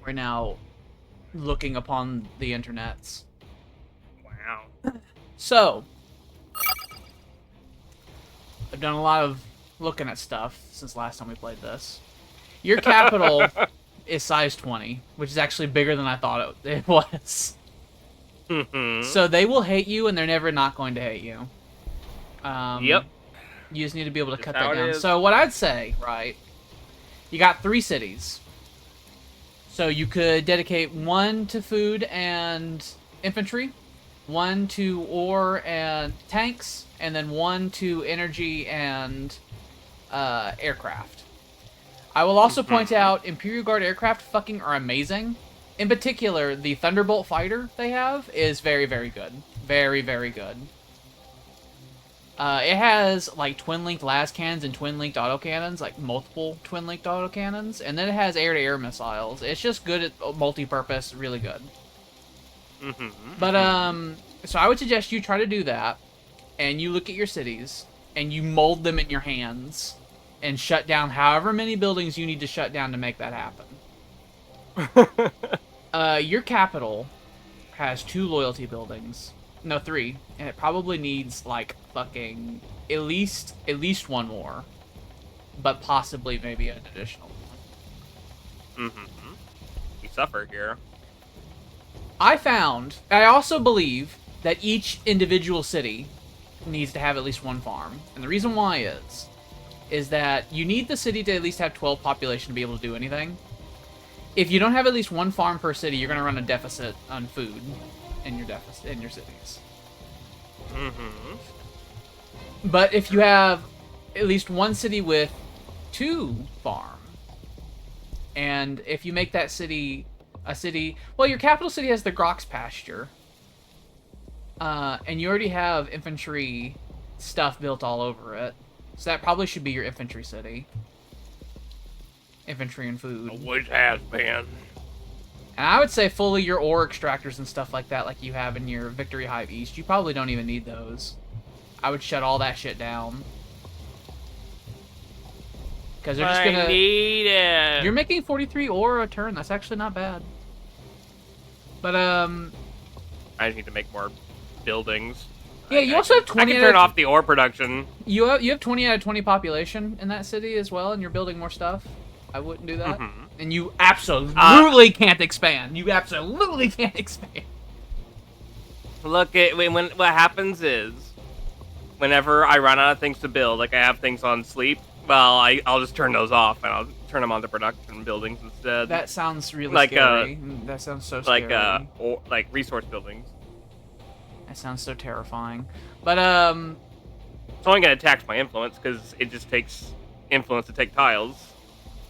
We're now looking upon the internets. Wow. So, I've done a lot of looking at stuff since last time we played this. Your capital is size 20, which is actually bigger than I thought it was. Mm-hmm. So they will hate you, and they're never not going to hate you. Yep. You just need to be able to Just cut how that it down. is. So what I'd say, right, you got 3 cities. So you could dedicate 1 to food and infantry, 1 to ore and tanks, and then 1 to energy and aircraft. I will also point out Imperial Guard aircraft fucking are amazing. In particular, the Thunderbolt fighter they have is very, very good. Very, very good. It has like twin-linked las cannons and twin-linked autocannons, like multiple twin-linked autocannons, and then it has air-to-air missiles. It's just good at multi-purpose, really good. But so I would suggest you try to do that, and you look at your cities, and you mold them in your hands, and shut down however many buildings you need to shut down to make that happen. Your capital has 2 loyalty buildings. No, 3. And it probably needs, like, fucking at least 1 more. But possibly maybe an additional one. We suffer here. I also believe that each individual city needs to have at least 1 farm. And the reason why is that you need the city to at least have 12 population to be able to do anything. If you don't have at least 1 farm per city, you're going to run a deficit on food in your cities. But if you have at least 1 city with 2 farm, and if you make that city a city, well, your capital city has the Grox pasture, and you already have infantry stuff built all over it, so that probably should be your infantry city. Infantry and food. Which has been. And I would say fully your ore extractors and stuff like that, like you have in your Victory Hive East, you probably don't even need those. I would shut all that shit down. Because they're just gonna... I need it. You're making 43 ore a turn, that's actually not bad. But, I just need to make more buildings. yeah, you also have 20 I can turn off the ore production. You have 20 out of 20 population in that city as well, and you're building more stuff. I wouldn't do that. And you absolutely can't expand. You absolutely can't expand. Look, what happens is, whenever I run out of things to build, like I have things on sleep, well, I'll just turn those off, and I'll turn them onto production buildings instead. That sounds really like, scary. That sounds so scary. Like resource buildings. That sounds so terrifying. But, It's only going to tax my influence, because it just takes influence to take tiles.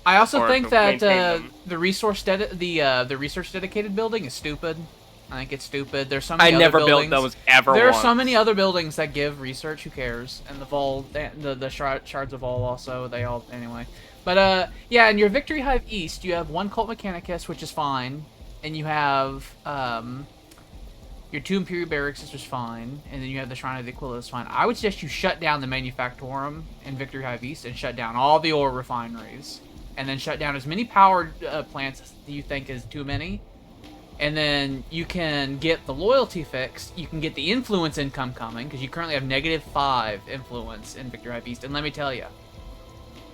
I also think that the research dedicated building is stupid. I think it's stupid. There's so many I other never buildings. built those ever. There are once. so many other buildings that give research. Who cares? And the Vol, the shards of Vol also. They all anyway. But yeah, in your Victory Hive East, you have 1 Cult Mechanicus, which is fine, and you have your 2 Imperial Barracks, which is fine, and then you have the Shrine of the Aquila, is fine. I would suggest you shut down the Manufactorum in Victory Hive East and shut down all the ore refineries. And then shut down as many power plants as you think is too many. And then you can get the loyalty fixed. You can get the influence income coming, because you currently have -5 influence in Victory Hive East. And let me tell you,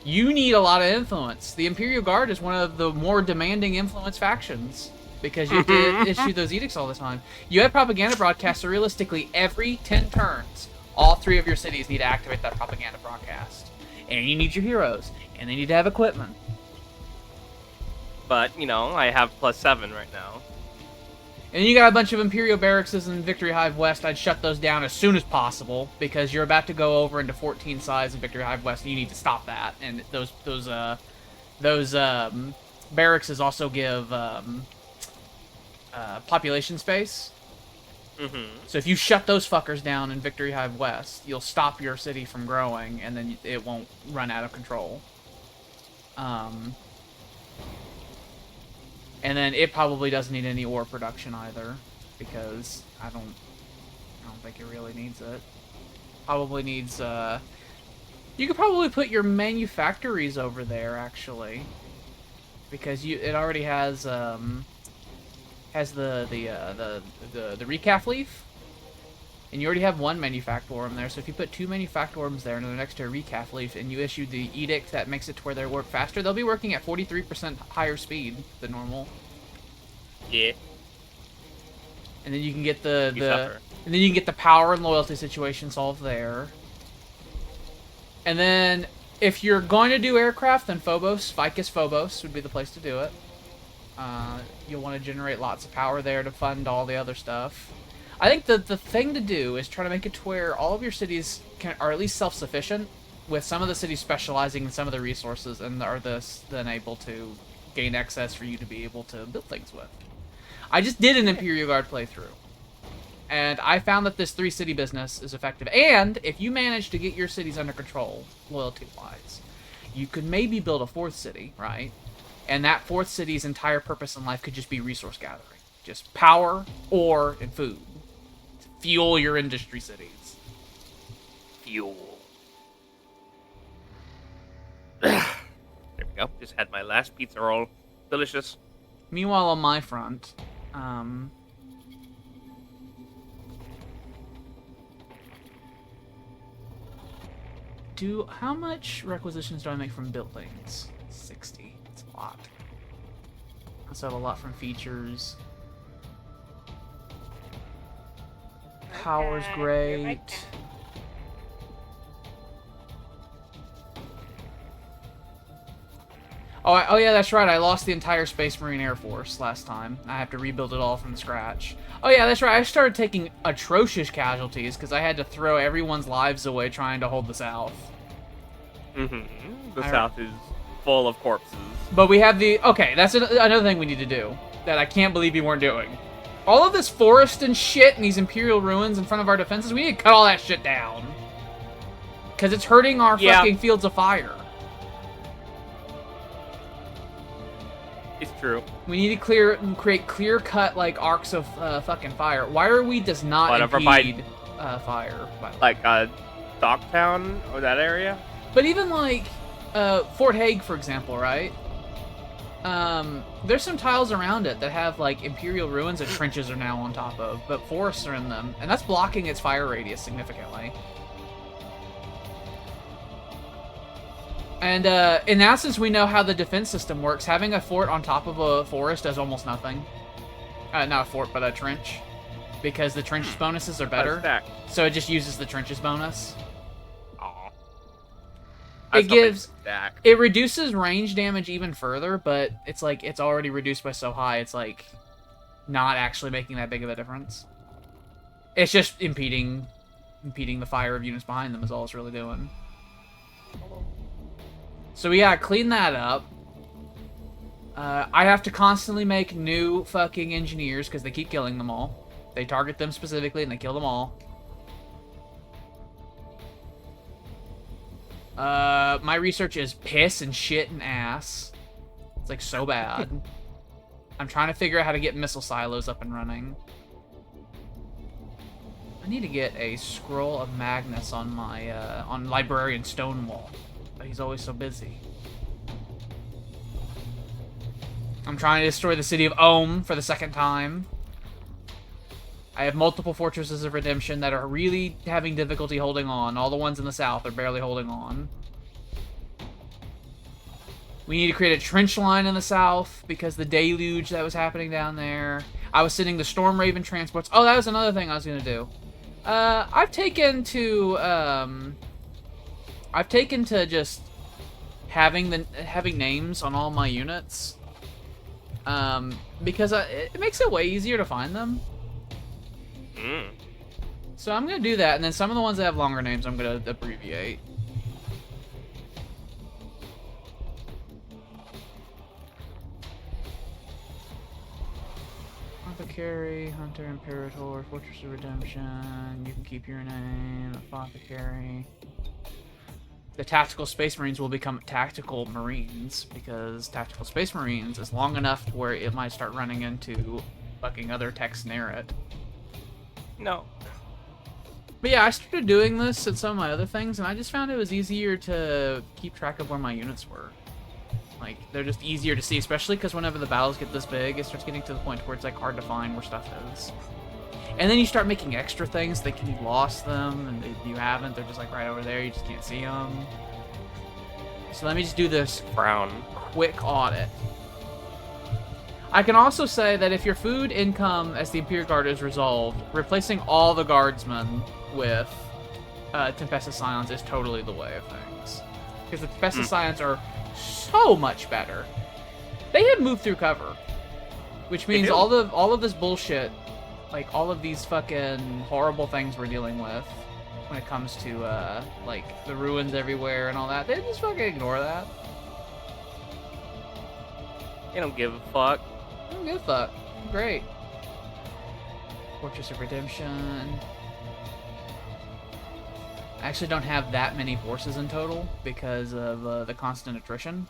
you need a lot of influence. The Imperial Guard is one of the more demanding influence factions, because you have to issue those edicts all the time. You have propaganda broadcasts, so realistically, every 10 turns, all 3 of your cities need to activate that propaganda broadcast. And you need your heroes, and they need to have equipment. But, you know, I have +7 right now. And you got a bunch of Imperial Barracks in Victory Hive West. I'd shut those down as soon as possible, because you're about to go over into 14 size in Victory Hive West, and you need to stop that. And those barracks also give population space. So if you shut those fuckers down in Victory Hive West, you'll stop your city from growing, and then it won't run out of control. And then it probably doesn't need any ore production either, because I don't think it really needs it. Probably needs you could probably put your manufactories over there, actually. because it already has the recaf leaf, and you already have one manufactorum there. So if you put 2 manufactorums there and they're next to a recaf leaf, and you issue the edict that makes it to where they work faster, they'll be working at 43% higher speed than normal. Yeah. And then you can get the power and loyalty situation solved there. And then if you're going to do aircraft, then Vicus Phobos would be the place to do it. You'll want to generate lots of power there to fund all the other stuff. I think the thing to do is try to make it to where all of your cities are at least self-sufficient, with some of the cities specializing in some of the resources and are then able to gain access for you to be able to build things with. I just did an Imperial Guard playthrough, and I found that this 3-city business is effective. And if you manage to get your cities under control, loyalty-wise, you could maybe build a 4th city, right? And that 4th city's entire purpose in life could just be resource gathering. Just power, ore, and food. To fuel your industry cities. Fuel. There we go. Just had my last pizza roll. Delicious. Meanwhile, on my front, how much requisitions do I make from buildings? 60. That's a lot. I also have a lot from features. Power's great. Oh yeah, that's right. I lost the entire Space Marine Air Force last time. I have to rebuild it all from scratch. Oh yeah, that's right. I started taking atrocious casualties because I had to throw everyone's lives away trying to hold the South. Mm-hmm. The South is full of corpses. But we have the... Okay, that's another thing we need to do that I can't believe you weren't doing. All of this forest and shit and these Imperial ruins in front of our defenses, we need to cut all that shit down. Because it's hurting our fucking fields of fire. It's true. We need to create clear-cut, like, arcs of fucking fire. Wire does not impede fire. Like, Docktown, or that area? But even, like, Fort Hague, for example, right? There's some tiles around it that have, like, Imperial ruins that trenches are now on top of, but forests are in them, and that's blocking its fire radius significantly. And now since we know how the defense system works, having a fort on top of a forest does almost nothing. Not a fort, but a trench. Because the trenches bonuses are better. So it just uses the trenches bonus. Aww. It reduces range damage even further, but it's like, it's already reduced by so high, it's like, not actually making that big of a difference. It's just impeding the fire of units behind them is all it's really doing. So we gotta clean that up. I have to constantly make new fucking engineers because they keep killing them all. They target them specifically and they kill them all. My research is piss and shit and ass. It's like so bad. I'm trying to figure out how to get missile silos up and running. I need to get a scroll of Magnus on my on Librarian Stonewall. But he's always so busy. I'm trying to destroy the city of Ohm for the 2nd time. I have multiple fortresses of redemption that are really having difficulty holding on. All the ones in the south are barely holding on. We need to create a trench line in the south because the deluge that was happening down there. I was sending the Storm Raven transports. Oh, that was another thing I was going to do. I've taken to just having names on all my units, because it makes it way easier to find them. So I'm gonna do that, and then some of the ones that have longer names I'm gonna abbreviate. Apothecary, Hunter, Imperator, Fortress of Redemption. You can keep your name. Apothecary. The Tactical Space Marines will become Tactical Marines, because Tactical Space Marines is long enough to where it might start running into fucking other text near it. No. But yeah, I started doing this and some of my other things, and I just found it was easier to keep track of where my units were. Like, they're just easier to see, especially because whenever the battles get this big, it starts getting to the point where it's, like, hard to find where stuff is. And then you start making extra things, thinking you lost them, and you haven't. They're just, like, right over there. You just can't see them. So let me just do this quick audit. I can also say that if your food income as the Imperial Guard is resolved, replacing all the guardsmen with Tempestus Scions is totally the way of things. Because the Tempestus Scions are so much better. They have moved through cover, which means all of this bullshit, like all of these fucking horrible things we're dealing with when it comes to like the ruins everywhere and all that, they just fucking ignore that. They don't give a fuck. I don't give a fuck. Great. Fortress of Redemption. I actually don't have that many forces in total because of the constant attrition.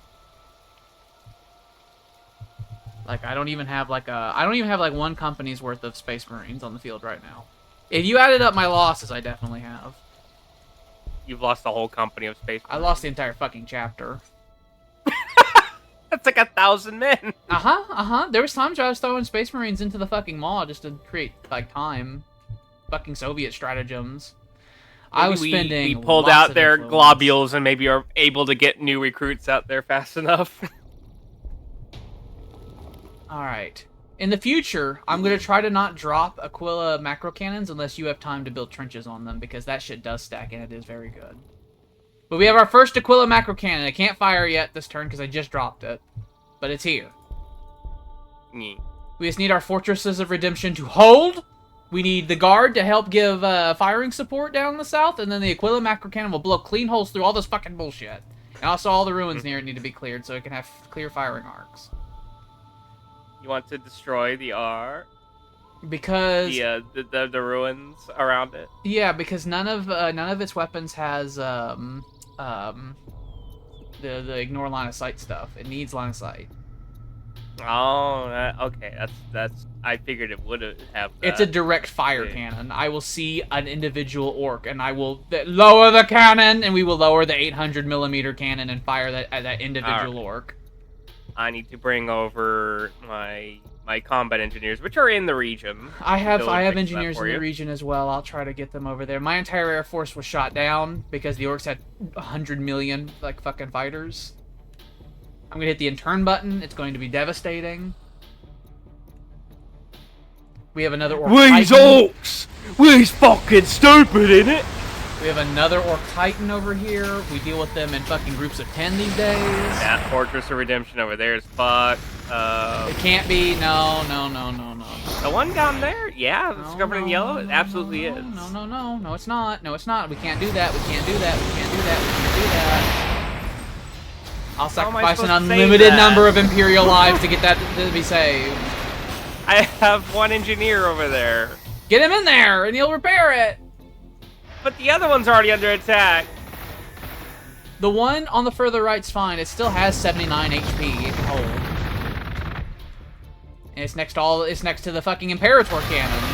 Like I don't even have like one company's worth of Space Marines on the field right now. If you added up my losses, I definitely have. You've lost the whole company of Space Marines. I lost the entire fucking chapter. That's like 1,000 men. There was times where I was throwing Space Marines into the fucking maw just to create like time. Fucking Soviet stratagems. Maybe I was spending. We pulled out their globules and maybe are able to get new recruits out there fast enough. All right. In the future, I'm gonna try to not drop Aquila macro cannons unless you have time to build trenches on them because that shit does stack and it is very good. But we have our first Aquila macro cannon. I can't fire yet this turn because I just dropped it, but it's here. We just need our Fortresses of Redemption to hold. We need the Guard to help give firing support down in the south, and then the Aquila macro cannon will blow clean holes through all this fucking bullshit. And also all the ruins near it need to be cleared so it can have clear firing arcs. You want to destroy the R? Because the ruins around it. Yeah, because none of its weapons has the ignore line of sight stuff. It needs line of sight. Oh, okay. That's. I figured it would have. That. It's a direct fire cannon. I will see an individual orc, and I will lower the cannon, and we will lower the 800mm cannon and fire that individual orc. I need to bring over my combat engineers, which are in the region. I have engineers in the region as well. I'll try to get them over there. My entire air force was shot down because the orcs had 100 million like fucking fighters. I'm gonna hit the intern button. It's going to be devastating. We have another orc. These orcs! We's fucking stupid, innit? We have another Orc Titan over here. We deal with them in fucking groups of 10 these days. That Fortress of Redemption over there is fucked. It can't be. No. The one down there? Yeah, it's covered in yellow? It absolutely is. No, it's not. No, it's not. We can't do that. We can't do that. I'll sacrifice an unlimited number of Imperial lives to get that to be saved. I have one engineer over there. Get him in there, and he'll repair it. But the other one's already under attack. The one on the further right's fine. It still has 79 HP. It can hold. And it's next to the fucking Imperator cannon.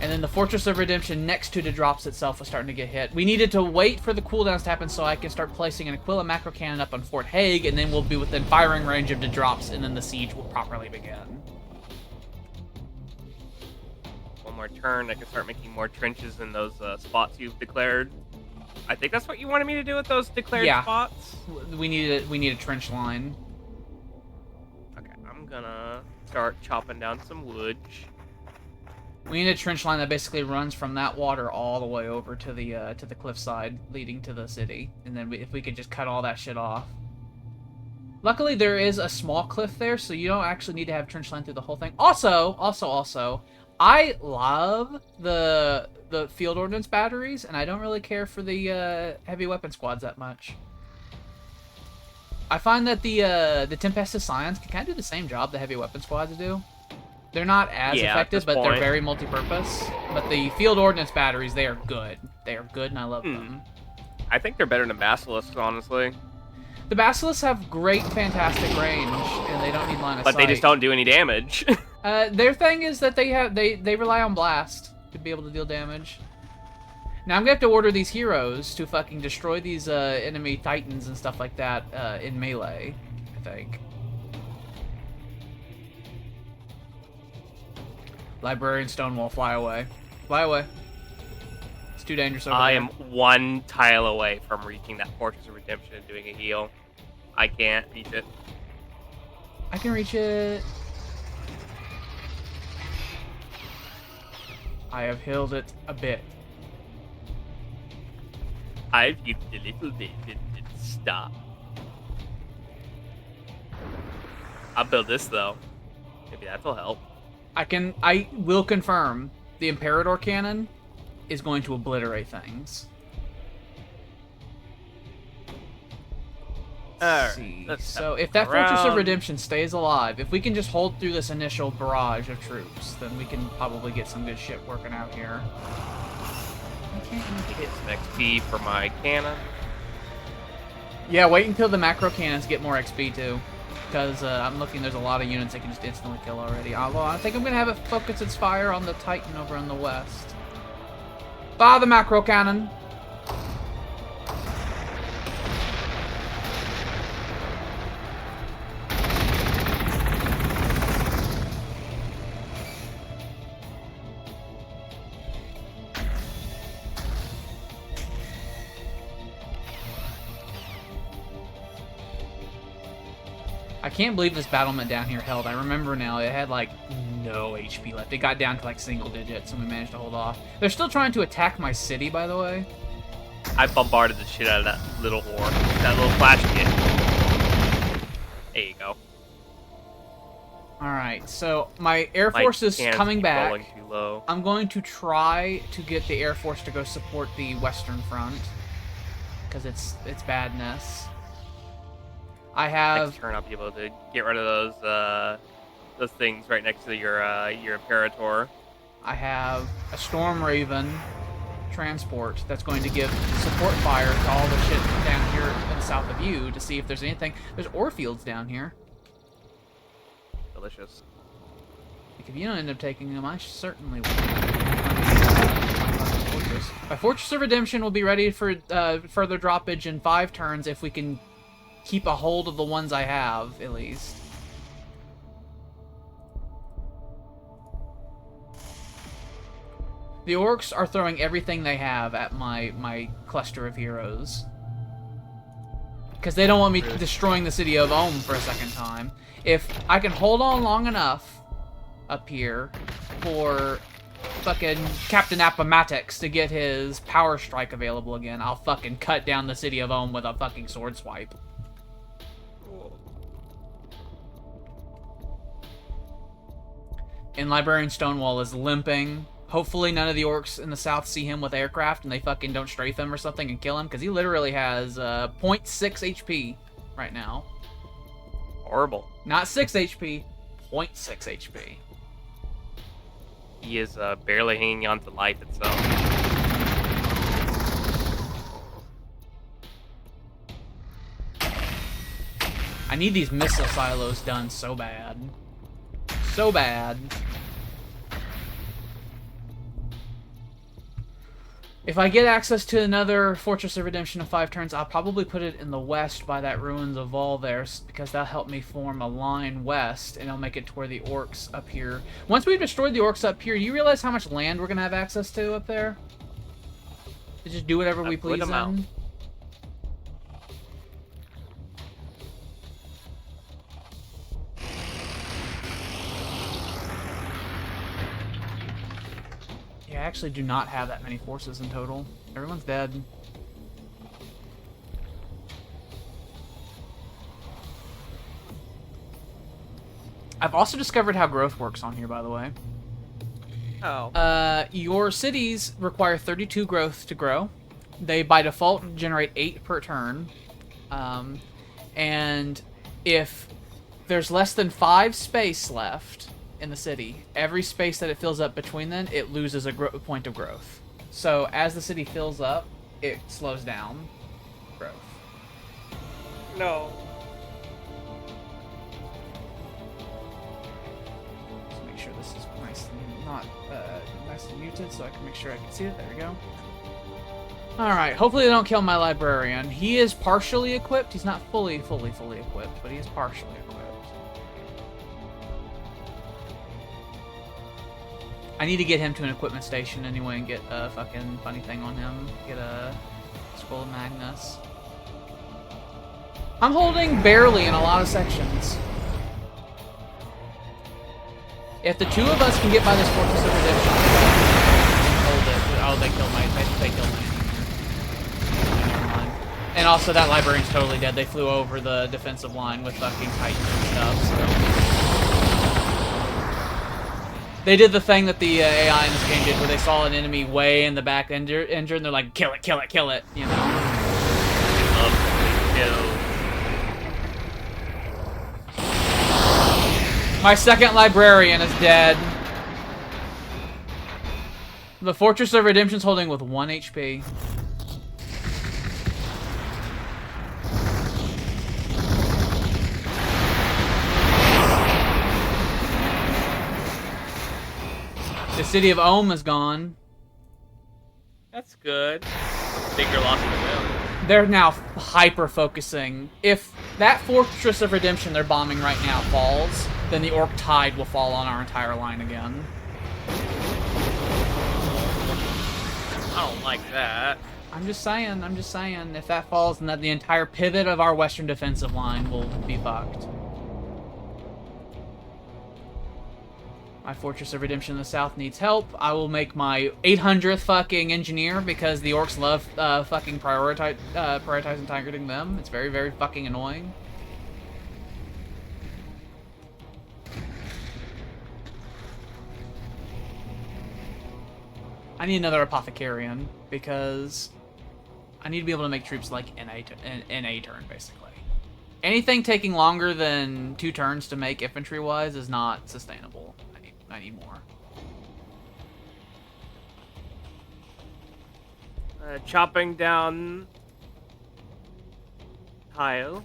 And then the Fortress of Redemption next to the drops itself was starting to get hit. We needed to wait for the cooldowns to happen so I can start placing an Aquila macro cannon up on Fort Hague, and then we'll be within firing range of the drops, and then the siege will properly begin. More turn, I can start making more trenches in those spots you've declared. I think that's what you wanted me to do with those declared spots. We need a trench line. Okay, I'm gonna start chopping down some wood. We need a trench line that basically runs from that water all the way over to the cliffside leading to the city, and then if we could just cut all that shit off. Luckily, there is a small cliff there, so you don't actually need to have trench line through the whole thing. Also. I love the field ordnance batteries, and I don't really care for the heavy weapon squads that much. I find that the Tempestus Scions can kind of do the same job the heavy weapon squads do. They're not as effective, but they're very multi-purpose. But the field ordnance batteries, they are good. They are good, and I love them. I think they're better than Basilisks, honestly. The Basilisks have great, fantastic range, and they don't need line of sight. But they just don't do any damage. Their thing is that they rely on blast to be able to deal damage. Now I'm gonna have to order these heroes to fucking destroy these enemy titans and stuff like that in melee, I think. Librarian Stonewall, fly away. Fly away. It's too dangerous over there. I am one tile away from reaching that Fortress of Redemption and doing a heal. I can't reach it. I can reach it. I have healed it a bit. I've healed a little bit. Stop. I'll build this though. Maybe that'll help. I will confirm the Imperator cannon is going to obliterate things. Let's see. So if that Fortress of Redemption stays alive, if we can just hold through this initial barrage of troops, then we can probably get some good shit working out here. Get some XP for my cannon. Yeah, wait until the macro cannons get more XP too. Because I'm looking, there's a lot of units that can just instantly kill already. Although I think I'm going to have it focus its fire on the Titan over on the west. Fire the macro cannon! I can't believe this battlement down here held. I remember now, it had like no HP left. It got down to like single digits and we managed to hold off. They're still trying to attack my city, by the way. I bombarded the shit out of that little war. That little flash kit. There you go. Alright, so my Air Force is coming back. Too low. I'm going to try to get the Air Force to go support the Western Front. Because it's badness. I have. Next turn, I'll be able to get rid of those things right next to your Imperator. I have a Storm Raven transport that's going to give support fire to all the shit down here in the south of you to see if there's anything. There's ore fields down here. Delicious. Like if you don't end up taking them, I certainly will. My Fortress of Redemption will be ready for further droppage in 5 turns if we can keep a hold of the ones I have, at least. The orcs are throwing everything they have at my cluster of heroes. Because they don't want me destroying the city of Ohm for a second time. If I can hold on long enough up here for fucking Captain Appomattox to get his power strike available again, I'll fucking cut down the city of Ohm with a fucking sword swipe. And Librarian Stonewall is limping. Hopefully none of the orcs in the south see him with aircraft and they fucking don't strafe him or something and kill him, because he literally has 0.6 HP right now. Horrible. Not 6 HP, 0.6 HP. He is barely hanging on to life itself. I need these missile silos done so bad. So bad. If I get access to another Fortress of Redemption in 5 turns, I'll probably put it in the west by that Ruins of Wagh there, because that'll help me form a line west, and it'll make it to where the orcs up here. Once we've destroyed the orcs up here, do you realize how much land we're going to have access to up there? To just do whatever we please in? Yeah, I actually do not have that many forces in total. Everyone's dead. I've also discovered how growth works on here, by the way. Oh. Your cities require 32 growth to grow. They, by default, generate 8 per turn. And if there's less than 5 space left in the city, every space that it fills up between them, it loses a point of growth. So as the city fills up, it slows down growth. No. Just make sure this is nice and not nice and muted, so I can make sure I can see it. There we go. Alright, hopefully they don't kill my librarian. He is partially equipped. He's not fully equipped, but he is partially equipped. I need to get him to an equipment station anyway and get a fucking funny thing on him. Get a Scroll of Magnus. I'm holding barely in a lot of sections. If the two of us can get by this Fortress of Redemption, hold it. Oh, they killed my Never mind. And also, that librarian's totally dead. They flew over the defensive line with fucking Titans and stuff, so... They did the thing that the AI in this game did, where they saw an enemy way in the back injured, and they're like, kill it, kill it, kill it, you know? My second librarian is dead. The Fortress of Redemption's holding with 1 HP. The city of Ohm is gone. That's good. Bigger loss for them. They're now hyper-focusing. If that Fortress of Redemption they're bombing right now falls, then the Ork tide will fall on our entire line again. I don't like that. I'm just saying, if that falls, then the entire pivot of our western defensive line will be fucked. My Fortress of Redemption in the south needs help. I will make my 800th fucking engineer because the Orcs love fucking prioritizing targeting them. It's very, very fucking annoying. I need another Apothecarian because I need to be able to make troops like in a turn, basically. Anything taking longer than 2 turns to make infantry-wise is not sustainable. I need more. Chopping down tile.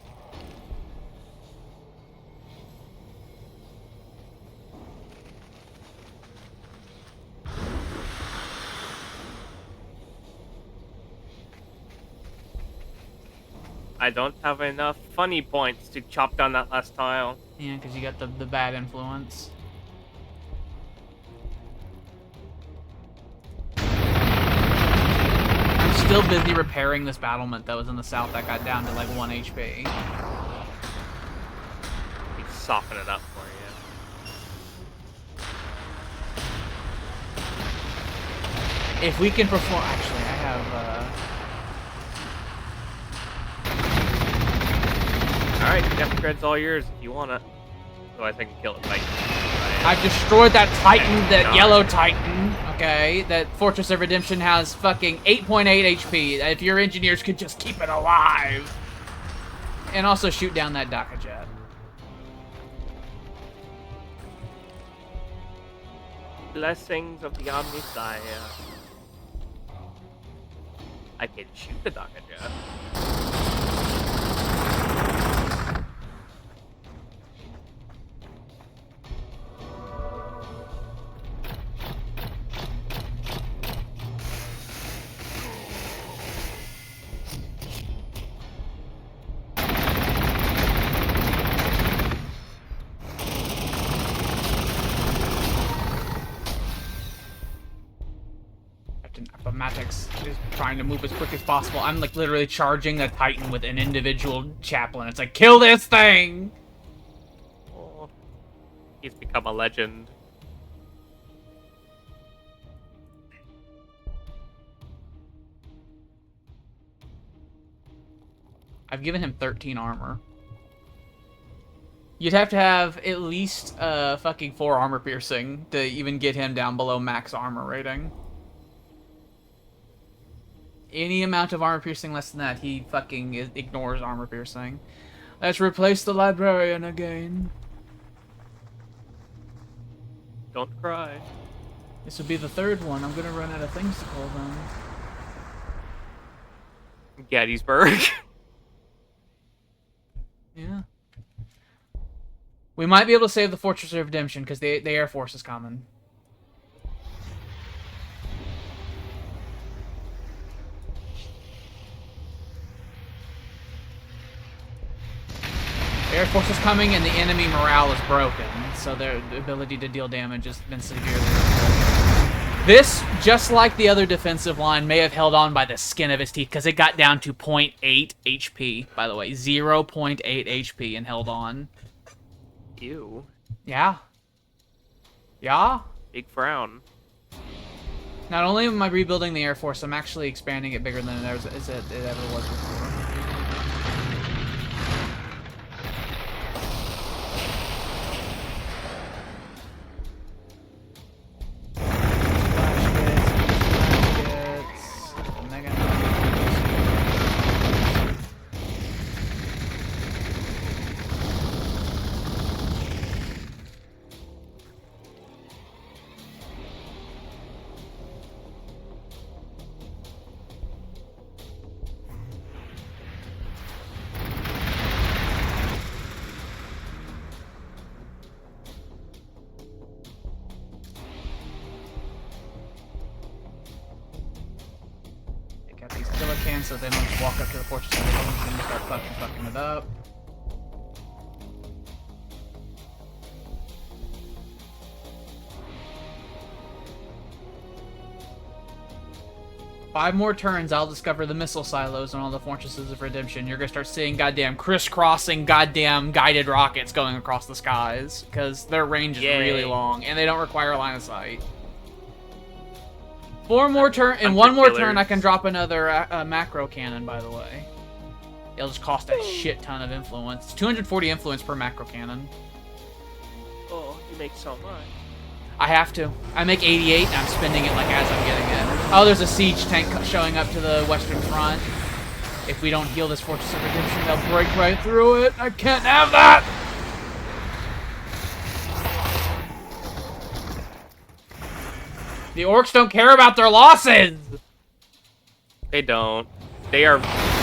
I don't have enough funny points to chop down that last tile. Yeah, because you got the bad influence. Still busy repairing this battlement that was in the south that got down to like 1 HP. We soften it up for you. If we can perform... Actually, I have... Alright, Death Dread's all yours if you want it. Otherwise I can kill it. Like, I've destroyed that Titan, that yellow Titan. Okay, that Fortress of Redemption has fucking 8.8 HP. If your engineers could just keep it alive. And also shoot down that Daka jet. Blessings of the Omnisire. I can shoot the Daka jet. Matix is trying to move as quick as possible. I'm like literally charging the Titan with an individual chaplain. It's like, kill this thing! Oh, he's become a legend. I've given him 13 armor. You'd have to have at least fucking 4 armor piercing to even get him down below max armor rating. Any amount of armor piercing less than that, he fucking ignores armor piercing. Let's replace the librarian again. Don't cry. This will be the 3rd one. I'm gonna run out of things to call them. Gettysburg. Yeah. We might be able to save the Fortress of Redemption because the Air Force is coming. Air Force is coming, and the enemy morale is broken, so their ability to deal damage has been severely reduced. This, just like the other defensive line, may have held on by the skin of its teeth, because it got down to 0.8 HP, by the way. 0.8 HP and held on. Ew. Yeah. Yeah? Big frown. Not only am I rebuilding the Air Force, I'm actually expanding it bigger than it ever was before. So they don't just walk up to the fortress and start fucking it up. Five more turns, I'll discover the missile silos on all the fortresses of redemption. You're gonna start seeing goddamn crisscrossing goddamn guided rockets going across the skies because their range is really long and they don't require line of sight. One more turn, I can drop another macro cannon, by the way. It'll just cost a shit ton of influence. It's 240 influence per macro cannon. Oh, you make so much. I have to. I make 88, and I'm spending it like as I'm getting it. Oh, there's a siege tank showing up to the western front. If we don't heal this Fortress of Redemption, they'll break right through it. I can't have that! The orcs don't care about their losses! They don't. They are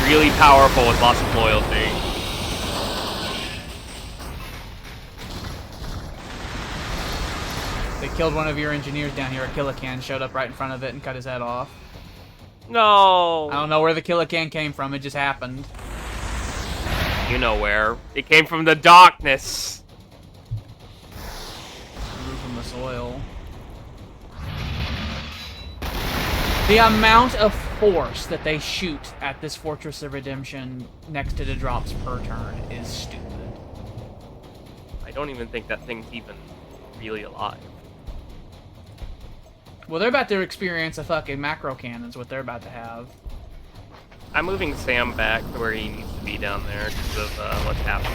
really powerful with lots of loyalty. They killed one of your engineers down here. A Killican showed up right in front of it and cut his head off. No! I don't know where the Killican came from. It just happened. You know where. It came from the darkness. Grew from the soil. The amount of force that they shoot at this Fortress of Redemption next to the drops per turn is stupid. I don't even think that thing's even really alive. Well, they're about to experience a fucking macro cannon's what they're about to have. I'm moving Sam back to where he needs to be down there because of what's happening.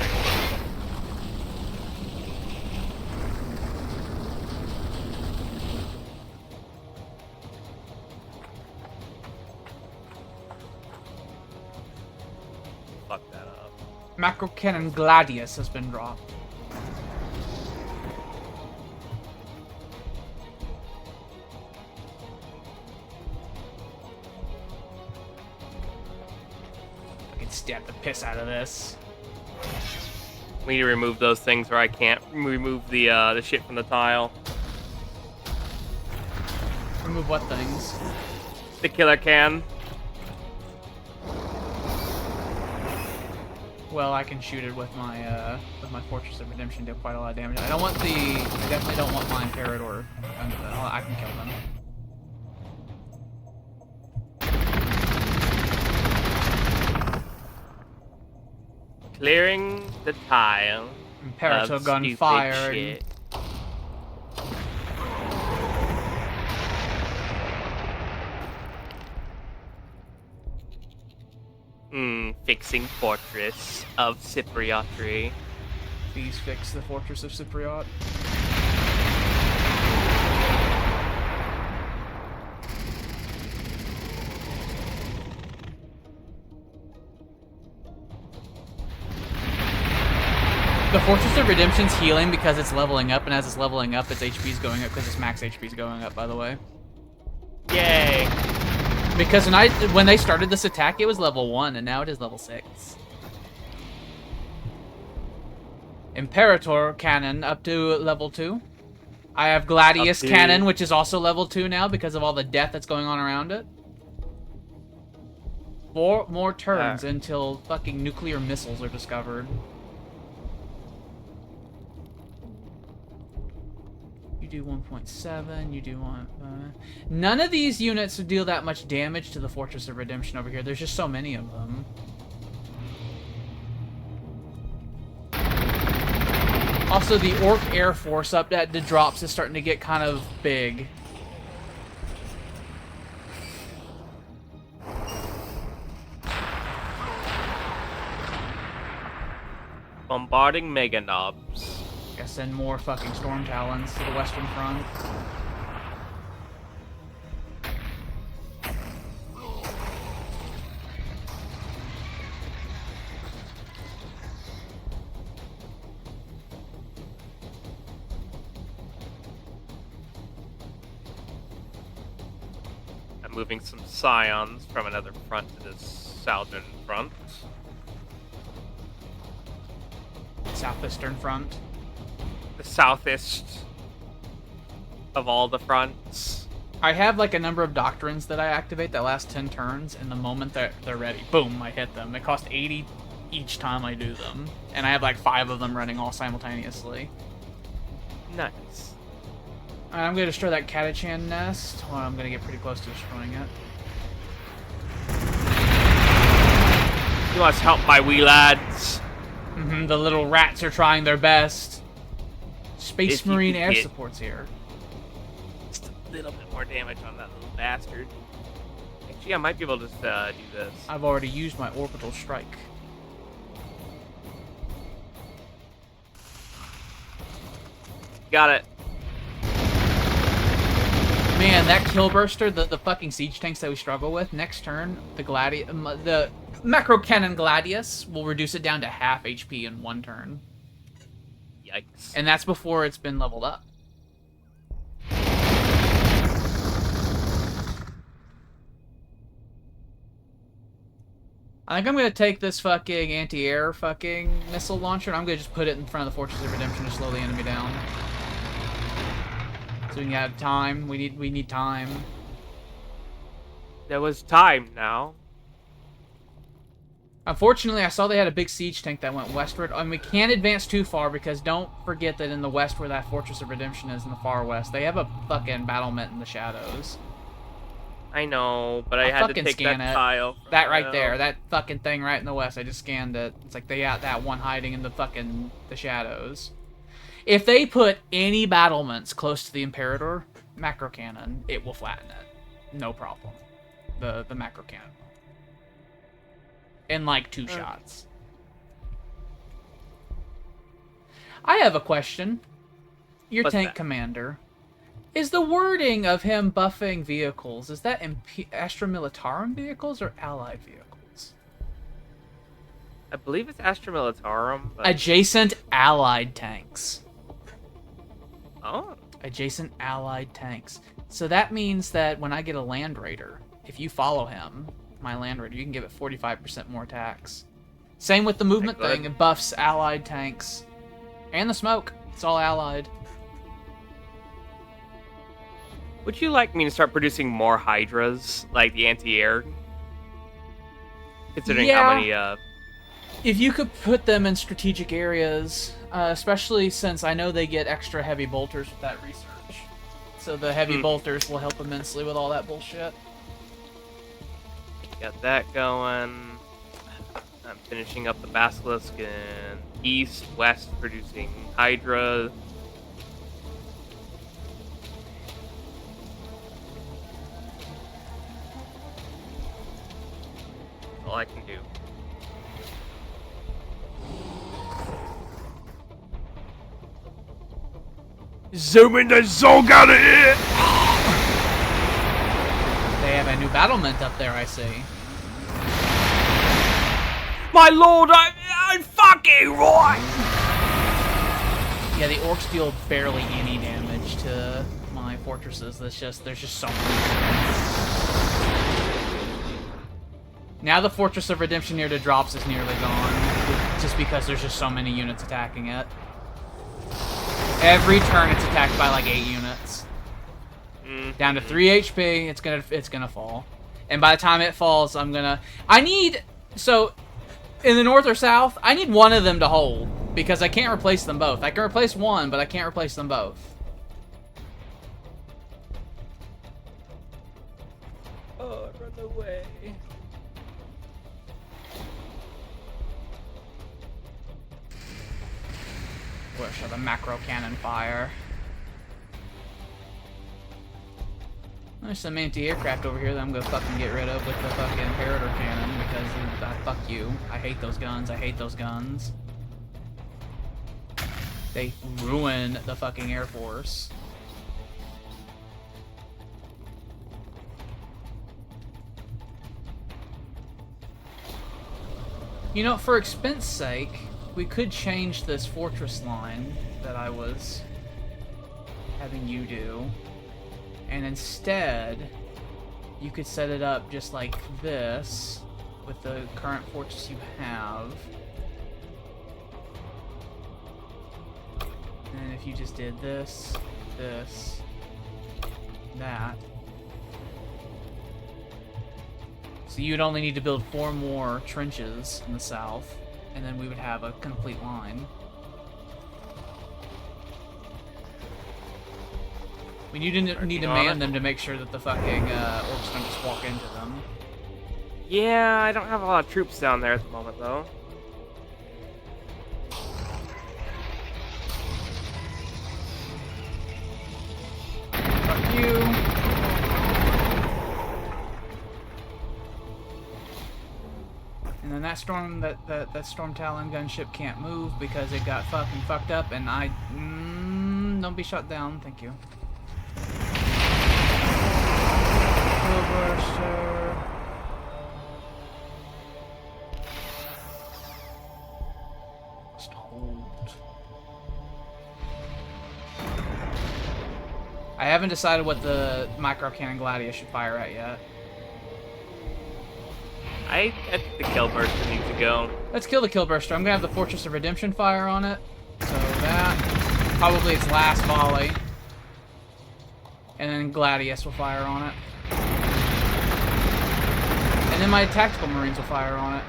Fuck that up. Macro cannon Gladius has been dropped. Stab the piss out of this. We need to remove those things where I can't remove the shit from the tile. Remove what things? The killer can. Well, I can shoot it with my Fortress of Redemption. Do quite a lot of damage. I definitely don't want my Imperator. I can kill them. Clearing the tile. Imperator gun fired. Fixing Fortress of Cypriotry. Please fix the Fortress of Cypriot. The Fortress of Redemption's healing because it's leveling up, and as it's leveling up, its HP's going up because its max HP's going up, by the way. Yay! Because when they started this attack, it was level 1, and now it is level 6. Imperator Cannon up to level 2. I have Gladius Cannon, which is also level 2 now because of all the death that's going on around it. 4 more turns until fucking nuclear missiles are discovered. do 1.7, you do 1... none of these units deal that much damage to the Fortress of Redemption over here. There's just so many of them. Also, the Ork Air Force up at the drops is starting to get kind of big. Bombarding Mega Knobs. Gotta send more fucking Storm Talons to the Western Front. I'm moving some Scions from another front to this southern front. Southeastern Front. The southeast of all the fronts. I have like a number of doctrines that I activate that last 10 turns, and the moment that they're ready, boom, I hit them. It costs 80 each time I do them. And I have like 5 of them running all simultaneously. Nice. Alright, I'm gonna destroy that Catachan nest. Well, I'm gonna get pretty close to destroying it. You want help, my wee lads? The little rats are trying their best. Space If you Marine could air get- support's here. Just a little bit more damage on that little bastard. Actually, I might be able to just do this. I've already used my orbital strike. Got it. Man, that Killburster, the fucking siege tanks that we struggle with, next turn, the Macro Cannon Gladius will reduce it down to half HP in 1 turn. Yikes. And that's before it's been leveled up. I think I'm gonna take this fucking anti-air fucking missile launcher and I'm gonna just put it in front of the Fortress of Redemption to slow the enemy down. So we can have time. We need time. There was time now. Unfortunately, I saw they had a big siege tank that went westward. I mean, we can't advance too far because don't forget that in the west where that Fortress of Redemption is in the far west, they have a fucking battlement in the shadows. I know, but I I'll had to fucking take that scan it. tile. That right there, that fucking thing right in the west, I just scanned it. It's like they got that one hiding in the shadows. If they put any battlements close to the Imperator macro cannon, it will flatten it. No problem. The macro cannon. In like 2 shots. I have a question. Your What's tank that? commander. Is the wording of him buffing vehicles, is that Astra Militarum vehicles or allied vehicles? I believe it's Astra Militarum, but... Adjacent allied tanks. Oh. Adjacent allied tanks. So that means that when I get a Land Raider, if you follow him, my Land Raider, you can give it 45% more attacks. Same with the movement Good. thing. It buffs allied tanks. And the smoke. It's all allied. Would you like me to start producing more Hydras, like the anti-air? Considering how many, If you could put them in strategic areas, especially since I know they get extra heavy bolters with that research. So the heavy bolters will help immensely with all that bullshit. Got that going. I'm finishing up the Basilisk in east, west, producing Hydra. All I can do. Zooming the Zog out of here! They have a new battlement up there, I see. My lord, I'm fucking right! Yeah, the orcs deal barely any damage to my fortresses. There's just so many. Now the Fortress of Redemption near the drops is nearly gone, just because there's just so many units attacking it. Every turn it's attacked by like 8 units. Down to 3 HP, it's gonna fall. And by the time it falls, so in the north or south, I need one of them to hold because I can't replace them both. I can replace one, but I can't replace them both. ambush or the macro cannon fire. There's some empty aircraft over here that I'm gonna fucking get rid of with the fucking Imperator cannon because fuck you. I hate those guns. I hate those guns. They ruin the fucking Air Force. You know, for expense sake, we could change this fortress line that I was having you do. And instead, you could set it up just like this with the current fortress you have. And if you just did this, this, that. So you'd only need to build 4 more trenches in the south, and then we would have a complete line. We need to man them to make sure that the fucking orcs don't just walk into them. Yeah, I don't have a lot of troops down there at the moment, though. Fuck you. And then that Storm Talon gunship can't move because it got fucking fucked up, and don't be shot down, thank you. Just hold. I haven't decided what the micro cannon Gladius should fire at yet. I think the Killburster needs to go. Let's kill the Killburster. I'm gonna have the Fortress of Redemption fire on it. So that probably its last volley. And then Gladius will fire on it. And then my tactical marines will fire on it.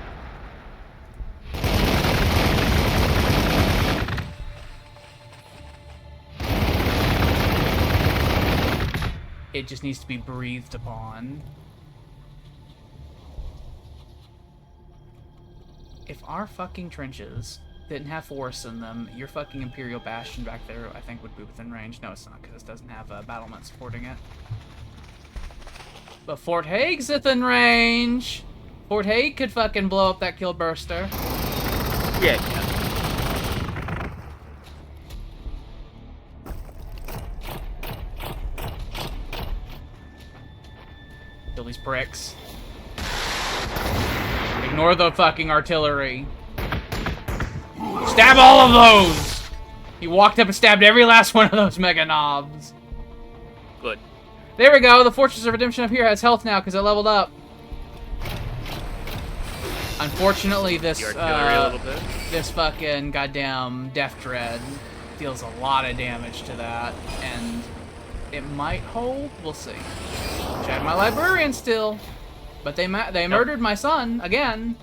It just needs to be breathed upon. If our fucking trenches didn't have forests in them, your fucking Imperial Bastion back there, I think, would be within range. No, it's not, because it doesn't have a battlement supporting it. But Fort Hague's within range! Fort Hague could fucking blow up that Killburster. Yeah. Kill these pricks. Ignore the fucking artillery. Stab all of those! He walked up and stabbed every last one of those mega knobs. Good. There we go. The Fortress of Redemption up here has health now because it leveled up. Unfortunately, this this fucking goddamn Death Dread deals a lot of damage to that, and it might hold. We'll see. I have my librarian still, but they murdered my son again.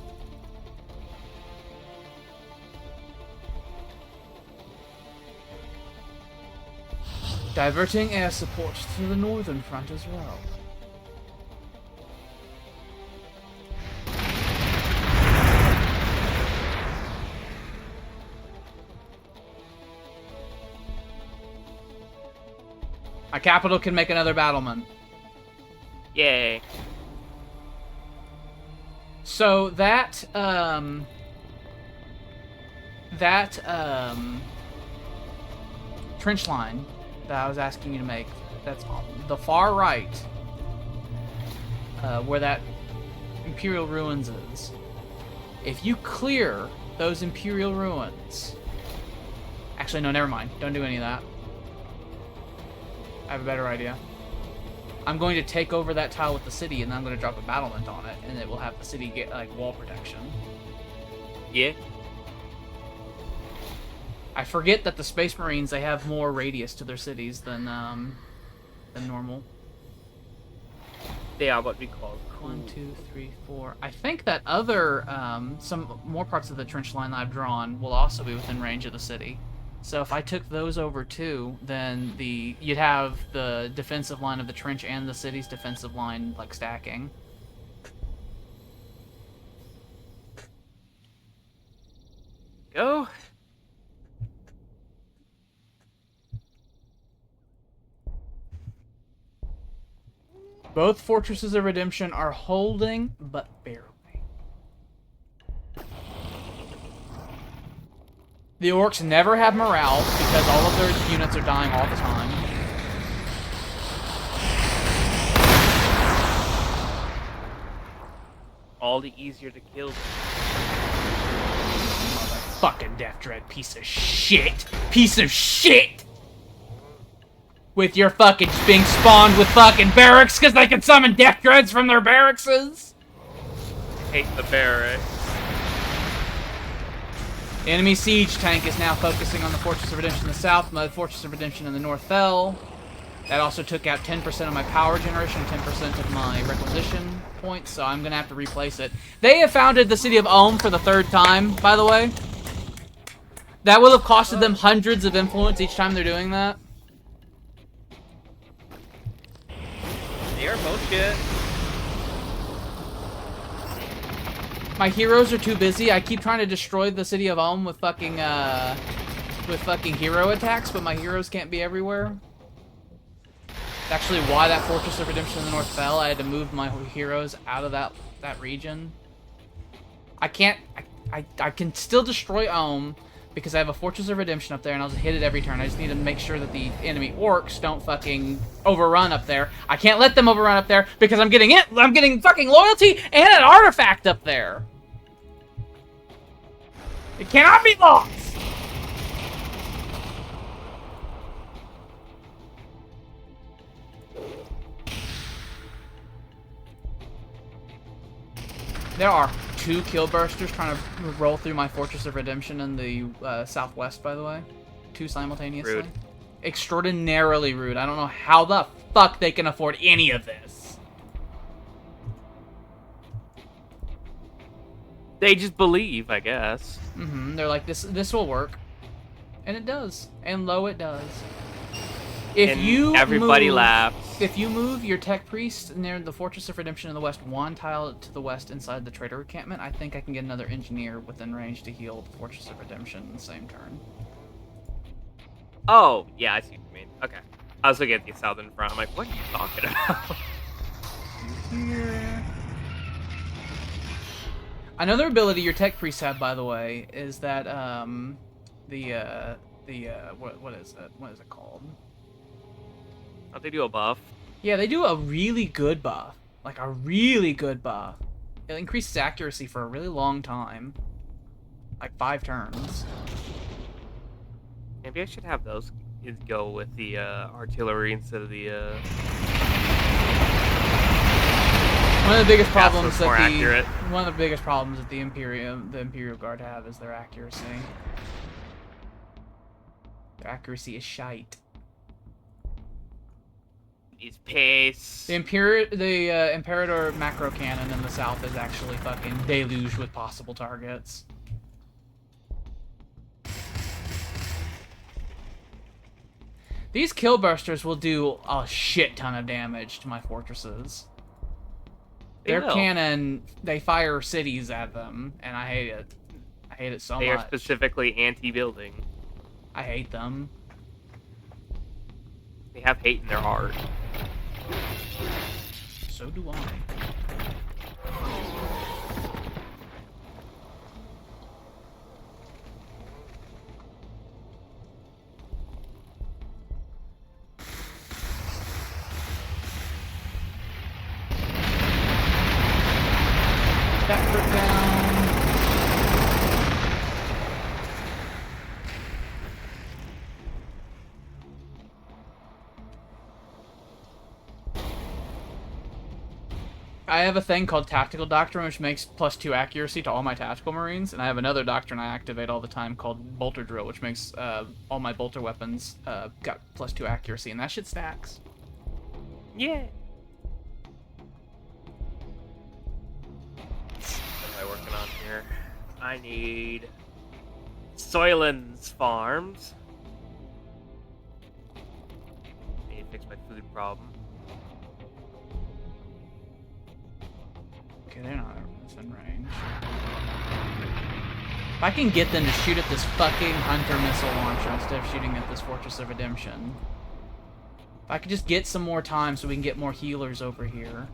Diverting air support to the northern front as well. My capital can make another battlement. Yay. So that trench line that I was asking you to make, that's on the far right, where that Imperial Ruins is. If you clear those Imperial Ruins... Actually, no, never mind. Don't do any of that. I have a better idea. I'm going to take over that tile with the city, and then I'm going to drop a battlement on it, and it will have the city get, like, wall protection. Yeah. I forget that the Space Marines, they have more radius to their cities than normal. They are what we call 1, 2, 3, 4. I think that other, some more parts of the trench line that I've drawn will also be within range of the city. So if I took those over too, then you'd have the defensive line of the trench and the city's defensive line, like, stacking. Go. Both Fortresses of Redemption are holding, but barely. The Orcs never have morale because all of their units are dying all the time. All the easier to kill. Fucking Death Dread piece of shit! Piece of shit! With your fucking being spawned with fucking barracks because they can summon Death Dreads from their barrackses! Hate the barracks. The enemy siege tank is now focusing on the Fortress of Redemption in the south, the Fortress of Redemption in the north fell. That also took out 10% of my power generation, 10% of my requisition points, so I'm gonna have to replace it. They have founded the city of Ulm for the 3rd time, by the way. That will have costed them hundreds of influence each time they're doing that. They are bullshit. My heroes are too busy. I keep trying to destroy the city of Ulm with fucking hero attacks, but my heroes can't be everywhere. That's actually why that Fortress of Redemption in the north fell. I had to move my heroes out of that region. I can't. I can still destroy Ulm because I have a Fortress of Redemption up there, and I'll just hit it every turn. I just need to make sure that the enemy orcs don't fucking overrun up there. I can't let them overrun up there because I'm getting fucking loyalty and an artifact up there. It cannot be lost. There are 2 Killbursters trying to roll through my Fortress of Redemption in the southwest, by the way. 2 simultaneously. Rude. Extraordinarily rude. I don't know how the fuck they can afford any of this. They just believe, I guess. Mm-hmm. They're like, this will work. And it does. And lo, it does. Everybody laughs. If you move your Tech Priest near the Fortress of Redemption in the west 1 tile to the west inside the Trader encampment, I think I can get another Engineer within range to heal the Fortress of Redemption in the same turn. Oh, yeah, I see what you mean. Okay. I was looking at the southern front. I'm like, what are you talking about? Here. Another ability your Tech Priests have, by the way, is that what is it? What is it called? Don't they do a buff? Yeah, they do a really good buff. Like, a really good buff. It increases accuracy for a really long time. Like, 5 turns. Maybe I should have those go with the artillery instead of the... One of the biggest problems more accurate. One of the biggest problems that the Imperial Guard have is their accuracy. Their accuracy is shite. His pace. The Imperator macro cannon in the south is actually fucking deluged with possible targets. These Killbursters will do a shit ton of damage to my fortresses. Their cannon, they fire cities at them, and I hate it. I hate it so much. They are specifically anti-building. I hate them. They have hate in their heart. So do I. That down. I have a thing called Tactical Doctrine, which makes +2 accuracy to all my tactical marines, and I have another doctrine I activate all the time called Bolter Drill, which makes all my bolter weapons got +2 accuracy, and that shit stacks. Yeah. What am I working on here? I need Soylent's farms. I need to fix my food problem. Okay, they're not within range. If I can get them to shoot at this fucking Hunter missile launcher instead of shooting at this Fortress of Redemption, If I could just get some more time so we can get more healers over here.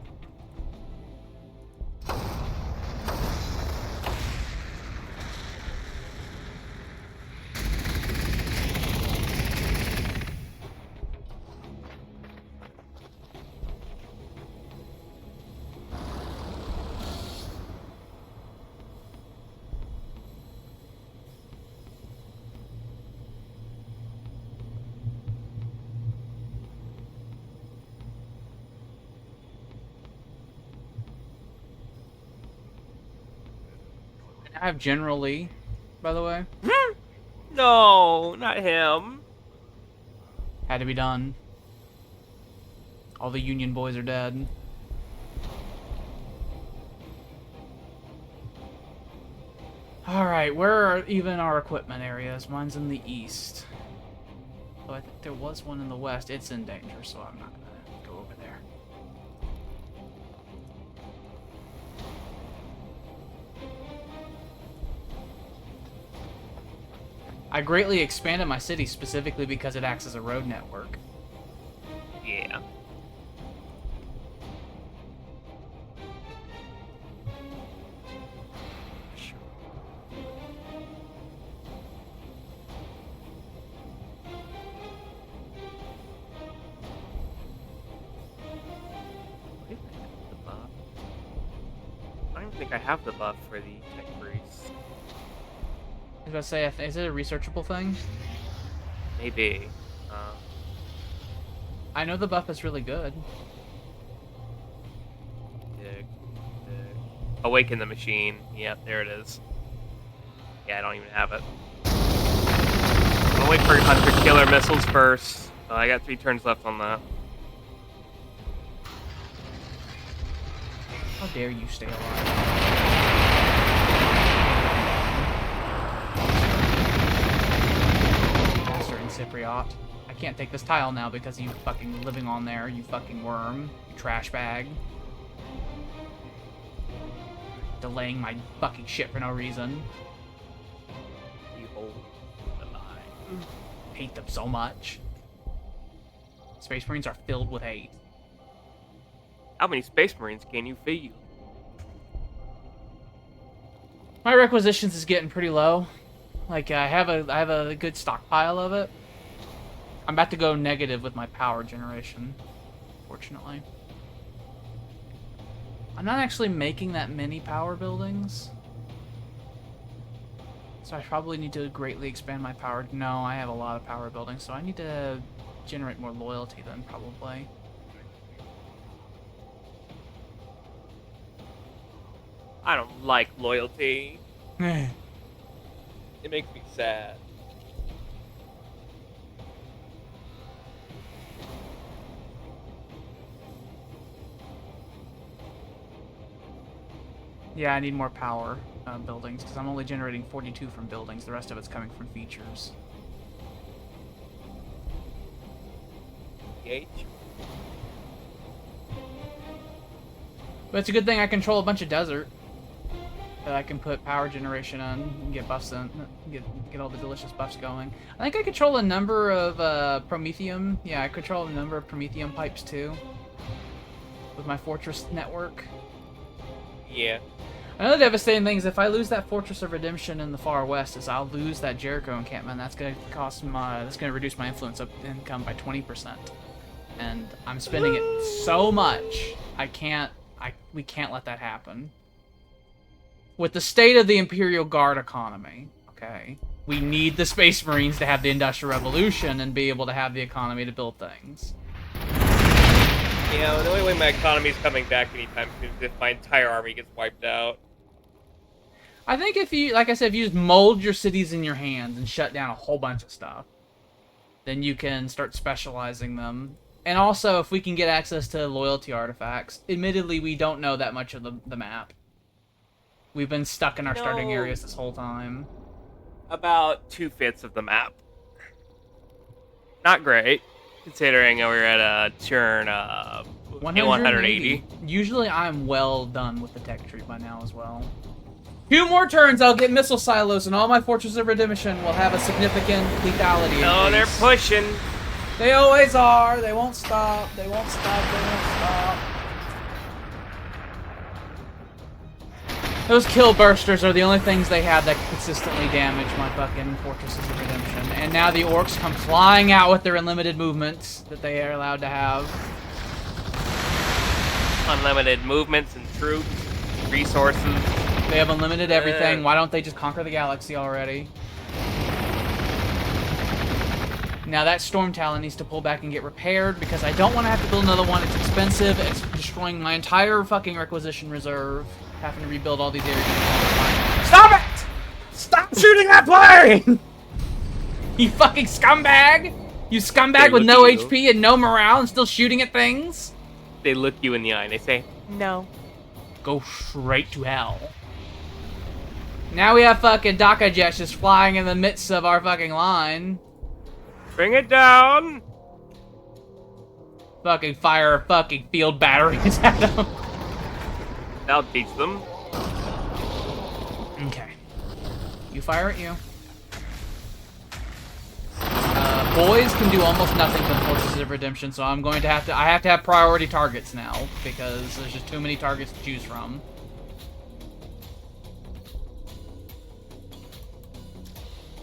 I have General Lee, by the way. No, not him. Had to be done. All the Union boys are dead. Alright, where are even our equipment areas? Mine's in the east. Oh, I think there was one in the west. It's in danger, so I'm not gonna go over there. I greatly expanded my city specifically because it acts as a road network. Yeah. Sure. The buff. I don't even think I have the buff for the tech priest. I was about to say, is it a researchable thing? Maybe. I know the buff is really good. Awaken the machine. Yeah, there it is. Yeah, I don't even have it. I'll wait for Hunter Killer missiles first. I got 3 turns left on that. How dare you stay alive? Master and Cypriot. I can't take this tile now because you fucking living on there, you fucking worm. You trash bag. Delaying my fucking shit for no reason. You hold the line. Hate them so much. Space Marines are filled with hate. How many Space Marines can you feed? My requisitions is getting pretty low. Like I have a good stockpile of it. I'm about to go negative with my power generation, fortunately. I'm not actually making that many power buildings. So I probably need to greatly expand my power. No, I have a lot of power buildings, so I need to generate more loyalty then, probably. I don't like loyalty. It makes me sad. Yeah, I need more power buildings, because I'm only generating 42 from buildings. The rest of it's coming from features. H. But it's a good thing I control a bunch of desert. That I can put power generation on and get buffs in, get all the delicious buffs going. I think I control a number of Promethium. Yeah, I control a number of Promethium pipes too. With my fortress network. Yeah. Another devastating thing is if I lose that Fortress of Redemption in the far west, is I'll lose that Jericho encampment. That's gonna reduce my influence of income by 20%. And I'm spending it so much, we can't let that happen. With the state of the Imperial Guard economy, okay, we need the Space Marines to have the Industrial Revolution and be able to have the economy to build things. Yeah, the only way my economy's coming back anytime soon is if my entire army gets wiped out. I think if you, like I said, if you just mold your cities in your hands and shut down a whole bunch of stuff, then you can start specializing them. And also, if we can get access to loyalty artifacts, admittedly, we don't know that much of the map. We've been stuck in our starting areas this whole time. About 2/5 of the map. Not great, considering we're at a turn 180. Usually I'm well done with the tech tree by now as well. 2 more turns, I'll get missile silos, and all my Fortresses of Redemption will have a significant lethality Oh, they're increase. pushing. They always are. They won't stop. They won't stop. They won't stop. Those kill bursters are the only things they have that consistently damage my fucking Fortresses of Redemption. And now the orcs come flying out with their unlimited movements that they are allowed to have. Unlimited movements and troops, resources. They have unlimited everything. Why don't they just conquer the galaxy already? Now that Storm Talon needs to pull back and get repaired because I don't want to have to build another one. It's expensive. It's destroying my entire fucking requisition reserve. Having to rebuild all these areas. Stop it! Stop shooting that plane! You fucking scumbag! You scumbag with no HP and no morale and still shooting at things? They look you in the eye and they say, no. Go straight to hell. Now we have fucking Daka jets just flying in the midst of our fucking line. Bring it down! Fucking fire fucking field batteries at them. That'll teach them. Okay. You fire at you. Boys can do almost nothing to the Forces of Redemption, so I'm going to have to... I have to have priority targets now, because there's just too many targets to choose from.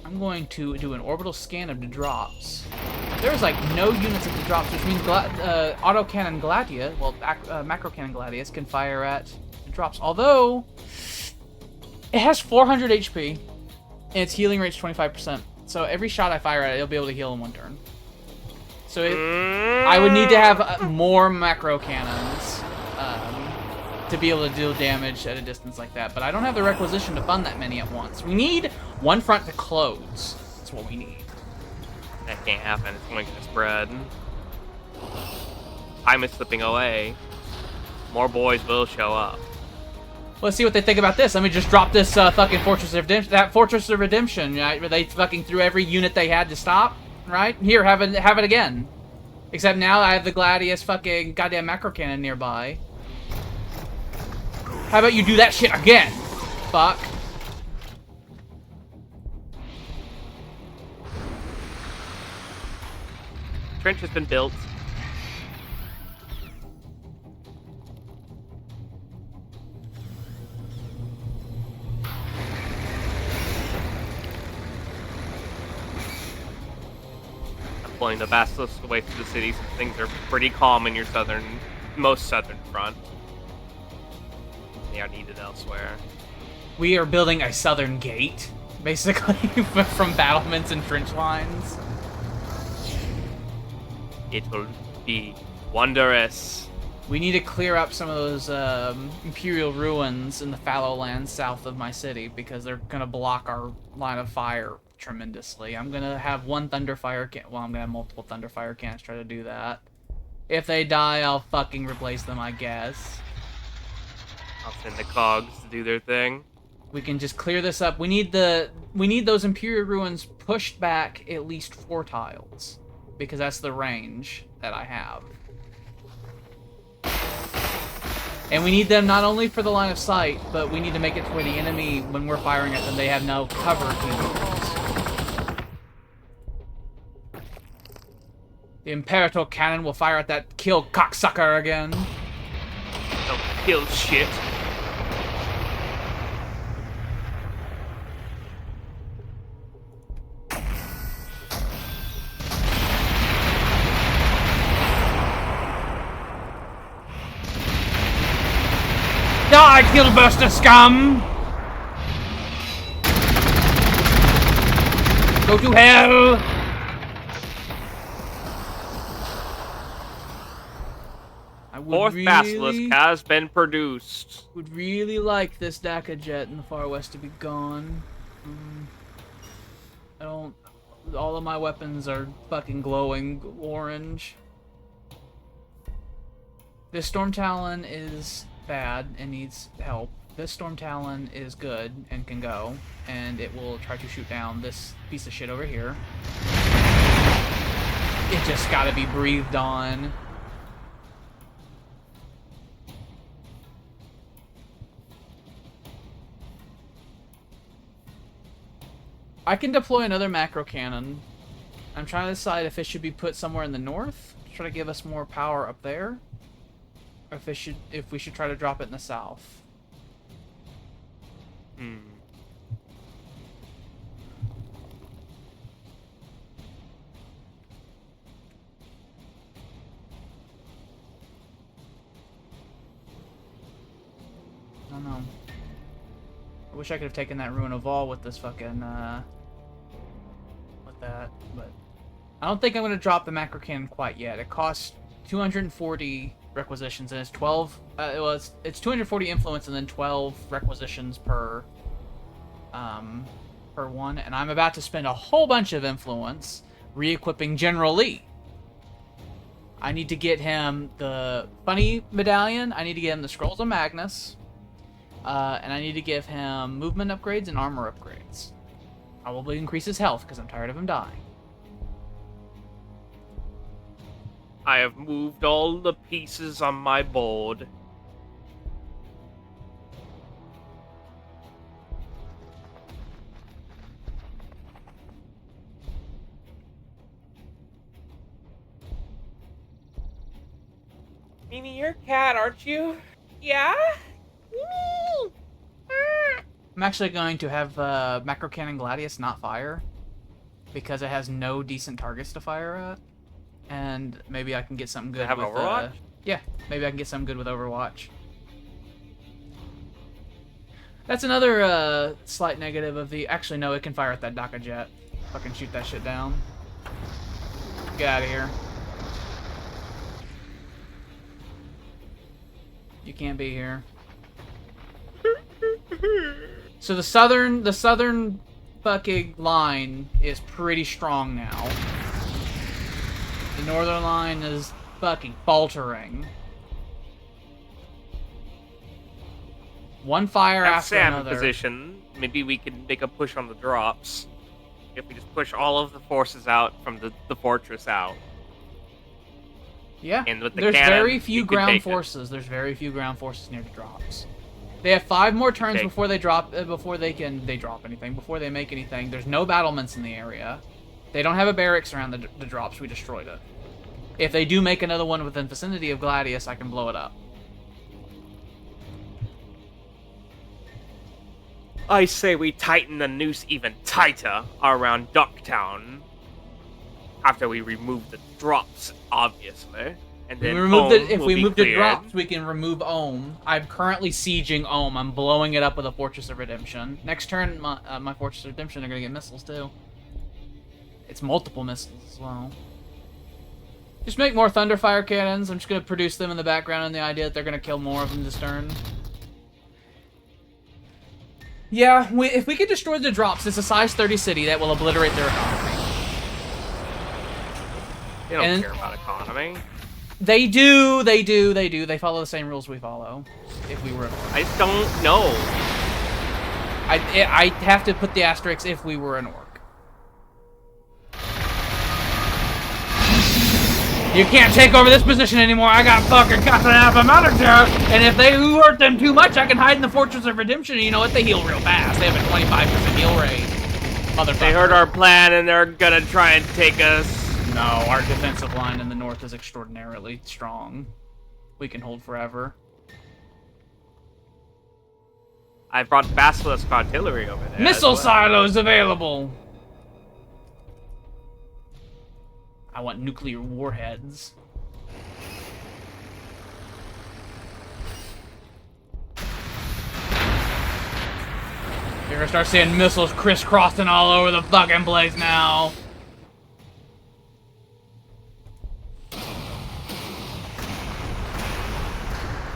I'm going to do an orbital scan of the drops. There's like no units at the drops, which means autocannon Gladius, well, macro cannon Gladius can fire at the drops. Although it has 400 HP and its healing rate's 25%. So every shot I fire at it, it'll be able to heal in one turn. So I would need to have more macro cannons to be able to deal damage at a distance like that. But I don't have the requisition to fund that many at once. We need one front to close. That's what we need. That can't happen. It's only gonna spread. Time is slipping away. More boys will show up. Let's see what they think about this. Let me just drop this fucking Fortress of Redemption. That Fortress of Redemption, right? Where they fucking threw every unit they had to stop, right? Here, have it again. Except now I have the Gladius fucking goddamn macro cannon nearby. How about you do that shit again? Fuck. Trench has been built. Deploying the Basilisk away from the city, so things are pretty calm in your most southern front. They are needed elsewhere. We are building a southern gate, basically, from battlements and trench lines. It will be wondrous. We need to clear up some of those Imperial ruins in the fallow lands south of my city because they're going to block our line of fire tremendously. I'm going to have one Thunderfire can. Well, I'm going to have multiple Thunderfire cannons try to do that. If they die, I'll fucking replace them, I guess. I'll send the cogs to do their thing. We can just clear this up. We need those Imperial ruins pushed back at least 4 tiles. Because that's the range that I have. And we need them not only for the line of sight, but we need to make it to where the enemy, when we're firing at them, they have no cover to use. The Imperator cannon will fire at that kill cocksucker again. Don't kill shit. Die, Killburster scum! Go to hell! Fourth Basilisk has been produced. Would really like this Daka jet in the far west to be gone. I don't... All of my weapons are fucking glowing orange. This Storm Talon is bad and needs help. This Storm Talon is good and can go, and it will try to shoot down this piece of shit over here. It just gotta be breathed on. I can deploy another macro cannon I'm trying to decide if it should be put somewhere in the north, to try to give us more power up there, or if we should try to drop it in the south. Hmm. I don't know. I wish I could have taken that Ruin of All with this fucking, with that, but I don't think I'm going to drop the macro cannon quite yet. It costs 240 requisitions, and it's 12, it's 240 influence and then 12 requisitions per one, and I'm about to spend a whole bunch of influence re-equipping General Lee. I need to get him the Funny Medallion, I need to get him the Scrolls of Magnus, and I need to give him movement upgrades and armor upgrades. Probably increase his health, because I'm tired of him dying. I have moved all the pieces on my board. Mimi, you're a cat, aren't you? Yeah? Mimi! I'm actually going to have Macro Cannon Gladius not fire, because it has no decent targets to fire at. And maybe I can get something good have with Overwatch? Yeah, maybe I can get something good with Overwatch. That's another slight negative of the... Actually, no, it can fire at that Daka jet. Fucking shoot that shit down. Get out of here. You can't be here. So the southern fucking line is pretty strong now. The northern line is fucking faltering. One fire Have after Sam another. in position. Maybe we can make a push on the drops. If we just push all of the forces out from the fortress out. Yeah. And with the There's cannon, very few you could ground take it. forces. There's very few ground forces near the drops. They have 5 more turns Okay. before they drop. Before they drop anything. Before they make anything. There's no battlements in the area. They don't have a barracks around the drops. We destroyed it. If they do make another one within vicinity of Gladius, I can blow it up. I say we tighten the noose even tighter around Ducktown. After we remove the drops, obviously. And then If we move the cleared. drops, we can remove Ohm. I'm currently sieging Ohm. I'm blowing it up with a Fortress of Redemption. Next turn, my Fortress of Redemption are going to get missiles, too. It's multiple missiles as well. Just make more Thunderfire cannons. I'm just going to produce them in the background in the idea that they're going to kill more of them this turn. Yeah, if we could destroy the drops, it's a size 30 city that will obliterate their economy. They don't care about economy. They do. They follow the same rules we follow. If we were... I don't know. I have to put the asterisk if we were an orc. You can't take over this position anymore. I got fucking got to have a manager. And if they hurt them too much, I can hide in the Fortress of Redemption. And you know what? They heal real fast. They have a 25% heal rate. Motherfucker. They heard our plan and they're gonna try and take us. No, our defensive line in the north is extraordinarily strong. We can hold forever. I brought Basilisk artillery over there. Missile as well. silos available. I want nuclear warheads. You're gonna start seeing missiles crisscrossing all over the fucking place now.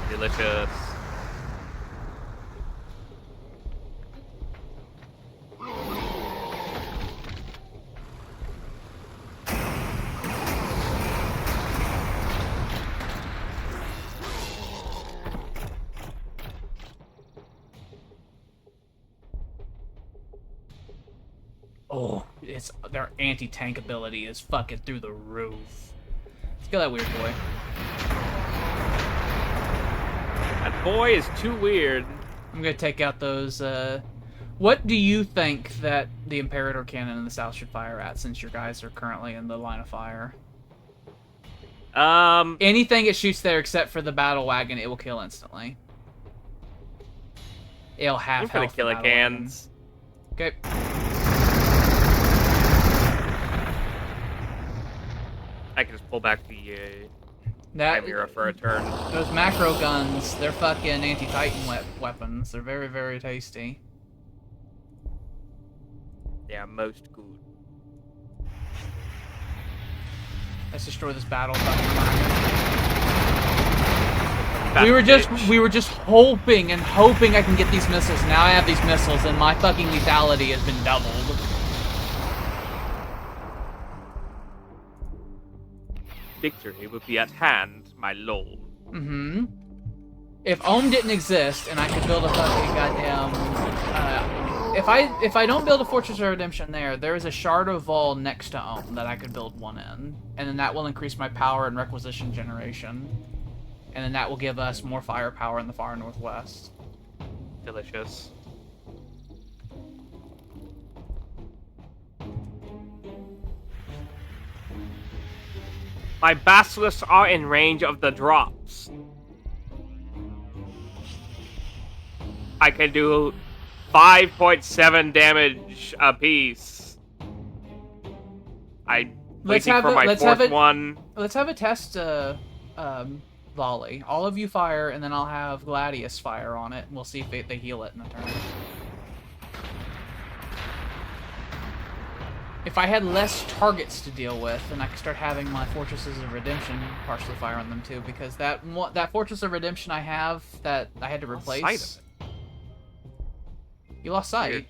Delicious. Oh, their anti-tank ability is fucking through the roof. Let's kill that weird boy. That boy is too weird. I'm gonna take out those What do you think that the Imperator cannon in the south should fire at, since your guys are currently in the line of fire? Anything it shoots there except for the battle wagon, it will kill instantly. It'll half for the health killer battle cans. wagon. Okay. I can just pull back the That Chimera for a turn. Those macro guns, they're fucking anti-Titan weapons. They're very, very tasty. Yeah, most good. Let's destroy this battle fucking wagon. We were just hoping and hoping I can get these missiles. Now I have these missiles and my fucking lethality has been doubled. Victory will be at hand, my lord. Mm-hmm. If Ohm didn't exist and I could build a fucking goddamn... if I don't build a Fortress of Redemption there is a Shard of Vol next to Ohm that I could build one in. And then that will increase my power and requisition generation. And then that will give us more firepower in the far northwest. Delicious. My basilisks are in range of the drops. I can do 5.7 damage apiece. I'm waiting for my fourth one. Let's have a test volley. All of you fire, and then I'll have Gladius fire on it, and we'll see if they heal it in a turn. If I had less targets to deal with, then I could start having my Fortresses of Redemption partially fire on them too, because that Fortress of Redemption I have that I had to replace. You lost sight. Weird.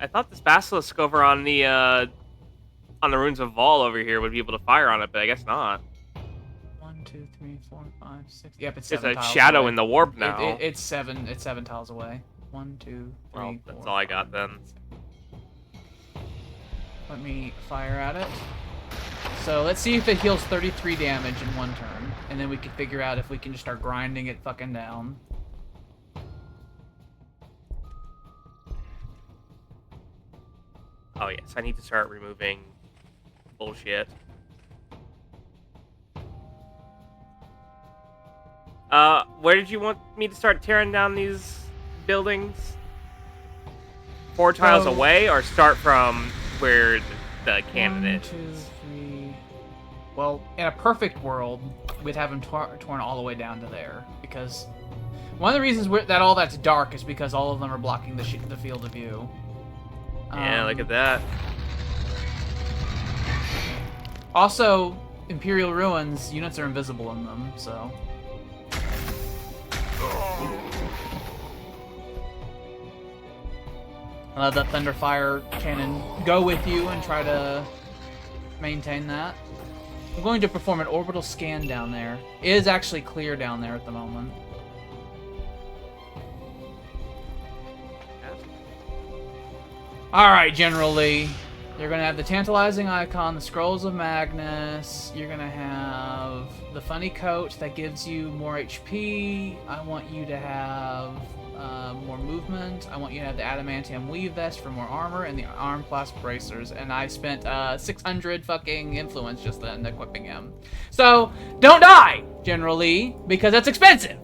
I thought this basilisk over on the ruins of Vol over here would be able to fire on it, but I guess not. 1, 2, 3, 4, 5, 6. Yep, it's There's 7 a tiles shadow away. in the warp now. It's seven tiles away. 1, 2, 3, well, 4. that's all I got then. Let me fire at it. So let's see if it heals 33 damage in one turn, and then we can figure out if we can just start grinding it fucking down. Oh yes, I need to start removing bullshit. Where did you want me to start tearing down these buildings? 4 tiles away, or start from where the cannon is? 1, 2, 3. Well, in a perfect world, we'd have them torn all the way down to there, because one of the reasons that all that's dark is because all of them are blocking the field of view. Yeah, look at that. Also, Imperial Ruins, units are invisible in them, so... Let that Thunderfire cannon go with you and try to maintain that. I'm going to perform an orbital scan down there. It is actually clear down there at the moment. Alright, General Lee. You're going to have the Tantalizing Icon, the Scrolls of Magnus. You're going to have the Funny Coat that gives you more HP. I want you to have more movement. I want you to have the Adamantium Weave Vest for more armor and the Arm Clasp Bracers. And I spent 600 fucking influence just then equipping him. So, don't die, General Lee, because that's expensive.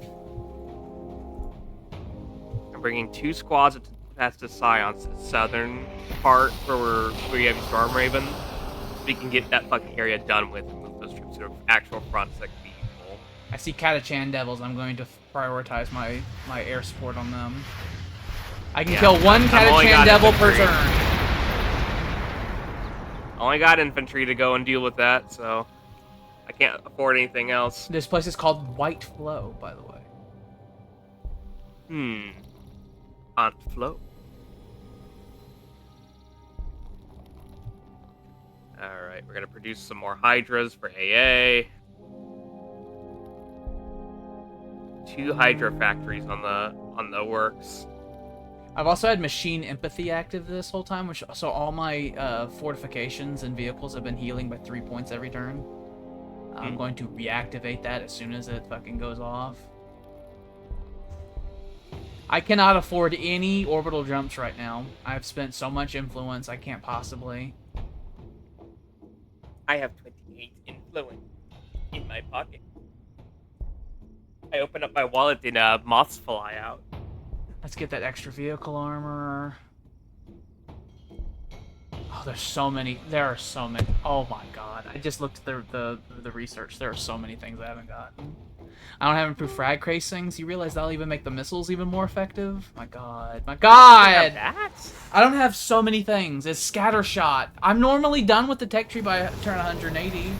I'm bringing 2 squads past the Scions, the southern part where you have Storm Raven. So we can get that fucking area done with and move those troops to actual fronts that can be useful. I see Catachan Devils. I'm going to prioritize my air support on them. I can kill one Catachan Devil per turn. Only got infantry to go and deal with that, so I can't afford anything else. This place is called White Flow, by the way. Aunt Flo. Alright, we're gonna produce some more Hydras for AA. 2 Hydra factories on the works. I've also had Machine Empathy active this whole time, so all my fortifications and vehicles have been healing by 3 points every turn. I'm going to reactivate that as soon as it fucking goes off. I cannot afford any orbital jumps right now. I've spent so much influence, I can't possibly. I have 28 influence in my pocket. I open up my wallet and moths fly out. Let's get that extra vehicle armor. Oh, there's so many. There are so many. Oh my god. I just looked at the research. There are so many things I haven't gotten. I don't have improved frag casings. You realize that'll even make the missiles even more effective? My god. My god! I don't have so many things. It's scatter shot. I'm normally done with the tech tree by turn 180.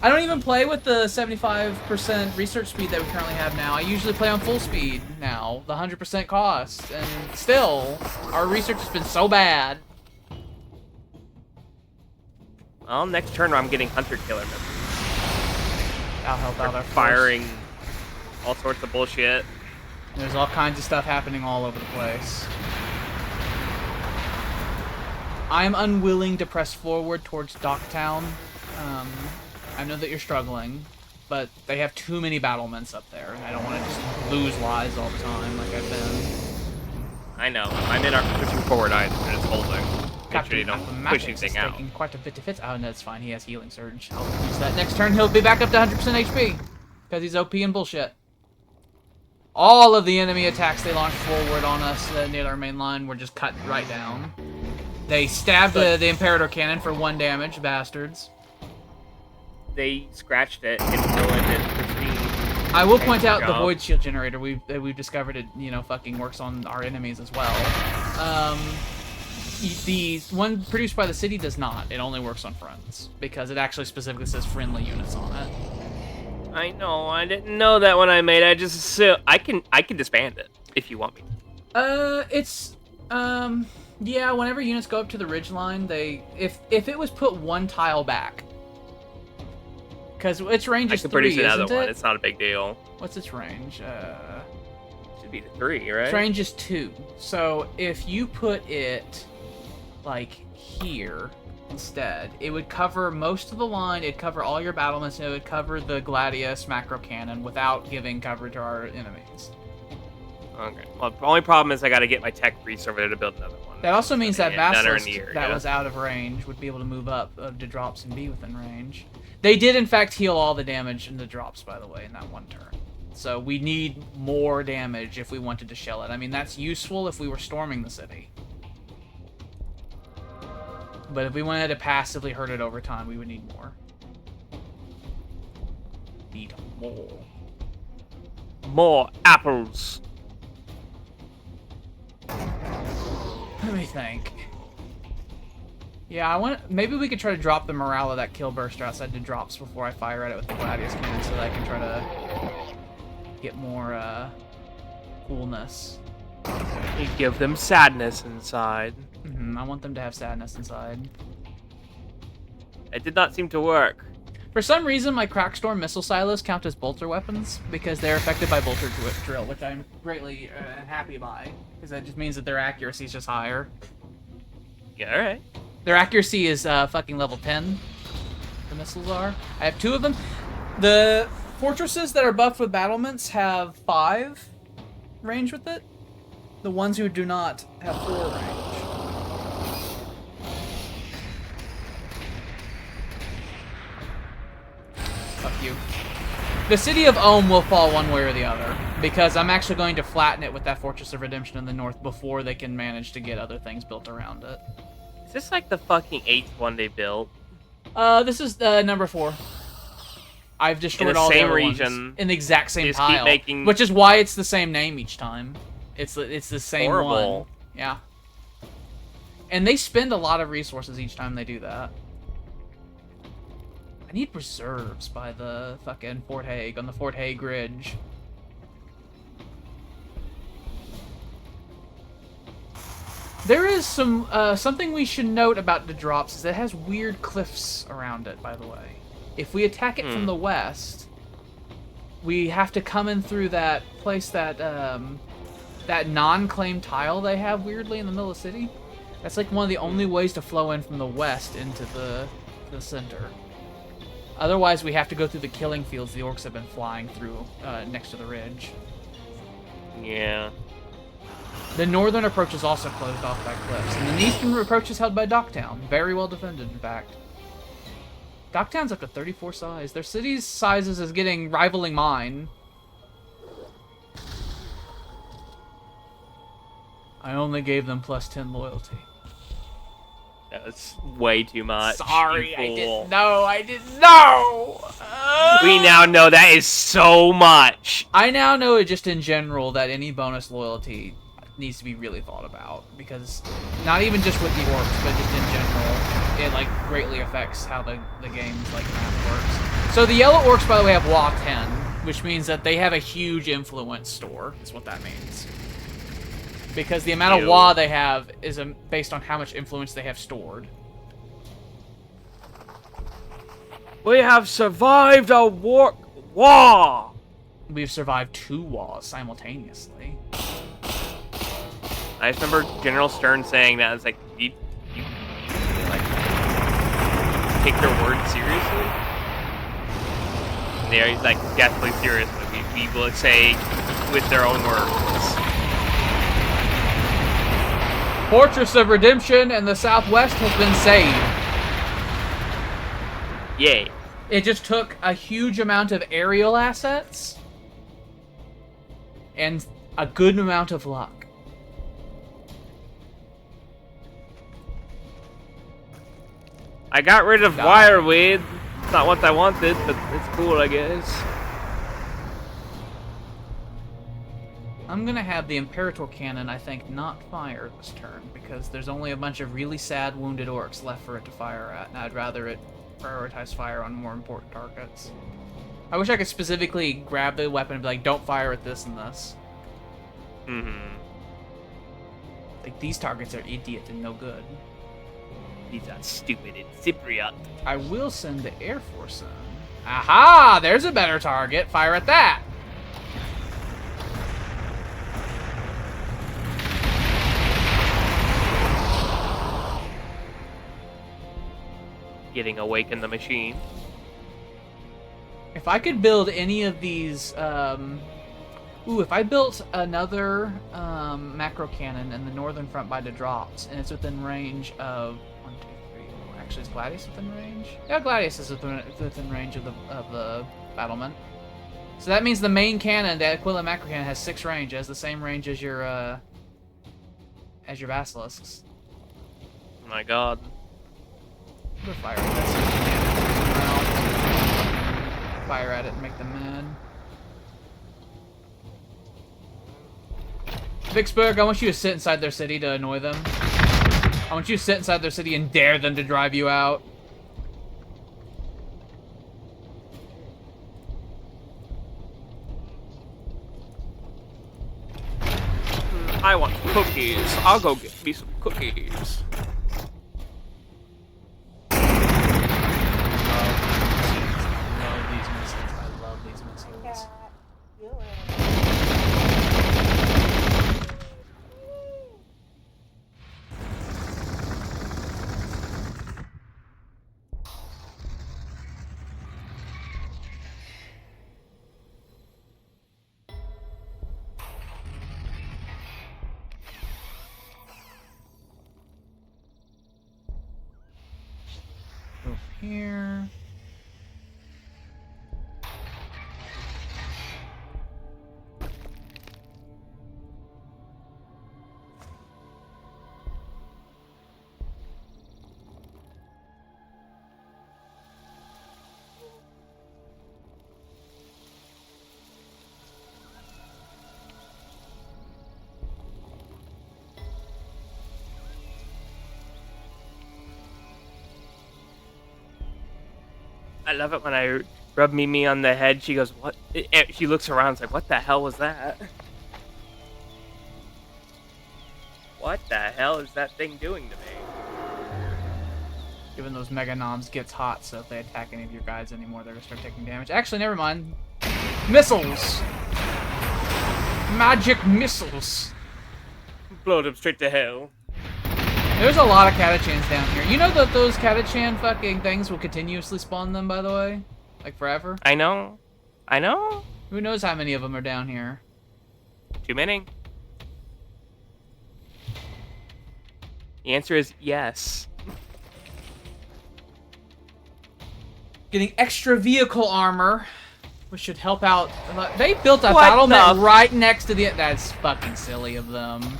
I don't even play with the 75% research speed that we currently have now. I usually play on full speed now, the 100% cost. And still, our research has been so bad. Well, next turn I'm getting hunter killer missiles. I'll help out our firing all sorts of bullshit. There's all kinds of stuff happening all over the place. I'm unwilling to press forward towards Docktown. I know that you're struggling, but they have too many battlements up there, and I don't want to just lose lives all the time like I've been. I know. I'm in our pushing forward item, and it's holding. Make sure you don't push anything out. Taking quite a bit to fit. Oh, no, it's fine. He has healing surge. I'll use that next turn. He'll be back up to 100% HP because he's OP and bullshit. All of the enemy attacks they launched forward on us near our main line were just cut right down. They stabbed the Imperator Cannon for 1 damage, bastards. They scratched it and ruined it pristine. I will point out the Void Shield Generator we've discovered it, you know, fucking works on our enemies as well. The one produced by the city does not. It only works on friends because it actually specifically says friendly units on it. I know. I didn't know that when I made it. I just assumed I can disband it if you want me. Yeah. Whenever units go up to the ridgeline, if it was put 1 tile back, because its range is 3, produce another isn't one. it? It's not a big deal. What's its range? Should be 3, right? Its range is 2. So if you put it like here instead, it would cover most of the line. It'd cover all your battlements, and it would cover the Gladius macro cannon without giving cover to our enemies. Okay. Well, the only problem is I got to get my tech reserver to build another one. That also means that Basilisk that yeah. was out of range would be able to move up to drops and be within range. They did in fact heal all the damage in the drops, by the way, in that 1 turn. So we need more damage if we wanted to shell it. I mean, that's useful if we were storming the city. But if we wanted to passively hurt it over time, we would need more. Need more. More apples. Let me think. Yeah, maybe we could try to drop the morale of that kill burster outside the drops before I fire at it with the Gladius cannon so that I can try to get more coolness. You give them sadness inside. I want them to have sadness inside. It did not seem to work. For some reason, my Crackstorm missile silos count as bolter weapons because they're affected by bolter drill, which I'm greatly happy by, because that just means that their accuracy is just higher. Yeah, alright. Their accuracy is fucking level 10. The missiles are. I have 2 of them. The fortresses that are buffed with battlements have 5 range with it. The ones who do not have 4 range. Fuck you. The city of Ohm will fall one way or the other, because I'm actually going to flatten it with that Fortress of Redemption in the north before they can manage to get other things built around it. Is this like the fucking 8th one they built? This is number 4. I've destroyed all the other region, ones in the exact same just tile, which is why it's the same name each time. It's the same one. Yeah. And they spend a lot of resources each time they do that. I need reserves by the fucking Fort Hague, on the Fort Hague Ridge. There is some something we should note about the drops is that it has weird cliffs around it, by the way. If we attack it from the west, we have to come in through that place that that non-claimed tile they have weirdly in the middle of the city. That's like one of the only ways to flow in from the west into the center. Otherwise, we have to go through the killing fields the orcs have been flying through next to the ridge. Yeah. The northern approach is also closed off by cliffs, and the eastern approach is held by Docktown. Very well defended, in fact. Docktown's up to 34 size. Their city's sizes is getting rivaling mine. I only gave them +10 loyalty. That's way too much. Sorry, I didn't know. I didn't know. We now know that is so much. I now know it just in general that any bonus loyalty needs to be really thought about, because not even just with the orcs, but just in general, it like greatly affects how the game's like map works. So the yellow orcs, by the way, have Wagh 10, which means that they have a huge influence store. Is what that means. Because the amount of Wagh they have is based on how much influence they have stored. We have survived a Ork Waaagh. We've survived 2 Waghs simultaneously. I just remember General Stern saying that. It's like, you like take their word seriously? And they're like deathly serious. We will say with their own words. Fortress of Redemption in the southwest has been saved. Yay. It just took a huge amount of aerial assets and a good amount of luck. I got rid of wireweed. It's not what I wanted, but it's cool, I guess. I'm gonna have the Imperator Cannon, I think, not fire this turn, because there's only a bunch of really sad wounded orcs left for it to fire at, and I'd rather it prioritize fire on more important targets. I wish I could specifically grab the weapon and be like, don't fire at this and this. Mm-hmm. Like, these targets are idiot and no good. These are stupid and Cypriot. I will send the Air Force in. Aha! There's a better target. Fire at that! Getting Awaken the Machine. If I could build any of these, if I built another macro cannon in the northern front by the drops, and it's within range of 1, 2, 3. Actually, is Gladius within range? Yeah, Gladius is within range of the battlement. So that means the main cannon, the equivalent macro cannon, has 6 range. It has the same range as your basilisks. Oh my god. Fire at it and make them mad. Vicksburg, I want you to sit inside their city to annoy them. I want you to sit inside their city and dare them to drive you out. I want cookies. I'll go get me some cookies. Here. I love it when I rub Mimi on the head. She goes, "What?" She looks around, and is like, "What the hell was that? What the hell is that thing doing to me?" Giving those Mega Noms gets hot, so if they attack any of your guys anymore, they're gonna start taking damage. Actually, never mind. Missiles! Magic missiles! Blow them straight to hell. There's a lot of Catachans down here. You know that those Catachan fucking things will continuously spawn them, by the way? Like, forever? I know. I know. Who knows how many of them are down here? Too many. The answer is yes. Getting extra vehicle armor, which should help out. They built a What battlement the- right next to the. That's fucking silly of them.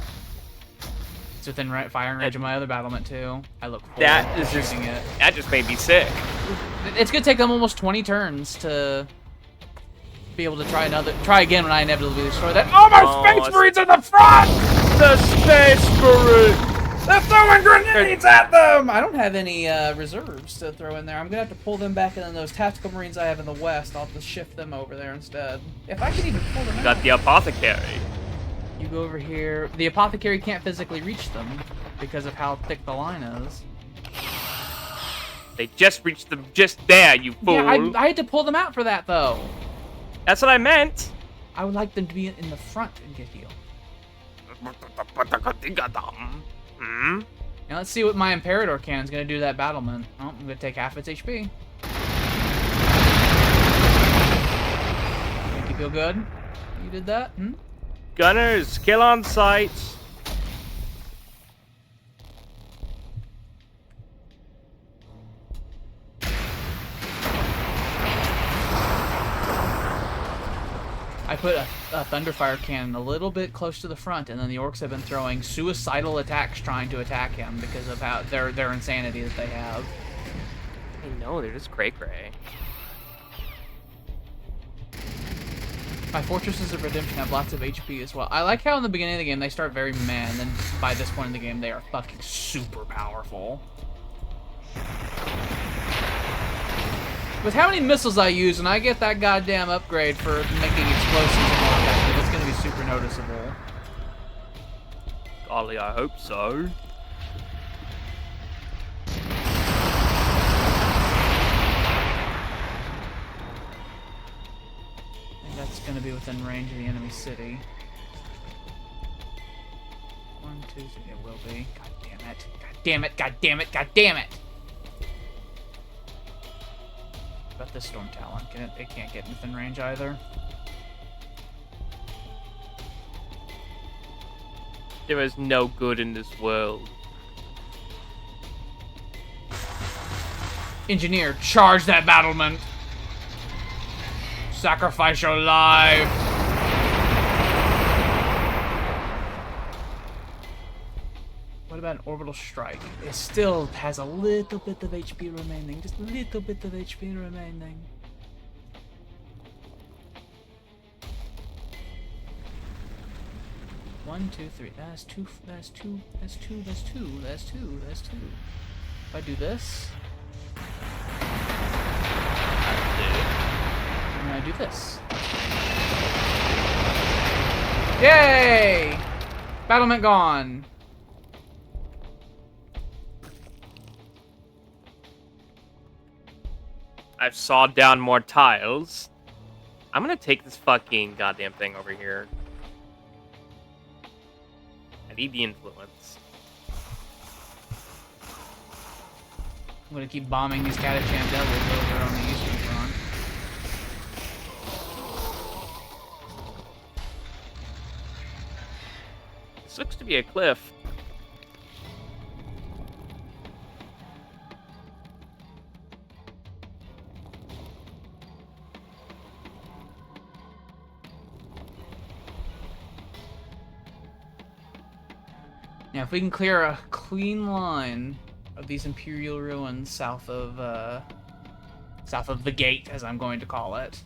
It's within firing range of my other battlement too. I look forward That to is just shooting it. that just made me sick. It's gonna take them almost 20 turns to be able to try again when I inevitably destroy that. Oh, my Space Marines in the front! The Space Marine. They're throwing grenades at them! I don't have any reserves to throw in there. I'm gonna have to pull them back, and then those tactical Marines I have in the west, I'll have to shift them over there instead. If I can even pull them out. Got the apothecary. You go over here. The apothecary can't physically reach them because of how thick the line is. They just reached them just there, you fool. Yeah, I had to pull them out for that, though. That's what I meant. I would like them to be in the front and get healed. Hmm? Now let's see what my Imperator Cannon's gonna do to that battlement. Oh, I'm gonna take half its HP. Make you feel good? You did that? Hmm? Gunners, kill on sight. I put a Thunderfire Cannon a little bit close to the front, and then the Orcs have been throwing suicidal attacks trying to attack him because of how their insanity that they have. I know, they're just cray-cray. My Fortresses of Redemption have lots of HP as well. I like how in the beginning of the game they start very meh, and then by this point in the game they are fucking super powerful. With how many missiles I use, and I get that goddamn upgrade for making explosives more effective, it's gonna be super noticeable. Golly, I hope so. And that's gonna be within range of the enemy city. 1, 2, 3, it will be. God damn it. God damn it, god damn it, god damn it! What about this Storm Talon? It can't get within range either. There is no good in this world. Engineer, charge that battlement! Sacrifice your life! What about an orbital strike? It still has a little bit of HP remaining. Just a little bit of HP remaining. One, two, three. That's two. That's two. That's two. That's two. That's two. That's two. If I do this, and I do this. Yay! Battlement gone. I've sawed down more tiles. I'm gonna take this fucking goddamn thing over here. I need the influence. I'm gonna keep bombing these Catachan devils over on the eastern front. This looks to be a cliff. Now, if we can clear a clean line of these Imperial ruins south of the gate, as I'm going to call it,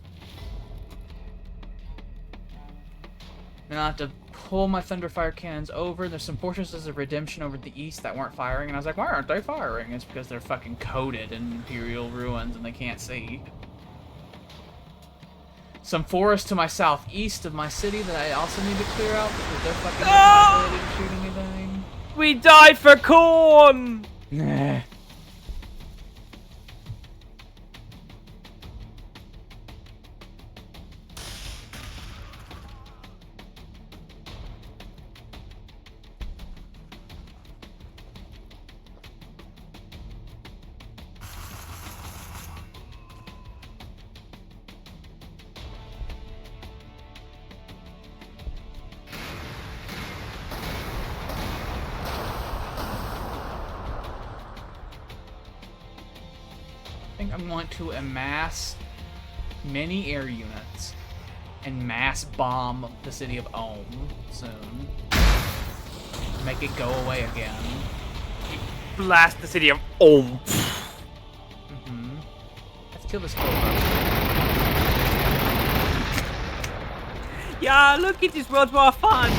then I'll have to pull my Thunderfire cannons over. There's some Fortresses of Redemption over to the east that weren't firing, and I was like, why aren't they firing? It's because they're fucking coated in Imperial ruins and they can't see. Some forest to my southeast of my city that I also need to clear out because they're fucking not ability to shoot anything. We died for corn! Nah. think I'm going to amass many air units and mass bomb the city of Ohm soon. Make it go away again. Blast the city of Ohm. Let's kill this cobra. Yeah, look at this World War fun.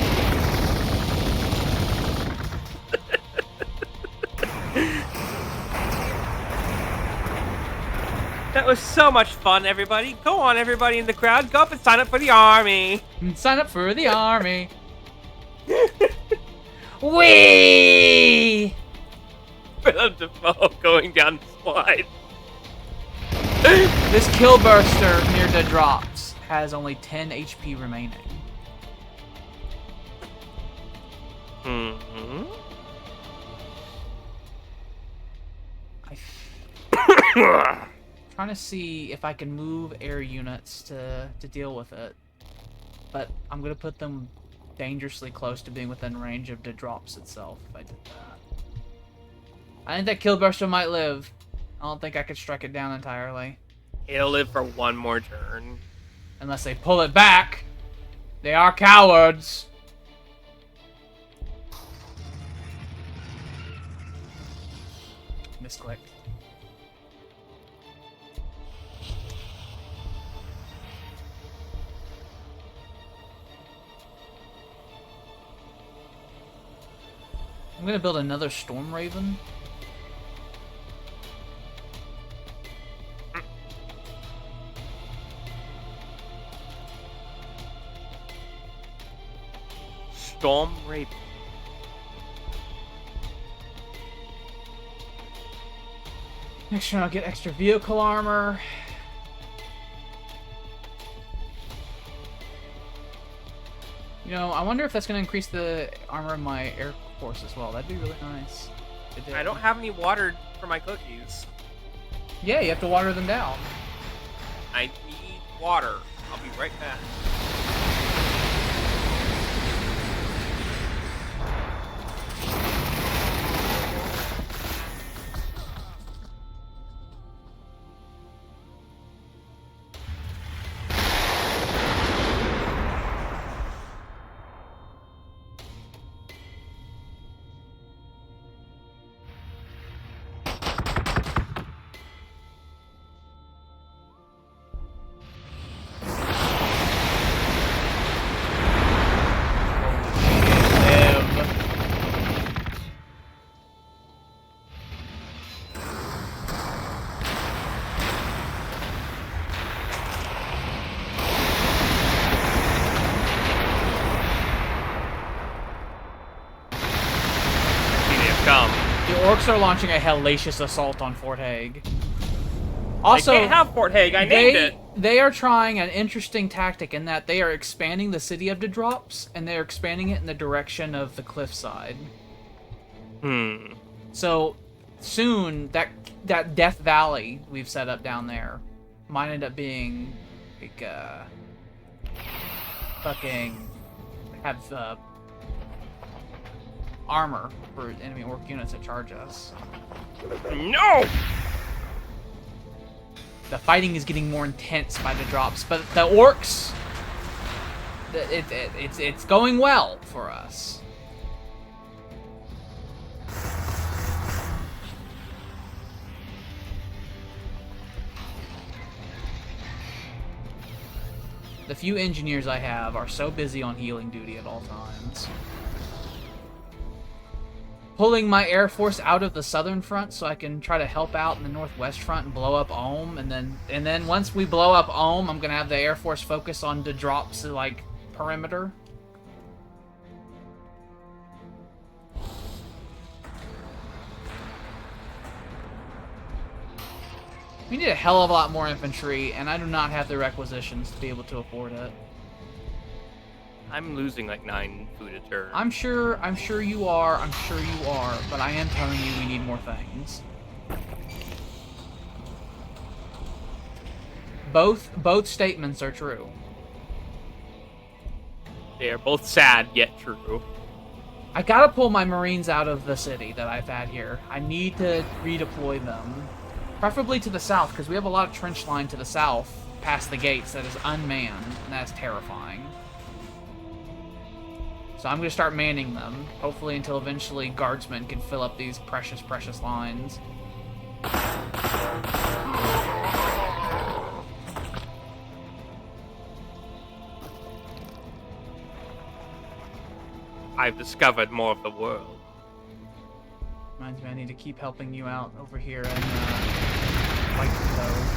That was so much fun, everybody. Go on, everybody in the crowd. Go up and sign up for the army. Sign up for the army. Whee! Willem Dafoe going down the slide. This killburster near the drops has only 10 HP remaining. Trying to see if I can move air units to deal with it, but I'm gonna put them dangerously close to being within range of the drops itself if I did that. I think that killburster might live. I don't think I could strike it down entirely. It'll live for one more turn. Unless they pull it back. They are cowards. Misclicked. I'm gonna build another Storm Raven. Storm Raven. Next turn I'll get extra vehicle armor. You know, I wonder if that's gonna increase the armor of my air force as well. That'd be really nice. I don't have any water for my cookies. Yeah, you have to water them down. I need water. I'll be right back. The orcs are launching a hellacious assault on Fort Hague. Also, I can't have Fort Hague. I named it. They are trying an interesting tactic in that they are expanding the city of the drops, and they're expanding it in the direction of the cliffside. So soon, that Death Valley we've set up down there might end up being like fucking have armor for enemy orc units that charge us. No! The fighting is getting more intense by the drops, but the orcs, it's going well for us. The few engineers I have are so busy on healing duty at all times. Pulling my air force out of the southern front so I can try to help out in the northwest front and blow up Ohm, and then once we blow up Ohm, I'm gonna have the air force focus on the drops like perimeter. We need a hell of a lot more infantry, and I do not have the requisitions to be able to afford it. I'm losing like 9 food a turn. I'm sure you are, but I am telling you we need more things. Both statements are true. They are both sad, yet true. I gotta pull my Marines out of the city that I've had here. I need to redeploy them. Preferably to the south, because we have a lot of trench line to the south, past the gates, that is unmanned, and that's terrifying. So I'm going to start manning them, hopefully until eventually guardsmen can fill up these precious, precious lines. I've discovered more of the world. Reminds me, I need to keep helping you out over here and fight the foe.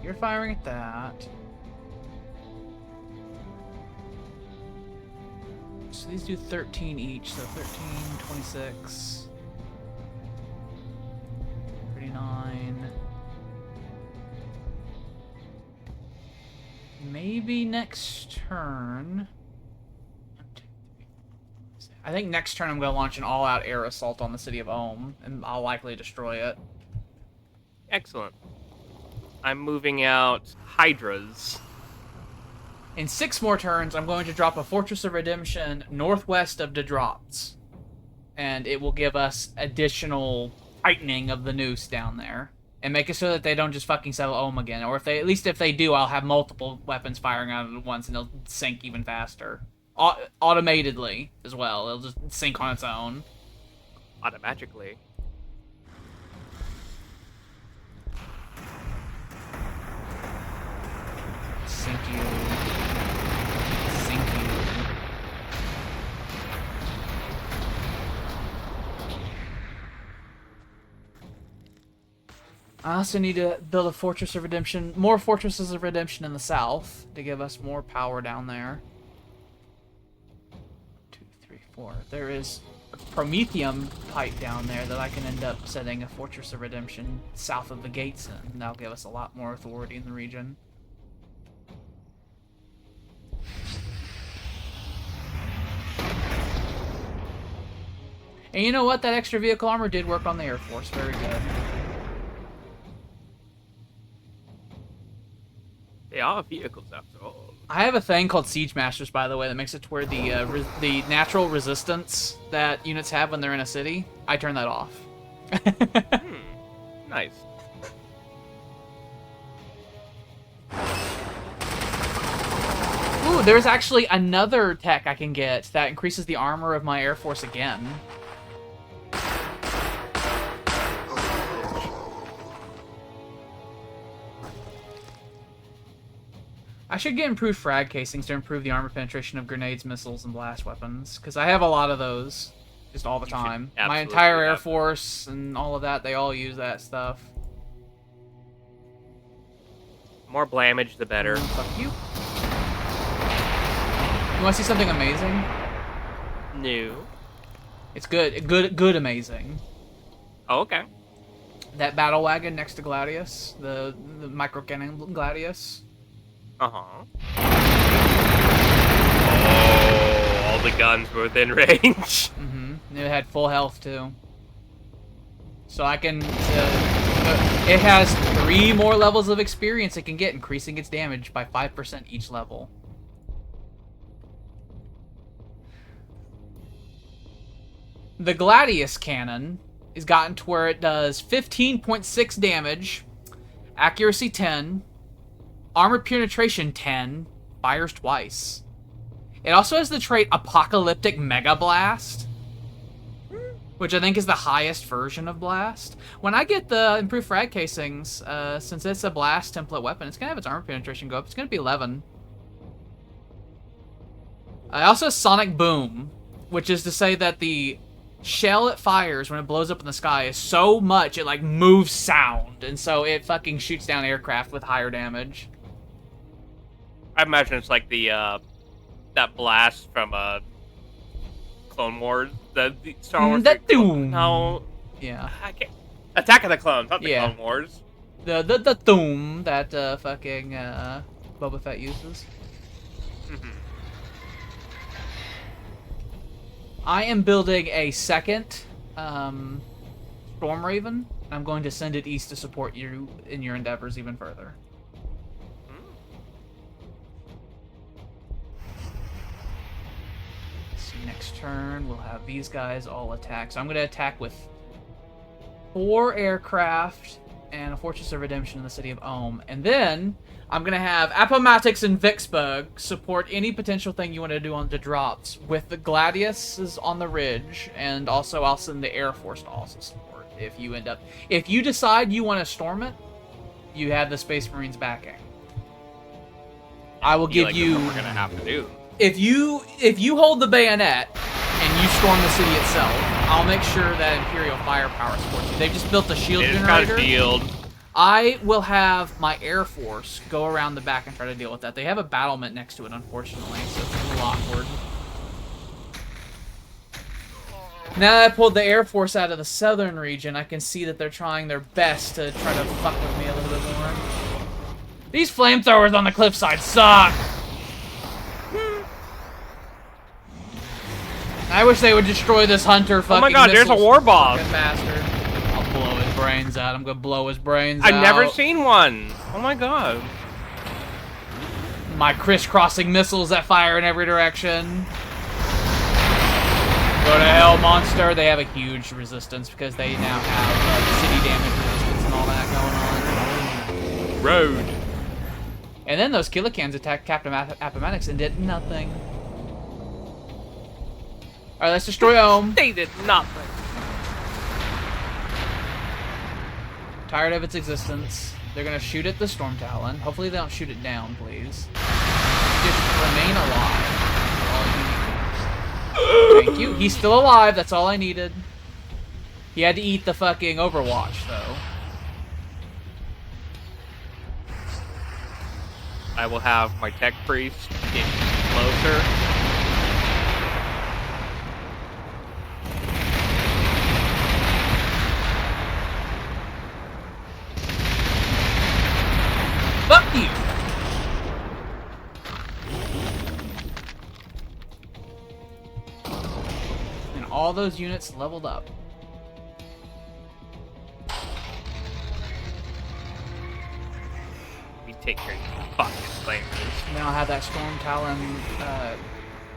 You're firing at that. So these do 13 each, so 13, 26, 39. Maybe next turn. I think next turn I'm going to launch an all-out air assault on the city of Ohm, and I'll likely destroy it. Excellent. I'm moving out Hydras. In 6 more turns, I'm going to drop a Fortress of Redemption northwest of Dedrots. And it will give us additional tightening of the noose down there. And make it so that they don't just fucking settle Ohm again. Or if they, at least if they do, I'll have multiple weapons firing out at once and it'll sink even faster. Automatedly as well. It'll just sink on its own. Automatically. Sink you. Sink you. I also need to build a Fortress of Redemption, more Fortresses of Redemption in the south to give us more power down there. 2, 3, 4. There is a Promethium pipe down there that I can end up setting a Fortress of Redemption south of the gates in, and that'll give us a lot more authority in the region. And you know what? That extra vehicle armor did work on the Air Force. Very good. They are vehicles, after all. I have a thing called Siege Masters, by the way, that makes it to where the natural resistance that units have when they're in a city, I turn that off. Nice. Ooh, there's actually another tech I can get that increases the armor of my Air Force again. I should get improved frag casings to improve the armor penetration of grenades, missiles, and blast weapons, because I have a lot of those just all the time. My entire Air Force and all of that, they all use that stuff. The more blamage, the better. Fuck you. You want to see something amazing? No. It's good, amazing. Oh, okay. That battle wagon next to Gladius, the micro cannon Gladius. Uh-huh. Oh, all the guns were within range. Mm-hmm. It had full health, too. So I can... it has 3 more levels of experience it can get, increasing its damage by 5% each level. The Gladius cannon is gotten to where it does 15.6 damage, accuracy 10, armor penetration 10, fires twice. It also has the trait Apocalyptic Mega Blast, which I think is the highest version of Blast. When I get the improved frag casings, since it's a Blast template weapon, it's going to have its armor penetration go up. It's going to be 11. I also have Sonic Boom, which is to say that the shell it fires when it blows up in the sky is so much it like moves sound, and so it fucking shoots down aircraft with higher damage. I imagine it's like the that blast from Clone Wars, the Star Wars. The Doom. No. Yeah. I can't. Attack of the Clones, not the Clone Wars. The Doom that fucking Boba Fett uses. Mm-hmm. I am building a second Storm Raven. I'm going to send it east to support you in your endeavors even further. So next turn, we'll have these guys all attack. So I'm going to attack with 4 aircraft and a Fortress of Redemption in the city of Ohm. And then I'm going to have Appomattox and Vicksburg support any potential thing you want to do on the drops, with the Gladius is on the ridge, and also I'll send the Air Force to also support if you decide you want to storm it, you have the Space Marines backing. I will give you what we're going to have to do. If you hold the bayonet and you storm the city itself, I'll make sure that Imperial firepower supports you. They've just built a shield generator. Shield. I will have my Air Force go around the back and try to deal with that. They have a battlement next to it, unfortunately, so it's a little awkward. Now that I pulled the Air Force out of the southern region, I can see that they're trying their best to try to fuck with me a little bit more. These flamethrowers on the cliffside suck! I wish they would destroy this hunter fucking Oh my god, there's a war boss! Bastard. I'll blow his brains out. I'm gonna blow his brains out. I've never seen one! Oh my god. My crisscrossing missiles that fire in every direction. Go to hell, monster. They have a huge resistance because they now have city damage resistance and all that going on. Road. And then those Killicans attacked Captain Appomattox and did nothing. Alright, let's destroy Ohm. They did nothing. Tired of its existence. They're gonna shoot at the Storm Talon. Hopefully they don't shoot it down, please. Just remain alive. Thank you. He's still alive. That's all I needed. He had to eat the fucking Overwatch, though. I will have my tech priest get closer. Fuck you! And all those units leveled up. We take care of you fucking flamers. And then I'll have that Storm Talon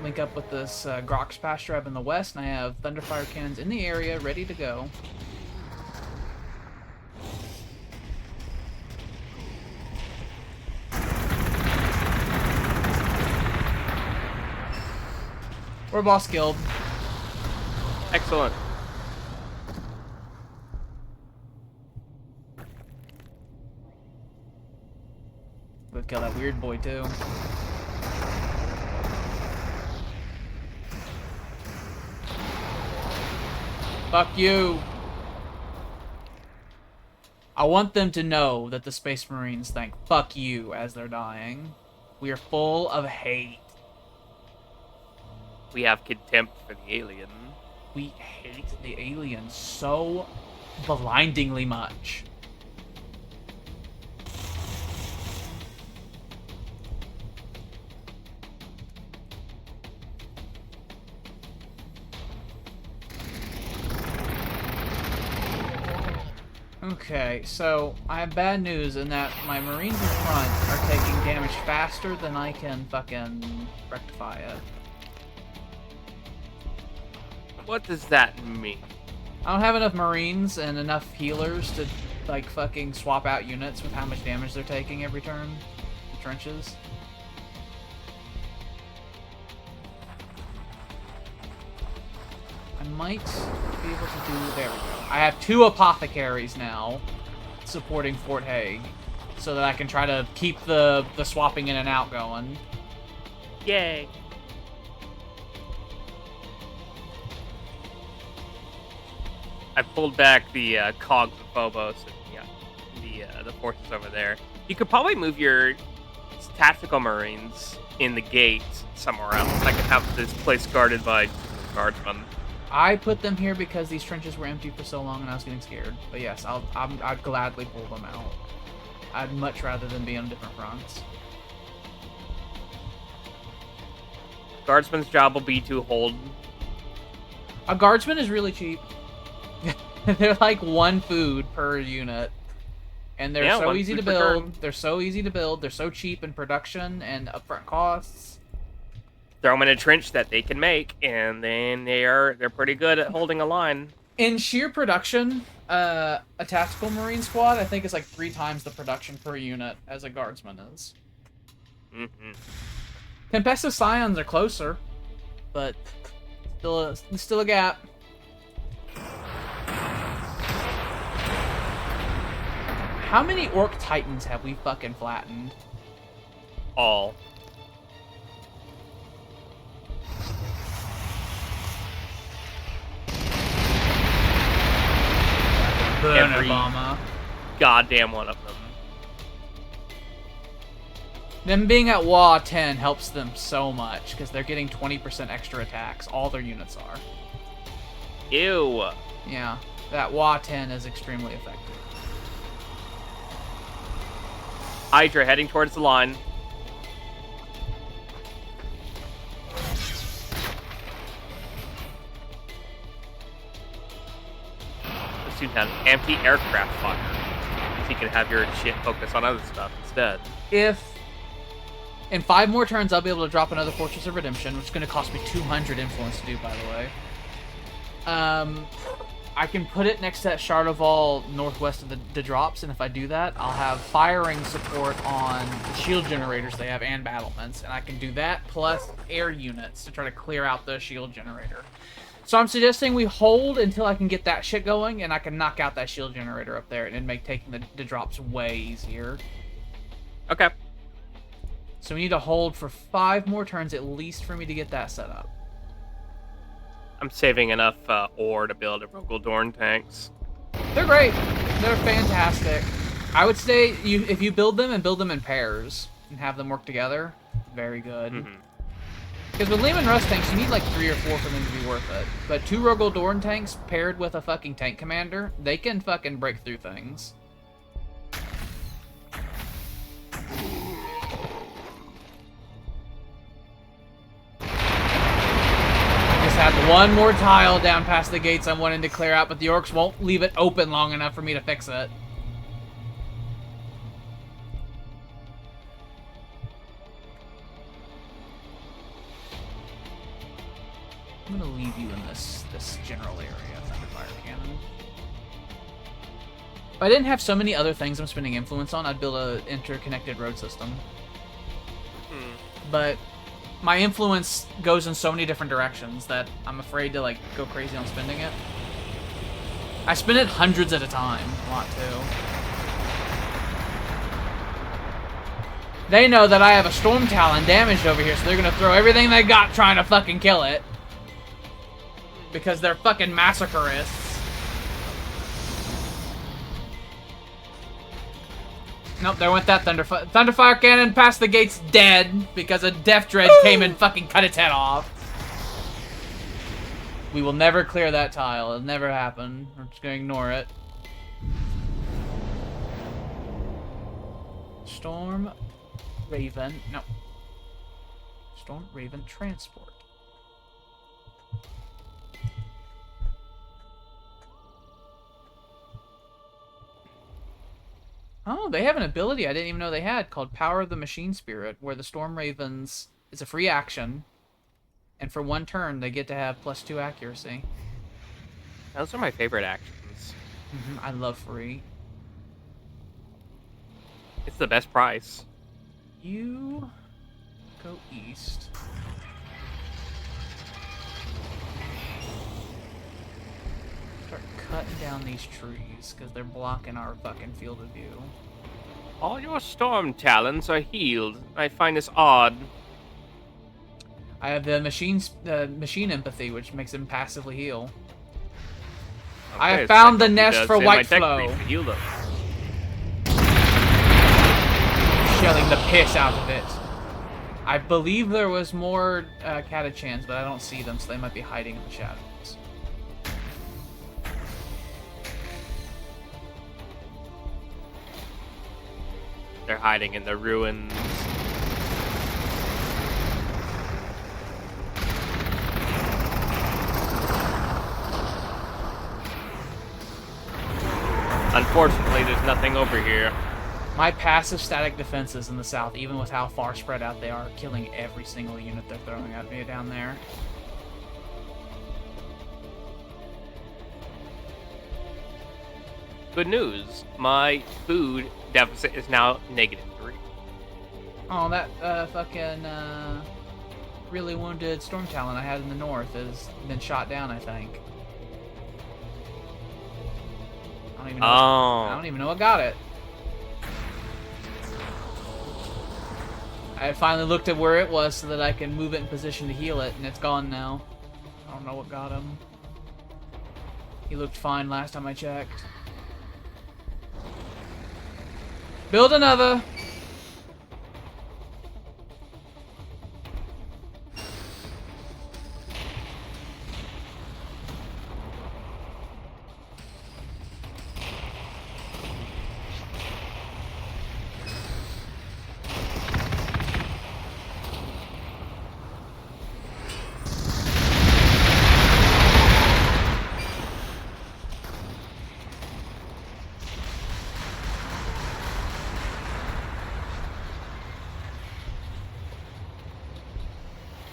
link up with this Grox Pasture up in the west, and I have Thunderfire cannons in the area ready to go. We're boss killed. Excellent. We'll kill that weird boy too. Fuck you. I want them to know that the Space Marines think "fuck you" as they're dying. We are full of hate. We have contempt for the alien. We hate the aliens so blindingly much. Okay, so I have bad news in that my Marines in front are taking damage faster than I can fucking rectify it. What does that mean? I don't have enough Marines and enough healers to, like, fucking swap out units with how much damage they're taking every turn. Trenches. I might be able to do... There we go. I have 2 apothecaries now supporting Fort Hague, so that I can try to keep the swapping in and out going. Yay. I pulled back the cogs of Phobos and the forces over there. You could probably move your tactical Marines in the gate somewhere else. I could have this place guarded by guardsmen. I put them here because these trenches were empty for so long and I was getting scared. But yes, I'd gladly pull them out. I'd much rather than be on different fronts. Guardsman's job will be to hold. A guardsman is really cheap. They're like 1 food per unit. And they're so 1 easy to food per build. turn. They're so easy to build. They're so cheap in production and upfront costs. Throw them in a trench that they can make, and then they're pretty good at holding a line. In sheer production, a tactical marine squad I think is like 3 times the production per unit as a guardsman is. Mm-hmm. Tempestive Scions are closer, but still a gap. How many Orc Titans have we fucking flattened? All. Every goddamn one of them. Them being at WH 10 helps them so much, because they're getting 20% extra attacks. All their units are. Ew. Yeah, that WH 10 is extremely effective. Hydra heading towards the line. Soon have anti-aircraft fire, so you can have your shit focus on other stuff instead. If in 5 more turns I'll be able to drop another Fortress of Redemption, which is going to cost me 200 influence to do, by the way. I can put it next to that Shard of All northwest of the drops, and if I do that, I'll have firing support on the shield generators they have and battlements, and I can do that plus air units to try to clear out the shield generator. So I'm suggesting we hold until I can get that shit going, and I can knock out that shield generator up there, and it'd make taking the drops way easier. Okay. So we need to hold for 5 more turns at least for me to get that set up. I'm saving enough ore to build a Rogaldorn tanks. They're great. They're fantastic. I would say if you build them and build them in pairs and have them work together, very good. Mm-hmm. Because with Lehman Russ tanks, you need like 3 or 4 for them to be worth it. But 2 Rogaldorn tanks paired with a fucking tank commander, they can fucking break through things. Just had 1 more tile down past the gates I'm wanting to clear out, but the orcs won't leave it open long enough for me to fix it. I'm gonna leave you in this general area, Thunderfire Cannon. If I didn't have so many other things I'm spending influence on, I'd build an interconnected road system. But my influence goes in so many different directions that I'm afraid to like go crazy on spending it. I spend it hundreds at a time, a lot too. They know that I have a Storm Talon damaged over here, so they're gonna throw everything they got trying to fucking kill it. Because they're fucking massacreists. Nope, there went that Thunderfire Cannon past the gates dead because a Death Dredge came and fucking cut its head off. We will never clear that tile. It'll never happen. We're just gonna ignore it. Storm Raven. No. Storm Raven Transport. Oh, they have an ability I didn't even know they had called Power of the Machine Spirit, where the Storm Ravens is a free action, and for 1 turn they get to have +2 accuracy. Those are my favorite actions. I love free. It's the best price. You go east. Start cutting down these trees because they're blocking our fucking field of view. All your storm talons are healed. I find this odd. I have the machine empathy, which makes him passively heal. Okay, I have found so the nest for White Flow. Heal them. Shelling the piss out of it. I believe there was more catachans, but I don't see them, so they might be hiding in the shadows. They're hiding in the ruins. Unfortunately, there's nothing over here. My passive static defenses in the south, even with how far spread out they are killing every single unit they're throwing at me down there. Good news, my food deficit is now -3. Oh, that fucking really wounded storm talon I had in the north has been shot down, I think. I don't even know. I don't even know what got it. I finally looked at where it was so that I can move it in position to heal it, and it's gone now. I don't know what got him. He looked fine last time I checked. Build another!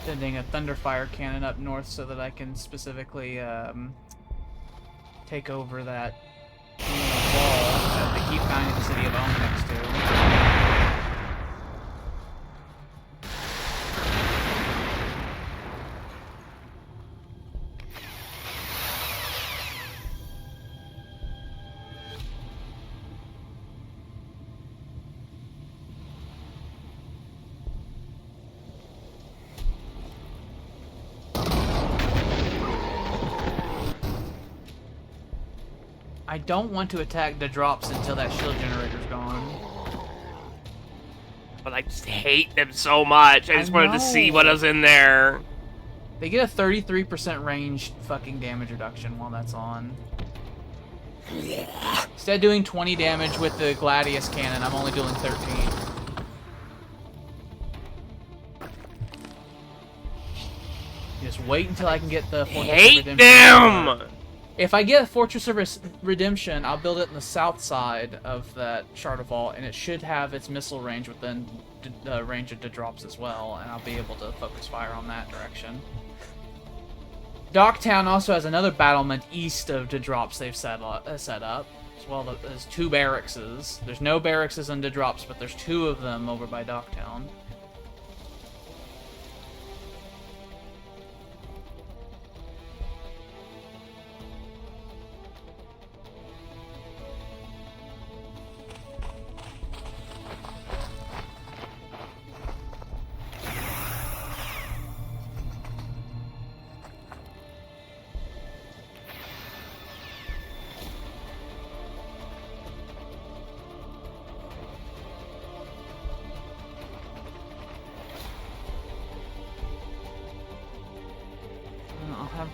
Sending a Thunderfire cannon up north so that I can specifically take over that wall that they keep finding the city of Ohm next to. I don't want to attack the drops until that shield generator's gone. But I just hate them so much. I just wanted to see what was in there. They get a 33% range fucking damage reduction while that's on. Instead of doing 20 damage with the Gladius cannon, I'm only doing 13. Just wait until I can get the Fortress Hate of Redemption. them! If I get a Fortress of Redemption, I'll build it in the south side of that Shard of Vault, and it should have its missile range within the range of the drops as well, and I'll be able to focus fire on that direction. Docktown also has another battlement east of the drops they've set up, as well as 2 barracks. There's no barracks in the drops, but there's 2 of them over by Docktown.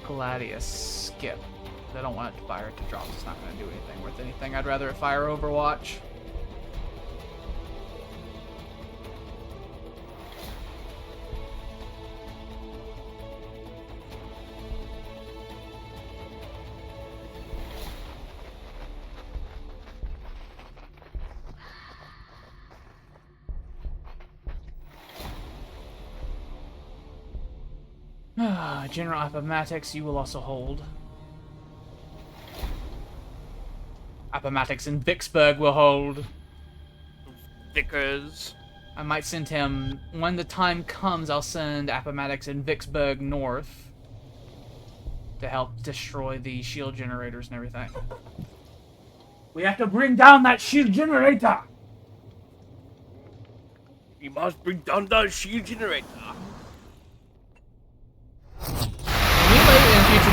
Gladius skip. I don't want it to fire it to drops. It's not going to do anything worth anything. I'd rather it fire Overwatch. General Appomattox, you will also hold. Appomattox and Vicksburg will hold. Vickers. I might send him, when the time comes, I'll send Appomattox and Vicksburg north to help destroy the shield generators and everything. We have to bring down that shield generator! You must bring down the shield generator.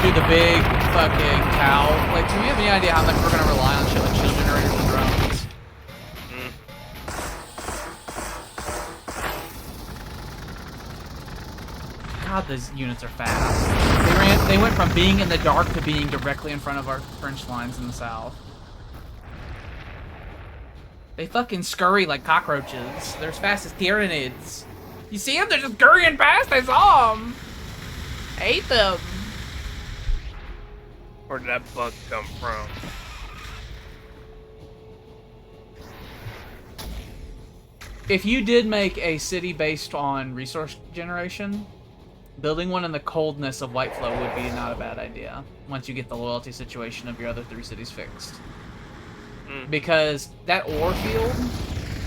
Do the big fucking cow. Like, do we have any idea how much we're gonna rely on shit like shield generators and drones? God, these units are fast. They went from being in the dark to being directly in front of our French lines in the south. They fucking scurry like cockroaches. They're as fast as Tyranids. You see them? They're just scurrying past. I saw them. I hate them. Where did that bug come from? If you did make a city based on resource generation, building one in the coldness of Whiteflow would be not a bad idea once you get the loyalty situation of your other 3 cities fixed. Because that ore field,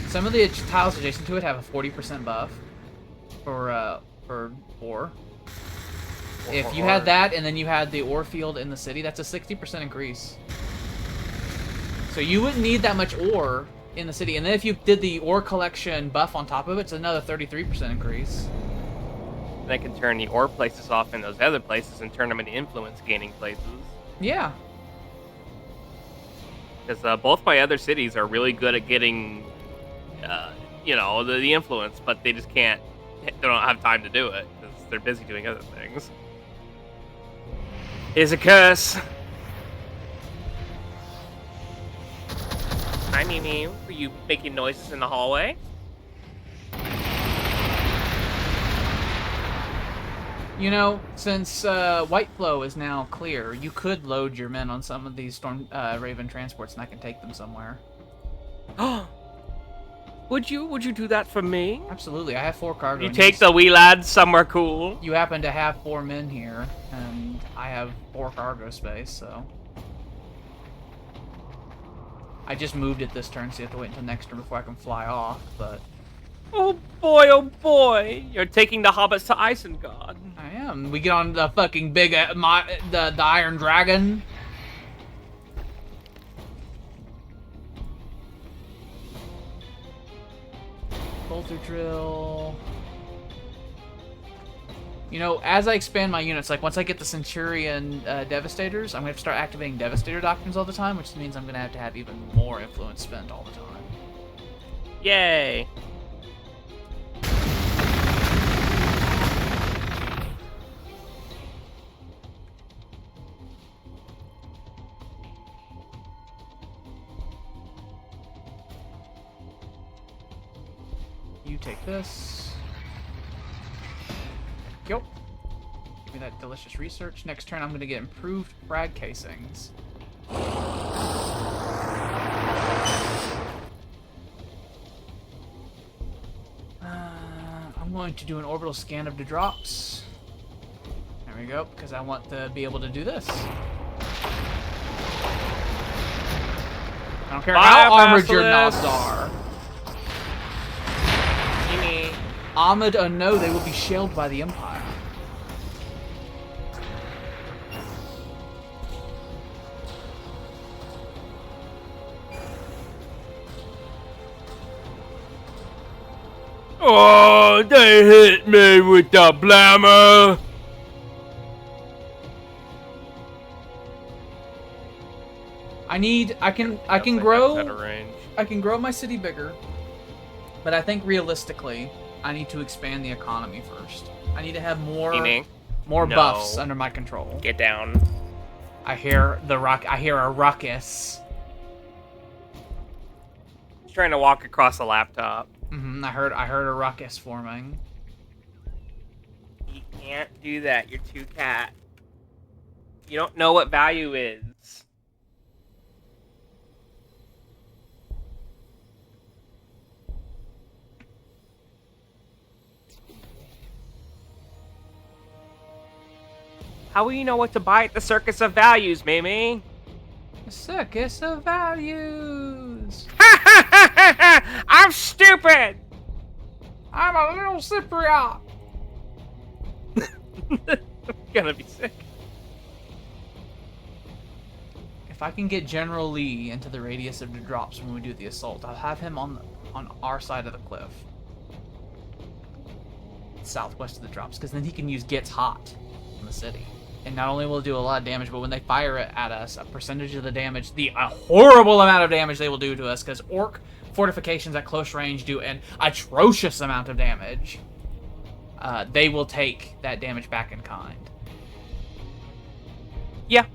some of the tiles adjacent to it have a 40% buff for ore. If you had that and then you had the ore field in the city, that's a 60% increase. So you wouldn't need that much ore in the city. And then if you did the ore collection buff on top of it, it's another 33% increase. They can turn the ore places off in those other places and turn them into influence gaining places. Yeah. Because both my other cities are really good at getting, you know, the influence, but they just can't, they don't have time to do it because they're busy doing other things. Is a curse. Hi, Mimi. Were you making noises in the hallway? You know, since Whiteflow is now clear, you could load your men on some of these Storm Raven transports, and I can take them somewhere. Would you do that for me? Absolutely, I have 4 cargo. You take the wee lads somewhere cool. You happen to have 4 men here, and I have 4 cargo space, so I just moved it this turn, so you have to wait until next turn before I can fly off. But oh boy, you're taking the hobbits to Isengard. I am. We get on the fucking big the Iron Dragon. Bolter drill. You know, as I expand my units, like once I get the Centurion Devastators, I'm going to start activating Devastator Doctrines all the time, which means I'm going to have even more influence spent all the time. Yay. You take this. Yep. Give me that delicious research. Next turn, I'm going to get improved frag casings. I'm going to do an orbital scan of the drops. There we go, because I want to be able to do this. I don't care how armored your Nods are. Ahmed or no, they will be shelled by the Empire. Oh, they hit me with the blammer. I can grow my city bigger, but I think realistically, I need to expand the economy first. I need to have more buffs under my control. Get down. I hear a ruckus. He's trying to walk across a laptop. I heard a ruckus forming. You can't do that. You're too cat. You don't know what value is. How will you know what to buy at the Circus of Values, Mimi? The Circus of Values! I'm stupid! I'm a little Cypriot! I'm gonna be sick. If I can get General Lee into the radius of the drops when we do the assault, I'll have him on our side of the cliff. Southwest of the drops, because then he can use Gets Hot in the city. And not only will it do a lot of damage, but when they fire it at us, a percentage of the damage, a horrible amount of damage they will do to us, because Ork fortifications at close range do an atrocious amount of damage. They will take that damage back in kind. Yeah.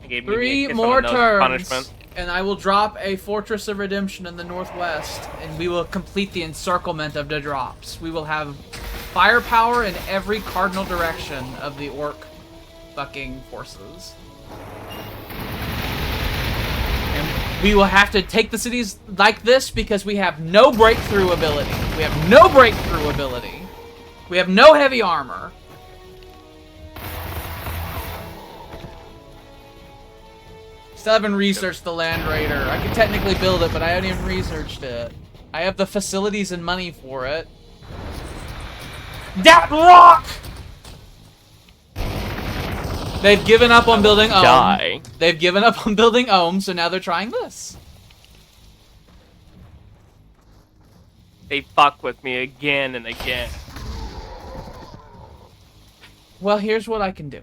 3 more turns, and I will drop a Fortress of Redemption in the northwest, and we will complete the encirclement of the drops. We will have firepower in every cardinal direction of the Ork fucking forces. And We will have to take the cities like this because we have no breakthrough ability. We have no breakthrough ability. We have no heavy armor. Still haven't researched the Land Raider. I could technically build it, but I haven't even researched it. I have the facilities and money for it. That rock! They've given up on building Ohm. Die. They've given up on building Ohm, so now they're trying this. They fuck with me again and again. Well, here's what I can do.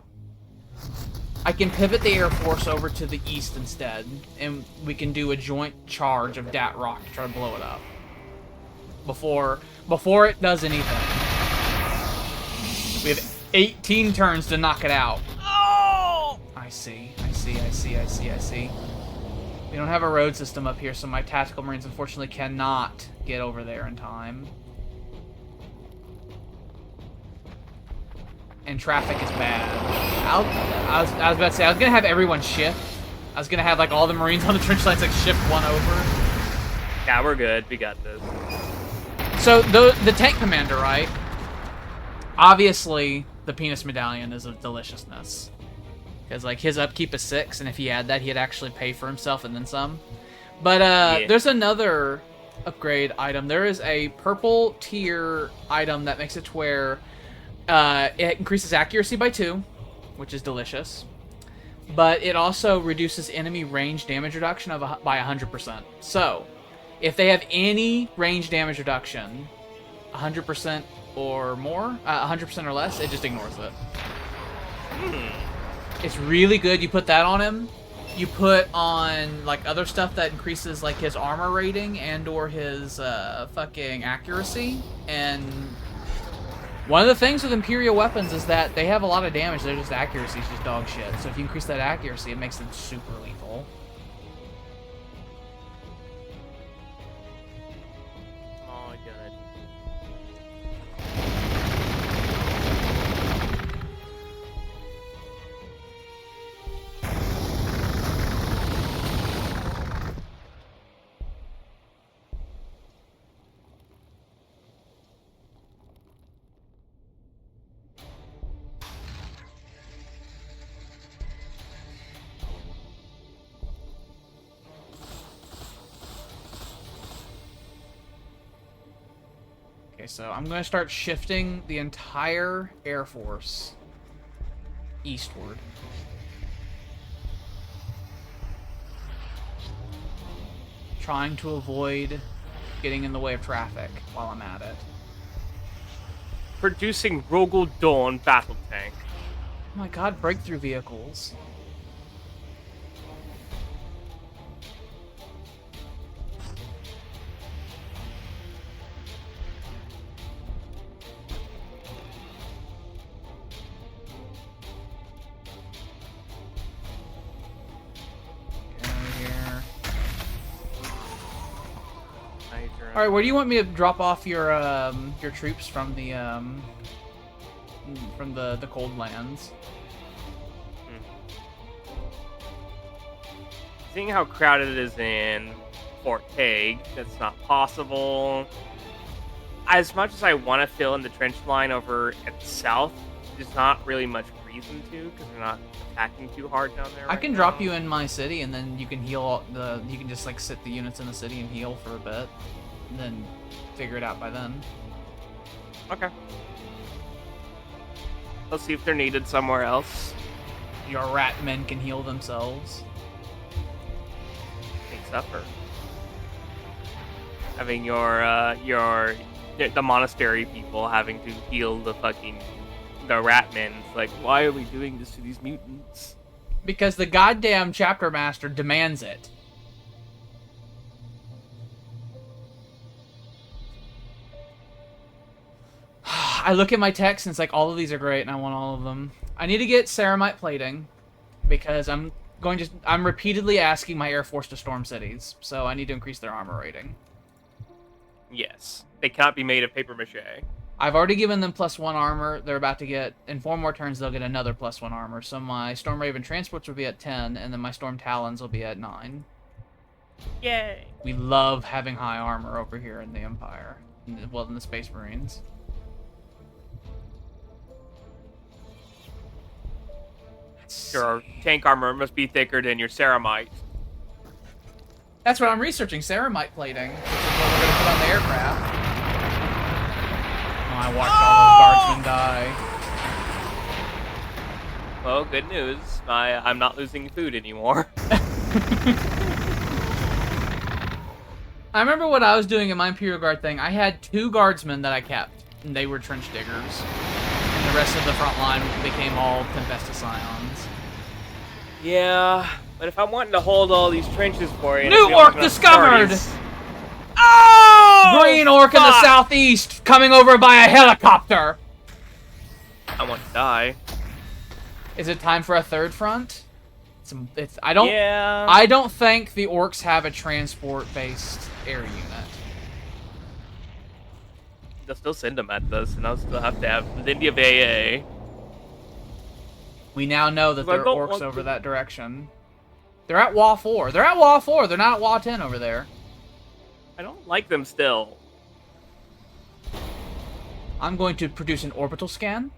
I can pivot the Air Force over to the east instead, and we can do a joint charge of Dat Rock to try to blow it up. Before it does anything. We have 18 turns to knock it out. Oh! I see. We don't have a road system up here, so my tactical marines unfortunately cannot get over there in time. And traffic is bad. I was about to say, I was going to have everyone shift. I was going to have, like, all the marines on the trench lines, like, shift one over. Yeah, we're good. We got this. So, the tank commander, right? Obviously, the penis medallion is a deliciousness. Because, like, his upkeep is 6, and if he had that, he'd actually pay for himself and then some. But, yeah. There's another upgrade item. There is a purple tier item that makes it to where it increases accuracy by 2, which is delicious. But it also reduces enemy range damage reduction by 100%. So, if they have any range damage reduction, 100% or more, 100% or less, it just ignores it. It's really good. You put that on him. You put on, like, other stuff that increases, like, his armor rating and or his fucking accuracy. And one of the things with Imperial weapons is that they have a lot of damage. Their just accuracy is just dog shit. So if you increase that accuracy, it makes them super lethal. Oh, good. Okay, so I'm going to start shifting the entire Air Force eastward. Trying to avoid getting in the way of traffic while I'm at it. Producing Rogel Dawn battle tank. Oh my god, breakthrough vehicles. Alright, where do you want me to drop off your troops from the cold lands? Seeing how crowded it is in Fort Hague, that's not possible. As much as I want to fill in the trench line over at the south, there's not really much reason to, because they're not attacking too hard down there. I can drop you in my city, and then you can heal you can just like sit the units in the city and heal for a bit. And then figure it out by then. Okay. Let's see if they're needed somewhere else. Your rat men can heal themselves. They suffer. Having the monastery people having to heal the rat men. It's like, why are we doing this to these mutants? Because the goddamn chapter master demands it. I look at my text and it's like all of these are great and I want all of them. I need to get ceramite plating because I'm repeatedly asking my Air Force to storm cities, so I need to increase their armor rating. Yes. They cannot be made of paper mache. I've already given them +1 armor. They're about to get, in 4 more turns, they'll get another +1 armor. So my Storm Raven transports will be at 10, and then my Storm Talons will be at 9. Yay! We love having high armor over here in the Empire. Well, in the Space Marines. Your tank armor must be thicker than your ceramite. That's what I'm researching, ceramite plating, which is what we're gonna put on the aircraft. Oh, I watched all those guardsmen die. Well, good news. I'm not losing food anymore. I remember what I was doing in my Imperial Guard thing. I had 2 guardsmen that I kept, and they were trench diggers. And the rest of the front line became all Tempestus Scions. Yeah, but if I'm wanting to hold all these trenches for you... New Ork discovered! Oh! Green Ork in the southeast, coming over by a helicopter! I want to die. Is it time for a third front? I don't think the Orcs have a transport-based air unit. They'll still send them at us, and I'll still have to have Lindy of AA. We now know that there are Orcs over that direction. They're at Wagh 4. They're at Wagh 4. They're not at Wagh 10 over there. I don't like them still. I'm going to produce an orbital scan.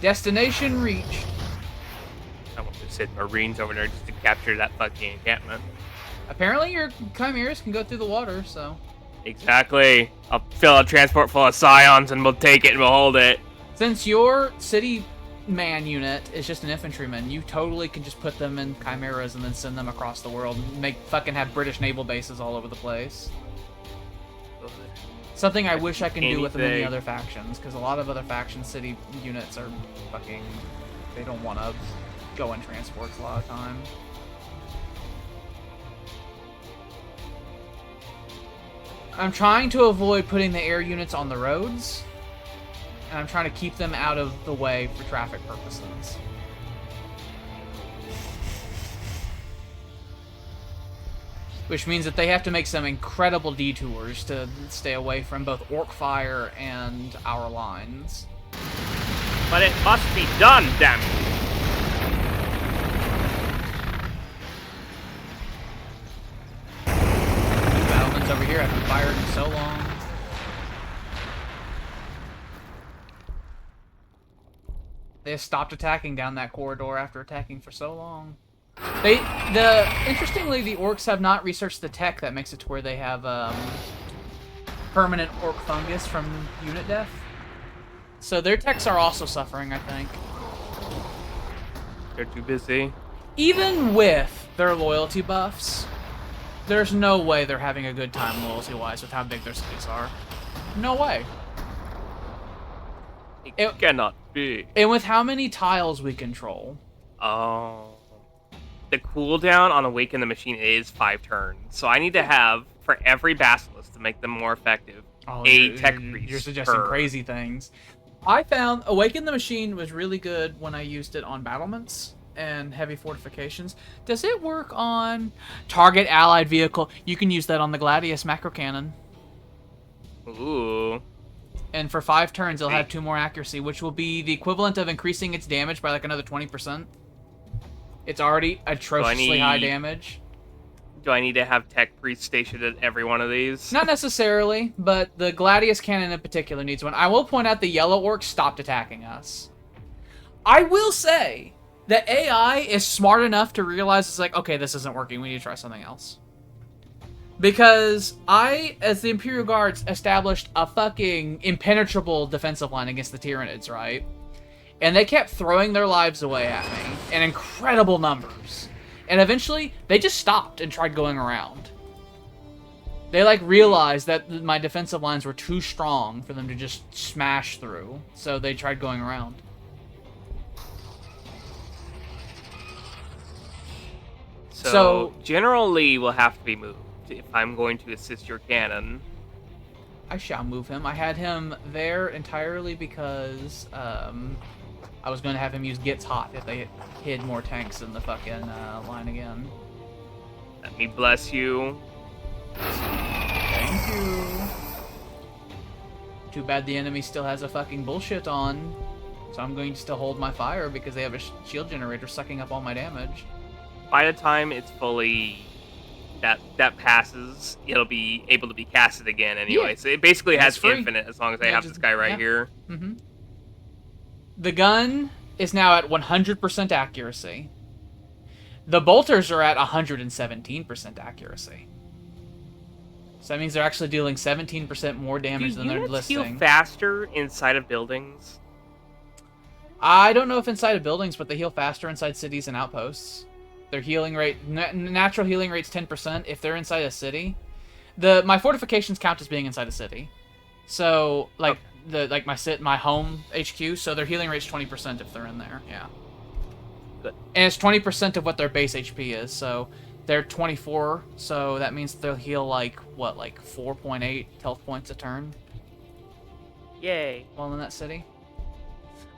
Destination reached. I want to send Marines over there just to capture that fucking encampment. Apparently your Chimeras can go through the water, so... Exactly. I'll fill a transport full of Scions and we'll take it and we'll hold it. Since your city man unit is just an infantryman, you totally can just put them in Chimeras and then send them across the world and fucking have British naval bases all over the place. Something I wish I can do with many other factions, because a lot of other faction city units are fucking... They don't want to go in transports a lot of time. I'm trying to avoid putting the air units on the roads, and I'm trying to keep them out of the way for traffic purposes. Which means that they have to make some incredible detours to stay away from both Ork fire and our lines. But it must be done, damn it! Battlements over here haven't fired in so long. They have stopped attacking down that corridor after attacking for so long. Interestingly, the Orcs have not researched the tech that makes it to where they have permanent Ork fungus from unit death. So their techs are also suffering, I think. They're too busy. Even with their loyalty buffs, there's no way they're having a good time loyalty-wise with how big their cities are. No way. It cannot be. And with how many tiles we control. Oh. The cooldown on Awaken the Machine is 5 turns. So I need to have, for every Basilisk to make them more effective, a tech priest. You're suggesting crazy things. I found Awaken the Machine was really good when I used it on battlements and heavy fortifications. Does it work on target allied vehicle? You can use that on the Gladius macro cannon. Ooh. And for 5 turns, it'll have 2 more accuracy, which will be the equivalent of increasing its damage by like another 20%. It's already atrociously high damage. Do I need to have tech priest stationed at every one of these? Not necessarily, but the Gladius cannon in particular needs one. I will point out the yellow orcs stopped attacking us. I will say that AI is smart enough to realize it's like, okay, this isn't working. We need to try something else. Because I, as the Imperial Guards, established a fucking impenetrable defensive line against the Tyranids, right? And they kept throwing their lives away at me in incredible numbers. And eventually, they just stopped and tried going around. They, like, realized that my defensive lines were too strong for them to just smash through. So they tried going around. So General Lee will have to be moved if I'm going to assist your cannon. I shall move him. I had him there entirely because I was going to have him use Gets Hot if they hid more tanks in the fucking line again. Let me bless you. Thank you. Too bad the enemy still has a fucking bullshit on. So I'm going to still hold my fire because they have a shield generator sucking up all my damage. By the time it's fully that passes, it'll be able to be casted again anyway. Yeah. So it basically And has it's free. infinite as long as I have this guy right here. Mm-hmm. The gun is now at 100% accuracy. The bolters are at 117% accuracy. So that means they're actually dealing 17% more damage than they're listing. Do units heal faster inside of buildings? I don't know if inside of buildings, but they heal faster inside cities and outposts. Their healing rate, natural healing rate's 10% if they're inside a city. My fortifications count as being inside a city. So, like, my home HQ, so their healing rate's 20% if they're in there, yeah. Good. And it's 20% of what their base HP is, so they're 24, so that means they'll heal, like 4.8 health points a turn. Yay. While in that city.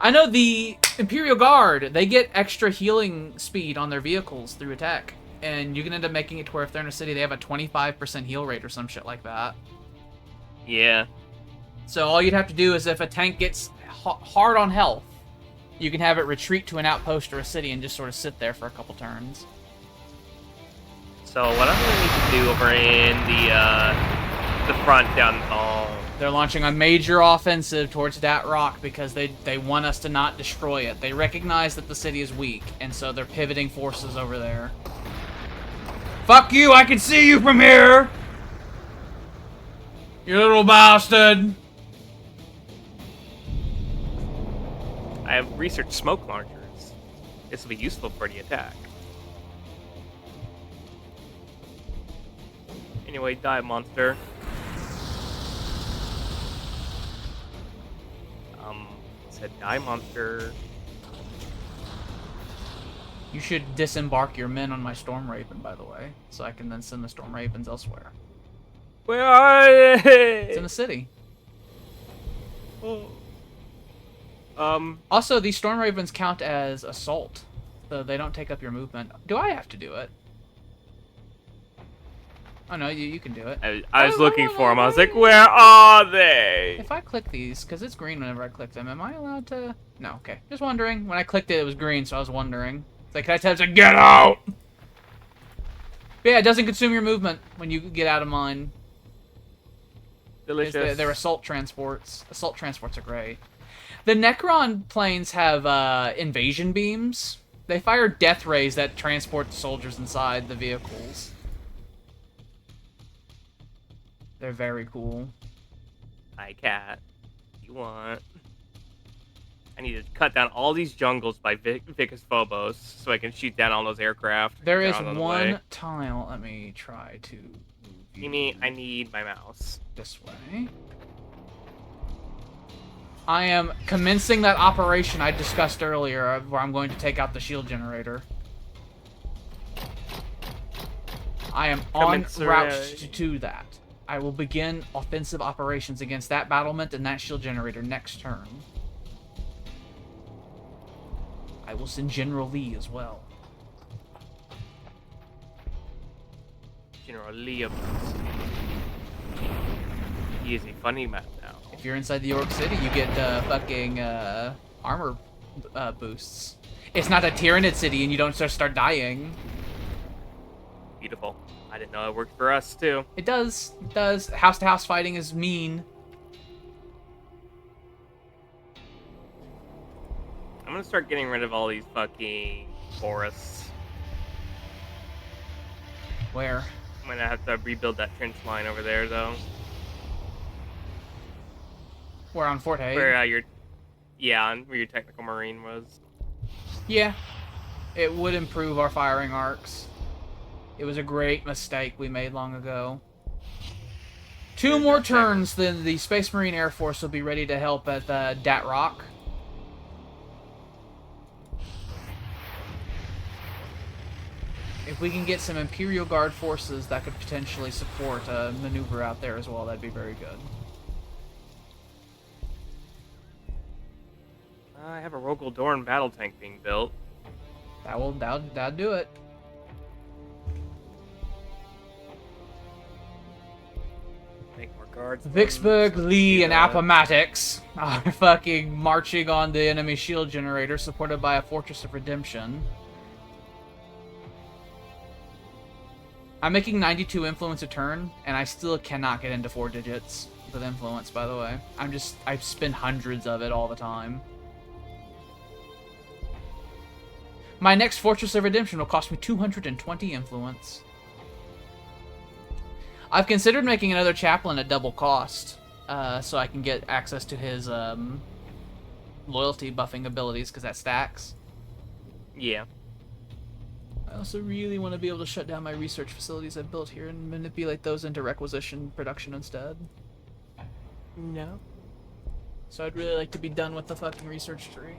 I know the Imperial Guard, they get extra healing speed on their vehicles through attack. And you can end up making it to where if they're in a city, they have a 25% heal rate or some shit like that. Yeah. So all you'd have to do is if a tank gets hard on health, you can have it retreat to an outpost or a city and just sort of sit there for a couple turns. So what I'm going to need to do over in the front down... Oh. They're launching a major offensive towards that rock because they want us to not destroy it. They recognize that the city is weak, and so they're pivoting forces over there. Fuck you! I can see you from here! You little bastard! I have researched smoke launchers. This will be useful for the attack. Anyway, die, monster. Said die, monster. You should disembark your men on my Storm Raven, by the way, so I can then send the Storm Ravens elsewhere. Where are they? It's in the city. Oh. Also, these Storm Ravens count as assault, so they don't take up your movement. Do I have to do it? Oh no, you can do it. I was looking for them. I was like, where are they? If I click these, because it's green whenever I click them, am I allowed to... No, okay. Just wondering. When I clicked it, it was green, so I was wondering. It's like, can I tell it to get out? But yeah, it doesn't consume your movement when you get out of mine. Delicious. They're assault transports. Assault transports are great. The Necron planes have invasion beams. They fire death rays that transport the soldiers inside the vehicles. They're very cool. Hi, cat. You want? I need to cut down all these jungles by Vicus Phobos so I can shoot down all those aircraft. There is one tile. Let me try to move I need my mouse. This way. I am commencing that operation I discussed earlier where I'm going to take out the shield generator. I am en route to that. I will begin offensive operations against that battlement and that shield generator next turn. I will send General Lee as well. General Lee of He is a funny man now. If you're inside the Ork City, you get fucking armor boosts. It's not a Tyrannid city and you don't start dying. Beautiful. I didn't know it worked for us, too. It does. It does. House-to-house fighting is mean. I'm gonna start getting rid of all these fucking forests. Where? I'm gonna have to rebuild that trench line over there, though. Where, on Fort Hague? Where where your technical marine was. Yeah. It would improve our firing arcs. It was a great mistake we made long ago. Two more turns, then the Space Marine Air Force will be ready to help at Dat Rock. If we can get some Imperial Guard forces that could potentially support a maneuver out there as well, that'd be very good. I have a Rogel Dorn battle tank being built. That'll do it. Make more guards. Vicksburg, Lee, and that. Appomattox are fucking marching on the enemy shield generator, supported by a Fortress of Redemption. I'm making 92 influence a turn, and I still cannot get into 4 digits with influence, by the way. I spend hundreds of it all the time. My next Fortress of Redemption will cost me 220 influence. I've considered making another chaplain at double cost, so I can get access to his loyalty buffing abilities, because that stacks. Yeah. I also really want to be able to shut down my research facilities I've built here and manipulate those into requisition production instead. No. So I'd really like to be done with the fucking research tree.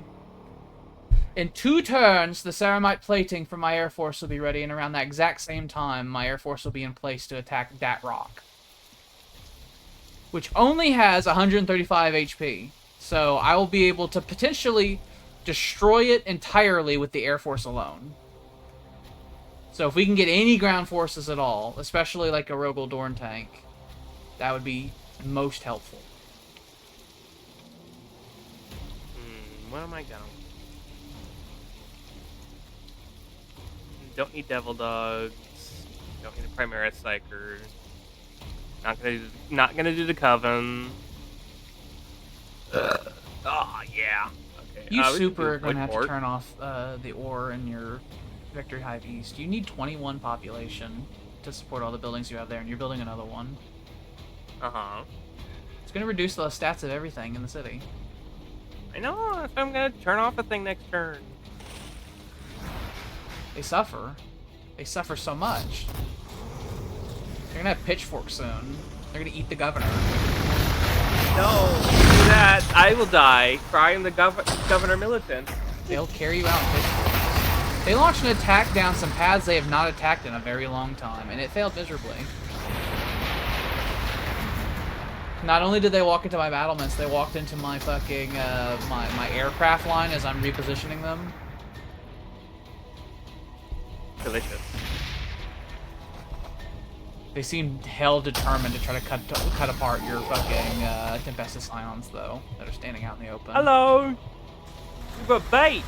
In 2 turns, the ceramite plating for my Air Force will be ready, and around that exact same time, my Air Force will be in place to attack Dat Rock, which only has 135 HP. So I will be able to potentially destroy it entirely with the Air Force alone. So if we can get any ground forces at all, especially like a Rogel Dorn tank, that would be most helpful. What am I going? Don't need Devil Dogs. Don't need a Primaris Psyker. Not gonna do the Coven. Oh yeah. Okay. You we can super do are going to have to Ork. turn off the ore in your Victory Hive East. You need 21 population to support all the buildings you have there, and you're building another one. Uh-huh. It's going to reduce the stats of everything in the city. I know. If I'm gonna turn off a thing next turn. They suffer. They suffer so much. They're going to have pitchforks soon. They're going to eat the governor. No, do that. I will die. I am the governor militant. They'll carry you out in pitchforks. They launched an attack down some paths they have not attacked in a very long time, and it failed miserably. Not only did they walk into my battlements, they walked into my fucking, my aircraft line as I'm repositioning them. Delicious. They seem hell determined to try to cut apart your fucking Tempestus Scions, though, that are standing out in the open. Hello! You've got bait!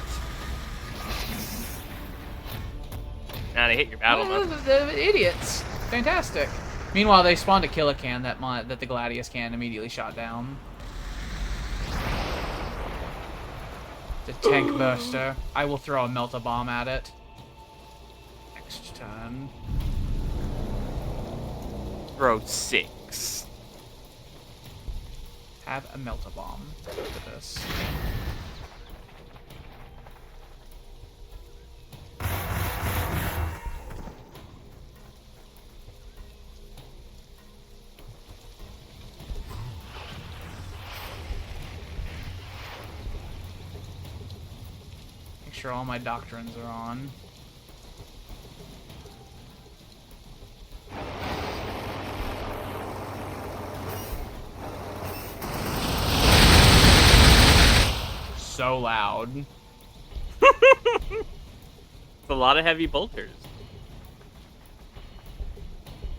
Nah, they hit your battlement. The idiots! Fantastic. Meanwhile, they spawned a Killican that the Gladius can immediately shot down. The tank burster. I will throw a melt-a-bomb at it. Next turn. Throw 6. Have a melt-a-bomb. Look at this. Make sure all my doctrines are on. So loud. It's a lot of heavy bolters.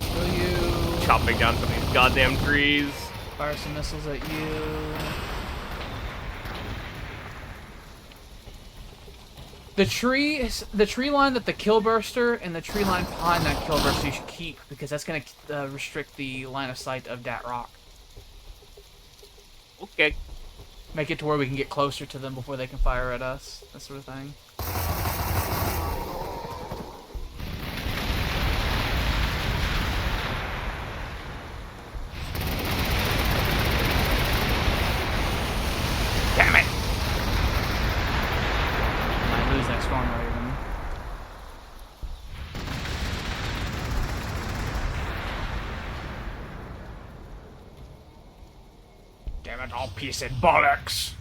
Will you Chopping down some of these goddamn trees. fire some missiles at you? The tree line that the Killburster and the tree line behind that Killburster you should keep, because that's going to restrict the line of sight of Dat Rock. Okay. Make it to where we can get closer to them before they can fire at us. That sort of thing. Damn it! Might lose that Storm Raven. Damn it, all piece of bollocks!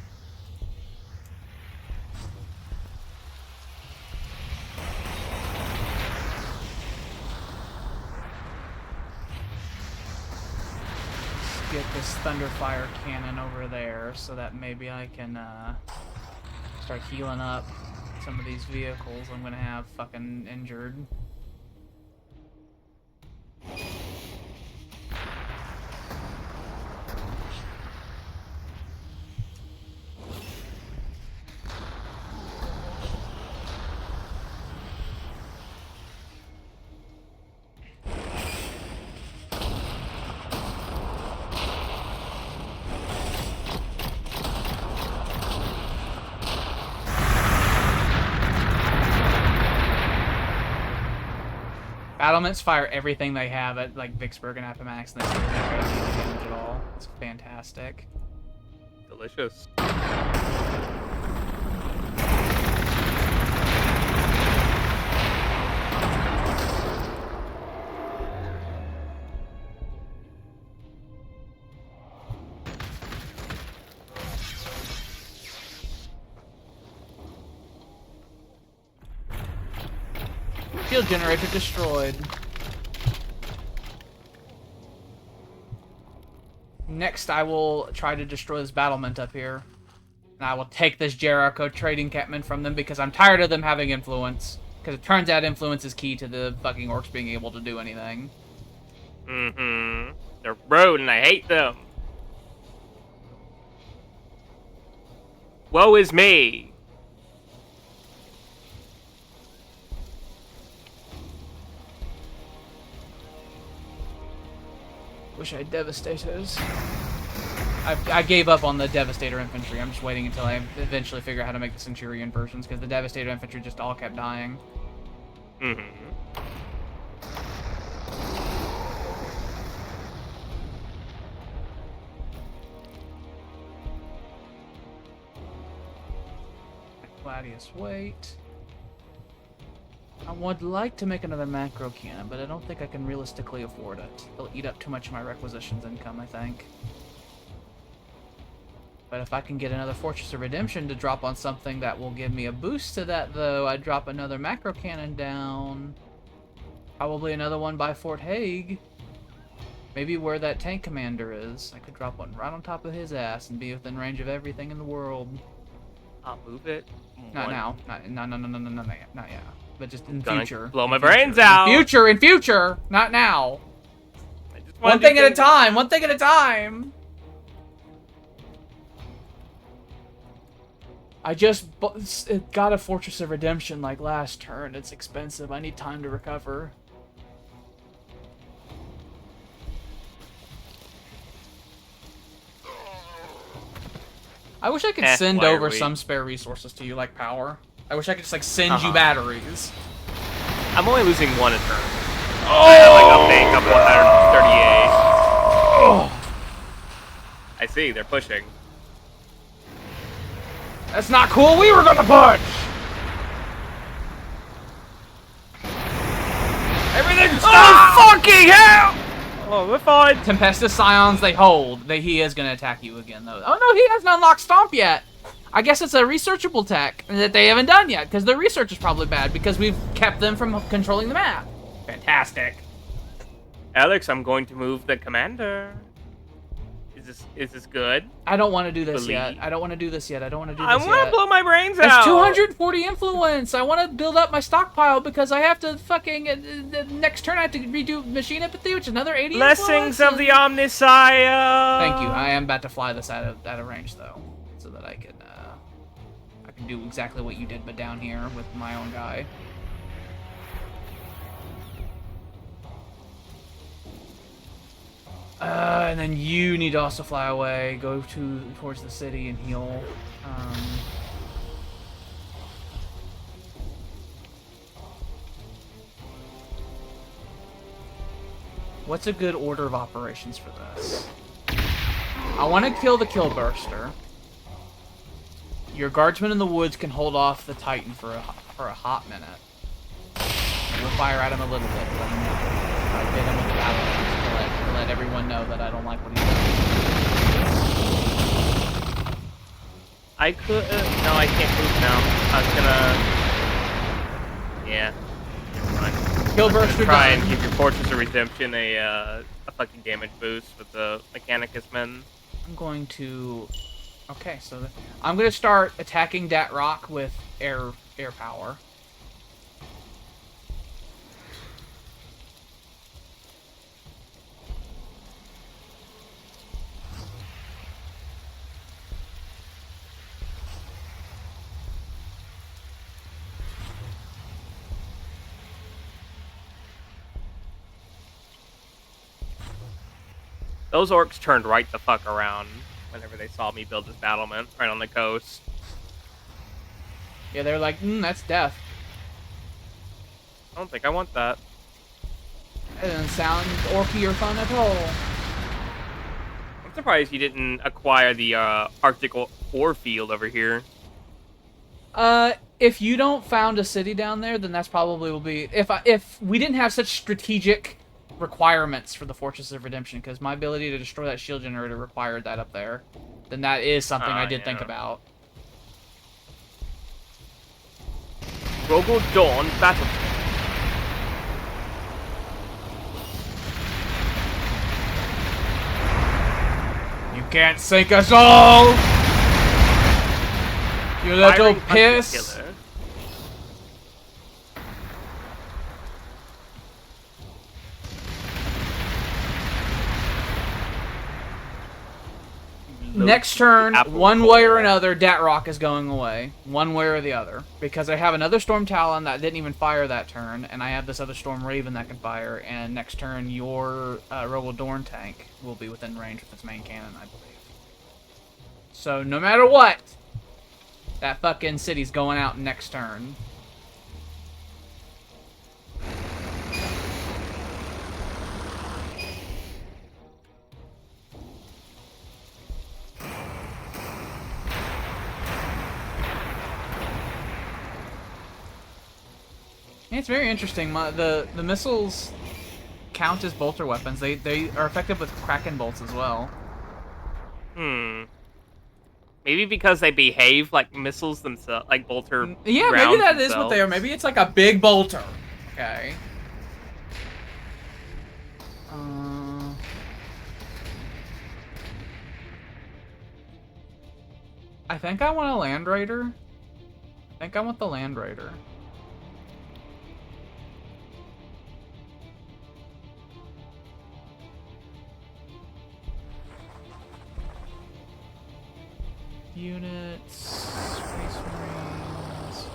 Let's get this Thunderfire cannon over there so that maybe I can start healing up some of these vehicles I'm gonna have fucking injured. Battlements fire everything they have at like Vicksburg and Appomattox, and they don't take any damage at all. It's fantastic. Delicious. Shield generator destroyed. Next, I will try to destroy this battlement up here. And I will take this Jericho trading encampment from them because I'm tired of them having influence. Because it turns out influence is key to the fucking orcs being able to do anything. Mm-hmm. They're rude and I hate them. Woe is me. Wish I had Devastators. I gave up on the Devastator infantry. I'm just waiting until I eventually figure out how to make the Centurion versions, because the Devastator infantry just all kept dying. Mm-hmm. Gladius, wait. I would like to make another macro cannon, but I don't think I can realistically afford it. It'll eat up too much of my requisitions income, I think. But if I can get another Fortress of Redemption to drop on something that will give me a boost to that, though, I'd drop another macro cannon down. Probably another one by Fort Hague. Maybe where that tank commander is. I could drop one right on top of his ass and be within range of everything in the world. I'll move it. Not now. Not yet. But just in Gonna future. blow my In future. brains out. In future! Not now. I just wanna One do thing at a things- time! One thing at a time! I just got a Fortress of Redemption like last turn. It's expensive. I need time to recover. I wish I could send why are over we- some spare resources to you, like power. I wish I could just like send you batteries. I'm only losing one a turn. I have like update up 138. I see, they're pushing. That's not cool. We were gonna punch. Everything stop! Oh, fucking hell! Oh, we're fine. Tempestus Scions, they hold. He is gonna attack you again, though. Oh no, he hasn't unlocked Stomp yet. I guess it's a researchable tech that they haven't done yet, because their research is probably bad, because we've kept them from controlling the map. Fantastic. Alex, I'm going to move the commander. Is this good? I don't want to do this yet. Believe. I don't want to do this yet. I want to blow my brains That's out. 240 influence. I want to build up my stockpile because I have to fucking the next turn I have to redo machine empathy, which is another 80 Blessings influence, of the Omnissiah. Thank you. I am about to fly this out of range though, so that I can do exactly what you did, but down here with my own guy. And then you need to also fly away, go towards the city and heal. What's a good order of operations for this? I want to kill the Killburster. Your guardsmen in the woods can hold off the Titan for a hot minute. We'll fire at him a little bit, let him know. I hit him with the battle to let everyone know that I don't like what he's doing. I could. No, I can't move now. I was gonna. Yeah. Never mind. Killburster Try done. and give your Fortress of Redemption a fucking damage boost with the Mechanicus men. I'm going to... Okay, so I'm going to start attacking that rock with air power. Those orcs turned right the fuck around whenever they saw me build this battlement right on the coast. Yeah, they're like, that's death. I don't think I want that. It doesn't sound orky or fun at all. I'm surprised you didn't acquire the Arctic ore field over here. If you don't found a city down there, then that's probably will be... If we didn't have such strategic requirements for the Fortress of Redemption, because my ability to destroy that shield generator required that up there, then that is something I did think about. Rogel Dawn Battle. You can't sink us all! You little piss! Next turn, one way or another, Datrock is going away. One way or the other. Because I have another Storm Talon that didn't even fire that turn, and I have this other Storm Raven that can fire, and next turn, your Rogel Dorn tank will be within range with its main cannon, I believe. So, no matter what, that fucking city's going out next turn. It's very interesting. The missiles count as bolter weapons. They are effective with Kraken bolts as well. Maybe because they behave like missiles themselves, like bolter. Yeah, maybe that is what they are. Maybe it's like a big bolter. Okay. I think I want a Land Raider. I think I want the Land Raider. Units, Space Marines.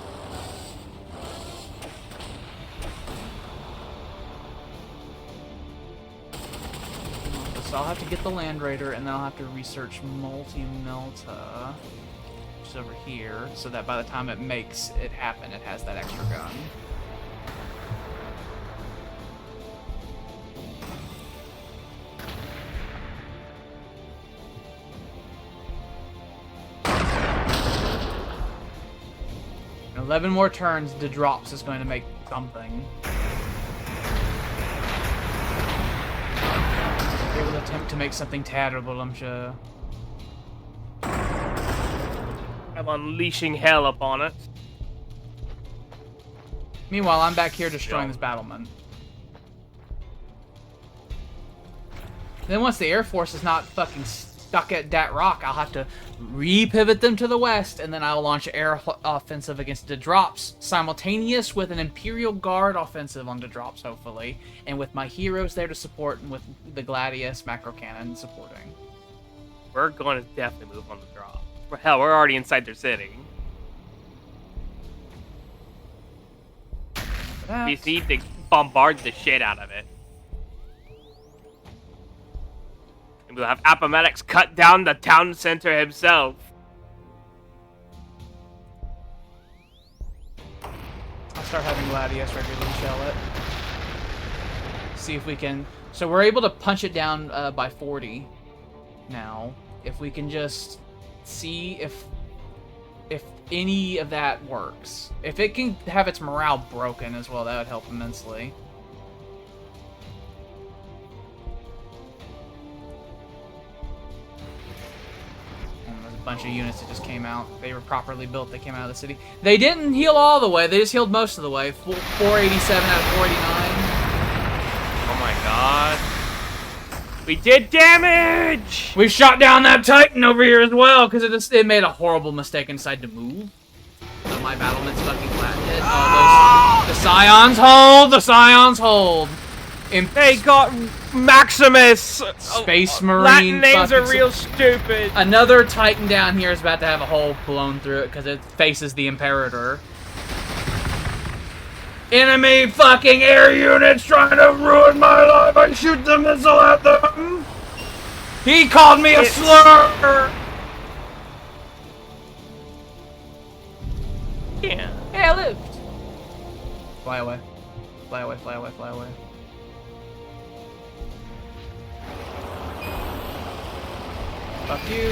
So I'll have to get the Land Raider, and then I'll have to research Multi-Melta, which is over here, so that by the time it makes it happen, it has that extra gun. In 11 more turns, the drops is going to make something. They will attempt to make something terrible, I'm sure. I'm unleashing hell upon it. Meanwhile, I'm back here destroying this battlement. Then once the Air Force is not fucking stuck at Dat Rock, I'll have to re-pivot them to the west, and then I'll launch an air offensive against the drops, simultaneous with an Imperial Guard offensive on the drops, hopefully, and with my heroes there to support, and with the Gladius macro cannon supporting. We're going to definitely move on the drop. Hell, we're already inside their city. We need to bombard the shit out of it. And we'll have Appomattox cut down the town center himself. I'll start having Gladius regularly shell it. See if we can... So we're able to punch it down by 40 now. If we can just see if any of that works. If it can have its morale broken as well, that would help immensely. Bunch of units that just came out. They were properly built. They came out of the city. They didn't heal all the way. They just healed most of the way. 487 out of 489. Oh my god. We did damage! We shot down that Titan over here as well because it made a horrible mistake and decided to move. So my battlement's fucking flattened it. Oh, the Scions hold! The Scions hold! They got Maximus! Space Marine. Latin names are real stupid. Another Titan down here is about to have a hole blown through it because it faces the Imperator. Enemy fucking air units trying to ruin my life. I shoot the missile at them. He called me a slur. Yeah. Hey, I lived. Fly away. Fly away, fly away, fly away. Fuck you.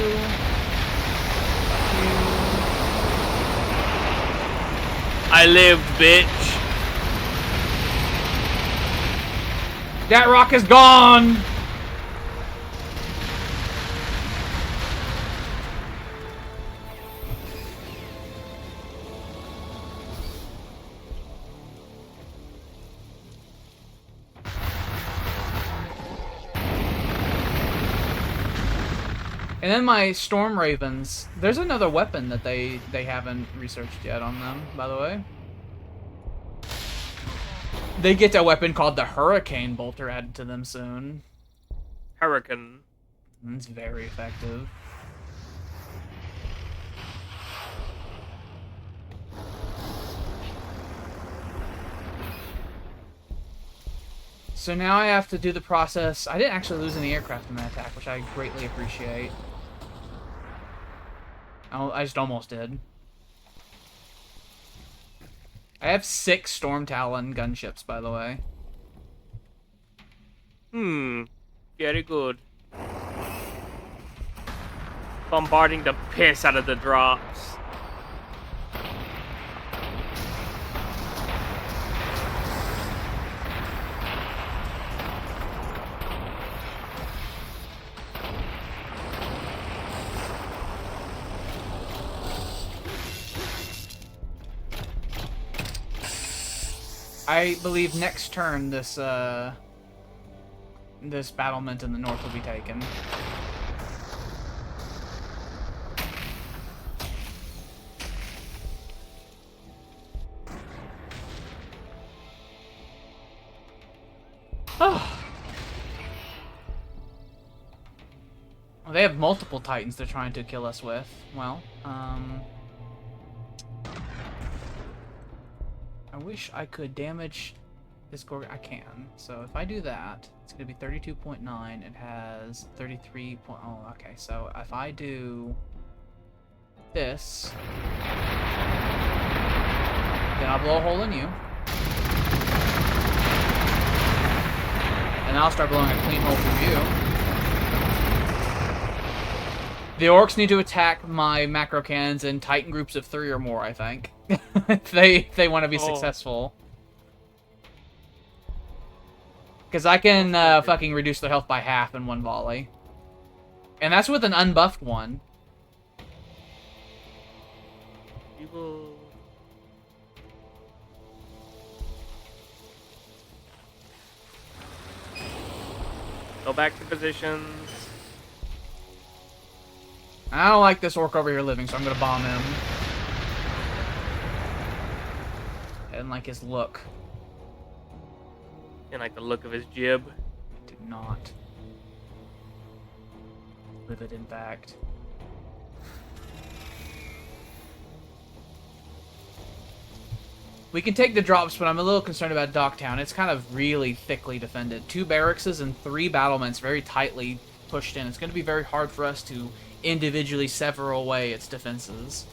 Fuck you. I lived, bitch. That rock is gone! And then my Storm Ravens, there's another weapon that they haven't researched yet on them, by the way. They get a weapon called the Hurricane Bolter added to them soon. Hurricane. It's very effective. So now I have to do the process. I didn't actually lose any aircraft in that attack, which I greatly appreciate. I just almost did. I have 6 Storm Talon gunships, by the way. Very good. Bombarding the piss out of the drops. I believe next turn this this battlement in the north will be taken. Oh. Well, they have multiple Titans they're trying to kill us with. Well, I wish I could damage this Gorg. I can. So if I do that, it's going to be 32.9. It has 33. Oh, okay. So if I do this, then I'll blow a hole in you. And I'll start blowing a clean hole through you. The Orcs need to attack my macro cannons in Titan groups of 3 or more, I think. if they want to be successful. Because I can fucking reduce their health by half in one volley. And that's with an unbuffed one. People... Go back to positions. I don't like this Orc over here living, so I'm going to bomb him. And like his look. And like the look of his jib. Did not. Livid, in fact. We can take the drops, but I'm a little concerned about Docktown. It's kind of really thickly defended. 2 barracks and 3 battlements very tightly pushed in. It's going to be very hard for us to individually sever away its defenses.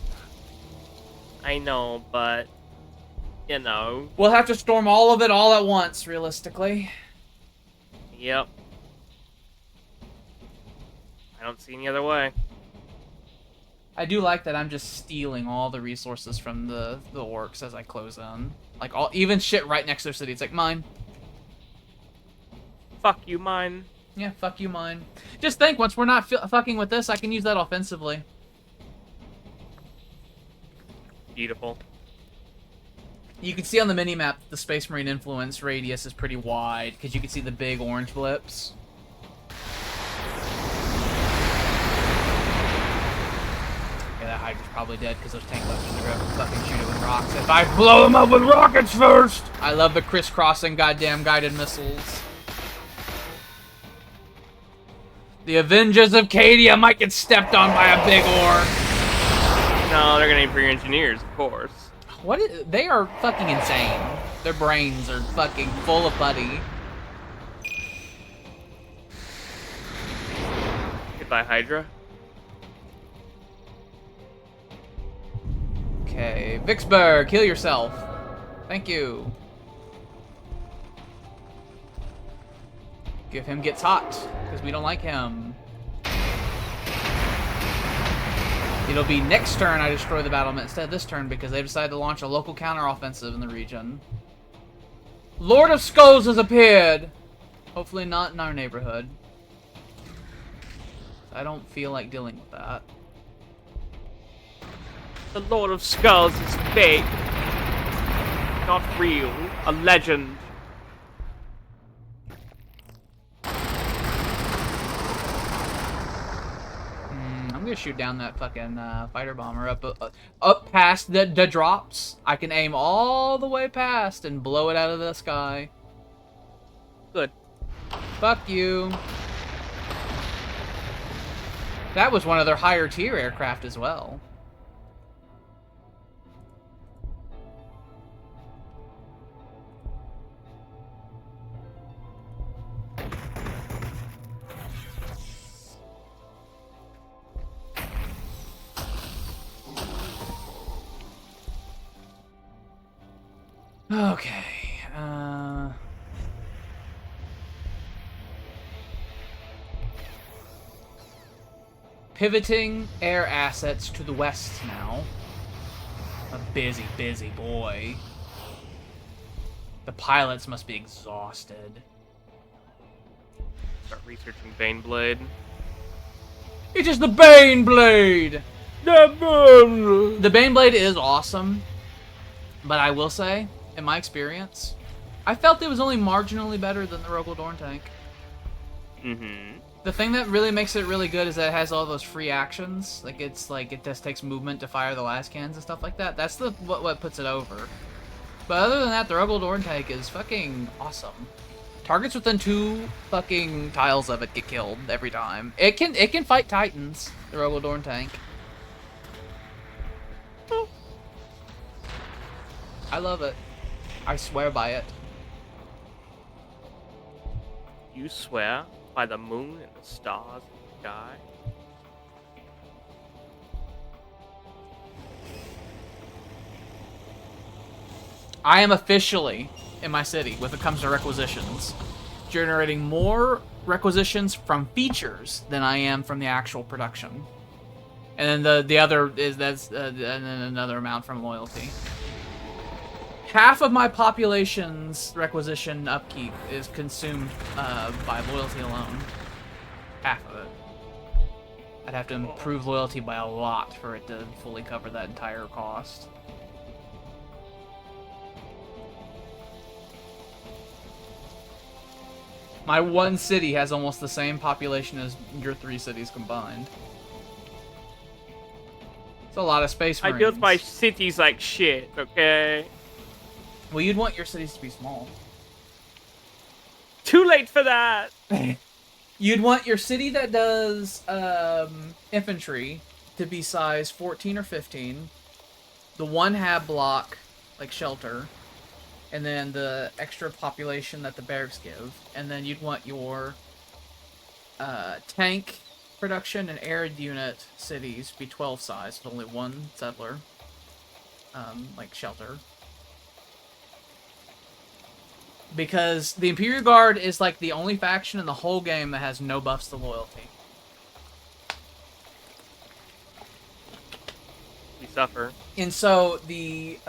I know, but... You know. We'll have to storm all of it all at once, realistically. Yep. I don't see any other way. I do like that I'm just stealing all the resources from the Orcs as I close in. Like, even shit right next to their city. It's like, mine. Fuck you, mine. Yeah, fuck you, mine. Just think, once we're not fucking with this, I can use that offensively. Beautiful. You can see on the minimap the Space Marine influence radius is pretty wide, because you can see the big orange blips. Yeah, that Hydra's probably dead, because those tank weapons are going to fucking shoot it with rocks. If I blow them up with rockets first! I love the crisscrossing goddamn guided missiles. The Avengers of Cadia might get stepped on by a big orc. No, they're gonna aim for your engineers, of course. What is, they are fucking insane. Their brains are fucking full of putty. Goodbye, Hydra. Okay, Vicksburg, heal yourself. Thank you. Give him gets hot, because we don't like him. It'll be next turn I destroy the battlement instead of this turn because they decided to launch a local counteroffensive in the region. Lord of Skulls has appeared! Hopefully not in our neighborhood. I don't feel like dealing with that. The Lord of Skulls is fake. Not real. A legend. I'm gonna shoot down that fucking fighter bomber up past the drops. I can aim all the way past and blow it out of the sky. Good. Fuck you. That was one of their higher tier aircraft as well. Okay. Pivoting air assets to the west now. A busy, busy boy. The pilots must be exhausted. Start researching Baneblade. It is the Baneblade! The Baneblade is awesome. But I will say, in my experience, I felt it was only marginally better than the Rogel Dorn tank. Mm-hmm. The thing that really makes it really good is that it has all those free actions. Like it just takes movement to fire the last cans and stuff like that. That's what puts it over. But other than that, the Rogel Dorn tank is fucking awesome. Targets within 2 fucking tiles of it get killed every time. It can fight Titans, the Rogel Dorn tank. I love it. I swear by it. You swear by the moon and the stars in the sky? I am officially in my city when it comes to requisitions, generating more requisitions from features than I am from the actual production. And then the other is and then another amount from loyalty. Half of my population's requisition upkeep is consumed by loyalty alone. Half of it. I'd have to improve loyalty by a lot for it to fully cover that entire cost. My one city has almost the same population as your 3 cities combined. It's a lot of space marines. I built my cities like shit, okay? Well, you'd want your cities to be small. Too late for that! You'd want your city that does infantry to be size 14 or 15. The 1 hab block, like shelter. And then the extra population that the barracks give. And then you'd want your tank production and air unit cities be 12 size with only 1 settler. Like shelter. Because the Imperial Guard is like the only faction in the whole game that has no buffs to loyalty. We suffer. And so the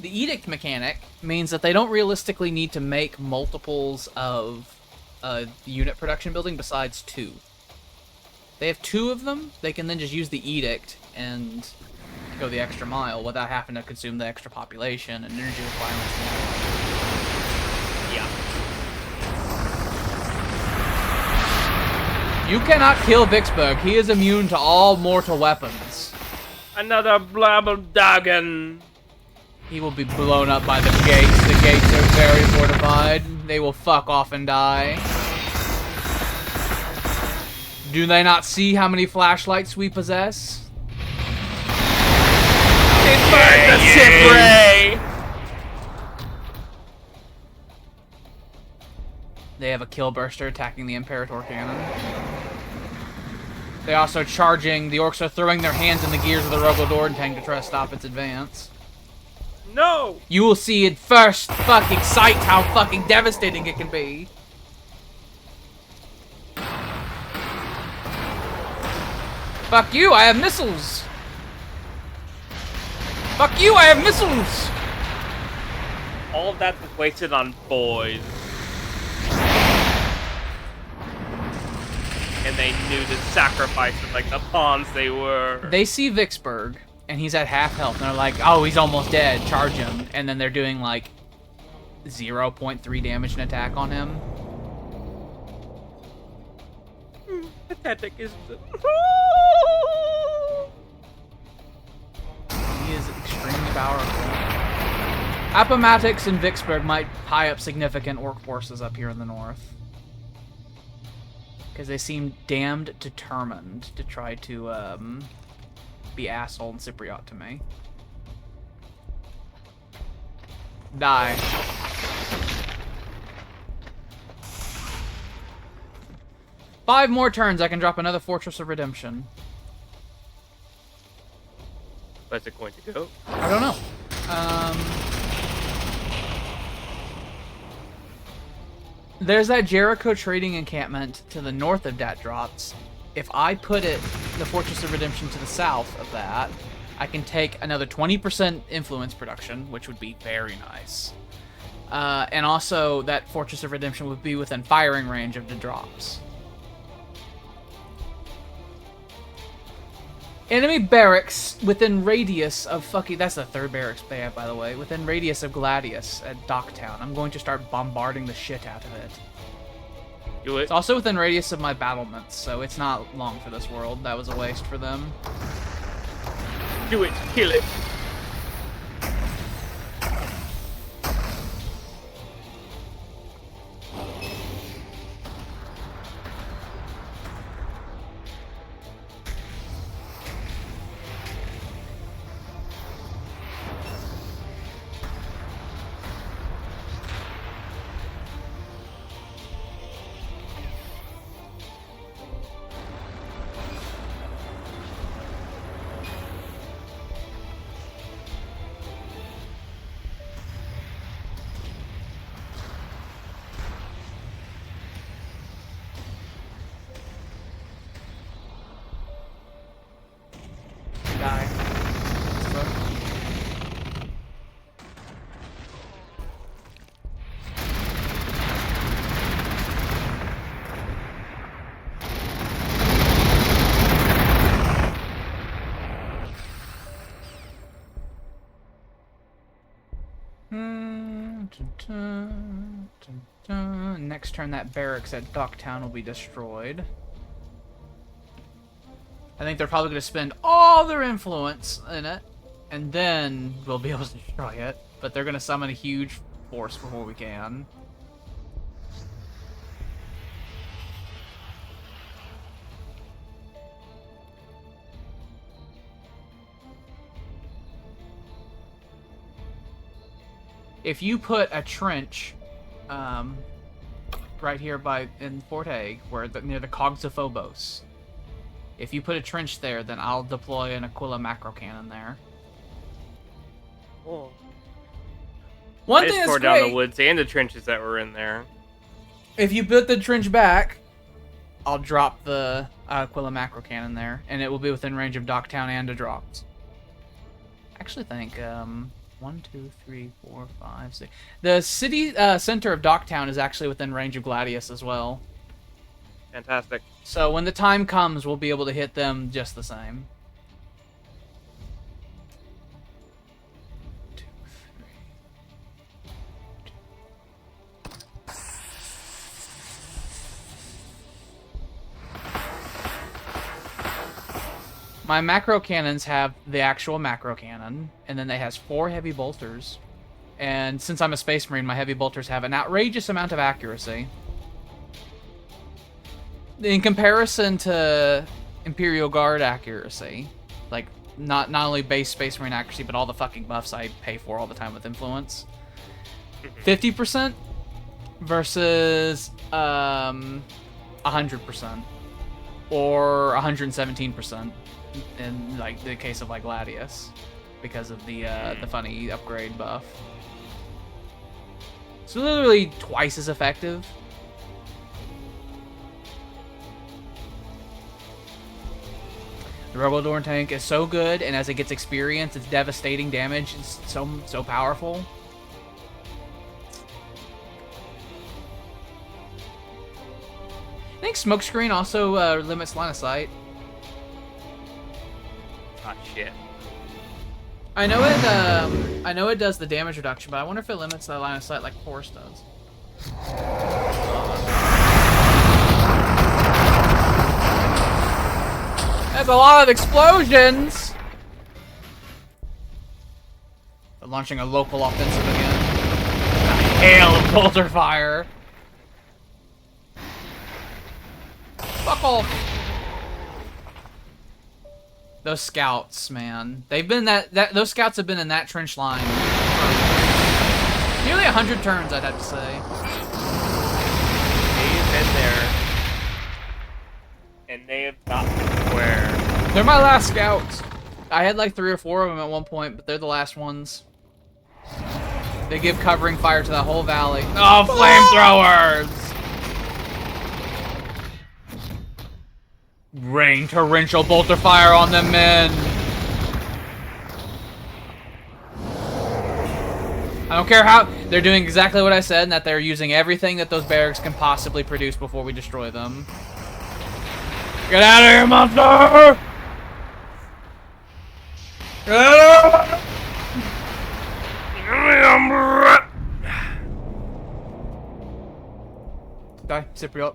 edict mechanic means that they don't realistically need to make multiples of the unit production building besides 2. They have 2 of them, they can then just use the edict and go the extra mile without having to consume the extra population and energy requirements. Yeah. You cannot kill Vicksburg. He is immune to all mortal weapons. Another Blabberdagon. He will be blown up by the gates. The gates are very fortified. They will fuck off and die. Do they not see how many flashlights we possess? Burn the Sith Ray! They have a Killburster attacking the Imperator cannon. They're also charging. The orcs are throwing their hands in the gears of the Rogel Dorn tank to try to stop its advance. No! You will see at first fucking sight how fucking devastating it can be. Fuck you, I have missiles! Fuck you, I have missiles! All of that was wasted on boys. And they knew to sacrifice them like the pawns they were. They see Vicksburg, and he's at half health, and they're like, oh, he's almost dead, charge him. And then they're doing like 0.3 damage an attack on him. Pathetic is the... He is extremely powerful. Appomattox and Vicksburg might tie up significant orc forces up here in the north. Because they seem damned determined to try to be asshole and Cypriot to me. Die. Five more turns, I can drop another Fortress of Redemption. Where's it going to go? I don't know. There's that Jericho trading encampment to the north of Dat Drops. If I put the Fortress of Redemption to the south of that, I can take another 20% influence production, which would be very nice. And also, that Fortress of Redemption would be within firing range of the drops. Enemy barracks within radius of fucking... That's the third barracks they have, by the way. Within radius of Gladius at Docktown. I'm going to start bombarding the shit out of it. Do it. It's also within radius of my battlements, so it's not long for this world. That was a waste for them. Do it. Kill it. Die. Next turn, that barracks at Docktown will be destroyed. I think they're probably going to spend all their influence in it, and then we'll be able to destroy it. But they're going to summon a huge force before we can. If you put a trench right here in Fort Hague, near the Cogs of Phobos, if you put a trench there, then I'll deploy an Aquila macro cannon there. Oh. One I thing just that's tore great, down the woods and the trenches that were in there. if you put the trench back, I'll drop the Aquila macro cannon there, and it will be within range of Docktown and the drops. I actually think 1, 2, 3, 4, 5, 6. The city center of Docktown is actually within range of Gladius as well. Fantastic. So when the time comes, we'll be able to hit them just the same. 2, 3. My macro cannons have the actual macro cannon, and then they has 4 heavy bolters. And since I'm a Space Marine, my heavy bolters have an outrageous amount of accuracy. In comparison to Imperial Guard accuracy, like not only base Space Marine accuracy, but all the fucking buffs I pay for all the time with influence. 50% versus 100%, or 117% in like the case of like Gladius, because of the funny upgrade buff. It's literally twice as effective. The Rogodorn tank is so good, and as it gets experience, its devastating damage is so powerful. I think Smokescreen also limits line of sight. Ah, shit. I know it does the damage reduction, but I wonder if it limits the line of sight like Force does. That's a lot of explosions! They're launching a local offensive again. A hail of bolter fire. Fuck off! Those scouts, man. They've been those scouts have been in that trench line for nearly 100 turns, I'd have to say. They've been there. And they have gotten where. They're my last scouts. I had like 3 or 4 of them at one point, but they're the last ones. They give covering fire to the whole valley. Oh, flamethrowers! Rain torrential bolter fire on them men. I don't care how they're doing exactly what I said, and that they're using everything that those barracks can possibly produce before we destroy them. Get out of here, monster! Get out! Die, Cypriot.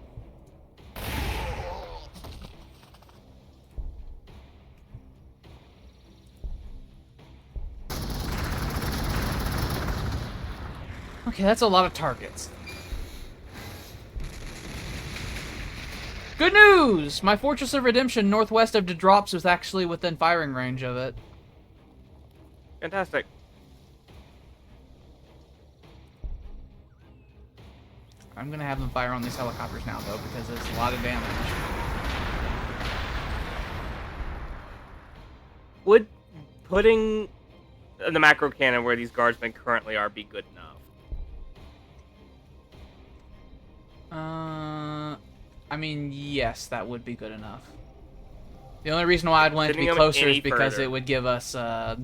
Okay, that's a lot of targets. Good news! My Fortress of Redemption northwest of the drops was actually within firing range of it. Fantastic. I'm gonna have them fire on these helicopters now, though, because it's a lot of damage. Would putting the macro cannon where these guardsmen currently are be good enough? I mean, yes, that would be good enough. The only reason why I'd want it to be closer is because it would give us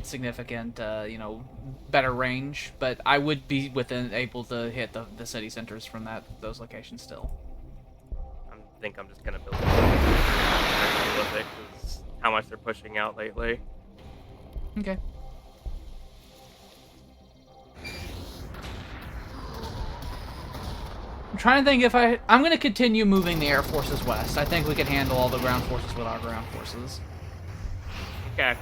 significant, you know, better range. But I would be able to hit the city centers from those locations still. I think I'm just gonna build it with it, 'cause how much they're pushing out lately. Okay. I'm trying to think if I'm going to continue moving the air forces west. I think we can handle all the ground forces with our ground forces. Okay.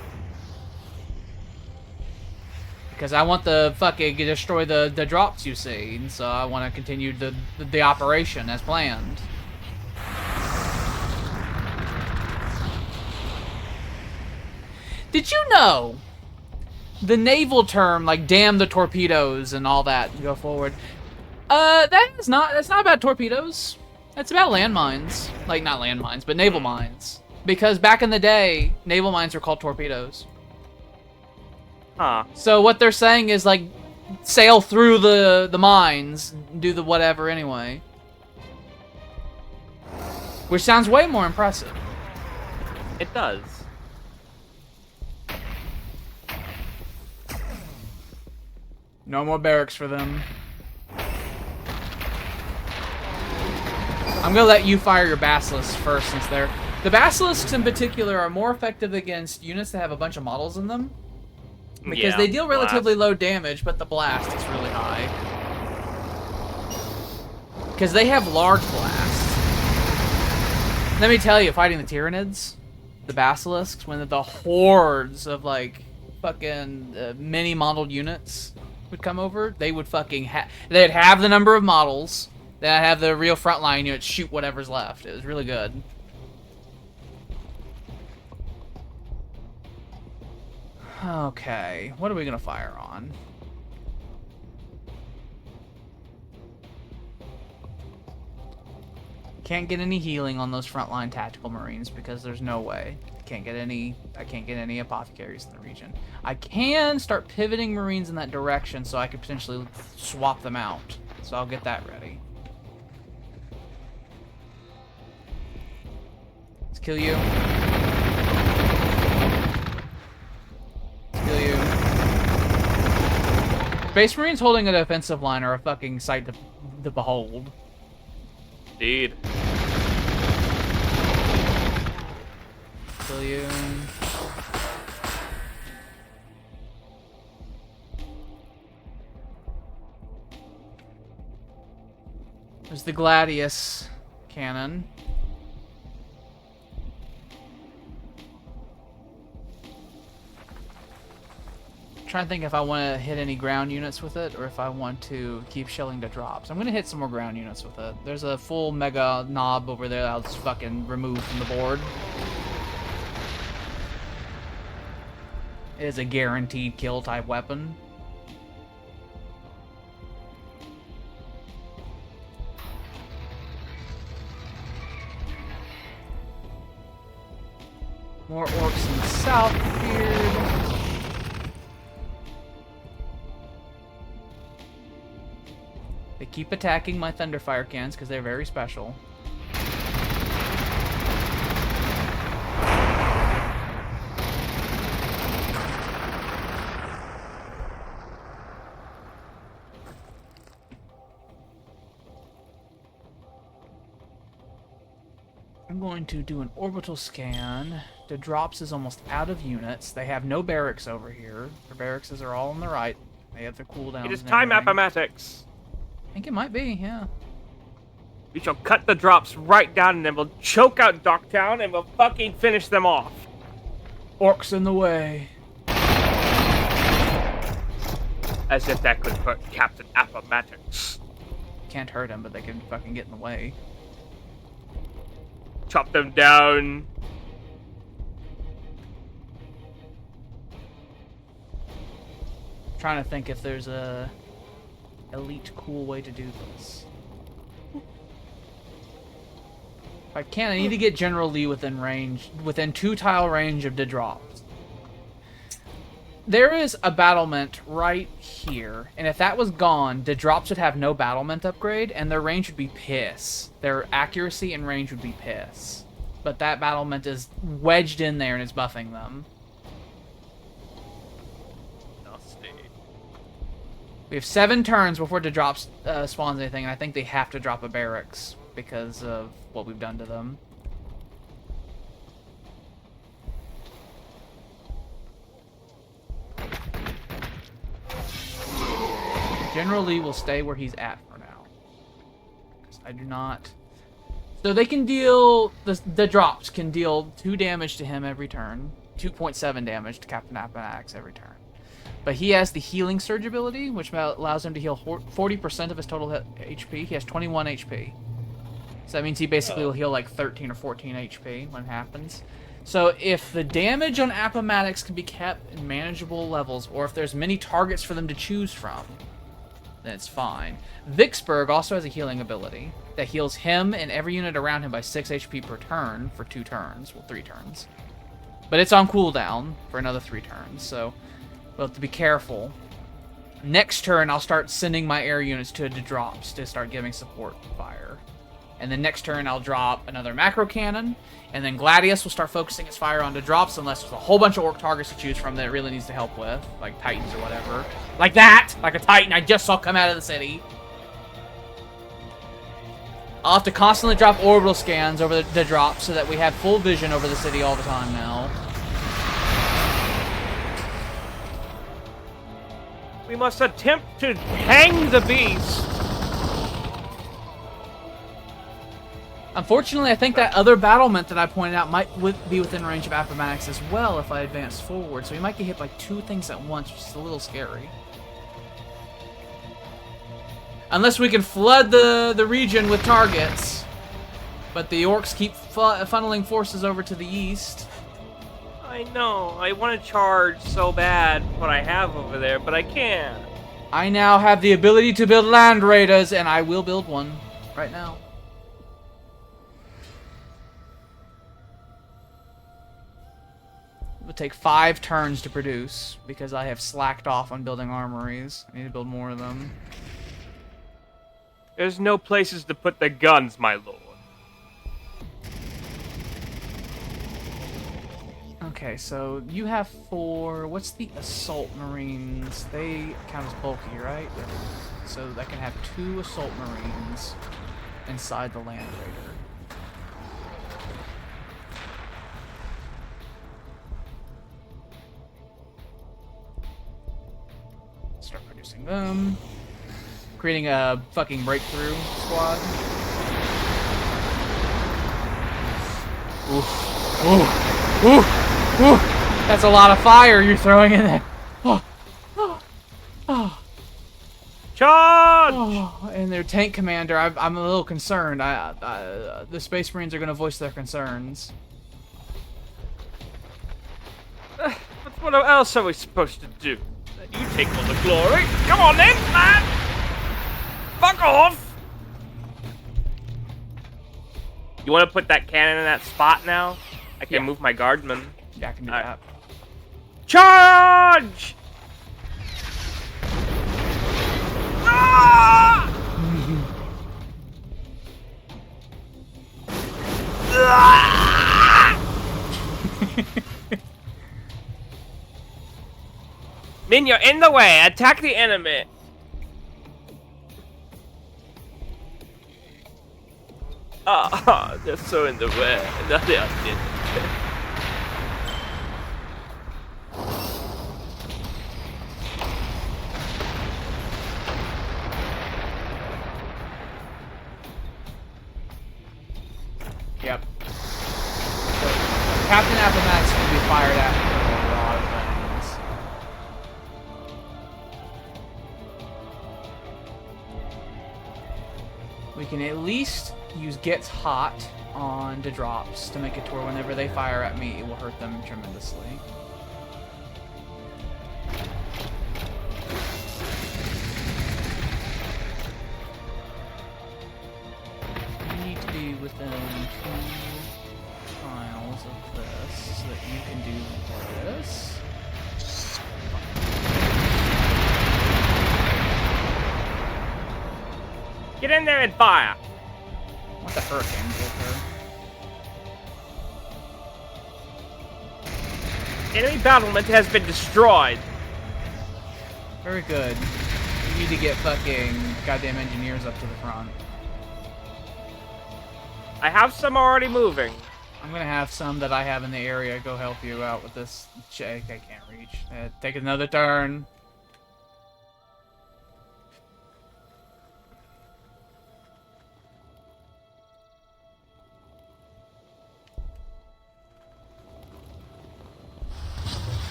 Because I want the fucking destroy the drops, you see, and so I want to continue the operation as planned. Did you know the naval term, like damn the torpedoes and all that, go forward? That's not about torpedoes. That's about landmines. Like, not landmines, but naval mines. Because back in the day, naval mines were called torpedoes. Huh. So what they're saying is, like, sail through the mines, do the whatever anyway. Which sounds way more impressive. It does. No more barracks for them. I'm gonna let you fire your basilisks first, since the basilisks in particular are more effective against units that have a bunch of models in them, because they deal relatively low damage, but the blast is really high. Because they have large blasts. Let me tell you, fighting the Tyranids, the basilisks, when the hordes of like fucking mini modeled units would come over, they would fucking they'd have the number of models. Then I have the real frontline units shoot whatever's left. It was really good. Okay, what are we gonna fire on? Can't get any healing on those frontline tactical marines because there's no way. I can't get any apothecaries in the region. I can start pivoting marines in that direction so I could potentially swap them out. So I'll get that ready. Kill you. Space Marines holding a defensive line are a fucking sight to behold. Indeed. Kill you. There's the Gladius cannon. I'm trying to think if I want to hit any ground units with it or if I want to keep shelling the drops. I'm going to hit some more ground units with it. There's a full mega knob over there that I'll just fucking remove from the board. It is a guaranteed kill type weapon. More orcs in the south appeared. They keep attacking my Thunderfire cans because they're very special. I'm going to do an orbital scan. The drops is almost out of units. They have no barracks over here. Their barracks are all on the right. They have their cooldowns. It is time mathematics. I think it might be, yeah. We shall cut the drops right down and then we'll choke out Docktown and we'll fucking finish them off. Orcs in the way. As if that could hurt Captain Appomattox. Can't hurt him, but they can fucking get in the way. Chop them down. Trying to think if there's a elite cool way to do this. If I can, I need to get General Lee within range, within 2-tile range of the drops. There is a battlement right here, and if that was gone, the drops would have no battlement upgrade, and their range would be piss. Their accuracy and range would be piss. But that battlement is wedged in there and is buffing them. We have 7 turns before the drop spawns anything, and I think they have to drop a barracks because of what we've done to them. General Lee will stay where he's at for now. Because I do not... So they can deal... The drops can deal 2 damage to him every turn. 2.7 damage to Captain Appomattox every turn. But he has the Healing Surge ability, which allows him to heal 40% of his total HP. He has 21 HP. So that means he basically will heal like 13 or 14 HP when it happens. So if the damage on Appomattox can be kept in manageable levels, or if there's many targets for them to choose from, then it's fine. Vicksburg also has a healing ability that heals him and every unit around him by 6 HP per turn for 2 turns. Well, 3 turns. But it's on cooldown for another 3 turns, so we'll have to be careful. Next turn, I'll start sending my air units to the drops to start giving support fire. And then next turn, I'll drop another macro cannon, and then Gladius will start focusing his fire on the drops unless there's a whole bunch of orc targets to choose from that it really needs to help with, like Titans or whatever. Like that! Like a Titan I just saw come out of the city. I'll have to constantly drop orbital scans over the drops so that we have full vision over the city all the time now. We must attempt to hang the beast. Unfortunately, I think that other battlement that I pointed out might be within range of Appomattox as well if I advance forward, so we might get hit by 2 things at once, which is a little scary. Unless we can flood the region with targets. But the orcs keep funneling forces over to the east. I know. I want to charge so bad what I have over there, but I can't. I now have the ability to build land raiders, and I will build one right now. It will take 5 turns to produce because I have slacked off on building armories. I need to build more of them. There's no places to put the guns, my lord. Okay, so you have 4. What's the assault marines? They count as bulky, right? So I can have 2 assault marines inside the land raider. Start producing them. Creating a fucking breakthrough squad. Oof. Ooh. Ooh. Ooh. That's a lot of fire you're throwing in there. Oh. Oh. Oh. Charge! Oh. And their tank commander, I'm a little concerned. The Space Marines are going to voice their concerns. But what else are we supposed to do? You take all the glory. Come on then, man! Fuck off! You want to put that cannon in that spot now? I can move my guardsmen. Yeah, I can do that. Charge! Ah! Min, you're in the way. Attack the enemy. Ah, they're so in the way. No, they are in. Yep. So, Captain Appomattox can be fired at for a lot of things. We can at least use Gets Hot on the drops to make it to where whenever they fire at me, it will hurt them tremendously. You need to be within 2 miles of this so that you can do this. Get in there and fire. I want the hurricanes with her. Enemy battlement has been destroyed. Very good. You need to get fucking goddamn engineers up to the front. I have some already moving. I'm gonna have some that I have in the area go help you out with this check. I can't reach. Take another turn.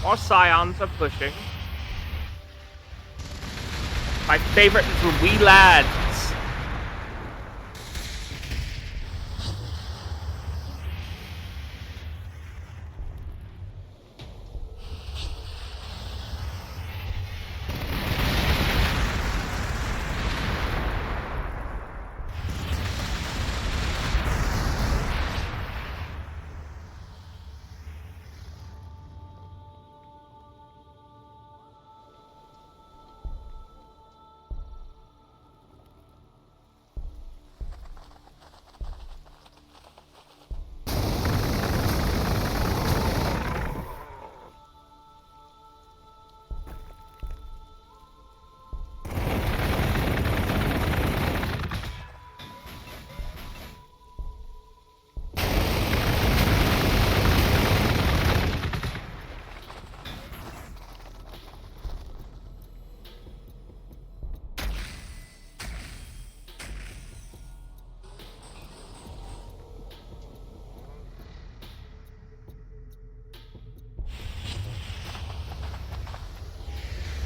More scions are pushing. My favorite little wee lads.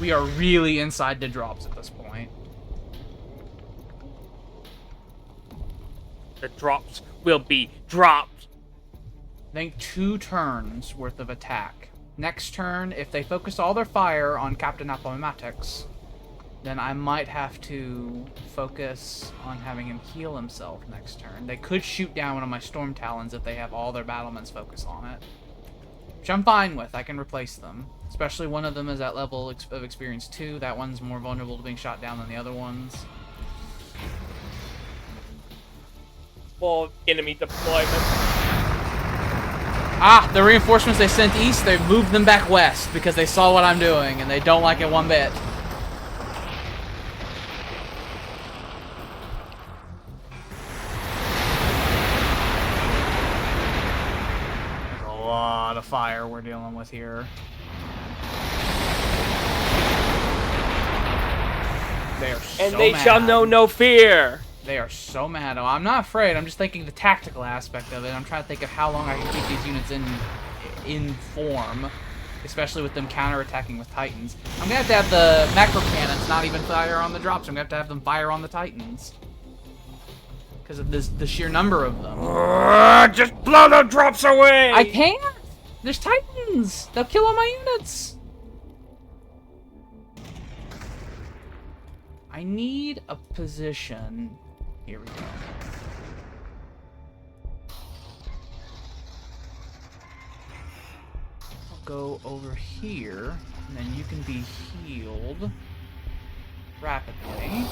We are really inside the drops at this point. The drops will be dropped. I think 2 turns worth of attack. Next turn, if they focus all their fire on Captain Appomattox, then I might have to focus on having him heal himself next turn. They could shoot down one of my Storm Talons if they have all their battlements focused on it. Which I'm fine with. I can replace them. Especially one of them is at level of experience 2. That one's more vulnerable to being shot down than the other ones. For enemy deployment. Ah, the reinforcements they sent east, they moved them back west because they saw what I'm doing and they don't like it one bit. There's a lot of fire we're dealing with here. They are so And they mad. shall know no fear. They are so mad. Oh, I'm not afraid. I'm just thinking the tactical aspect of it. I'm trying to think of how long I can keep these units in form, especially with them counterattacking with Titans. I'm gonna have to have the macro cannons not even fire on the drops. I'm gonna have to have them fire on the Titans because of the sheer number of them. Just blow the drops away. I can't. There's Titans. They'll kill all my units. I need a position. Here we go. I'll go over here, and then you can be healed rapidly.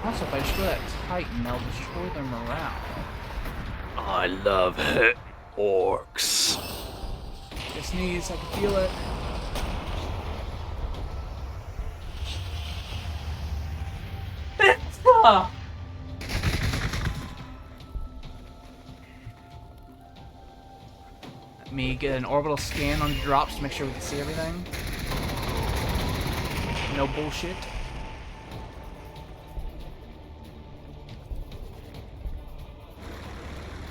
Also, if I destroy that Titan, I'll destroy their morale. I love orcs. Just sneeze, I can feel it. Let me get an orbital scan on the drops to make sure we can see everything. No bullshit.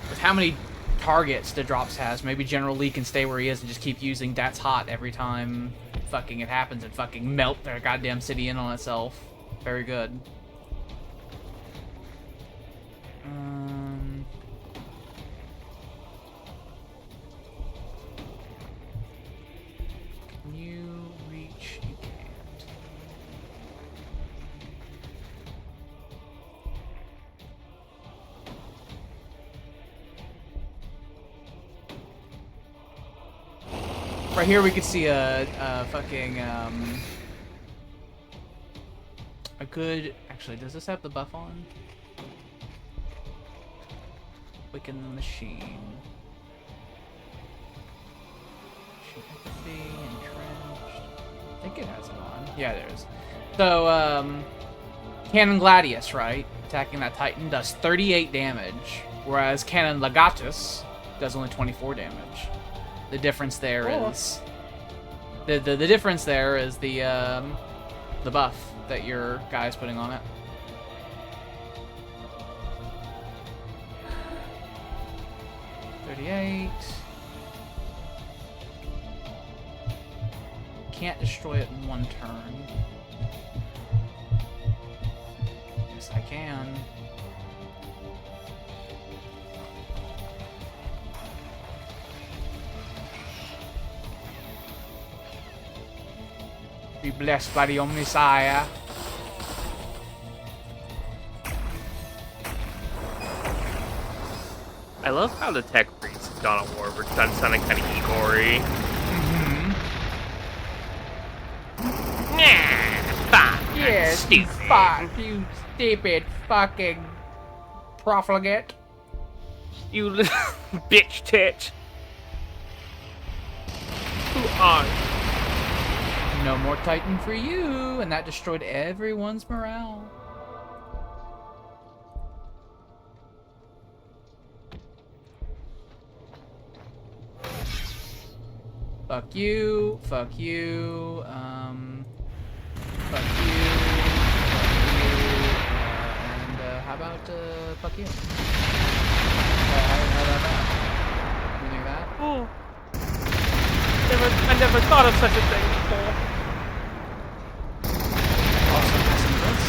With how many targets the drops has, maybe General Lee can stay where he is and just keep using That's Hot every time fucking it happens and fucking melt their goddamn city in on itself. Very good. Can you reach? You can't. Right here we could see a fucking a good. Actually, does this have the buff on? Quicken the machine. Empathy, entrenched. I think it has it on. Yeah, there is. So, Cannon Gladius, right? Attacking that Titan does 38 damage, whereas Cannon Legatus does only 24 damage. The difference there is the difference there is the buff that your guy is putting on it. Can't destroy it in one turn. Yes, I can. Be blessed by the Omnisire. I love how the tech priests in Dawn of War were done sounding kind of Igor-y. Yes, stupid. You stupid fucking profligate. You little bitch tit. Who are you? No more Titan for you, and that destroyed everyone's morale. Fuck you, fuck you, fuck you, and how about, fuck you? How about that? You think that? Oh. I never thought of such a thing before. Also passing this.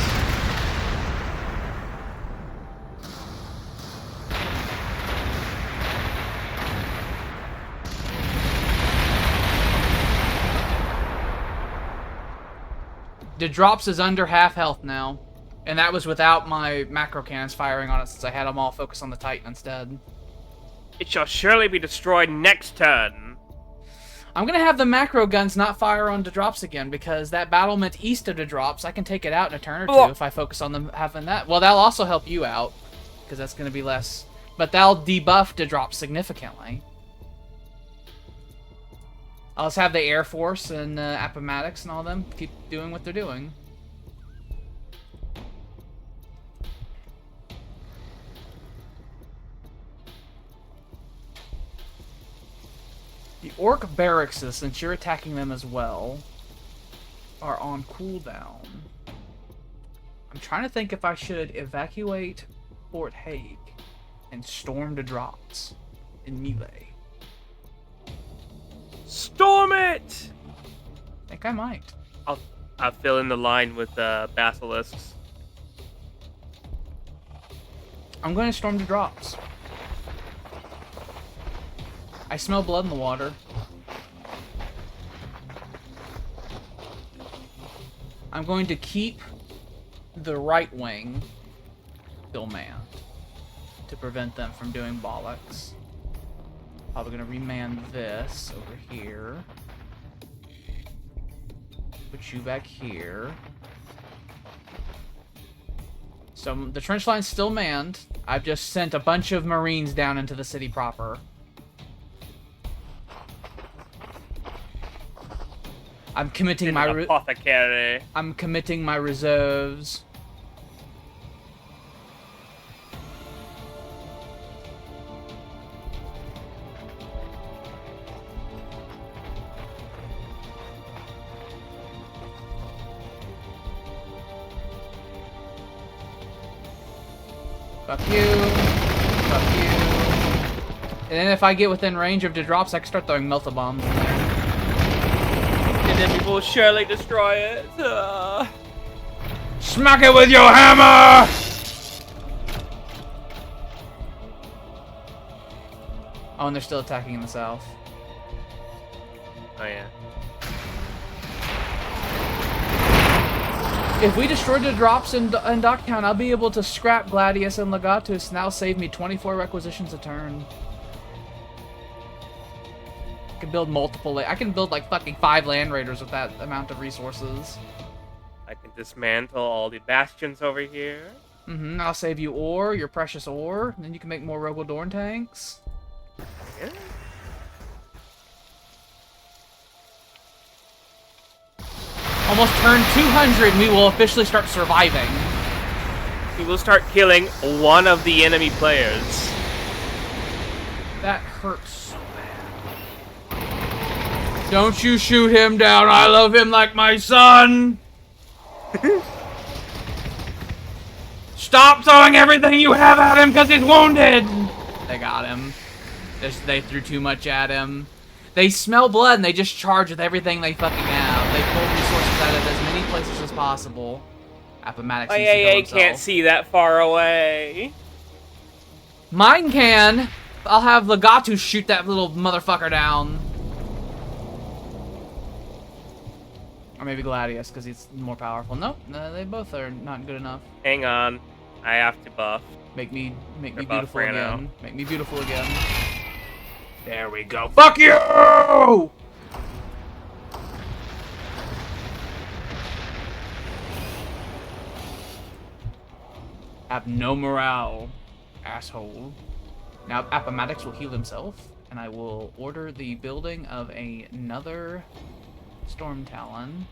The drops is under half health now. And that was without my macro cannons firing on it since I had them all focused on the Titan instead. It shall surely be destroyed next turn. I'm gonna have the macro guns not fire on the drops again because that battlement east of the drops, I can take it out in a turn or two if I focus on them having that. Well, that'll also help you out because that's gonna be less, but that'll debuff the drop significantly. I'll just have the Air Force and Appomattox and all them keep doing what they're doing. The Ork barracks, since you're attacking them as well, are on cooldown. I'm trying to think if I should evacuate Fort Hague and storm the drops in melee. Storm it! I think I might. I'll fill in the line with basilisks. I'm going to storm the drops. I smell blood in the water. I'm going to keep the right wing still manned to prevent them from doing bollocks. Probably going to remand this over here. Put you back here. So the trench line's still manned. I've just sent a bunch of Marines down into the city proper. I'm committing my apothecary. I'm committing my reserves. Fuck you. Fuck you. And then if I get within range of the drops, I can start throwing melta bombs in there. And then we will surely destroy it. Smack it with your hammer! Oh, and they're still attacking in the south. Oh, yeah. If we destroy the drops in Docktown, I'll be able to scrap Gladius and Legatus, and that'll save me 24 requisitions a turn. I can build multiple. I can build like fucking 5 land raiders with that amount of resources. I can dismantle all the bastions over here. I'll save you ore, your precious ore, and then you can make more Rogaldorn tanks. Yeah. Almost turn 200, and we will officially start surviving. We will start killing one of the enemy players. That hurts so bad. Don't you shoot him down. I love him like my son. Stop throwing everything you have at him because he's wounded. They got him. They threw too much at him. They smell blood and they just charge with everything they fucking have. They pull resources out of as many places as possible. Appomattox needs to kill himself. Can't see that far away. Mine can. I'll have Legatus shoot that little motherfucker down. Or maybe Gladius, because he's more powerful. Nope, no, they both are not good enough. Hang on. I have to buff. Make me beautiful Rano. again. Make me beautiful again. There we go. Fuck you! Have no morale, asshole. Now Appomattox will heal himself, and I will order the building of another Storm Talon.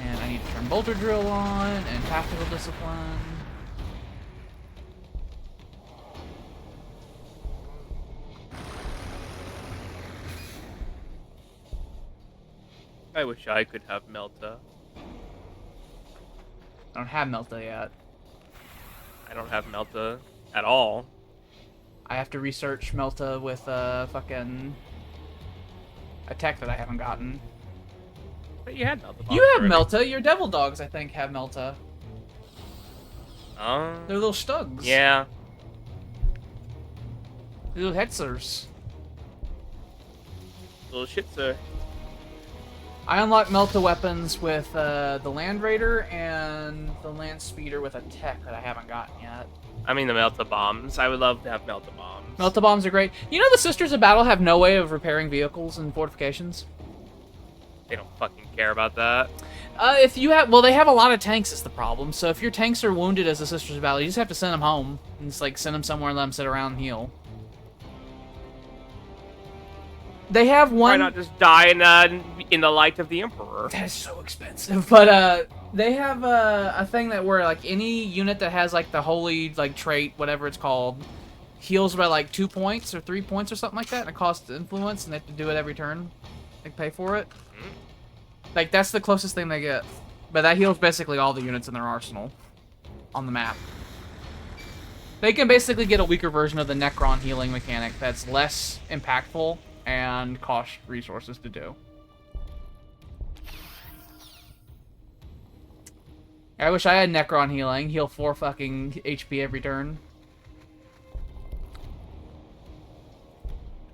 And I need to turn Bolter Drill on, and Tactical Discipline. I wish I could have Melta. I don't have Melta yet. I don't have Melta at all. I have to research Melta with fucking a tech that I haven't gotten. But you had Melta. You have Melta. Your Devil Dogs, I think, have Melta. They're little stugs. Yeah. Little hetzers. Little shitzer. I unlocked Melta weapons with the Land Raider and the Land Speeder with a tech that I haven't gotten yet. I mean the Melta bombs. I would love to have Melta bombs. Melta bombs are great. You know the Sisters of Battle have no way of repairing vehicles and fortifications? They don't fucking care about that. If you have, well, they have a lot of tanks is the problem. So if your tanks are wounded as the Sisters of Battle, you just have to send them home. And just like send them somewhere and let them sit around and heal. They have one. Why not just die in the light of the Emperor? That's so expensive. But they have a thing that where like any unit that has like the holy like trait, whatever it's called, heals by like 2 points or 3 points or something like that, and it costs influence, and they have to do it every turn. They pay for it. Like that's the closest thing they get. But that heals basically all the units in their arsenal on the map. They can basically get a weaker version of the Necron healing mechanic that's less impactful and cost resources to do. I wish I had Necron healing. Heal 4 fucking HP every turn.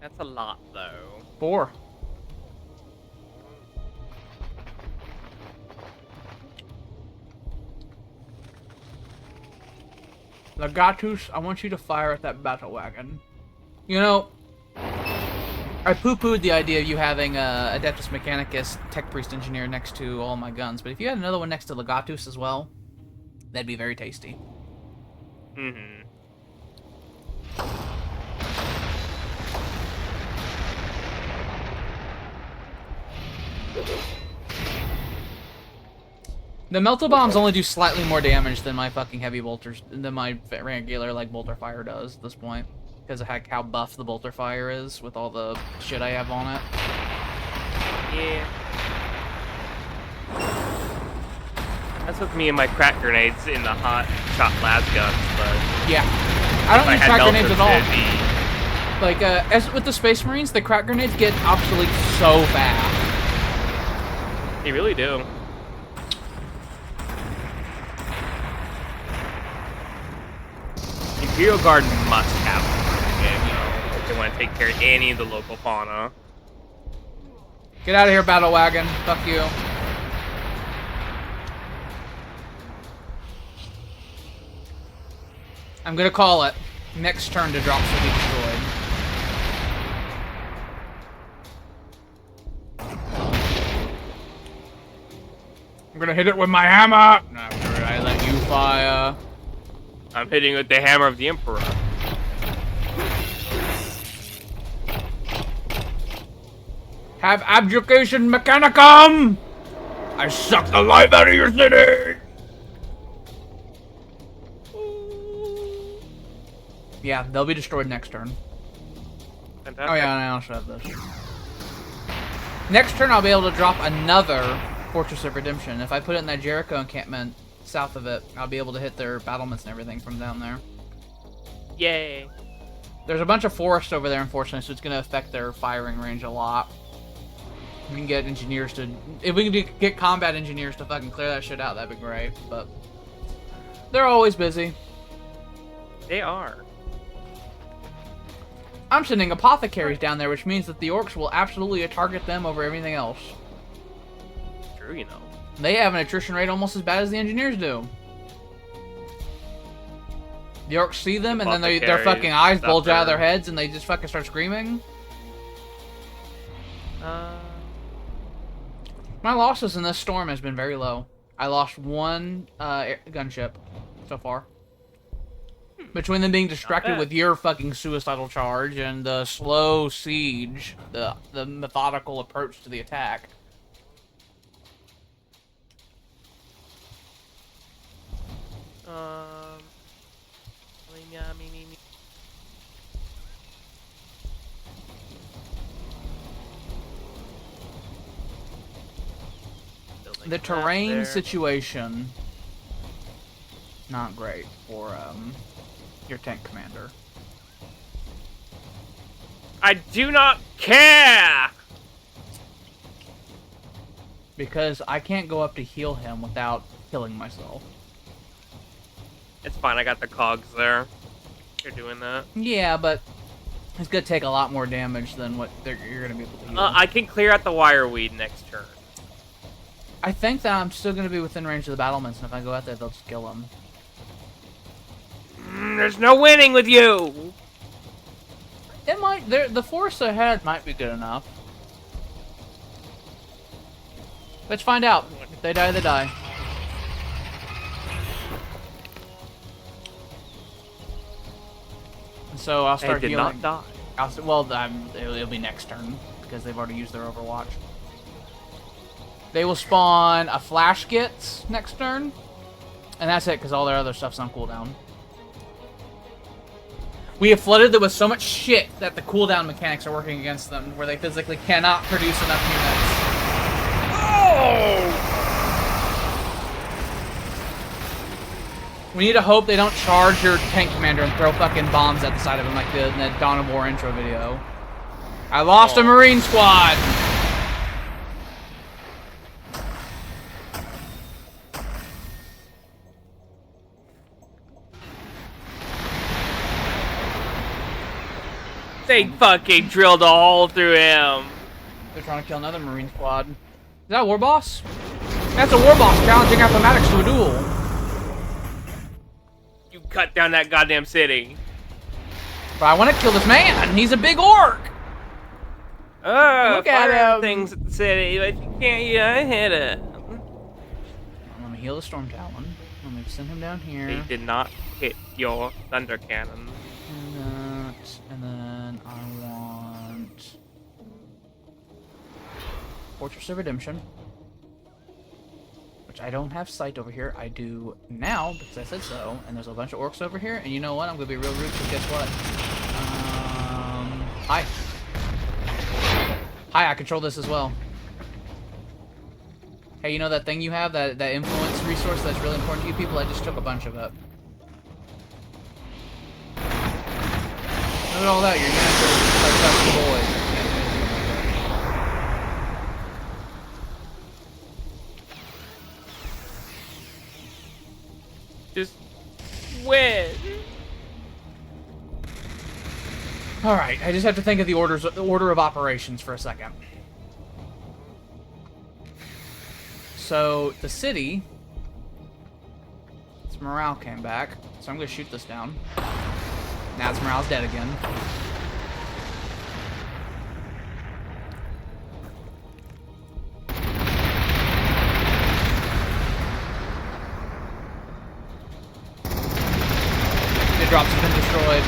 That's a lot, though. 4. Gladius, I want you to fire at that battle wagon. You know, I poo-pooed the idea of you having a Adeptus Mechanicus Tech Priest Engineer next to all my guns, but if you had another one next to Gladius as well, that'd be very tasty. Mm-hmm. The Melta Bombs only do slightly more damage than my fucking heavy bolters, than my regular, like, bolter fire does at this point. Because of how buff the bolter fire is with all the shit I have on it. Yeah. That's with me and my crack grenades in the hot shot las guns, but... Yeah. I don't use crack grenades at all. Be... Like, as with the Space Marines, the crack grenades get obsolete so fast. They really do. Imperial Guard must have them, you know, if they want to take care of any of the local fauna. Get out of here, battle wagon. Fuck you. I'm gonna call it. Next turn to drop should be destroyed. I'm gonna hit it with my hammer! After I let you fire. I'm hitting with the hammer of the Emperor. Have abjuration mechanicum! I suck the life out of your city! Yeah, they'll be destroyed next turn. Fantastic. Oh yeah, and I also have this. Next turn I'll be able to drop another Fortress of Redemption. If I put it in that Jericho encampment south of it, I'll be able to hit their battlements and everything from down there. Yay. There's a bunch of forest over there, unfortunately, so it's going to affect their firing range a lot. We can get engineers to... If we can get combat engineers to fucking clear that shit out, that'd be great, but... They're always busy. They are. I'm sending apothecaries down there, which means that the orcs will absolutely target them over everything else. True, you know. They have an attrition rate almost as bad as the engineers do. The orcs see them, and then their fucking eyes bulge out of their heads, and they just fucking start screaming. My losses in this storm has been very low. I lost 1 gunship so far. Between them being distracted with your fucking suicidal charge and the slow siege, the methodical approach to the attack. The terrain situation, not great for your tank commander. I do not care! Because I can't go up to heal him without killing myself. It's fine, I got the cogs there. You're doing that. Yeah, but it's gonna take a lot more damage than what you're gonna be able to heal. I can clear out the wireweed next turn. I think that I'm still going to be within range of the battlements, and if I go out there, they'll just kill them. There's no winning with you! It might... The force ahead might be good enough. Let's find out. If they die, they die. And so I'll start healing. They did not die. Well, it'll be next turn, because they've already used their Overwatch. They will spawn a Flash Gits next turn. And that's it, because all their other stuff's on cooldown. We have flooded them with so much shit that the cooldown mechanics are working against them, where they physically cannot produce enough units. Oh! We need to hope they don't charge your tank commander and throw fucking bombs at the side of him like in the Dawn of War intro video. I lost a Marine squad! They fucking drilled a hole through him. They're trying to kill another Marine squad. Is that a war boss? That's a war boss challenging Appomattox to a duel. You cut down that goddamn city. But I want to kill this man. He's a big orc. Look at him. Things at the city, but you can't hit it. Let me heal the Storm Talon. Let me send him down here. He did not hit your thunder cannon. And then I want Fortress of Redemption, which I don't have sight over here. I do now because I said so. And there's a bunch of orcs over here. And you know what? I'm gonna be real rude because guess what? Hi. Hi, I control this as well. Hey, you know that thing you have, that influence resource that's really important to you people? I just took a bunch of it. Look at all that, you're gonna have to boys. Just win. Alright, I just have to think of the order of operations for a second. So, the city... its morale came back, so I'm gonna shoot this down. Now its morale's dead again. The drops have been destroyed.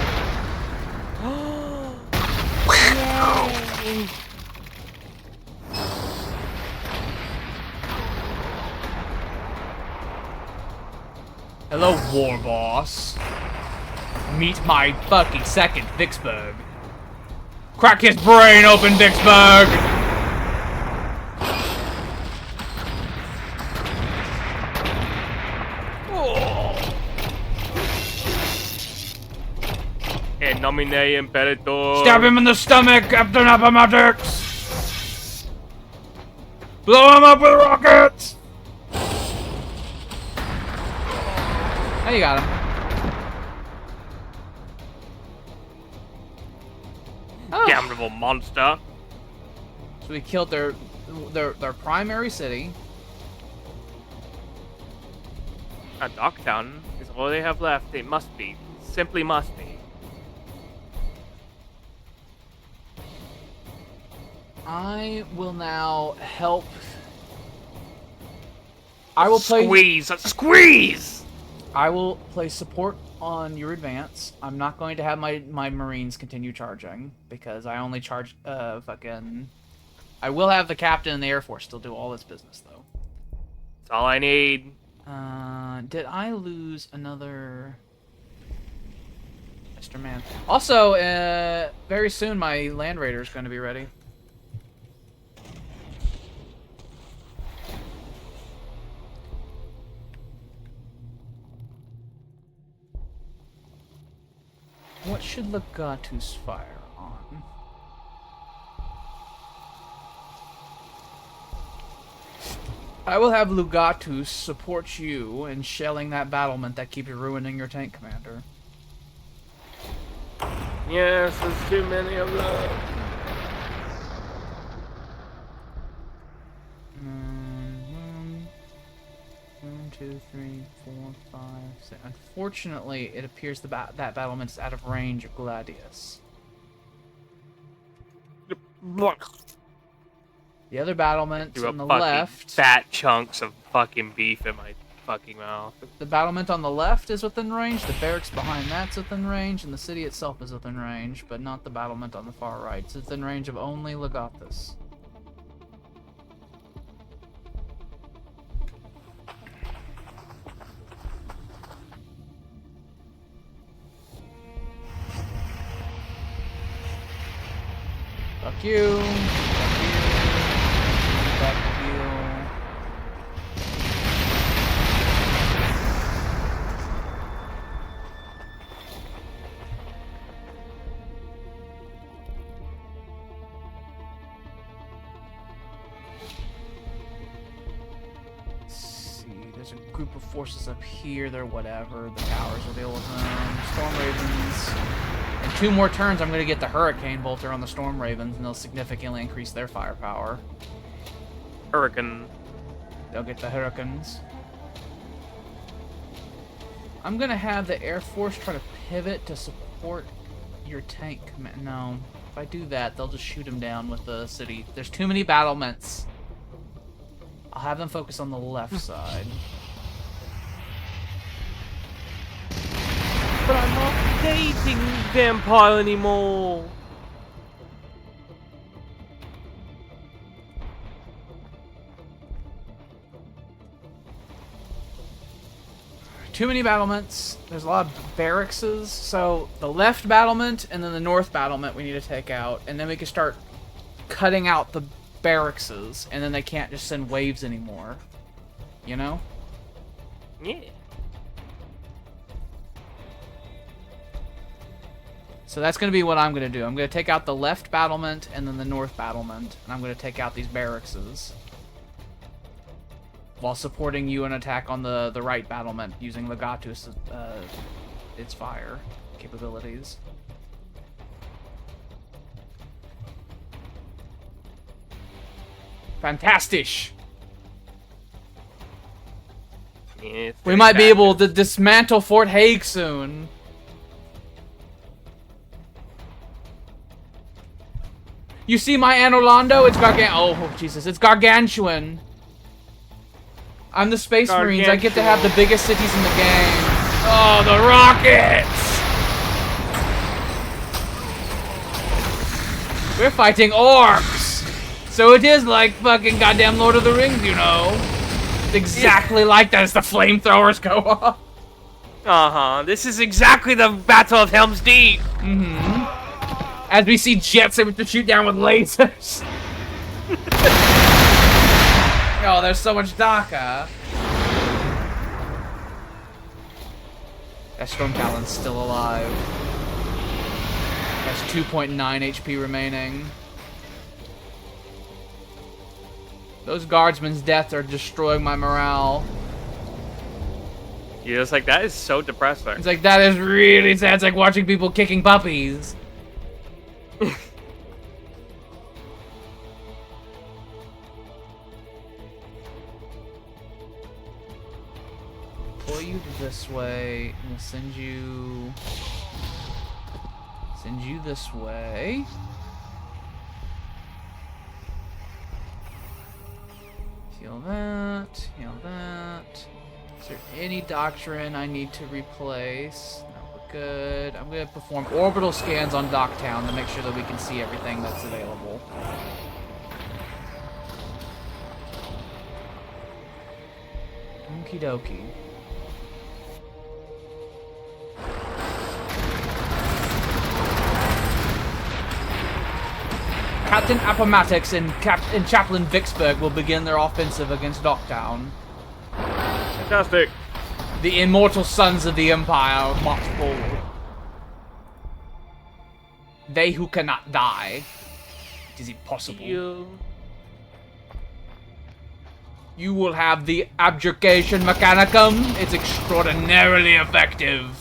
Yay! Hello, war boss. Meet my fucking second, Vicksburg. Crack his brain open, Vicksburg! En nomine Imperator. Stab him in the stomach, Captain Appomattox! Blow him up with rockets! Oh, you got him. Oh. Damnable monster. So we killed their primary city. A Docktown is all they have left. It must be. Simply must be. I will now help. I will play. Squeeze! Squeeze! I will play support on your advance. I'm not going to have my Marines continue charging because I only charge fucking. I will have the captain and the Air Force still do all its business though. That's all I need. Did I lose another? Mr. Man. Also, very soon my Land Raider is going to be ready. What should Legatus fire on? I will have Legatus support you in shelling that battlement that keeps ruining your tank commander. Yes, there's too many of them. 2, 3, 4, 5, 6. Unfortunately, it appears that battlement's out of range of Gladius. The other battlement on the left. Fat chunks of fucking beef in my fucking mouth. The battlement on the left is within range. The barracks behind that's within range, and the city itself is within range, but not the battlement on the far right. It's within range of only Legathus. Fuck you. Fuck you. Fuck you. Let's see. There's a group of forces up here. They're whatever. The towers will deal with them. Storm Ravens. In 2 more turns, I'm going to get the Hurricane Bolter on the Storm Ravens, and they'll significantly increase their firepower. Hurricane. They'll get the Hurricanes. I'm going to have the Air Force try to pivot to support your tank command. No. If I do that, they'll just shoot him down with the city. There's too many battlements. I'll have them focus on the left side. But I'm not dating vampire anymore. Too many battlements. There's a lot of barracks. So the left battlement and then the north battlement we need to take out. And then we can start cutting out the barracks. And then they can't just send waves anymore. You know? Yeah. So that's going to be what I'm going to do. I'm going to take out the left battlement and then the north battlement. And I'm going to take out these barracks. While supporting you an attack on the right battlement using Legatus, its fire capabilities. Fantastic! Yeah, we might be able to dismantle Fort Hague soon. You see my Anorlando? It's oh Jesus, it's gargantuan. I'm the Space Marines. I get to have the biggest cities in the game. Oh, the rockets! We're fighting orcs. So it is like fucking goddamn Lord of the Rings, you know. It's exactly like that as the flamethrowers go off. Uh-huh. This is exactly the Battle of Helm's Deep. Mm-hmm. As we see jets able to shoot down with lasers. Oh, there's so much Daka. That Storm Talon's still alive. Has 2.9 HP remaining. Those guardsmen's deaths are destroying my morale. Yeah, it's like, that is so depressing. It's like, that is really sad. It's like watching people kicking puppies. Pull you this way, and we'll send you this way. Heal that, heal that. Is there any doctrine I need to replace? No, we're good. I'm gonna perform orbital scans on Docktown to make sure that we can see everything that's available. Okie dokie. Captain Appomattox and Chaplain Vicksburg will begin their offensive against Docktown. Fantastic. The immortal sons of the Empire march forward. They who cannot die. It is impossible. You will have the Abjuration Mechanicum. It's extraordinarily effective.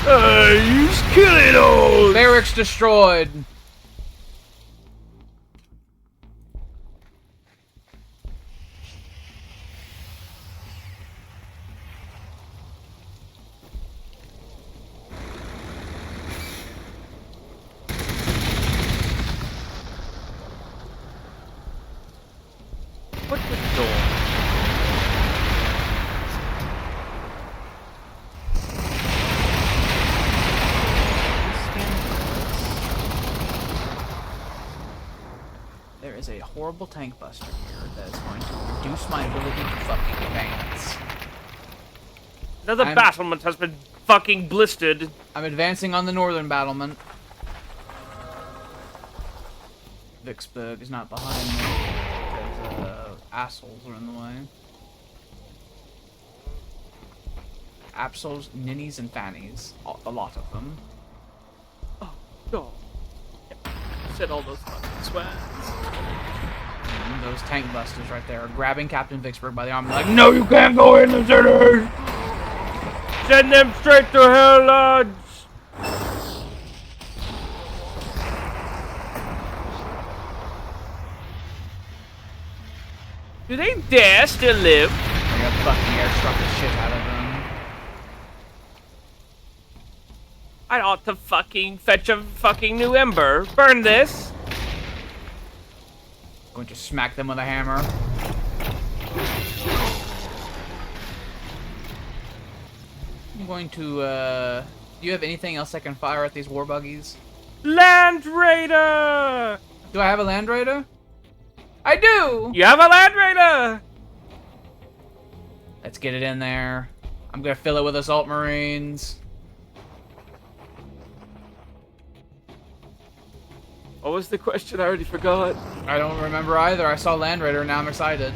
He's killing us! Barracks destroyed. What's the door? There is a horrible tank buster here that is going to reduce my ability to fucking advance. Another battlement has been fucking blistered. I'm advancing on the northern battlement. Vicksburg is not behind me because assholes are in the way. Absols, ninnies, and fannies. A lot of them. Oh, God. Yep. Said all those fucking sweats. And those tank busters right there are grabbing Captain Vicksburg by the arm and like, no, you can't go in the city! Send them straight to hell, lads! Do they dare still live? I got fucking airstruck the shit out of them. I ought to fucking fetch a fucking new ember. Burn this. Going to smack them with a hammer. I'm going to, do you have anything else I can fire at these war buggies? Land Raider! Do I have a Land Raider? I do! You have a Land Raider! Let's get it in there. I'm gonna fill it with Assault Marines. What was the question? I already forgot. I don't remember either. I saw Land Raider and now I'm excited.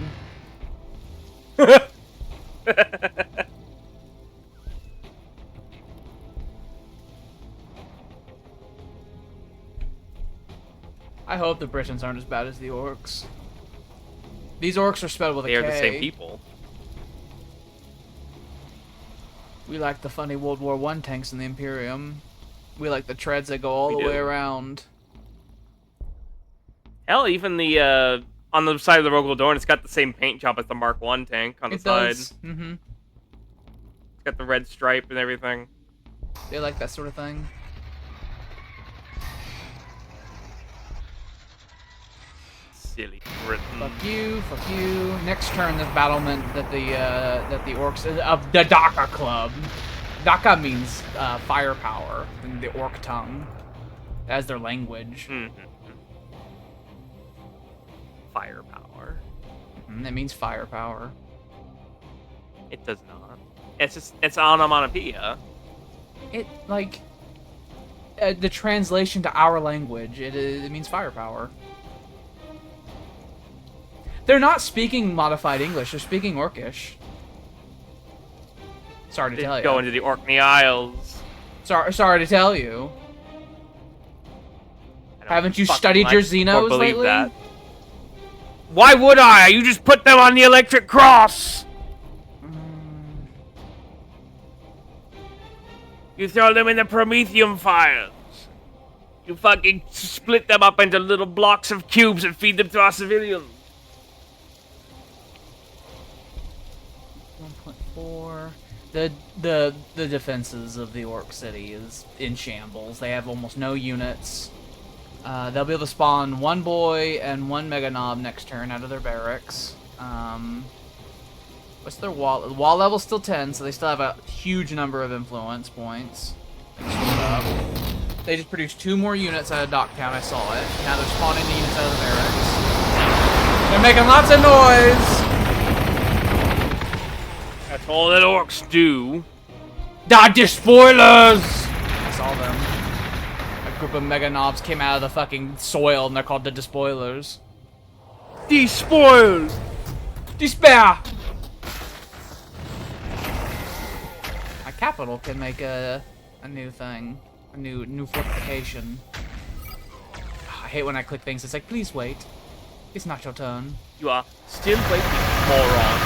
I hope the Britons aren't as bad as the Orks. These Orks are spelled with a K. They are the same people. We like the funny World War I tanks in the Imperium. We like the treads that go all the way around. Hell, even the, on the side of the Rogel Dorn, it's got the same paint job as the Mark I tank on the side. Does. Mm-hmm. It's got the red stripe and everything. They like that sort of thing. Silly Britain. Fuck you, fuck you. Next turn, this battlement that the Orks of the Daka Club. Daka means firepower in the Ork tongue. That's their language. Mm-hmm. Firepower. That means firepower. It does not. It's onomatopoeia. It like the translation to our language. It means firepower. They're not speaking modified English. They're speaking Orcish. Sorry to tell you. Go into the Orkney Isles. Sorry to tell you. Haven't you studied your Xenos lately? That. Why would I? You just put them on the electric cross. You throw them in the Prometheum fires. You fucking split them up into little blocks of cubes and feed them to our civilians. 1.4. The defenses of the Ork City is in shambles. They have almost no units. They'll be able to spawn one boy and one mega knob next turn out of their barracks. What's their wall? The wall level's still 10, so they still have a huge number of influence points. They just produced 2 more units out of Docktown. I saw it. Now they're spawning the units out of the barracks. They're making lots of noise. That's all that Orcs do. Dodge spoilers! I saw them. A group of mega knobs came out of the fucking soil and they're called the Despoilers. Despoiled! Despair! My capital can make a new thing. A new fortification. I hate when I click things. It's like, please wait. It's not your turn. You are still waiting, moron.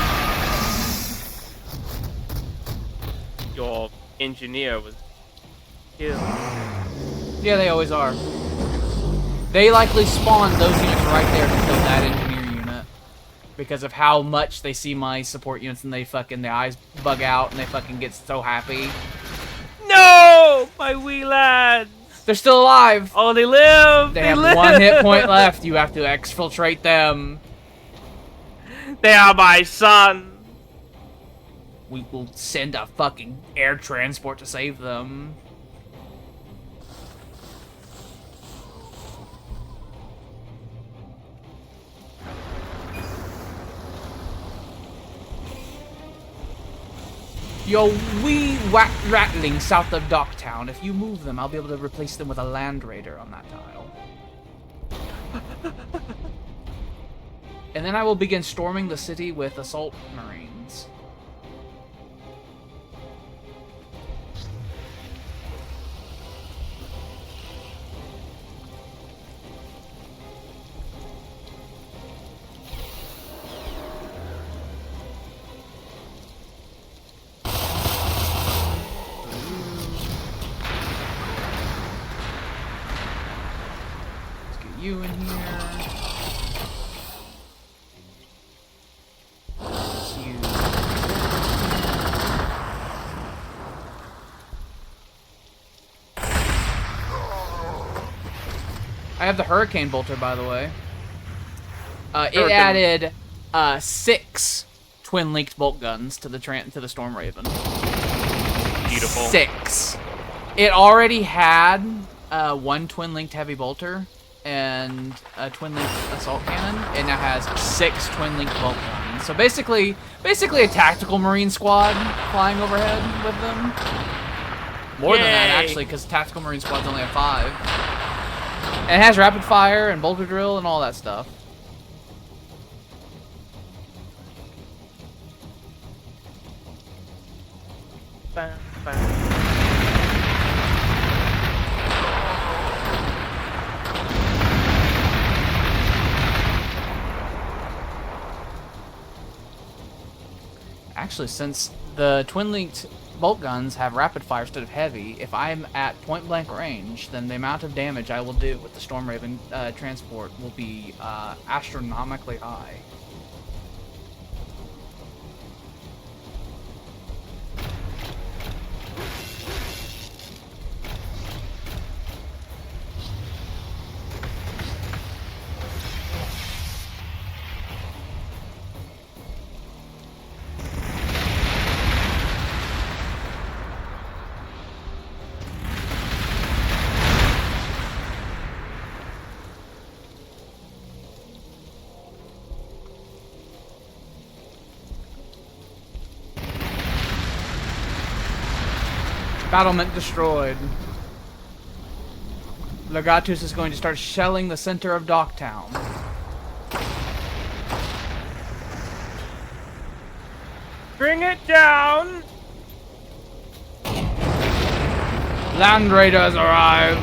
Your engineer was kill. Yeah, they always are. They likely spawn those units right there to kill that engineer unit. Because of how much they see my support units and their eyes bug out and they fucking get so happy. No! My wee lads! They're still alive! Oh, they live! They have live! 1 hit point left. You have to exfiltrate them. They are my son! We will send a fucking air transport to save them. Your wee ratling south of Docktown. If you move them, I'll be able to replace them with a Land Raider on that tile. And then I will begin storming the city with assault marines. You in here. It's you. I have the Hurricane Bolter, by the way. It added 6 twin-linked bolt guns to the Storm Raven. Beautiful. 6. It already had 1 twin-linked heavy bolter and a twin-linked assault cannon. It now has 6 twin-linked bolt guns. So basically a tactical marine squad flying overhead with them. More than that, actually, because tactical marine squads only have 5. And it has rapid fire and bolter drill and all that stuff. Bam, bam. Actually, since the twin-linked bolt guns have rapid fire instead of heavy, if I'm at point-blank range, then the amount of damage I will do with the Storm Raven transport will be astronomically high. Battlement destroyed. Gladius is going to start shelling the center of Docktown. Bring it down! Land Raiders arrive!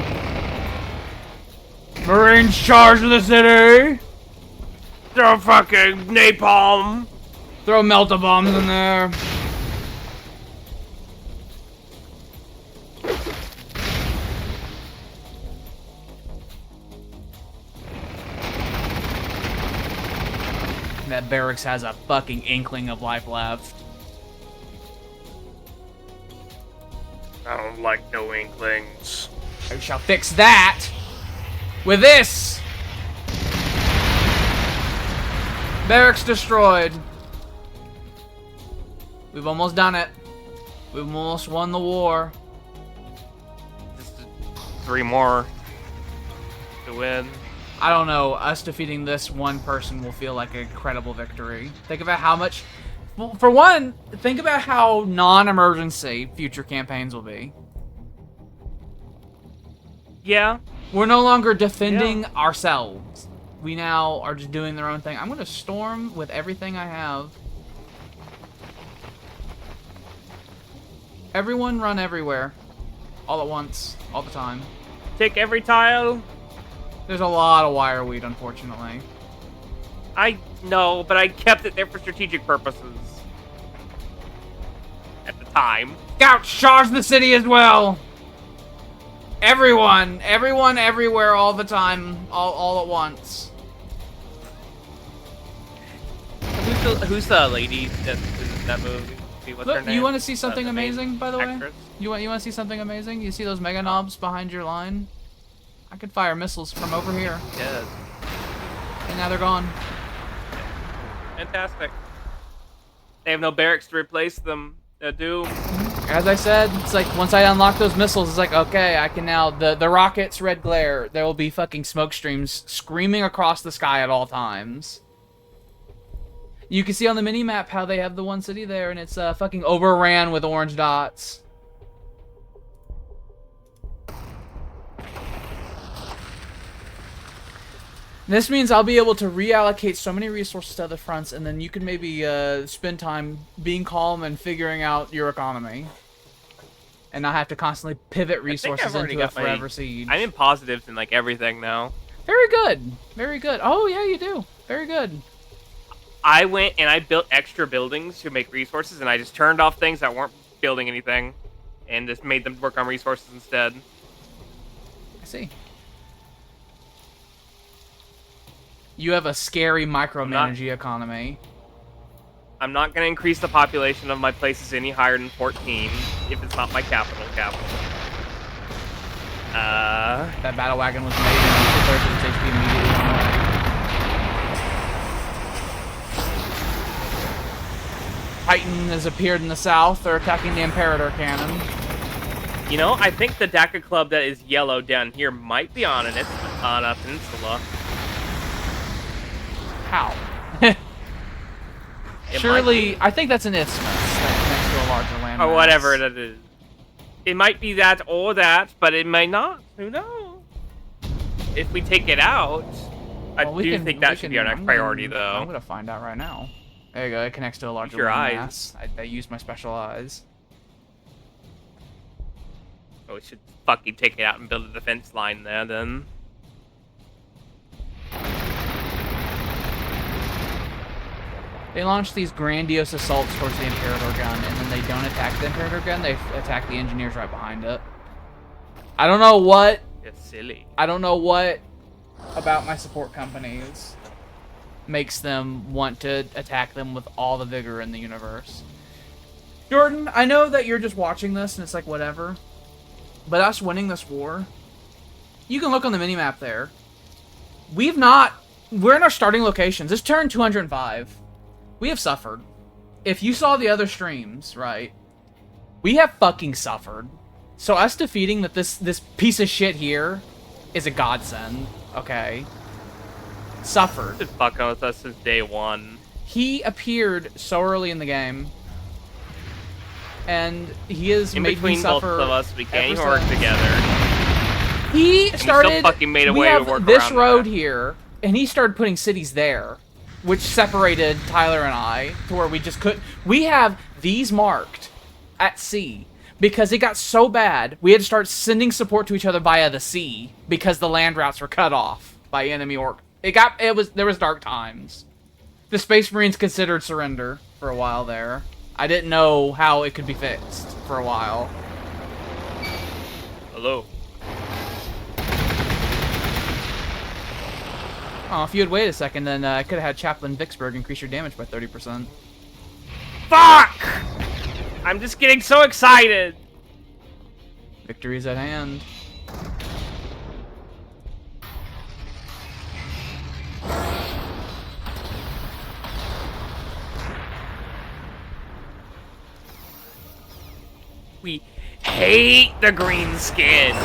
Marines charge the city! Throw fucking napalm! Throw melta bombs in there. That barracks has a fucking inkling of life left. I don't like no inklings. I shall fix that with this. Barracks destroyed. We've almost done it. We've almost won the war. Just 3 more to win. I don't know. Us defeating this one person will feel like an incredible victory. Think about how much... Well, for one, think about how non-emergency future campaigns will be. Yeah. We're no longer defending ourselves. We now are just doing their own thing. I'm going to storm with everything I have. Everyone run everywhere. All at once. All the time. Take every tile. There's a lot of wireweed, unfortunately. I know, but I kept it there for strategic purposes. At the time. Scouts, charge the city as well! Everyone, everywhere, all the time, all at once. Who's the lady that's in that movie? What's her Look, name? you want to see something The main amazing, by the way? actress? You want to see something amazing? You see those mega knobs behind your line? I could fire missiles from over here. Yes. And now they're gone. Fantastic. They have no barracks to replace them. They do. As I said, it's like once I unlock those missiles, it's like, okay, I can now, the rocket's red glare, there will be fucking smoke streams screaming across the sky at all times. You can see on the mini-map how they have the one city there, and it's fucking overran with orange dots. This means I'll be able to reallocate so many resources to other fronts, and then you can maybe spend time being calm and figuring out your economy. And not have to constantly pivot resources into a forever siege. I'm in positives in like everything now. Very good. Very good. Oh, yeah, you do. Very good. I went and I built extra buildings to make resources, and I just turned off things that weren't building anything, and just made them work on resources instead. I see. You have a scary micromanaging economy. I'm not going to increase the population of my places any higher than 14 if it's not my capital. That battle wagon was made and 2/3 of its HP immediately went away. Titan has appeared in the south. They're attacking the Imperator cannon. You know, I think the DACA club that is yellow down here might be on a peninsula. How? Surely, I think that's an isthmus that connects to a larger landmass. Or whatever it is. It might be that or that, but it might not. Who knows? If we take it out, I do think that should be our next priority, though. I'm gonna find out right now. There you go. It connects to a larger landmass. I used my special eyes. So we should fucking take it out and build a defense line there, then. They launch these grandiose assaults towards the Imperator gun, and then they don't attack the Imperator gun, they attack the engineers right behind it. I don't know what... It's silly. I don't know what about my support companies makes them want to attack them with all the vigor in the universe. Jordan, I know that you're just watching this, and it's like, whatever. But us winning this war... You can look on the minimap there. We're in our starting locations. It's turn 205. We have suffered. If you saw the other streams, right? We have fucking suffered. So us defeating this piece of shit here is a godsend. Okay. Suffered. He's been fucking with us since day one. He appeared so early in the game. And he has made me suffer. In between both of us, we can't even work together. He started... He still fucking made a way to work this around road that. here, and he started putting cities there, which separated Tyler and I to where we just couldn't... We have these marked at sea because it got so bad, we had to start sending support to each other via the sea because the land routes were cut off by enemy orc. There was dark times. The Space Marines considered surrender for a while there. I didn't know how it could be fixed for a while. Hello. Oh, if you had waited a second, then I could have had Chaplain Vicksburg increase your damage by 30%. Fuck! I'm just getting so excited! Victory's at hand. We hate the green skin.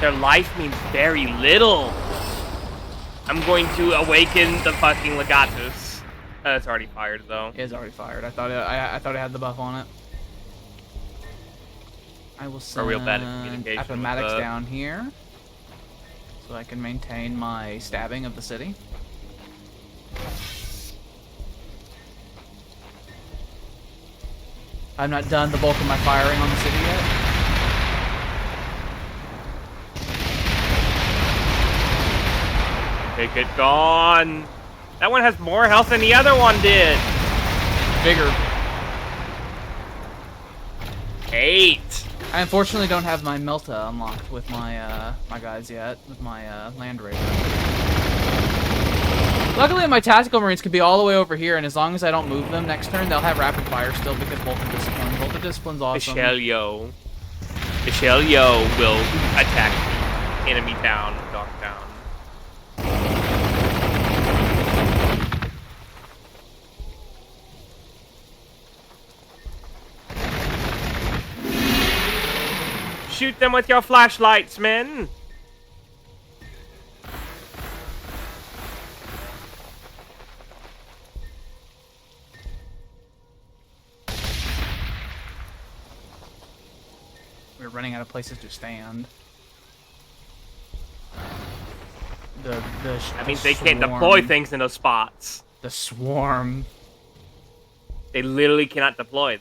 Their life means very little. I'm going to awaken the fucking Legatus. It's already fired though. It is already fired. I thought it had the buff on it. I will send real bad at communication Appomattox with down here, so I can maintain my stabbing of the city. I've not done the bulk of my firing on the city yet. Take it gone. That one has more health than the other one did. Bigger. 8. I unfortunately don't have my Melta unlocked with my my guys yet, with my Land Raider. Luckily, my Tactical Marines could be all the way over here, and as long as I don't move them next turn, they'll have rapid fire still because Bolt of Discipline. Bolt of Discipline's awesome. Michelio will attack enemy town, Dark Town. Shoot them with your flashlights, men! We're running out of places to stand. That means they can't deploy things in those spots. The swarm. They literally cannot deploy.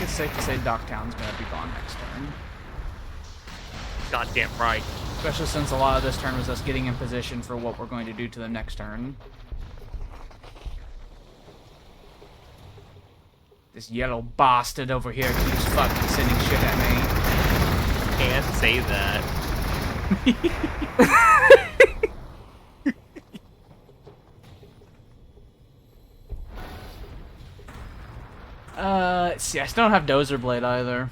It's safe to say Docktown's gonna be gone next turn. Goddamn right. Especially since a lot of this turn was us getting in position for what we're going to do to them next turn. This yellow bastard over here keeps fucking sending shit at me. Can't say that. See, I still don't have Dozer Blade either.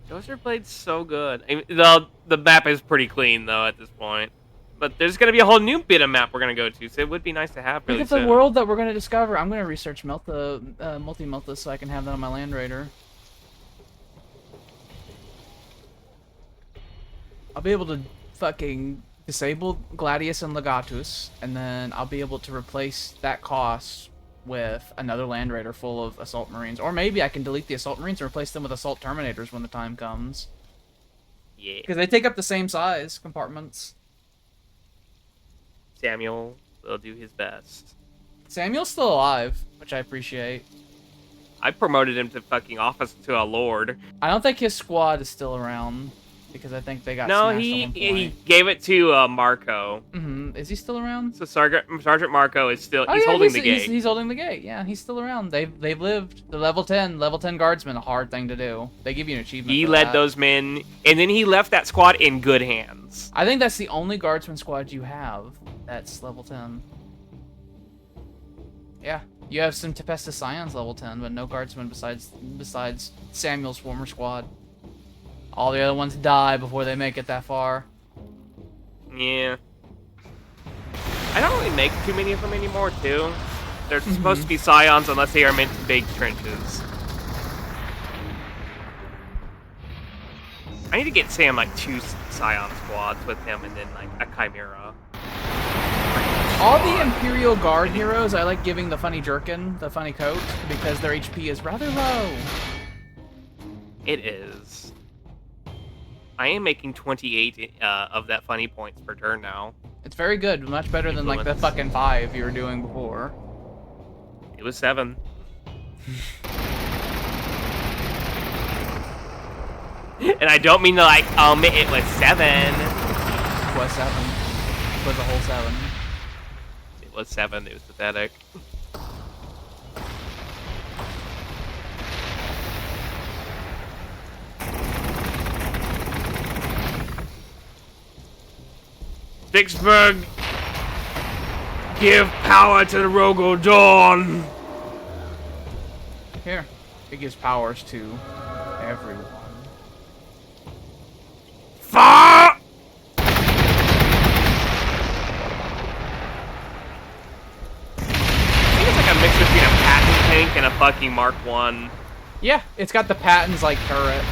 Dozer Blade's so good. I mean, the map is pretty clean though at this point. But there's gonna be a whole new bit of map we're gonna go to, so it would be nice to have really Look at soon. the world that we're gonna discover. I'm gonna research Melta, multi-Melta so I can have that on my Land Raider. I'll be able to fucking disable Gladius and Legatus, and then I'll be able to replace that cost with another Land Raider full of Assault Marines. Or maybe I can delete the Assault Marines and replace them with Assault Terminators when the time comes. Yeah. Because they take up the same size compartments. Samuel will do his best. Samuel's still alive, which I appreciate. I promoted him to fucking office to a lord. I don't think his squad is still around. Because I think they got No, smashed he at one point. he gave it to Marco. Mm-hmm. Is he still around? So Sergeant Marco is still Oh, he's yeah, holding the gate. He's holding the gate. Yeah, he's still around. They've lived. The level 10 guardsman, a hard thing to do. They give you an achievement. He for led that. those men, and then he left that squad in good hands. I think that's the only guardsman squad you have that's level 10. Yeah, you have some Tempestus Scions level 10, but no guardsmen besides Samuel's former squad. All the other ones die before they make it that far. Yeah. I don't really make too many of them anymore, too. They're supposed to be Scions unless they are meant to dig trenches. I need to get Sam like 2 Scion squads with him and then like a Chimera. All the Imperial Guard heroes, I like giving the funny jerkin, the funny coat, because their HP is rather low. It is. I am making 28 of that funny points per turn now. It's very good, much better than like the Influence. fucking 5 you were doing before. It was 7. And I don't mean to like, it was 7. It was 7. It was a whole 7. It was 7, it was pathetic. Vicksburg, give power to the Rogal Dawn. Here, it gives powers to everyone. Fire! I think it's like a mix between a Patton tank and a fucking Mark 1. Yeah, it's got the Patton's like turret.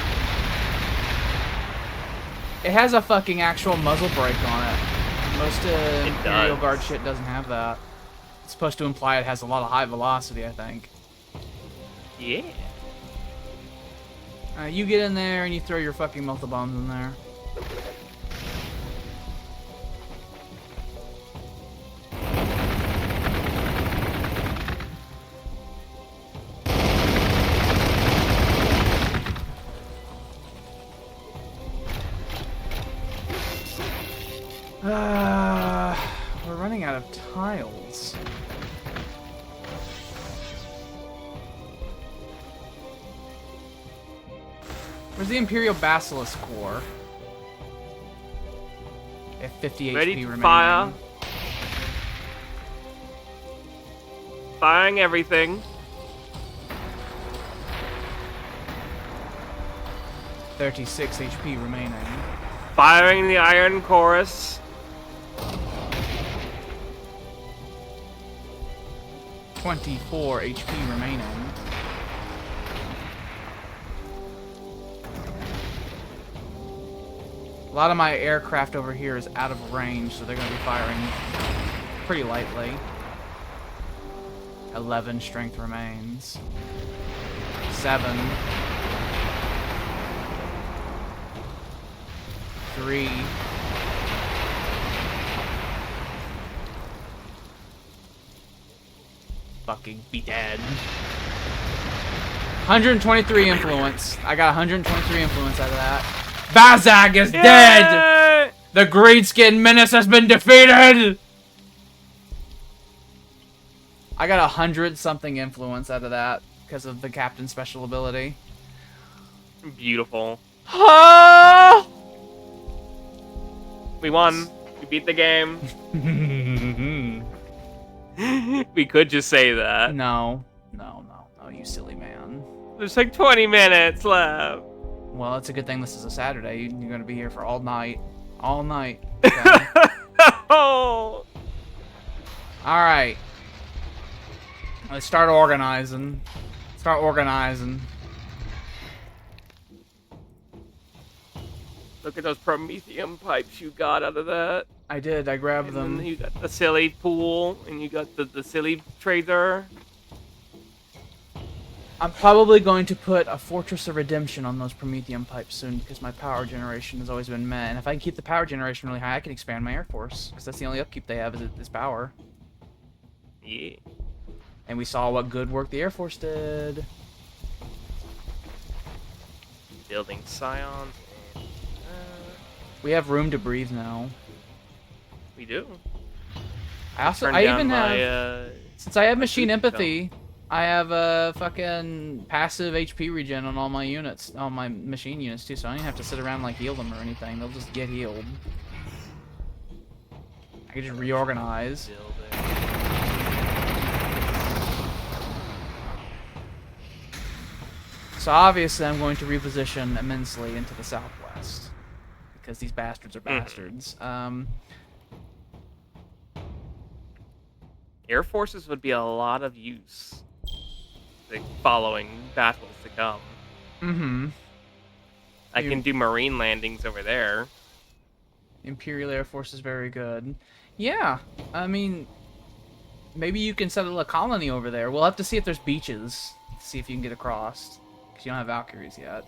It has a fucking actual muzzle brake on it. Most Imperial does. Guard shit doesn't have that. It's supposed to imply it has a lot of high velocity, I think. Yeah. You get in there and you throw your fucking multi bombs in there. influence. Where's the Imperial Basilisk Corps? They have 50 Ready HP to remaining. fire. Firing everything. 36 HP remaining. Firing the Iron Chorus. 24 HP remaining. A lot of my aircraft over here is out of range, so they're going to be firing pretty lightly. 11 strength remains. 7. 3. Fucking be dead. 123 influence. I got 123 influence out of that. Bazag is dead! The Greenskin Menace has been defeated! I got 100-something influence out of that because of the captain's special ability. Beautiful. Ah! We won. We beat the game. We could just say that. No, you silly man. There's like 20 minutes left. Well, it's a good thing this is a Saturday. You're going to be here for all night. All night. Okay. Oh. Alright. Let's start organizing. Start organizing. Look at those Prometheum pipes you got out of that. I did. I grabbed And them. then you got the silly pool, and you got the silly trader. I'm probably going to put a Fortress of Redemption on those Prometheum pipes soon because my power generation has always been met. And if I can keep the power generation really high, I can expand my Air Force because that's the only upkeep they have is power. Yeah. And we saw what good work the Air Force did. Building Scions. We have room to breathe now. We do. I even have, since I have Machine Empathy, I have a fucking passive HP regen on all my units, on my machine units too, so I don't even have to sit around like heal them or anything. They'll just get healed. I can just reorganize. So obviously I'm going to reposition immensely into the southwest. Because these bastards are bastards. Air forces would be a lot of use. The following battles to come. Mm-hmm. I can do marine landings over there. Imperial Air Force is very good. Yeah, I mean, maybe you can settle a colony over there. We'll have to see if there's beaches. See if you can get across. Because you don't have Valkyries yet.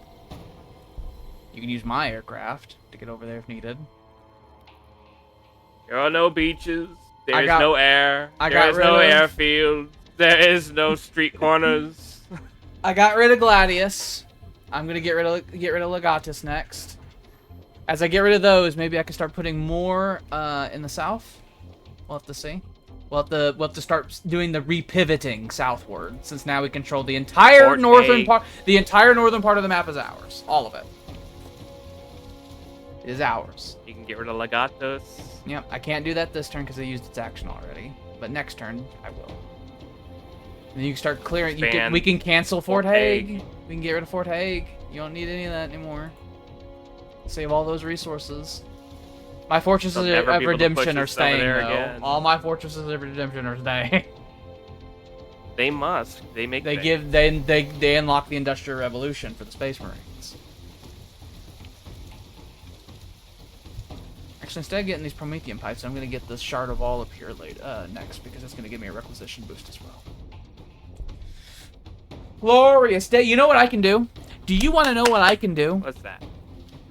You can use my aircraft to get over there if needed. There are no beaches. There is no air. There is no airfield. There is no street corners. I got rid of Gladius. I'm gonna get rid of Legatus next. As I get rid of those, maybe I can start putting more in the south. We'll have to see. We'll have to start doing the repivoting southward, since now we control the entire northern part. The entire northern part of the map is ours. All of it is ours. You can get rid of Legatus. Yep, I can't do that this turn because I used its action already. But next turn, I will. And then you can start clearing. We can cancel Fort Hague. We can get rid of Fort Hague. You don't need any of that anymore. Save all those resources. My fortresses of redemption are staying, though. Again. All my fortresses of redemption are staying. They must. They make. They unlock the Industrial Revolution for the Space Marines. Actually, instead of getting these Prometheum pipes, I'm going to get this Shard of All up here next, because it's going to give me a requisition boost as well. Glorious day. You know what I can do? Do you want to know what I can do? What's that?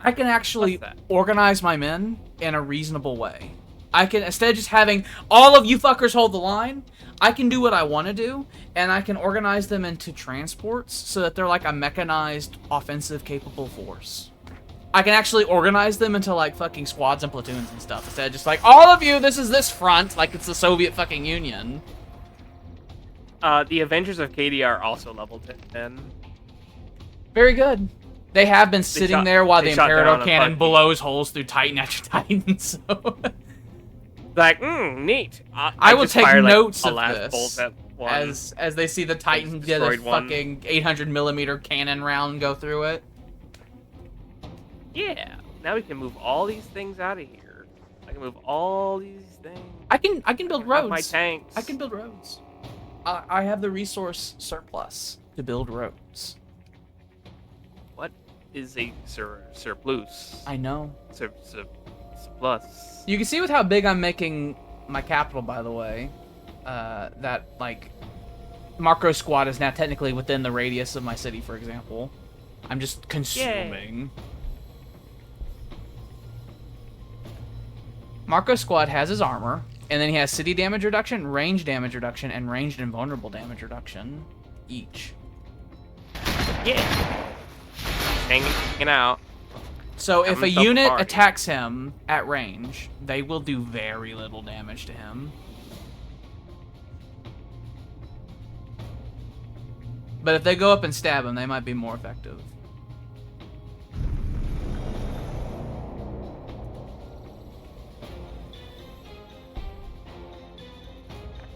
I can actually organize my men in a reasonable way. I can, instead of just having all of you fuckers hold the line, I can do what I want to do, and I can organize them into transports so that they're like a mechanized, offensive, capable force. I can actually organize them into like fucking squads and platoons and stuff instead of just like, all of you, this is this front, like it's the Soviet fucking Union. The Avengers of Katie are also level 10. Very good. They have been sitting there while the Imperator cannon blows holes through Titan after Titan, so... Like, neat. I will take notes of this as they see the Titan get a fucking 800mm cannon round go through it. Yeah. Now we can move all these things out of here. I can move all these things. I can build roads. My tanks. I can build roads. I have the resource surplus to build roads. What is a surplus? I know. Surplus. You can see with how big I'm making my capital, by the way, that, like, Macro Squad is now technically within the radius of my city, for example. I'm just consuming. Yay. Macro Squad has his armor, and then he has city damage reduction, range damage reduction, and ranged and vulnerable damage reduction each. Yeah. Hanging out. So if a unit attacks him at range, they will do very little damage to him. But if they go up and stab him, they might be more effective.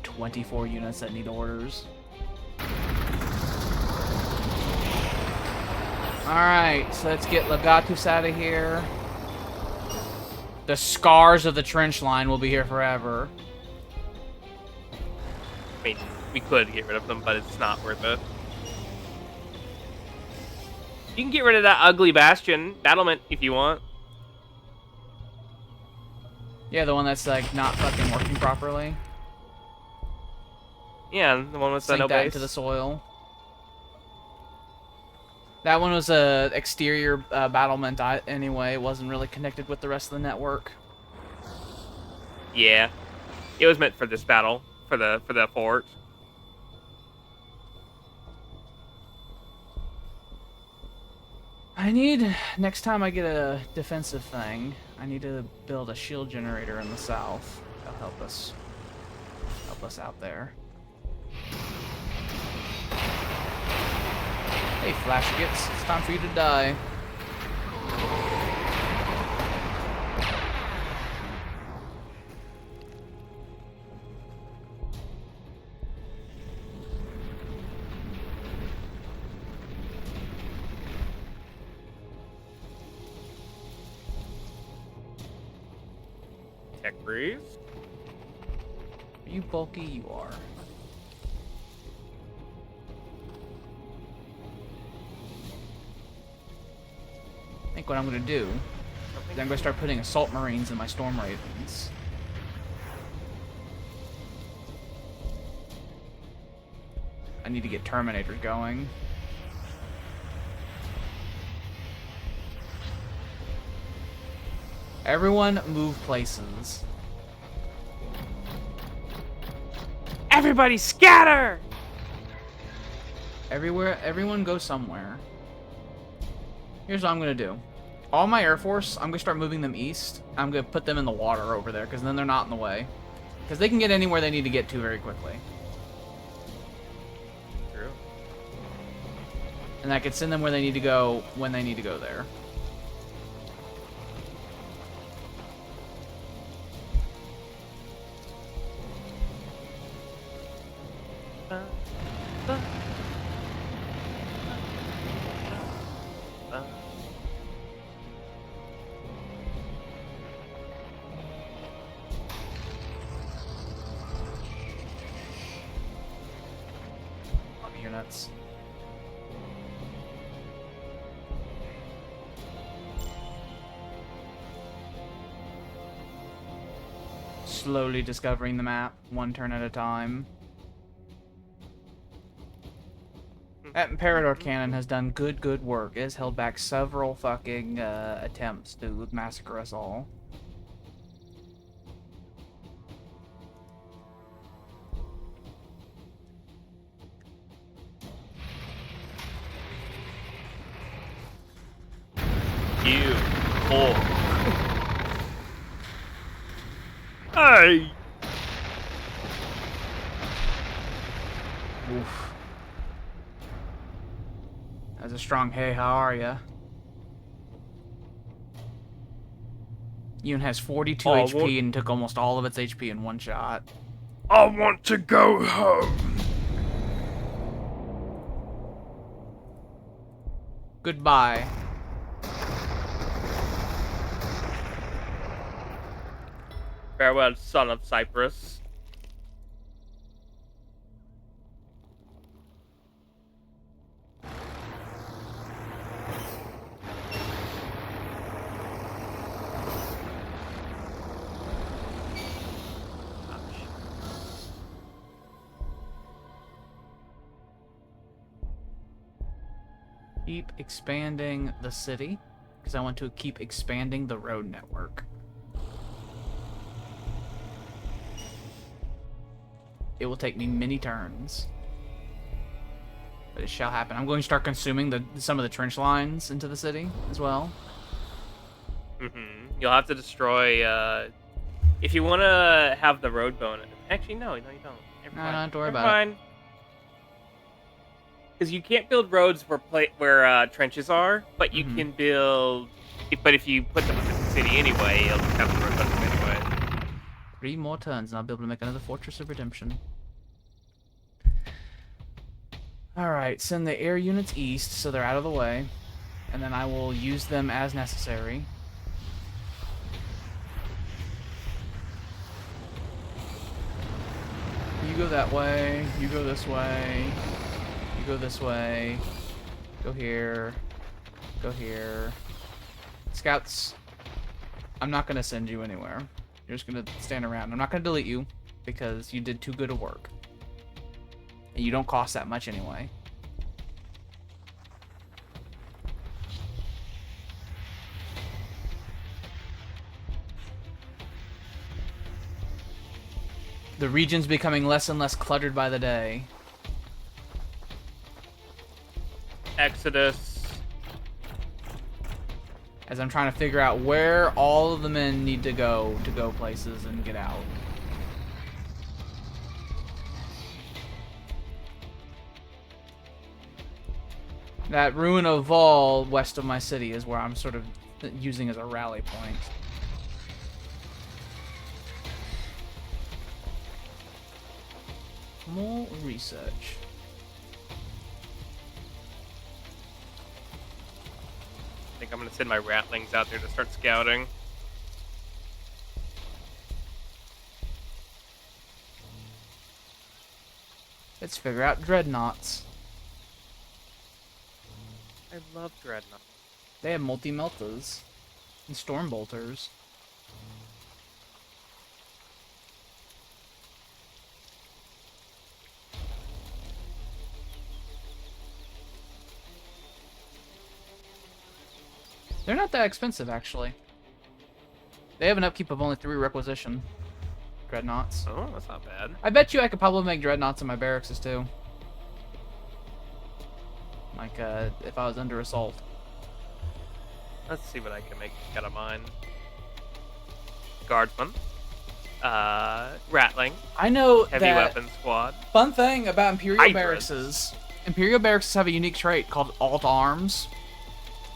"24 units that need orders." Alright, so let's get Legatus out of here. The scars of the trench line will be here forever. I mean, we could get rid of them, but it's not worth it. You can get rid of that ugly bastion battlement if you want. Yeah, the one that's like not fucking working properly. Yeah, the one with the no base. Sink that into the soil. That one was a exterior battlement anyway. It wasn't really connected with the rest of the network. Yeah, it was meant for this battle, for the fort. I need, next time I get a defensive thing, I need to build a shield generator in the south. That'll help us out there. Hey, Flashgits, it's time for you to die. Tech breeze. Are you bulky? You are. I think what I'm going to do is I'm going to start putting assault marines in my storm ravens. I need to get terminators going. Everyone move places. Everybody scatter! Everyone go somewhere. Here's what I'm gonna do. All my Air Force, I'm gonna start moving them east. I'm gonna put them in the water over there, because then they're not in the way. Because they can get anywhere they need to get to very quickly. True. And I can send them where they need to go when they need to go there. Units. Slowly discovering the map, one turn at a time. That Imperator cannon has done good work. It has held back several fucking attempts to massacre us all. You. Ork. Hey! Oof. That's a strong hey, how are ya? Yoon has 42 HP and took almost all of its HP in one shot. I want to go home. Goodbye. Farewell, son of Cyprus. Keep expanding the city, because I want to keep expanding the road network. It will take me many turns, but it shall happen. I'm going to start consuming some of the trench lines into the city as well. You'll have to destroy, if you want to have the road bonus. Actually, no, you don't. No, don't have to worry about it. Because you can't build roads where trenches are, but you can build. But if you put them in the city anyway, you'll just have the road bonus anyway. 3 more turns, and I'll be able to make another Fortress of Redemption. Alright, send the air units east so they're out of the way, and then I will use them as necessary. You go that way, you go this way, you go this way, go here, go here. Scouts, I'm not going to send you anywhere. You're just going to stand around. I'm not going to delete you because you did too good of work. And you don't cost that much anyway. The region's becoming less and less cluttered by the day. Exodus. As I'm trying to figure out where all of the men need to go places and get out. That ruin of Wagh west of my city is where I'm sort of using as a rally point. More research. I think I'm going to send my ratlings out there to start scouting. Let's figure out dreadnoughts. I love dreadnoughts. They have multi-meltas and storm bolters. They're not that expensive, actually. They have an upkeep of only 3 requisition. Dreadnoughts. Oh, that's not bad. I bet you I could probably make dreadnoughts in my barracks too. Like, if I was under assault. Let's see what I can make out of mine. Guardsman. Ratling. I know Heavy weapon squad. Fun thing about Imperial Hybrids. barracks. Imperial barracks have a unique trait called alt arms.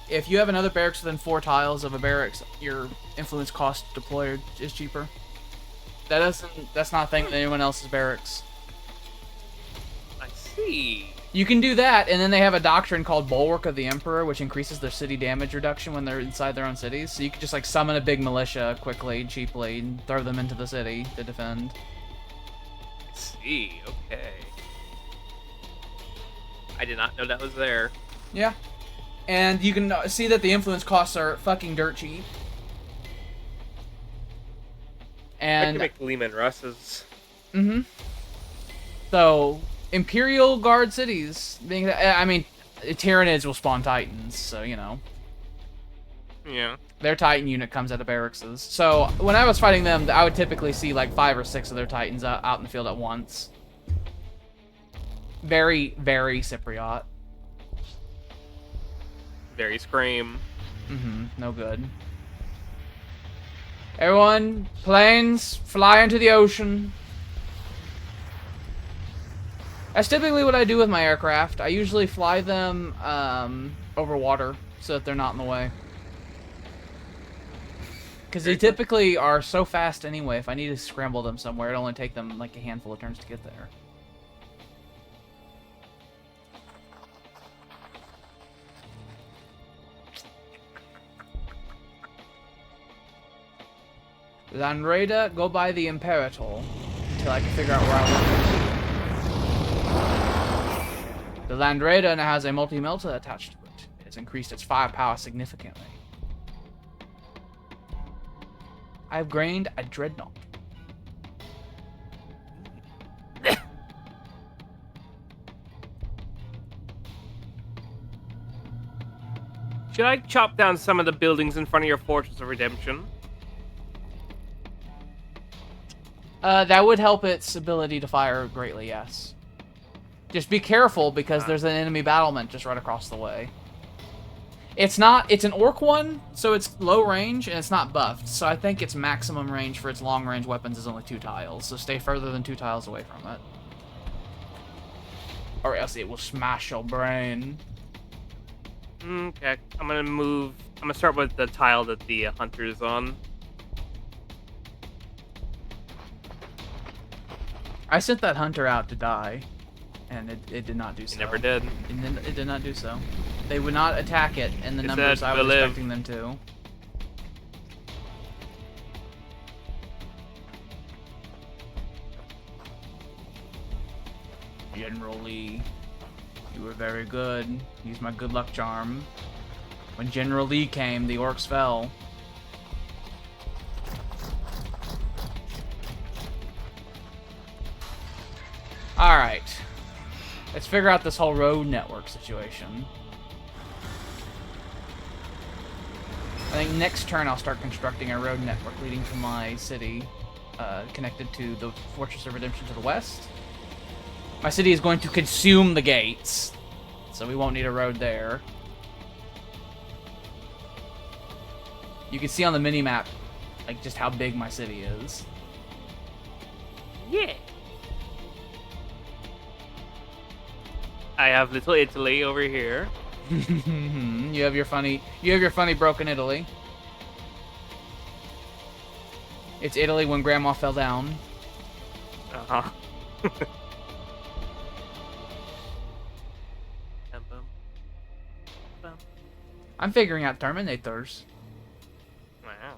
If you have another barracks within 4 tiles of a barracks, your influence cost deployed is cheaper. That's not a thing with anyone else's barracks. I see. You can do that, and then they have a doctrine called Bulwark of the Emperor, which increases their city damage reduction when they're inside their own cities. So you can just like summon a big militia quickly, cheaply, and throw them into the city to defend. I see. Okay. I did not know that was there. Yeah. And you can see that the influence costs are fucking dirt cheap. And I can make Lehman Russes. Mm-hmm. So, Imperial Guard cities, being, I mean, Tyranids will spawn Titans, so, you know. Yeah. Their Titan unit comes out of barracks. So, when I was fighting them, I would typically see like 5 or 6 of their Titans out in the field at once. Very, very Cypriot. Very Scream. Mm-hmm. No good. Everyone, planes, fly into the ocean. That's typically what I do with my aircraft. I usually fly them over water so that they're not in the way. Because they typically are so fast anyway, if I need to scramble them somewhere, it'll only take them like a handful of turns to get there. Landreda, go by the Imperator until I can figure out where I want. The Landreda now has a multi-melta attached to it. It has increased its firepower significantly. I've gained a dreadnought. Should I chop down some of the buildings in front of your Fortress of Redemption? That would help its ability to fire greatly, yes. Just be careful, because there's an enemy battlement just right across the way. It's an Ork one, so it's low range, and it's not buffed. So I think its maximum range for its long-range weapons is only 2 tiles. So stay further than 2 tiles away from it. Or else it will smash your brain. Okay, I'm gonna start with the tile that the hunter is on. I sent that hunter out to die, and it did not do so. It never did. It did not do so. They would not attack it in the numbers I was expecting them to. General Lee, you were very good. Use my good luck charm. When General Lee came, the orcs fell. Alright. Let's figure out this whole road network situation. I think next turn I'll start constructing a road network leading to my city, connected to the Fortress of Redemption to the west. My city is going to consume the gates, so we won't need a road there. You can see on the mini-map, like, just how big my city is. Yeah. I have Little Italy over here. You have your funny broken Italy. It's Italy when Grandma fell down. Uh-huh. I'm figuring out Terminators. Wow.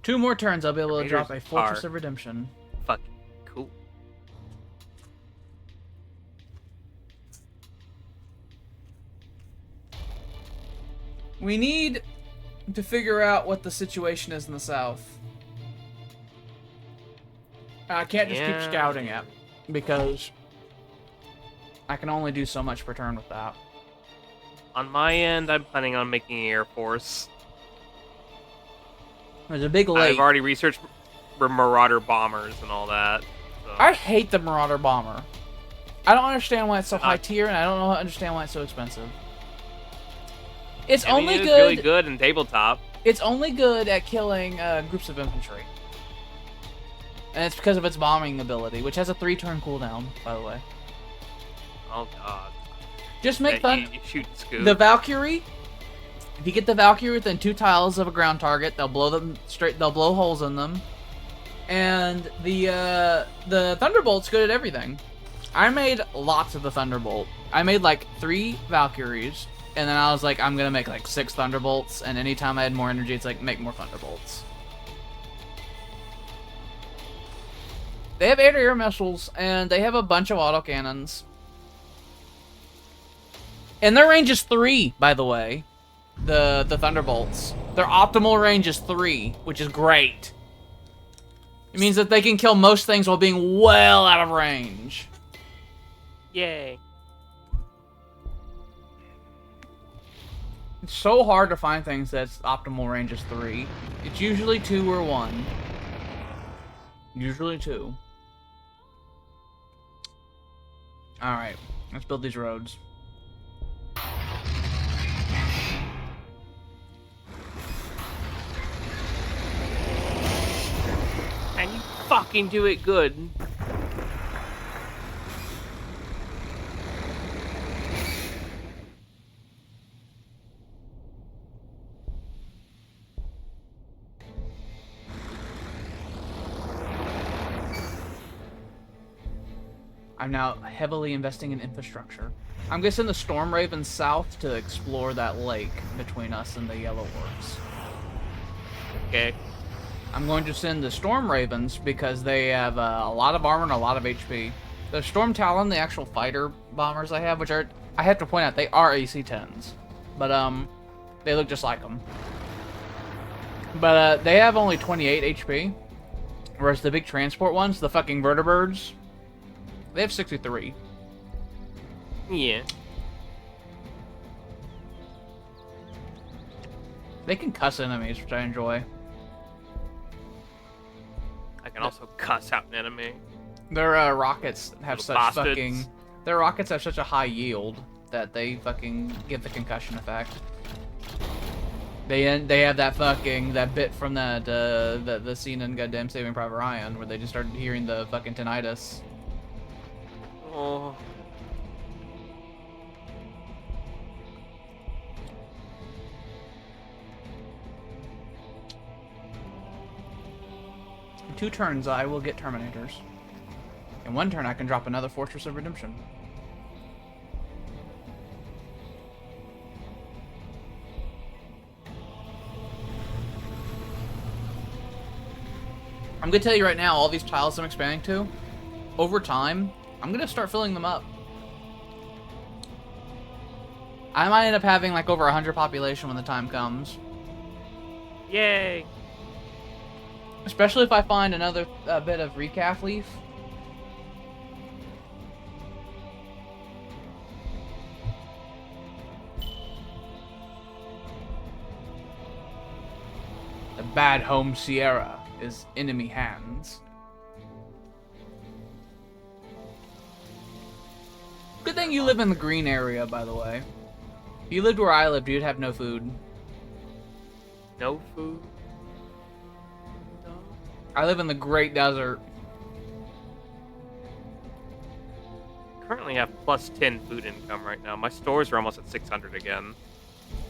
Two more turns, I'll be able to drop a Terminators Fortress are of Redemption. Fucking cool. We need to figure out what the situation is in the south. I can't just keep scouting it, because I can only do so much per turn with that. On my end, I'm planning on making an Air Force. There's a big lake. I've already researched Marauder bombers and all that. So. I hate the Marauder bomber. I don't understand why it's so high tier, and I don't understand why it's so expensive. It's only good. Really good in tabletop. It's only good at killing groups of infantry, and it's because of its bombing ability, which has a 3-turn cooldown, by the way. Oh god. Just make fun. You shoot and scoop. The Valkyrie. If you get the Valkyrie within 2 tiles of a ground target, they'll blow them straight. They'll blow holes in them, and the Thunderbolt's good at everything. I made lots of the Thunderbolt. I made like 3 Valkyries, and then I was like, I'm gonna make like 6 Thunderbolts, and anytime I had more energy, it's like, make more Thunderbolts. They have air-to-air missiles, and they have a bunch of autocannons. And their range is 3, by the way. The Thunderbolts. Their optimal range is 3, which is great. It means that they can kill most things while being well out of range. Yay. It's so hard to find things that's optimal range is 3. It's usually 2 or 1. Usually 2. Alright, let's build these roads. fucking do it good. I'm now heavily investing in infrastructure. I'm gonna send the Storm Ravens south to explore that lake between us and the Yellow Orcs. Okay. I'm going to send the Storm Ravens because they have a lot of armor and a lot of HP. The Storm Talon, the actual fighter bombers I have, which are, I have to point out, they are AC-10s. But, they look just like them. But, they have only 28 HP. Whereas the big transport ones, the fucking vertibirds, they have 63. Yeah. They can cuss enemies, which I enjoy. I can also cuss out an enemy. Their rockets have Little such bastards. fucking... Their rockets have such a high yield that they fucking give the concussion effect. They have that fucking... That bit from that, the scene in goddamn Saving Private Ryan where they just started hearing the fucking tinnitus. Oh. In 2 turns, I will get Terminators. In 1 turn, I can drop another Fortress of Redemption. I'm gonna tell you right now, all these tiles I'm expanding to, over time, I'm gonna start filling them up. I might end up having like over 100 population when the time comes. Yay. Especially if I find another bit of recaf leaf. The bad home Sierra is enemy hands. Good thing you live in the green area, by the way. If you lived where I lived, you'd have no food. No food. I live in the Great Desert. Currently have plus 10 food income right now. My stores are almost at 600 again.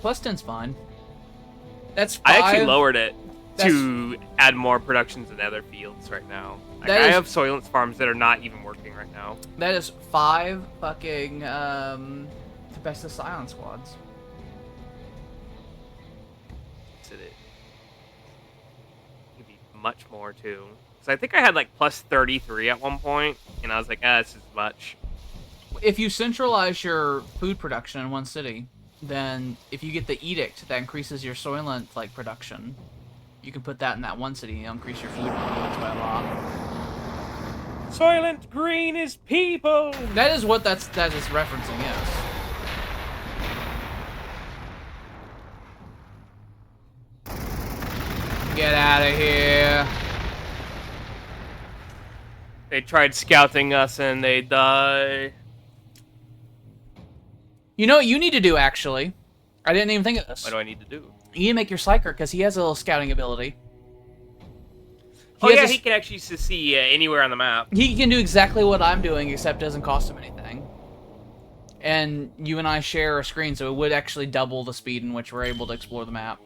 Plus 10's fine. That's 5. I actually lowered it to add more productions in other fields right now. Like, I have Soylence farms that are not even working right now. That is 5 fucking the best of Silent Squads. It could be much more too. So I think I had like plus 33 at one point, and I was like, ah, this is much. If you centralize your food production in one city, then if you get the edict that increases your Soylent like production, you can put that in that one city and increase your food yields by a lot. Soylent Green is people. That is what that is referencing, yes. Get out of here. They tried scouting us and they die. You know what you need to do, actually? I didn't even think of this. What do I need to do? You need to make your Psyker, because he has a little scouting ability. He can actually see anywhere on the map. He can do exactly what I'm doing, except it doesn't cost him anything. And you and I share a screen, so it would actually double the speed in which we're able to explore the map.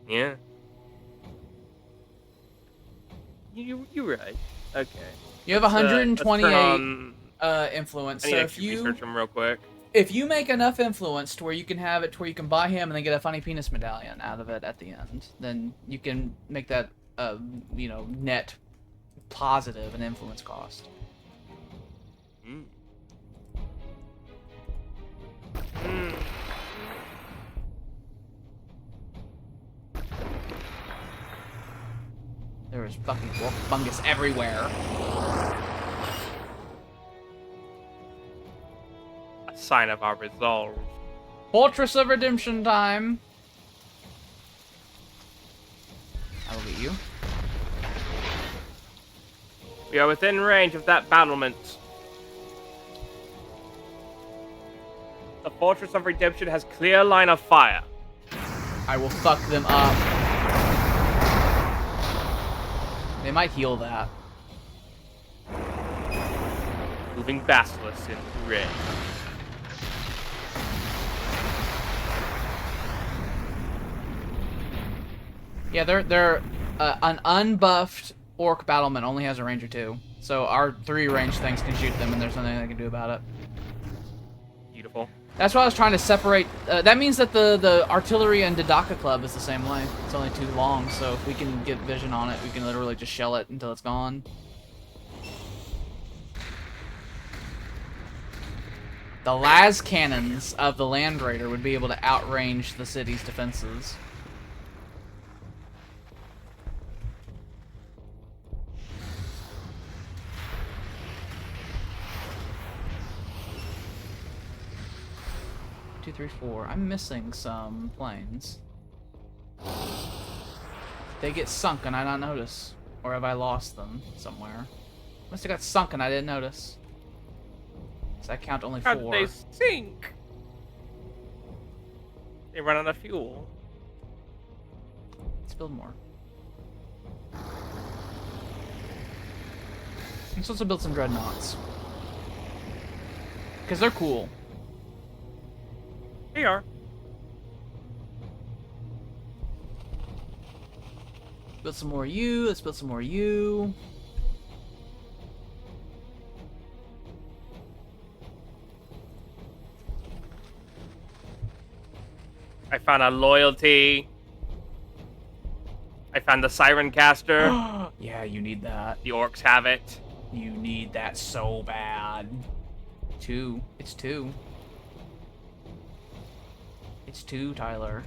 Yeah. You're right. Okay. You have 128 influence, I need so to if you research him real quick. If you make enough influence to where you can have it to where you can buy him and then get a funny penis medallion out of it at the end, then you can make that, you know, net positive in influence cost. Mm. Mm. There is fucking wolf fungus everywhere. A sign of our resolve. Fortress of Redemption time. I will get you. We are within range of that battlement. The Fortress of Redemption has clear line of fire. I will fuck them up. They They might heal that. Moving Basilisk in red. Yeah, they're an unbuffed Orc battleman only has a range of 2. So our 3 range things can shoot them, and there's nothing they can do about it. Beautiful. That's why I was trying to separate. That means that the artillery and Dodaka Club is the same way. It's only 2 long, so if we can get vision on it, we can literally just shell it until it's gone. The las cannons of the Land Raider would be able to outrange the city's defenses. Two, three, four. I'm missing some planes. They get sunk and I not notice. Or have I lost them somewhere? Must have got sunk and I didn't notice. Does that count only 4? How did they sink? They run out of fuel. Let's build more. Let's also build some dreadnoughts. Because they're cool. They are. Build some more U. Let's build some more U. I found a loyalty. I found the Siren Caster. Yeah, you need that. The orcs have it. You need that so bad. 2. It's 2. It's 2, Tyler.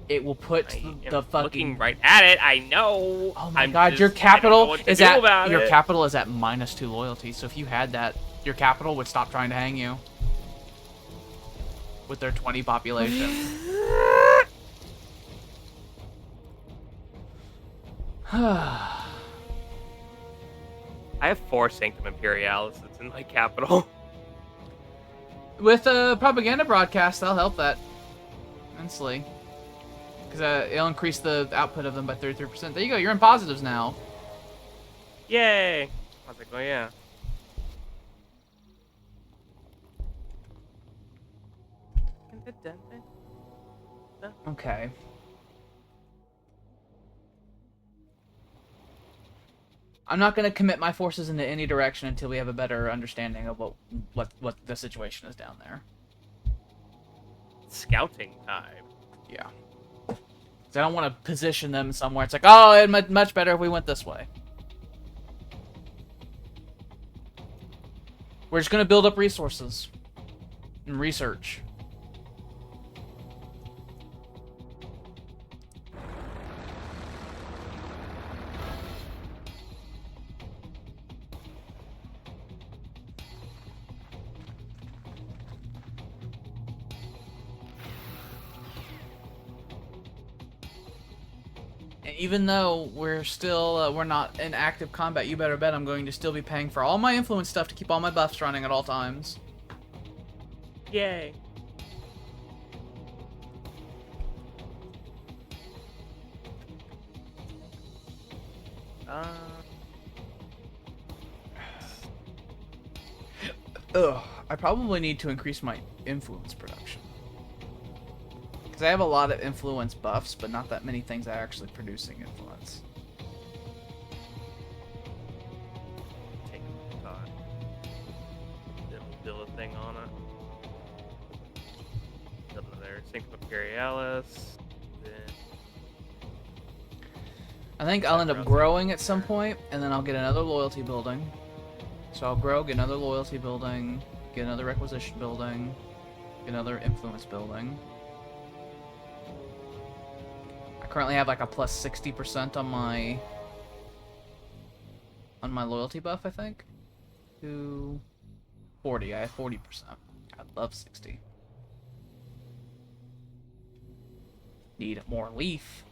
It will put the fucking... looking right at it. I know. Oh my god, your capital is at capital is at -2 loyalty. So if you had that, your capital would stop trying to hang you. With their 20 population. I have 4 Sanctum Imperialis that's in my capital. With a propaganda broadcast, that'll help that immensely. Because it'll increase the output of them by 33%. There you go, you're in positives now. Yay! I was like, oh yeah. Okay. I'm not going to commit my forces into any direction until we have a better understanding of what the situation is down there. Scouting time. Yeah. 'Cause I don't want to position them somewhere. It's like, oh, it'd much better if we went this way. We're just going to build up resources and research. Even though we're still, we're not in active combat, you better bet I'm going to still be paying for all my influence stuff to keep all my buffs running at all times. Yay. Ugh, I probably need to increase my influence production. Because I have a lot of influence buffs, but not that many things that are actually producing influence. Take a thought. Build a thing on it. Build another Sanctum Imperialis. Then... I think I'll end up growing at some point, and then I'll get another loyalty building. So I'll grow, get another loyalty building, get another requisition building, get another influence building. I currently have like a plus 60% on my loyalty buff, I think. To 40, I have 40%. I'd love 60. Need more leaf.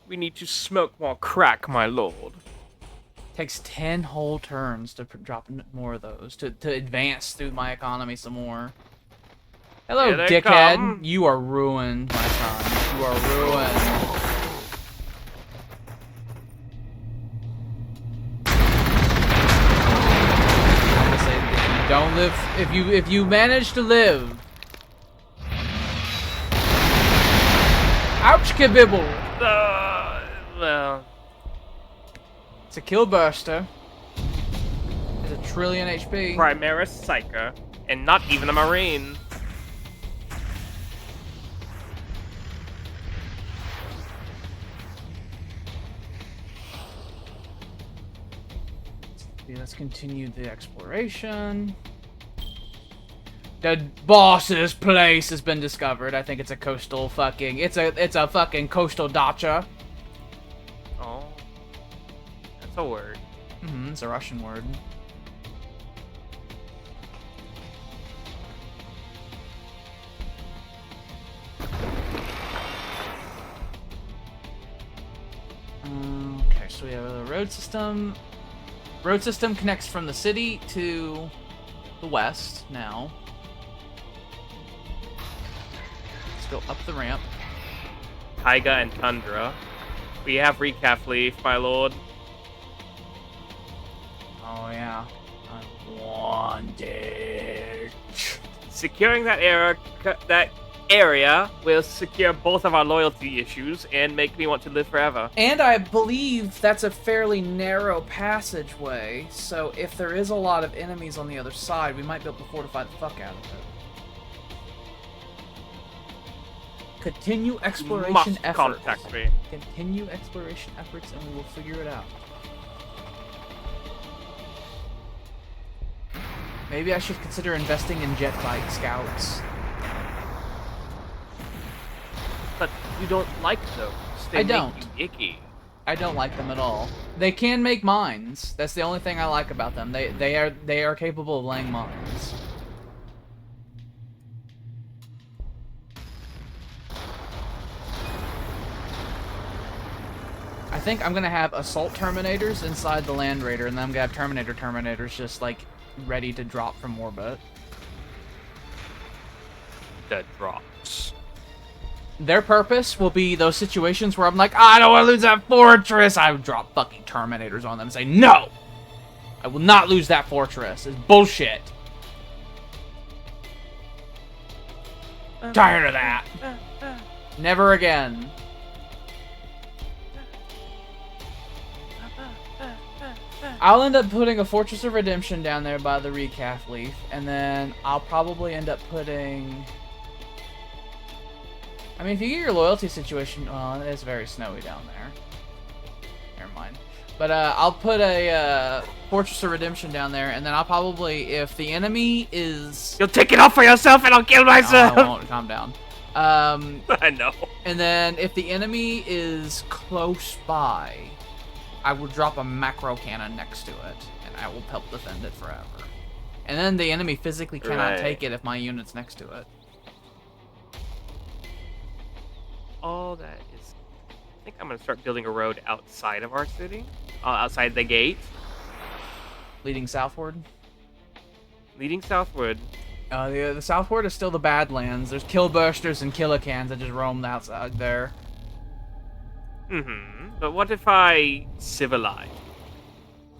We need to smoke more crack, my lord. Takes 10 whole turns to drop more of those, to advance through my economy some more. Hello, dickhead. You are ruined, my son. You are ruined. live, if you manage to live. Ouch, kabibble. Well, It's a kill burster. It's a trillion HP. Primaris Psyker, and not even a Marine. Let's continue the exploration. The boss's place has been discovered. I think it's a coastal fucking. It's a fucking coastal dacha. Oh, that's a word. It's a Russian word. Okay, so we have a road system. Road system connects from the city to the west now. Let's go up the ramp. Taiga and Tundra. We have Recaf Leaf, my lord. Oh yeah. I'm wanted. Securing that area will secure both of our loyalty issues and make me want to live forever. And I believe that's a fairly narrow passageway, so if there is a lot of enemies on the other side, we might be able to fortify the fuck out of it. Continue exploration efforts. Contact me. Continue exploration efforts and we will figure it out. Maybe I should consider investing in jet bike scouts. But you don't like those. They I don't. Make you icky. I don't like them at all. They can make mines. That's the only thing I like about them. They are capable of laying mines. I think I'm gonna have assault terminators inside the Land Raider, and then I'm gonna have terminators just like ready to drop from orbit. That drops. Their purpose will be those situations where I'm like, I don't want to lose that fortress. I would drop fucking terminators on them and say, no! I will not lose that fortress. It's bullshit. Tired of that. Never again. I'll end up putting a Fortress of Redemption down there by the Recaf Leaf, and then I'll probably end up putting... I mean, if you get your loyalty situation... Well, it's very snowy down there. Never mind. But I'll put a Fortress of Redemption down there, and then I'll probably, if the enemy is... You'll take it off for yourself and I'll kill myself! No, I won't. Calm down. I know. And then if the enemy is close by, I will drop a macro cannon next to it, and I will help defend it forever. And then the enemy physically cannot take it if my unit's next to it. All that is... I think I'm going to start building a road outside of our city. Outside the gate. Leading southward? Leading southward. The southward is still the Badlands. There's killbursters and killicans that just roam outside there. But what if I civilize?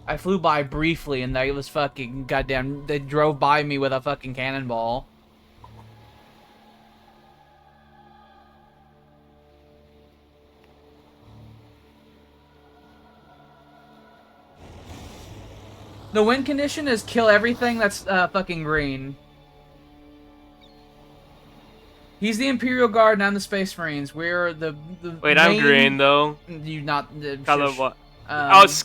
I flew by briefly and they was fucking goddamn... They drove by me with a fucking cannonball. The win condition is kill everything that's fucking green. He's the Imperial Guard and I'm the Space Marines. We're the Wait, main... I'm green though. You not color what?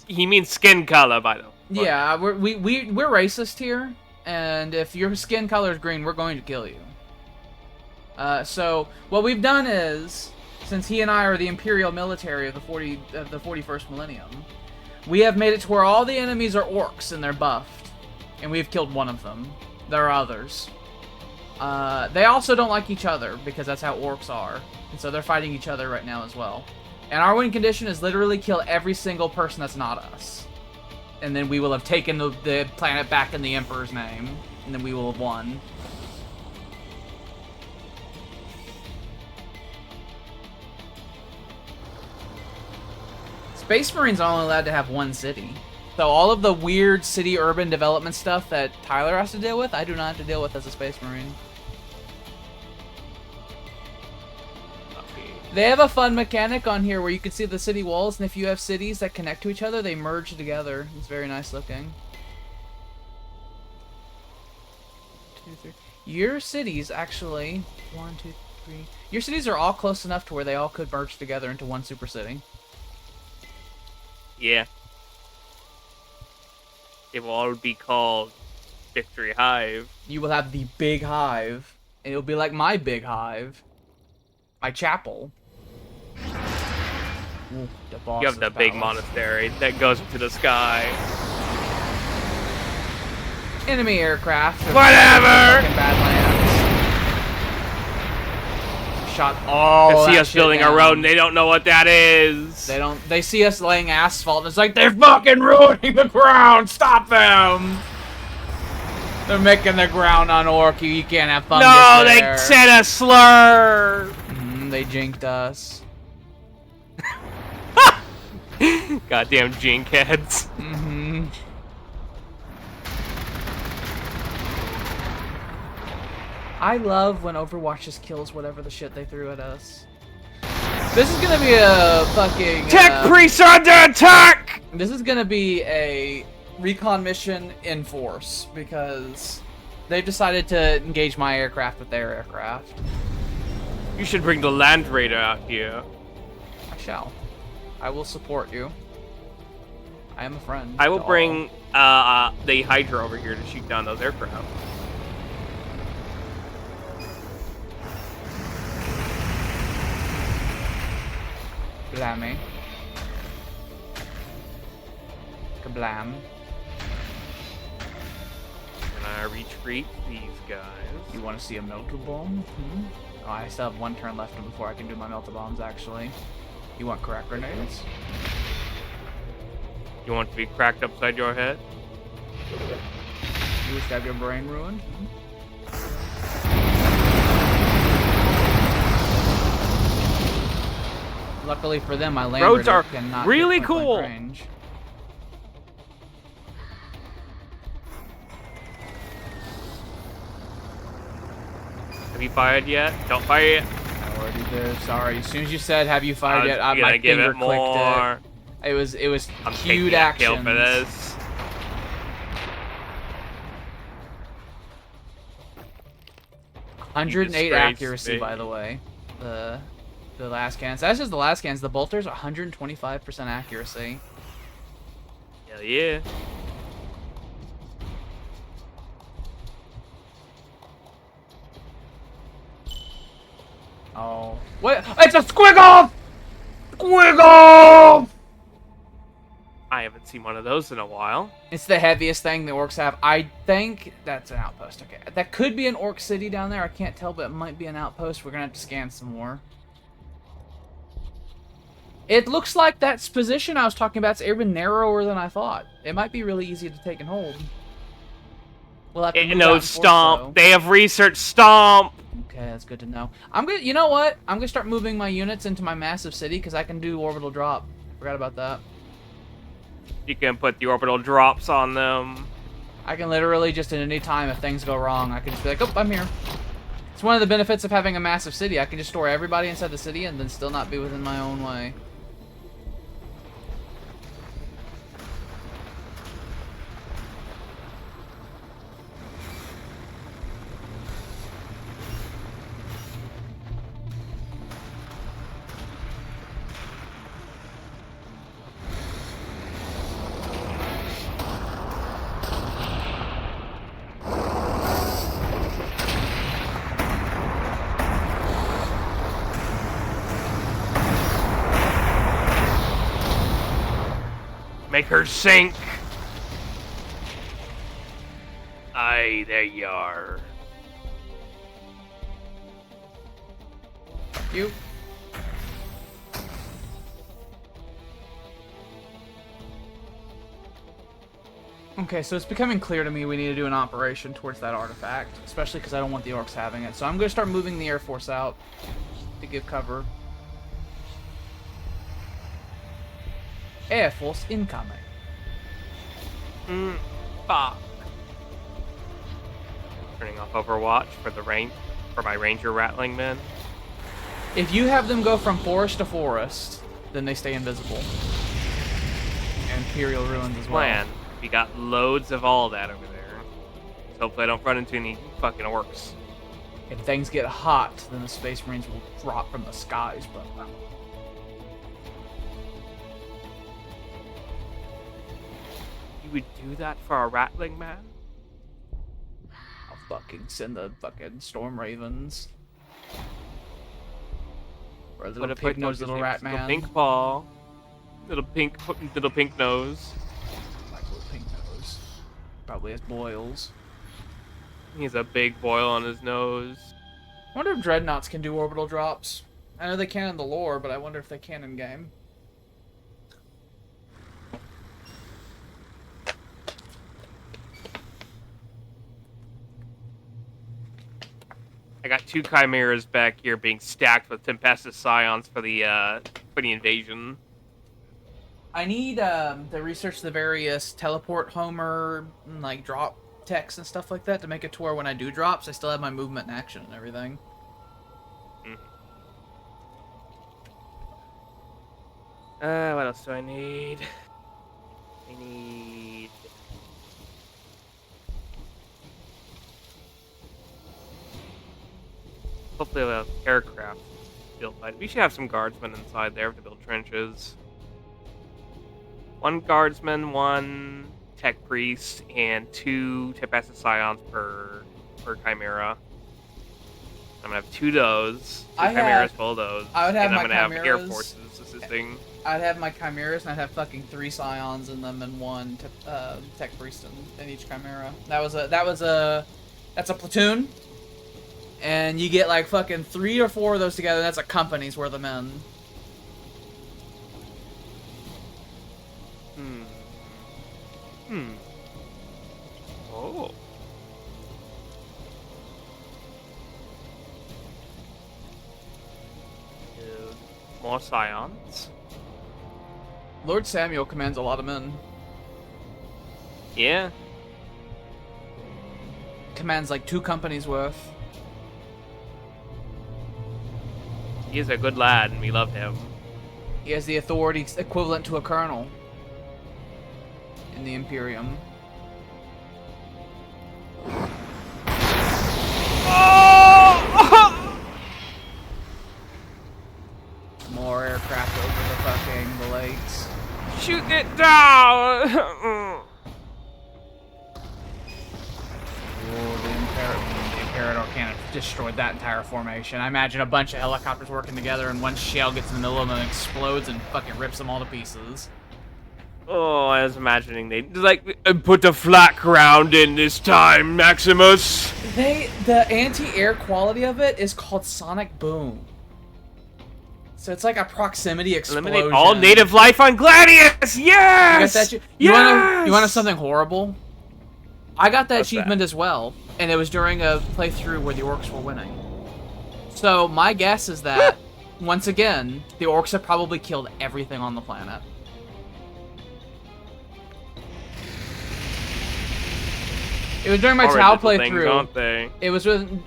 He means skin color, by the way. Yeah, we're racist here, and if your skin color is green, we're going to kill you. So what we've done is, since he and I are the Imperial military of the 41st millennium, we have made it to where all the enemies are orcs and they're buffed, and we've killed one of them. There are others. They also don't like each other, because that's how orcs are. And so they're fighting each other right now as well. And our win condition is literally kill every single person that's not us. And then we will have taken the planet back in the Emperor's name. And then we will have won. Space Marines are only allowed to have one city. So all of the weird city urban development stuff that Tyler has to deal with, I do not have to deal with as a Space Marine. They have a fun mechanic on here where you can see the city walls, and if you have cities that connect to each other, they merge together. It's very nice looking. 2, 3. Your cities, actually, 1, 2, 3. Your cities are all close enough to where they all could merge together into one super city. Yeah. It will all be called Victory Hive. You will have the big hive, and it'll be like my big hive. My chapel. Ooh, the boss You have the big monastery that goes into the sky. Enemy aircraft. Whatever! Badlands. Shot all They see that us shit building down. a road and they don't know what that is. They don't. They see us laying asphalt and it's like, they're fucking ruining the ground! Stop them! They're making the ground on Ork. You can't have fun. No, they said a slur! They jinked us. Goddamn jinkheads. I love when Overwatch just kills whatever the shit they threw at us. This is gonna be a fucking... Tech priests are under attack! This is gonna be a recon mission in force, because they've decided to engage my aircraft with their aircraft. You should bring the Land Raider out here. I shall. I will support you. I am a friend. I will to bring the Hydra over here to shoot down those aircraft. Blammy. Kablam. And I retreat these guys. You want to see a melter bomb? Oh, I still have one turn left before I can do my melter bombs, actually. You want crack grenades? You want to be cracked upside your head? You wish to have your brain ruined? Luckily for them, my land Roads are cannot really hit point-blank cool. range. Have you fired yet? Don't fire yet. I already did. Sorry. As soon as you said, "Have you fired yet?" I'm my gonna give finger it more. clicked it. It was I'm cute taking a action. kill for this. You 108 disgraced accuracy, me. by the way. The last cans. That's just the last cans. The bolters 125% accuracy. Hell yeah. Oh. What? It's a squiggle! Squiggle! I haven't seen one of those in a while. It's the heaviest thing the orcs have. I think that's an outpost. Okay. That could be an orc city down there. I can't tell, but it might be an outpost. We're going to have to scan some more. It looks like that position I was talking about is even narrower than I thought. It might be really easy to take and hold. We'll have to move out No, and forth, stomp. though. They have research stomp. Okay, that's good to know. I'm gonna, you know what? I'm gonna start moving my units into my massive city because I can do orbital drop. Forgot about that. You can put the orbital drops on them. I can literally just at any time if things go wrong, I can just be like, oh, I'm here. It's one of the benefits of having a massive city. I can just store everybody inside the city and then still not be within my own way. Make her sink. Aye, there you are. You. Okay, so it's becoming clear to me we need to do an operation towards that artifact, especially because I don't want the orcs having it. So I'm going to start moving the Air Force out to give cover. Air Force incoming. Mm, fuck. Turning off Overwatch for my ranger rattling men. If you have them go from forest to forest, then they stay invisible. And Imperial Ruins as well. Plan. We got loads of all that over there. So hopefully I don't run into any fucking orcs. If things get hot, then the Space Marines will drop from the skies, bro. You would do that for a rattling man? I'll fucking send the fucking Storm Ravens. Or a little pig-nosed little rat man. Little pink paw. Little pink nose. Like little pink nose. Probably has boils. He's a big boil on his nose. I wonder if dreadnoughts can do orbital drops. I know they can in the lore, but I wonder if they can in game. I got 2 chimeras back here being stacked with Tempestus Scions for the invasion. I need to research the various teleport homer and, like, drop text and stuff like that to make it to where when I do drops, I still have my movement and action and everything. What else do I need? I need... Hopefully we'll have aircraft built by... We should have some guardsmen inside there to build trenches. 1 guardsman, 1 tech priest, and 2 Tempestus Scions per chimera. I'm gonna have 2 of those. 2 chimeras full of those. I would have and my I'm gonna chimeras, have air forces assisting. I'd have my chimeras and I'd have fucking 3 scions in them and 1 tech priest in each chimera. That's a platoon. And you get like fucking 3 or 4 of those together. That's a company's worth of men. Oh. More scions. Lord Samuel commands a lot of men. Yeah. Commands like 2 companies worth. He is a good lad, and we love him. He has the authority equivalent to a colonel in the Imperium. Oh! More aircraft over the lakes. Shoot it down! The Imperator can't have destroyed that entire formation. I imagine a bunch of helicopters working together and one shell gets in the middle of them and explodes and fucking rips them all to pieces. Oh, I was imagining they'd like put the flat ground in this time, Maximus. The anti-air quality of it is called sonic boom. So it's like a proximity explosion. Eliminate all native life on Gladius. Yes. You want something horrible? I got that achievement as well, and it was during a playthrough where the orcs were winning. So my guess is that once again, the orcs have probably killed everything on the planet. It was during my Tau playthrough.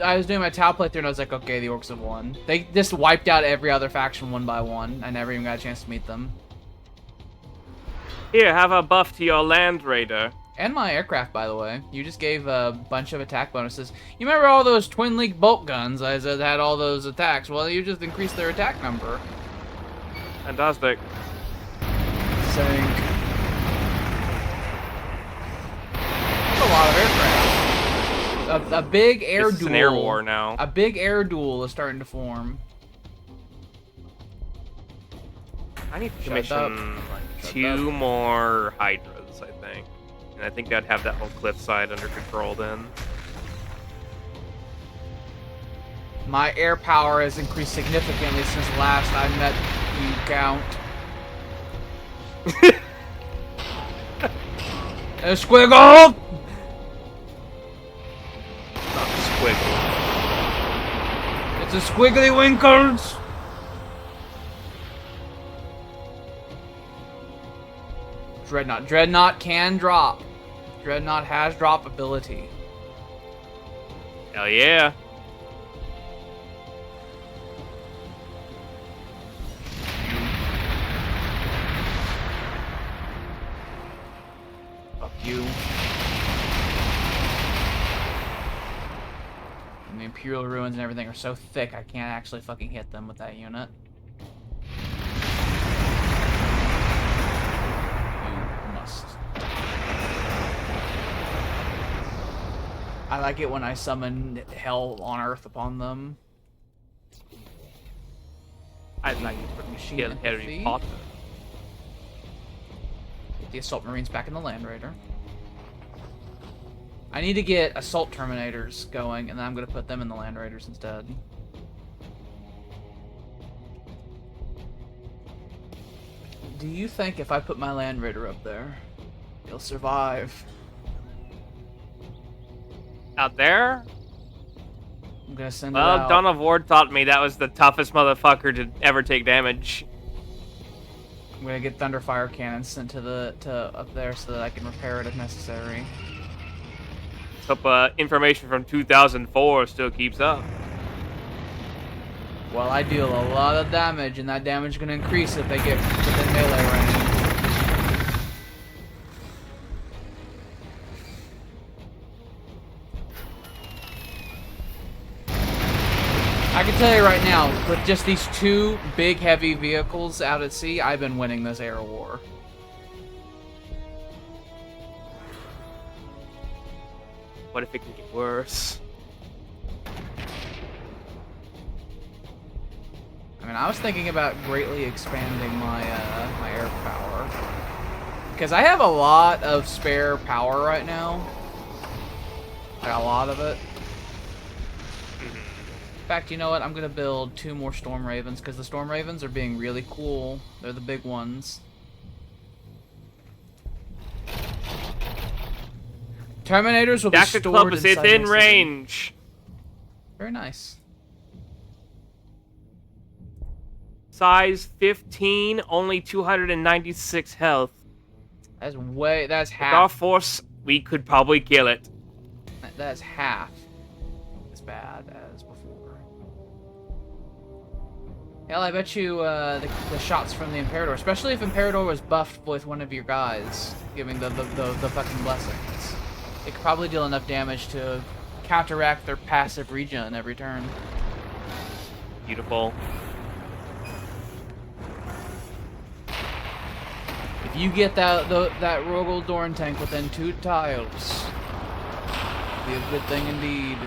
I was doing my Tau playthrough and I was like, okay, the orcs have won. They just wiped out every other faction one by one. I never even got a chance to meet them. Here, have a buff to your Land Raider. And my aircraft, by the way. You just gave a bunch of attack bonuses. You remember all those Twin League bolt guns that had all those attacks? Well, you just increased their attack number. Fantastic. Sink. That's a lot of aircraft. A big air duel. It's an air war now. A big air duel is starting to form. I need to commission like 2 more Hydras, I think. And I think I'd have that whole cliffside under control then. My air power has increased significantly since last I met you, Count. A squiggle! Not a squiggle. It's a squiggly winkles! Dreadnought. Dreadnought can drop. Dreadnought has drop ability. Hell yeah. Fuck you. And the Imperial Ruins and everything are so thick I can't actually fucking hit them with that unit. You must. I like it when I summon hell on earth upon them. I'd like to kill Harry Potter. Get the Assault Marines back in the Land Raider. I need to get Assault Terminators going, and then I'm going to put them in the Land Raiders instead. Do you think if I put my Land Raider up there, he'll survive? Out there? I'm going to send it out. Well, Dawn of War taught me that was the toughest motherfucker to ever take damage. I'm going to get Thunderfire Cannons sent to up there so that I can repair it if necessary. Let's hope information from 2004 still keeps up. Well, I deal a lot of damage, and that damage is going to increase if they get within melee range. I can tell you right now, with just these two big, heavy vehicles out at sea, I've been winning this air war. What if it can get worse? I mean, I was thinking about greatly expanding my my air power, because I have a lot of spare power right now. Like a lot of it. In fact, you know what? I'm gonna build 2 more Storm Ravens, because the Storm Ravens are being really cool. They're the big ones. Terminators will be Jacket stored Club is inside within my city. range. Very nice. Size 15, only 296 health. That's way. That's With our half. force, we could probably kill it. That's half as bad as before. Hell, I bet you the shots from the Imperator, especially if Imperator was buffed with one of your guys, giving the fucking blessings, it could probably deal enough damage to counteract their passive regen every turn. Beautiful. If you get that Rogel Dorn tank within 2 tiles, it'll be a good thing indeed.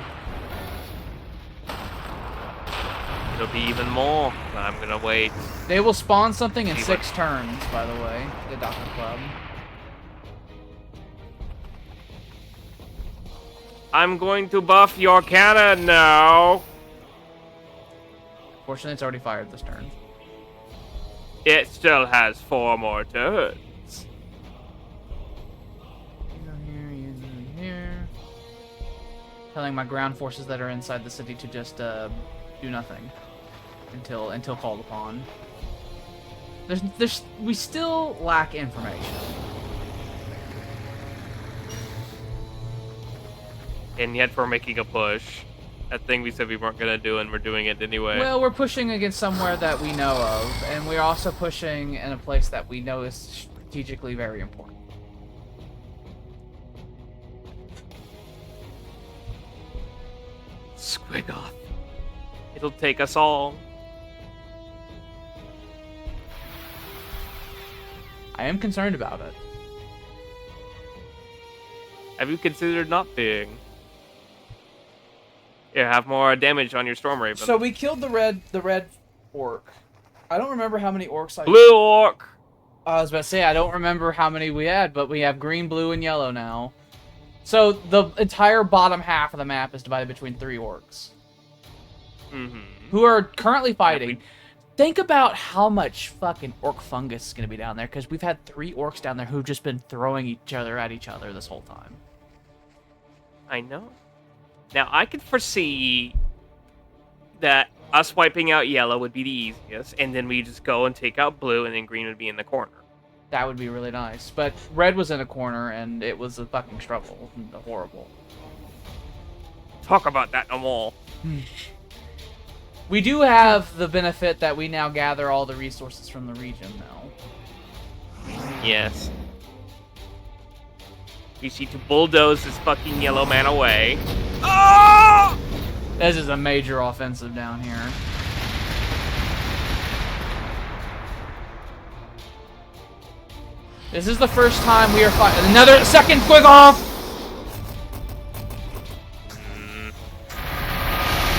It'll be even more. I'm gonna wait. They will spawn something in 6 turns, by the way, the Doctor Club. I'm going to buff your cannon now. Fortunately, it's already fired this turn. It still has 4 more turns. Here. Telling my ground forces that are inside the city to just do nothing until called upon. We still lack information. And yet we're making a push. That thing we said we weren't gonna do, and we're doing it anyway. Well, we're pushing against somewhere that we know of, and we're also pushing in a place that we know is strategically very important. Squiggoth. It'll take us all. I am concerned about it. Have you considered not being? Yeah, have more damage on your Storm Raven. So we killed the red orc. I don't remember how many orcs I... Blue orc! I was about to say, I don't remember how many we had, but we have green, blue, and yellow now. So the entire bottom half of the map is divided between 3 orcs. Mm-hmm. Who are currently fighting. Yeah, Think about how much fucking orc fungus is going to be down there, because we've had 3 orcs down there who've just been throwing each other at each other this whole time. I know. Now, I could foresee that us wiping out yellow would be the easiest, and then we just go and take out blue, and then green would be in the corner. That would be really nice. But red was in a corner, and it was a fucking struggle. Horrible. Talk about that no more. We do have the benefit that we now gather all the resources from the region, though. Yes. We need to bulldoze this fucking yellow man away. Oh! This is a major offensive down here. This is the first time we are fighting. Another second quick off!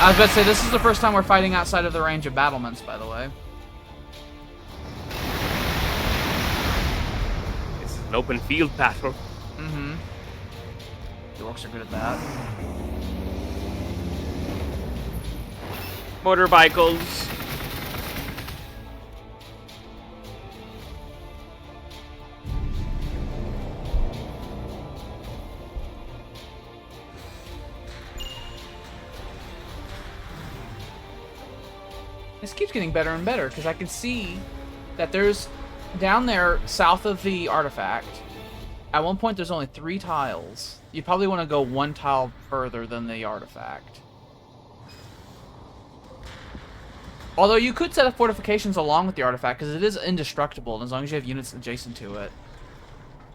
I was about to say, this is the first time we're fighting outside of the range of battlements, by the way. This is an open field battle. Mm-hmm. The orcs are good at that. Motorcycles. This keeps getting better and better, because I can see that there's, down there, south of the artifact, at one point there's only 3 tiles. You probably want to go 1 tile further than the artifact. Although you could set up fortifications along with the artifact, because it is indestructible, and as long as you have units adjacent to it,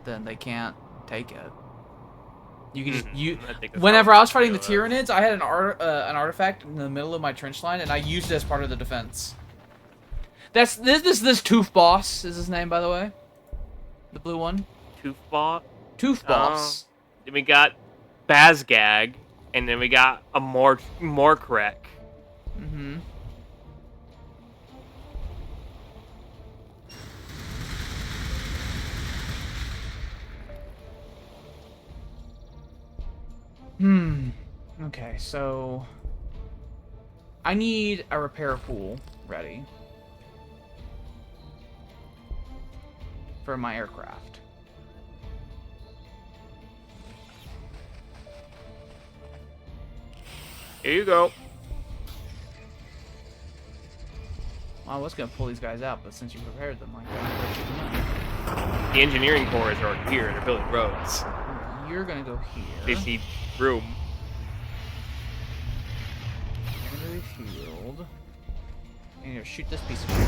then they can't take it. You can just whenever I was fighting the Tyranids, I had an artifact in the middle of my trench line, and I used it as part of the defense. This Tooth Boss is his name, by the way. The blue one. Tooth Boss. Tooth Boss. Then we got Bazgag, and then we got a Morkrek. Mm-hmm. Okay, so I need a repair pool ready for my aircraft. Here you go. Well, I was gonna pull these guys out, but since you prepared them like that, The engineering cores are here. They're building roads. you're gonna go here. They need room. Secondary field. And you're gonna shoot this piece of shit.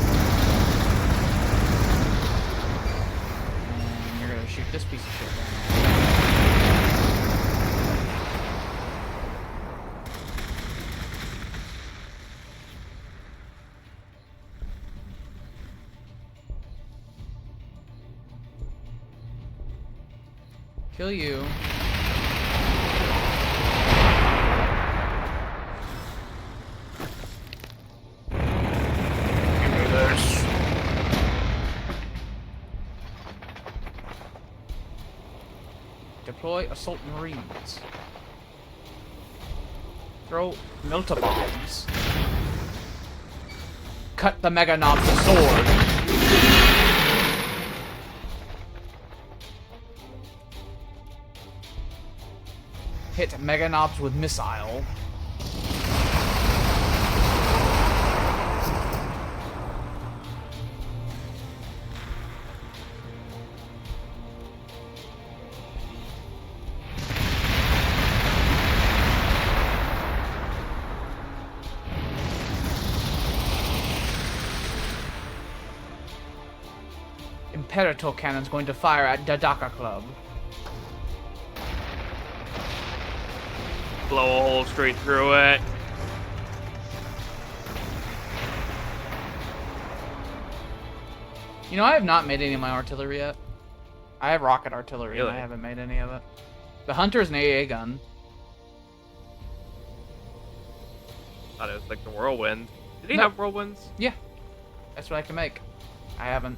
And you're gonna shoot this piece of shit down. Kill you. Deploy assault marines. Throw melta bombs. Cut the mega knobs with sword. Hit mega knobs with missile. Imperator cannon's going to fire at Dadaka Club. Blow a hole straight through it. You know, I have not made any of my artillery yet. I have rocket artillery, Really? and I haven't made any of it. The Hunter's an AA gun. Thought it was like the whirlwind. Did he No. have whirlwinds? Yeah, that's what I can make. I haven't.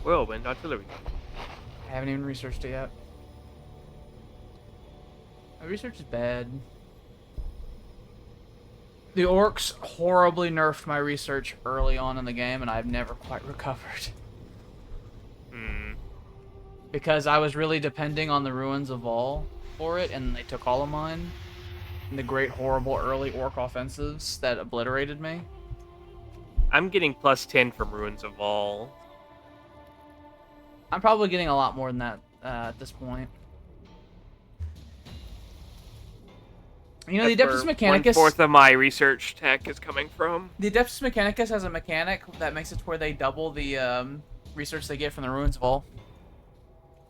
Whirlwind artillery. I haven't even researched it yet. My research is bad. The orcs horribly nerfed my research early on in the game, and I've never quite recovered. Because I was really depending on the ruins of Wagh for it, and they took all of mine. And the great, horrible early orc offensives that obliterated me. I'm getting +10 from Ruins of All. I'm probably getting a lot more than that at this point. You know, the Adeptus Mechanicus... 1/4 of my research tech is coming from. The Adeptus Mechanicus has a mechanic that makes it to where they double the research they get from the Ruins of All.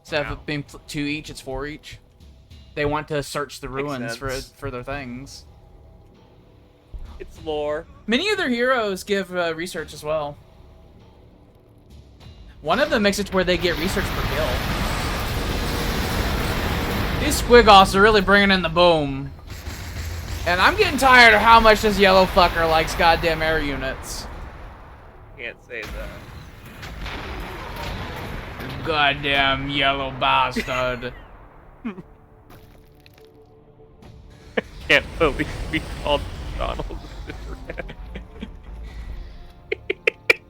Instead of it being 2 each, it's 4 each. They want to search the ruins for their things. It's lore. Many of their heroes give research as well. One of them makes it to where they get research per kill. These Squigoths are really bringing in the boom. And I'm getting tired of how much this yellow fucker likes goddamn air units. Can't say that. Goddamn yellow bastard. Can't believe we called Donald.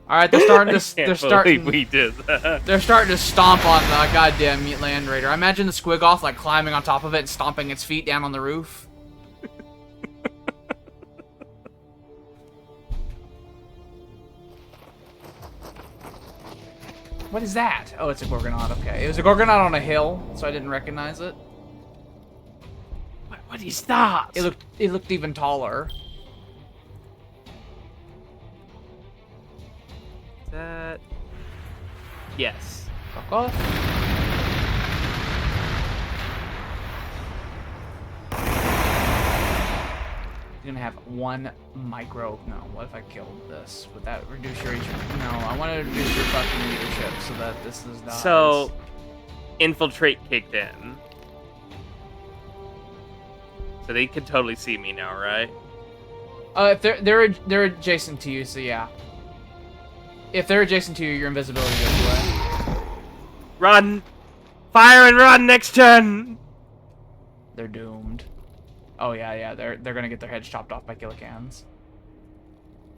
All right, they're starting to. We did that. They're starting to stomp on the goddamn Land Raider. I imagine the Squigoth like climbing on top of it and stomping its feet down on the roof. What is that? Oh, it's a Gorgonaut. Okay, it was a Gorgonaut on a hill, so I didn't recognize it. What is that? It looked even taller. Is that? Yes. Fuck off. You're gonna have 1 micro. No, what if I killed this? Would that reduce your HP? No, I want to reduce your fucking leadership so that this is not. So, infiltrate kicked in. So they can totally see me now, right? If they're adjacent to you, so yeah. If they're adjacent to you, your invisibility goes away. Run! Fire and run next turn! They're doomed. Oh yeah, they're gonna get their heads chopped off by Killicans.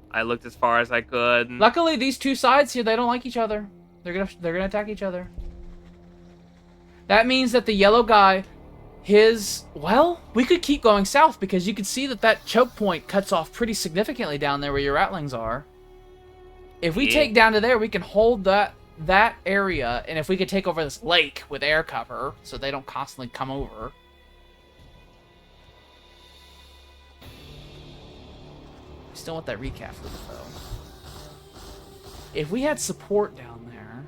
I looked as far as I could. Luckily, these two sides here, they don't like each other. They're gonna attack each other. That means that the yellow guy, well, we could keep going south because you can see that choke point cuts off pretty significantly down there where your Ratlings are. If we take down to there, we can hold that area, and if we could take over this lake with air cover, so they don't constantly come over. Still want that recap for it, though. If we had support down there...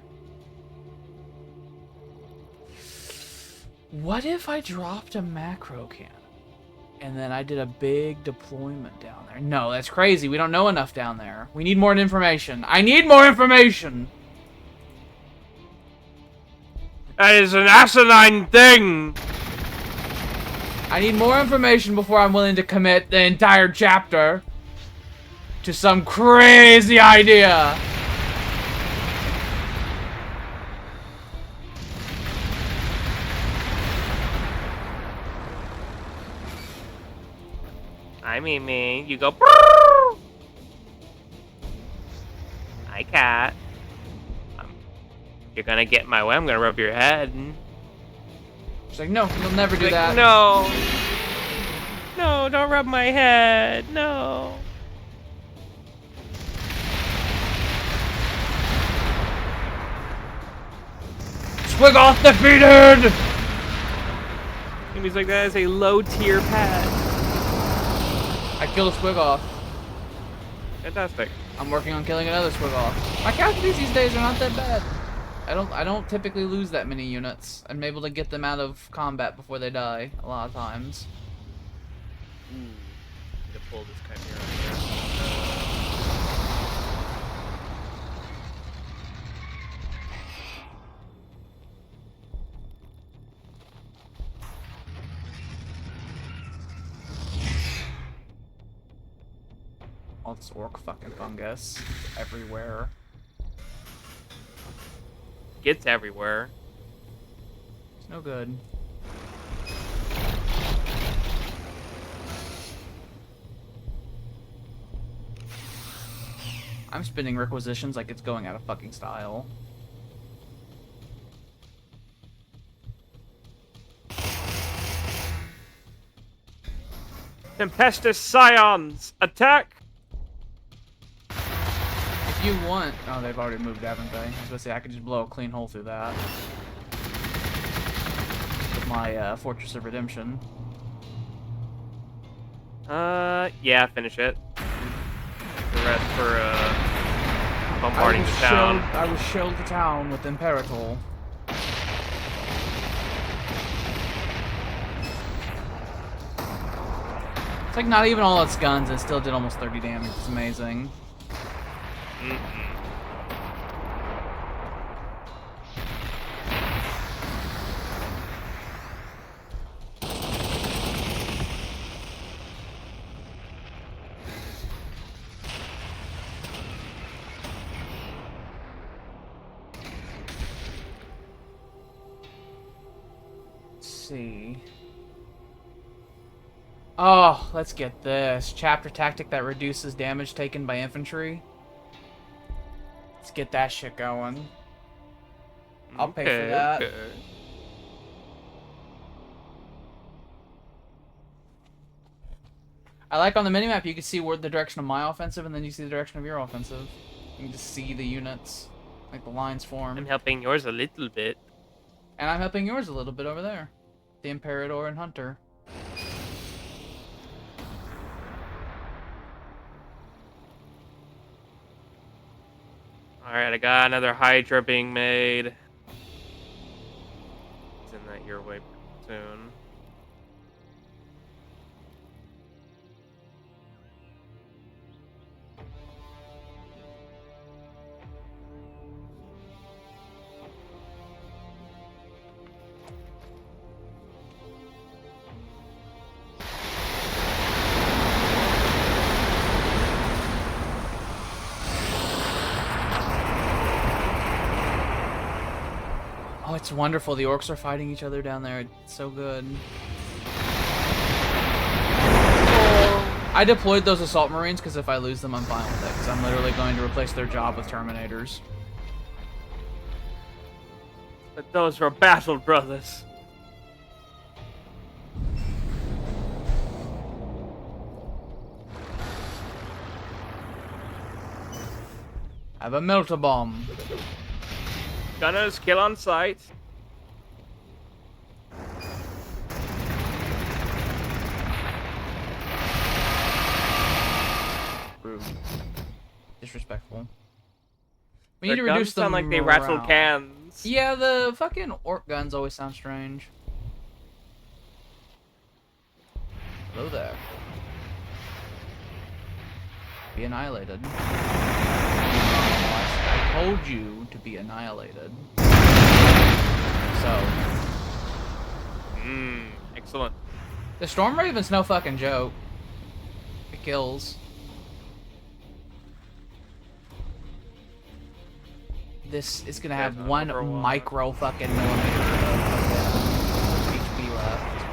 What if I dropped a macro cannon? And then I did a big deployment down there? No, that's crazy. We don't know enough down there. We need more information. I need more information! That is an asinine thing! I need more information before I'm willing to commit the entire chapter to some crazy idea. I mean me. You go. Hi, cat. You're gonna get in my way. I'm gonna rub your head. She's like, no, you'll never do that. No. No, don't rub my head. No. Squigoth defeated! And he's like, that is a low tier pet. I killed a Squigoth. Fantastic. I'm working on killing another Squigoth. My casualties these days are not that bad. I don't typically lose that many units. I'm able to get them out of combat before they die a lot of times. Need to pull this Chimera. All this orc fucking fungus everywhere. Gets everywhere. It's no good. I'm spinning requisitions like it's going out of fucking style. Tempestus Scions, attack! if you want... Oh, they've already moved, haven't they? I was going to say, I could just blow a clean hole through that. With my Fortress of Redemption. Yeah, finish it. The rest for, bombarding the town. I will shield the town with Imperator. It's like not even all its guns, and it still did almost 30 damage. It's amazing. See. Oh, let's get this. Chapter tactic that reduces damage taken by infantry. Let's get that shit going. I'll pay for that. Okay. I like on the minimap you can see where the direction of my offensive and then you see the direction of your offensive. You can just see the units. Like the lines form. I'm helping yours a little bit. And I'm helping yours a little bit over there. The Imperator and Hunter. Alright, I got another Hydra being made. Send that your way soon. Oh, it's wonderful. The orcs are fighting each other down there. It's so good. I deployed those assault marines because if I lose them, I'm fine with it. Because I'm literally going to replace their job with terminators. But those were battle brothers. I have a melt-a-bomb. Gunners, kill on sight. Rude. Disrespectful. We Their need to guns reduce the sound like they rattle morale. cans. Yeah, the fucking orc guns always sound strange. Hello there. Be annihilated. I told you to be annihilated. So. Excellent. The Storm Raven's no fucking joke. It kills. This is gonna have one micro fucking millimeter of HP left.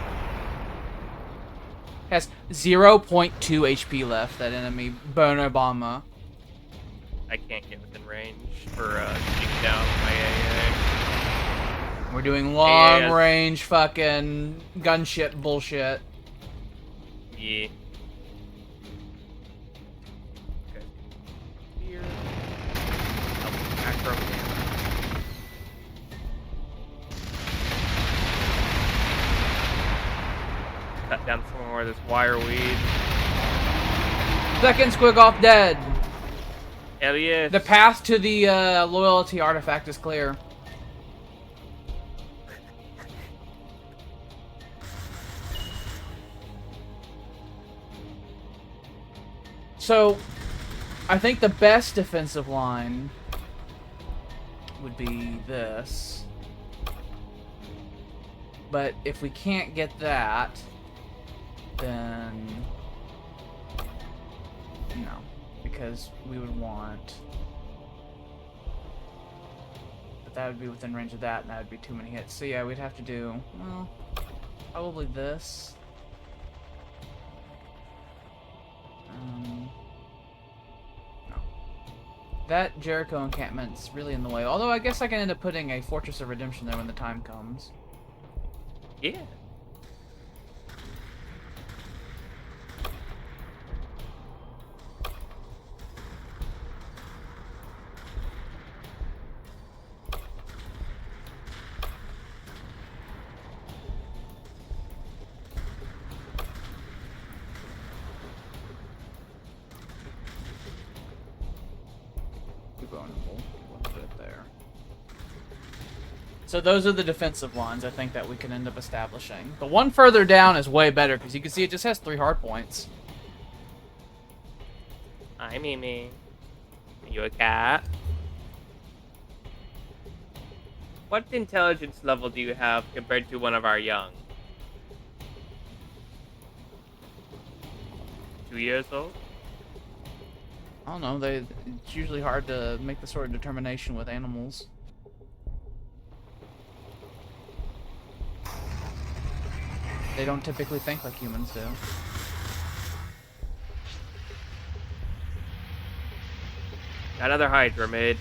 Has 0.2 HP left, that enemy. Burner Bomber. I can't get within range for shooting down my AA. We're doing long range fucking gunship bullshit. Yeah. Okay. Here. Macro. Cut down some more of this wire weed. Second squig off dead. Hell yes. The path to the loyalty artifact is clear. So, I think the best defensive line would be this. But if we can't get that, then no. Because we would want... But that would be within range of that, and that would be too many hits. So yeah, we'd have to do, well, probably this. No. That Jericho encampment's really in the way. Although I guess I can end up putting a Fortress of Redemption there when the time comes. Yeah. vulnerable. We'll put it there. So those are the defensive lines I think that we can end up establishing. The one further down is way better because you can see it just has 3 hard points. Hi, Mimi. Are you a cat? What intelligence level do you have compared to one of our young? 2 years old? I don't know. It's usually hard to make the sort of determination with animals. They don't typically think like humans do. Another Hydra made.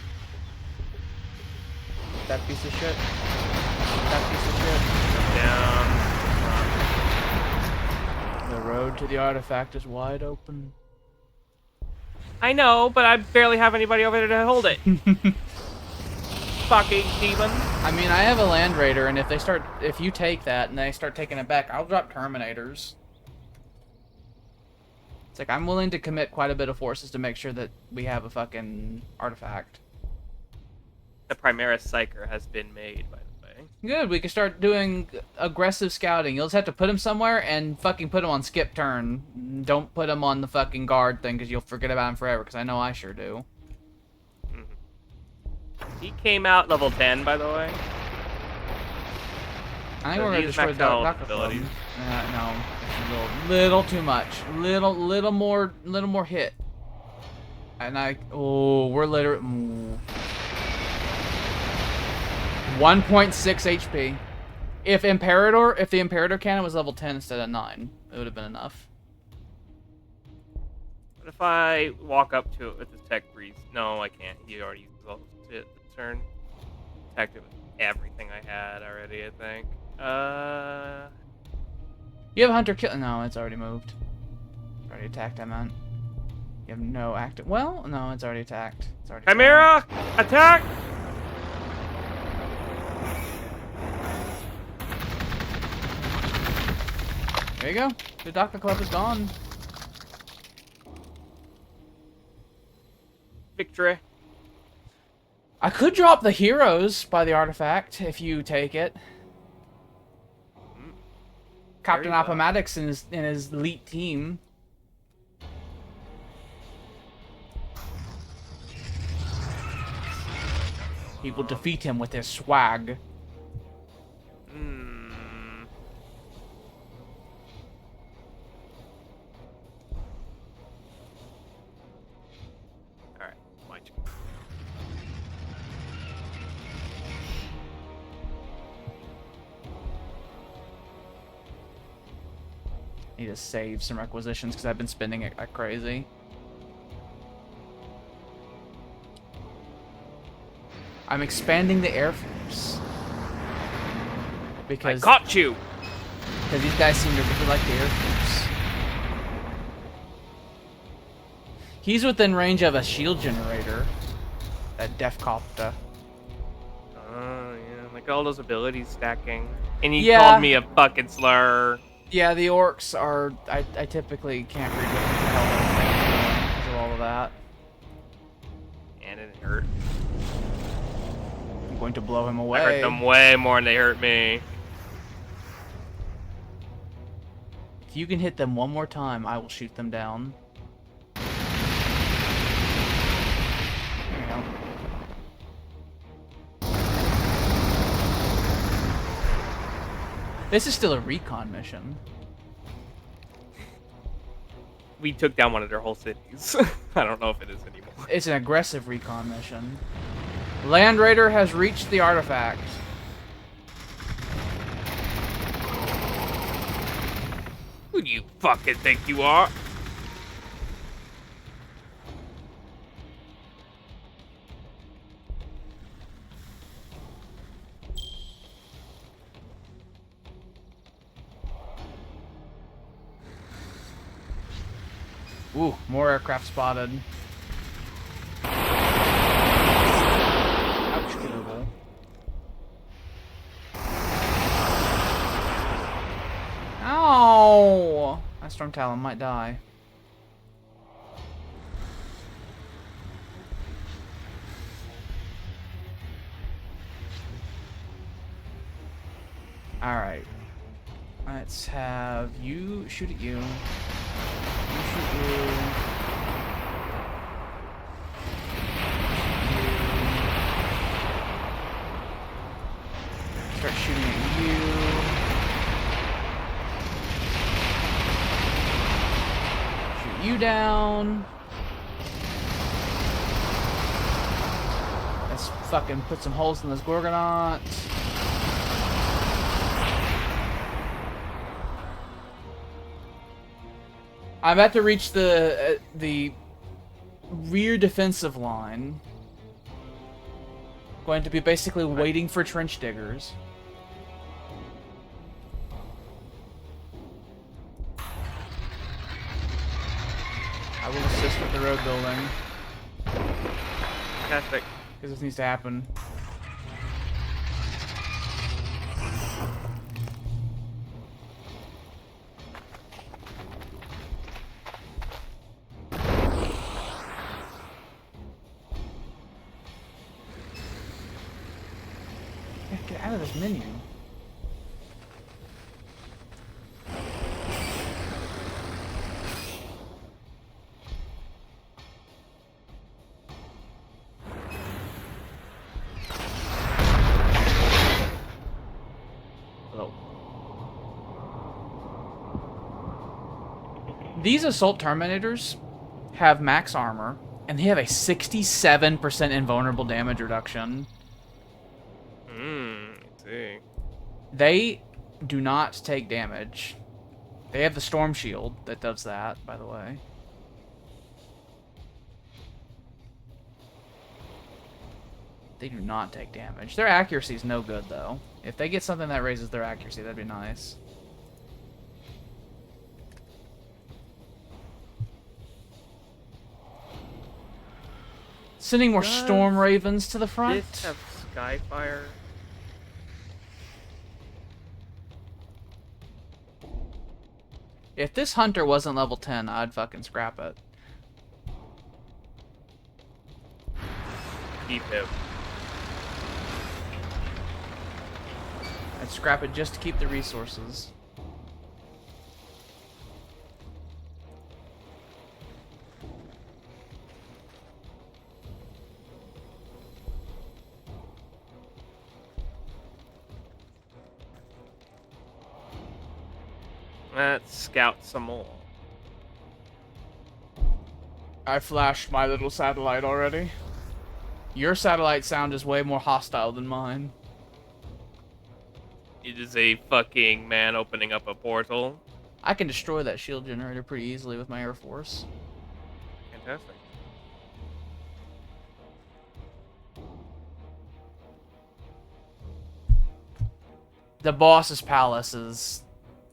That piece of shit. That piece of shit. Down. The road to the artifact is wide open. I know, but I barely have anybody over there to hold it. Fucking demon. I mean, I have a Land Raider, and if you take that and they start taking it back, I'll drop Terminators. It's like, I'm willing to commit quite a bit of forces to make sure that we have a fucking artifact. The Primaris Psyker has been made, by the way. Good, we can start doing aggressive scouting. You'll just have to put him somewhere and fucking put him on skip turn. Don't put him on the fucking guard thing, because you'll forget about him forever, because I know I sure do. He came out level 10, by the way. I think we're gonna destroy the Doctor abilities. No, it's a little too much. Little more hit. And we're literally 1.6 HP. If the Imperator cannon was level 10 instead of 9, it would have been enough. What if I walk up to it with the tech breeze? No, I can't. He already used all his turn. Attacked it with everything I had already, I think. You have a Hunter kill. No, it's already moved. It's already attacked, I meant. You have no active. Well, no, it's already attacked. It's already Chimera! Attack! There you go. The Doctor Club is gone. Victory. I could drop the heroes by the artifact if you take it. Captain Appomattox and his elite team. He will defeat him with his swag. Alright, my turn. Need to save some requisitions because I've been spending it like crazy. I'm expanding the Air Force. Because I caught you! Because these guys seem to really like the Air Force. He's within range of a shield generator. That Defcopter. Oh, yeah. Like all those abilities stacking. And he called me a fucking slur. Yeah, the orcs are... I typically can't read what the hell they're doing because of all of that. And it hurt. I'm going to blow him away. I hurt them way more than they hurt me. If you can hit them one more time, I will shoot them down. There you go. This is still a recon mission. We took down one of their whole cities. I don't know if it is anymore. It's an aggressive recon mission. Land Raider has reached the artifact. Who do you fucking think you are? Ooh, more aircraft spotted. Ouch, Google. Ow! That Storm Talon might die. Alright. Let's have you shoot at you. You shoot you. Start shooting at you. Shoot you down. Let's fucking put some holes in this Gorgonaut. I'm about to reach the rear defensive line. Going to be basically waiting for trench diggers. I will assist with the road building. Fantastic. Because this needs to happen. Get out of this menu. Oh. These assault terminators have max armor, and they have a 67% invulnerable damage reduction. See. They do not take damage. They have the storm shield that does that, by the way. They do not take damage. Their accuracy is no good, though. If they get something that raises their accuracy, that'd be nice. Sending more storm ravens to the front. This have Skyfire. If this hunter wasn't level 10, I'd fucking scrap it. Keep him. I'd scrap it just to keep the resources. Let's scout some more. I flashed my little satellite already. Your satellite sound is way more hostile than mine. It is a fucking man opening up a portal. I can destroy that shield generator pretty easily with my Air Force. Fantastic. The boss's palace is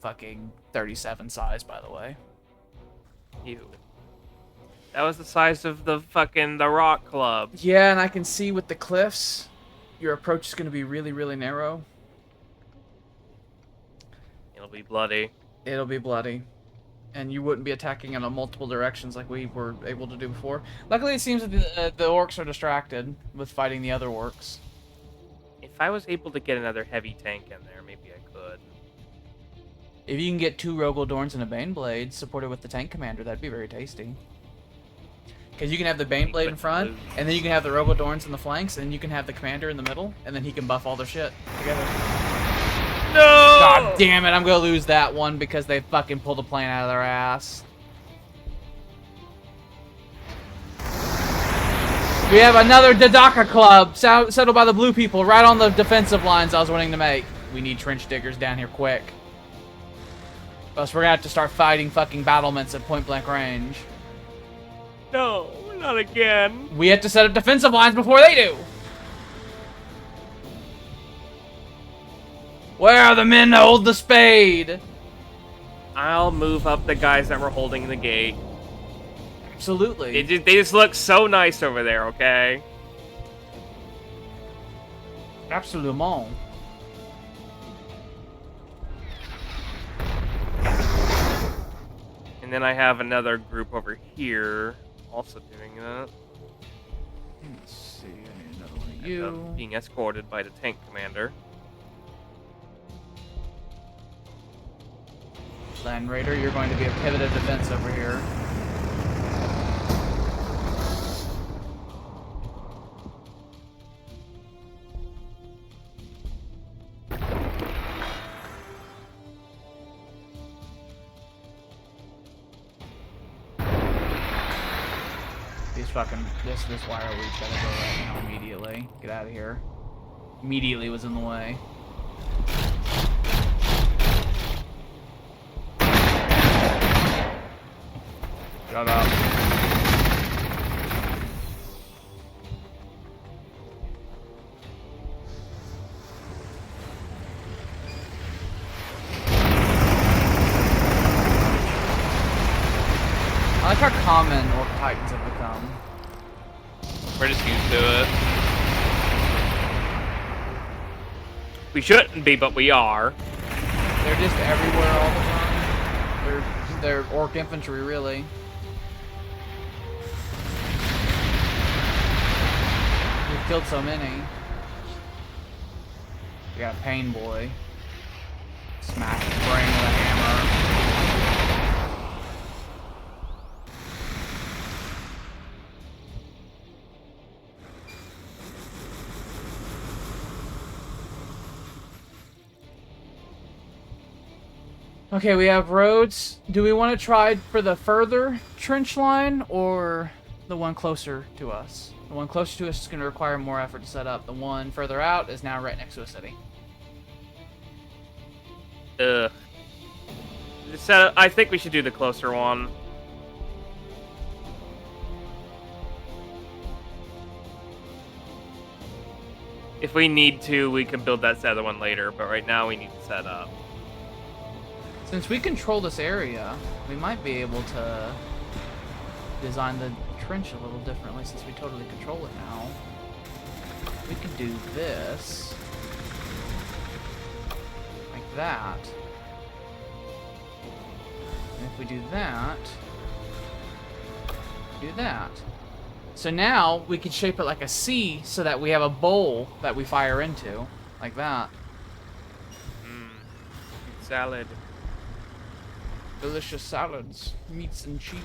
fucking 37 size, by the way. Ew. That was the size of the rock club. Yeah, and I can see with the cliffs, your approach is going to be really, really narrow. It'll be bloody. It'll be bloody. And you wouldn't be attacking in multiple directions like we were able to do before. Luckily, it seems that the orcs are distracted with fighting the other orcs. If I was able to get another heavy tank in there, maybe I could. If you can get 2 Rogaldorns and a Baneblade supported with the tank commander, that'd be very tasty. Because you can have the Baneblade in front, and then you can have the Rogaldorns in the flanks, and you can have the commander in the middle, and then he can buff all their shit together. No! God damn it, I'm gonna lose that one because they fucking pulled a plane out of their ass. We have another Dodaka club settled by the blue people right on the defensive lines I was wanting to make. We need trench diggers down here quick. Or else we're gonna have to start fighting fucking battlements at point blank range. No, not again. We have to set up defensive lines before they do. Where are the men to hold the spade? I'll move up the guys that were holding the gate. Absolutely. They just look so nice over there, okay? Absolument. And then I have another group over here also doing that. Let's see, I need another one of End you. up being escorted by the tank commander. Then, Raider, you're going to be a pivot of defense over here. These fucking this wire we've got to go right now immediately. Get out of here. Immediately was in the way. Shut up. I like how common Orc Titans have become. We're just used to it. We shouldn't be, but we are. They're just everywhere all the time. They're Orc infantry, really. We've killed so many. We got a pain boy. Smash his brain with a hammer. Okay, we have roads. Do we want to try for the further trench line or the one closer to us? The one closer to us is going to require more effort to set up. The one further out is now right next to a city. So I think we should do the closer one. If we need to, we can build that other one later, but right now we need to set up. Since we control this area, we might be able to design the trench a little differently since we totally control it now. We could do this. Like that. And if we do that, do that. So now we can shape it like a C so that we have a bowl that we fire into. Like that. Salad. Delicious salads, meats and cheeses.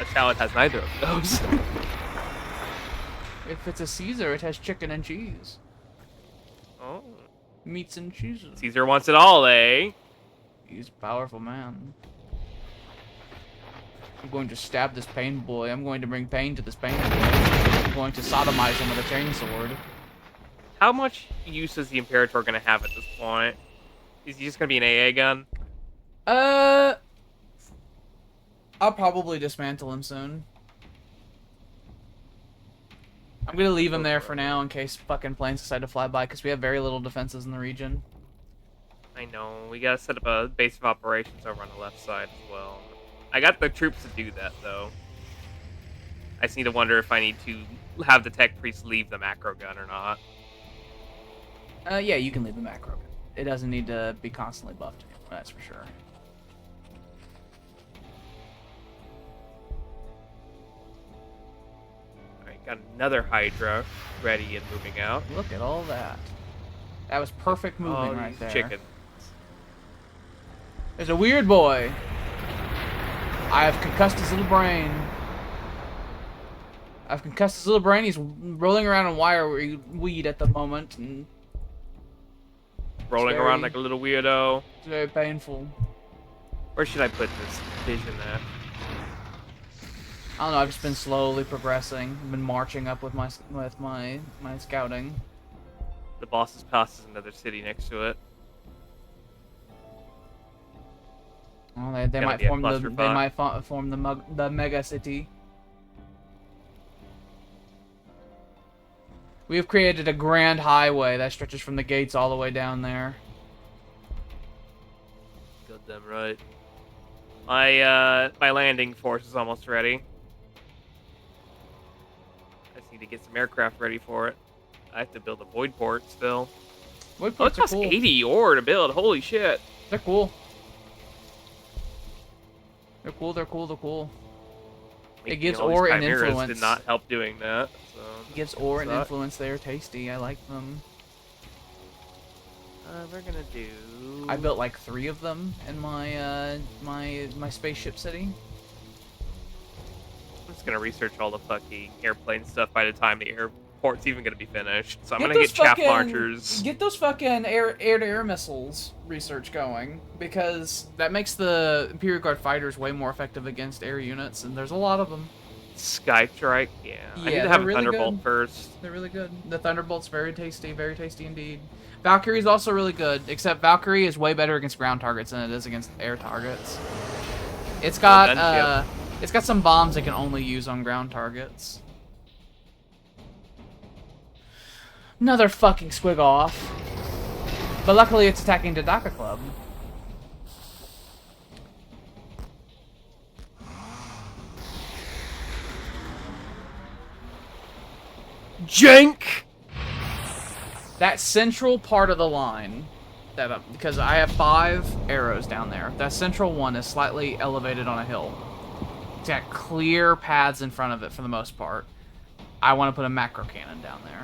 A salad has neither of those. If it's a Caesar, it has chicken and cheese. Oh. Meats and cheeses. Caesar wants it all, eh? He's a powerful man. I'm going to stab this pain boy. I'm going to bring pain to this pain boy. I'm going to sodomize him with a chainsword. How much use is the Imperator going to have at this point? Is he just going to be an AA gun? I'll probably dismantle him soon. I'm gonna leave him there for now in case fucking planes decide to fly by, because we have very little defenses in the region. I know. We gotta set up a base of operations over on the left side as well. I got the troops to do that, though. I just need to wonder if I need to have the tech priest leave the macro gun or not. Yeah, you can leave the macro. It doesn't need to be constantly buffed, that's for sure. Alright, got another Hydra ready and moving out. Look at all that. That was perfect moving right there. Chicken. There's a weird boy. I have concussed his little brain. I've concussed his little brain. He's rolling around on wire weed at the moment, and rolling around like a little weirdo. It's very painful. Where should I put this vision at? I don't know. I've just been slowly progressing. I've been marching up with my scouting. The boss's pass is another city next to it. Well, they might form the mega city. We have created a grand highway that stretches from the gates all the way down there. Goddamn right. My landing force is almost ready. I just need to get some aircraft ready for it. I have to build a void port still. Void Oh, it ports costs are cool. 80 ore to build. Holy shit. They're cool. They're cool. They're cool. They're cool. It gives All these ore and chimeras influence. did not help doing that. So It gives ore and influence. They're tasty. I like them. We're gonna do... I built like 3 of them in my my spaceship city. I'm just gonna research all the fucking airplane stuff by the time the airport's even gonna be finished. So I'm gonna those get chaff fucking- launchers. Get those fucking air-to-air missiles research going, because that makes the Imperial Guard fighters way more effective against air units, and there's a lot of them. Sky Strike, yeah. I need Yeah, to have a they're really Thunderbolt good. first. They're really good. The Thunderbolt's very tasty indeed. Valkyrie's also really good, except Valkyrie is way better against ground targets than it is against air targets. It's got some bombs it can only use on ground targets. Another fucking squig off. But luckily it's attacking Dodaka Club. Jank! That central part of the line, because I have 5 arrows down there, that central one is slightly elevated on a hill. It's got clear paths in front of it for the most part. I want to put a macro cannon down there.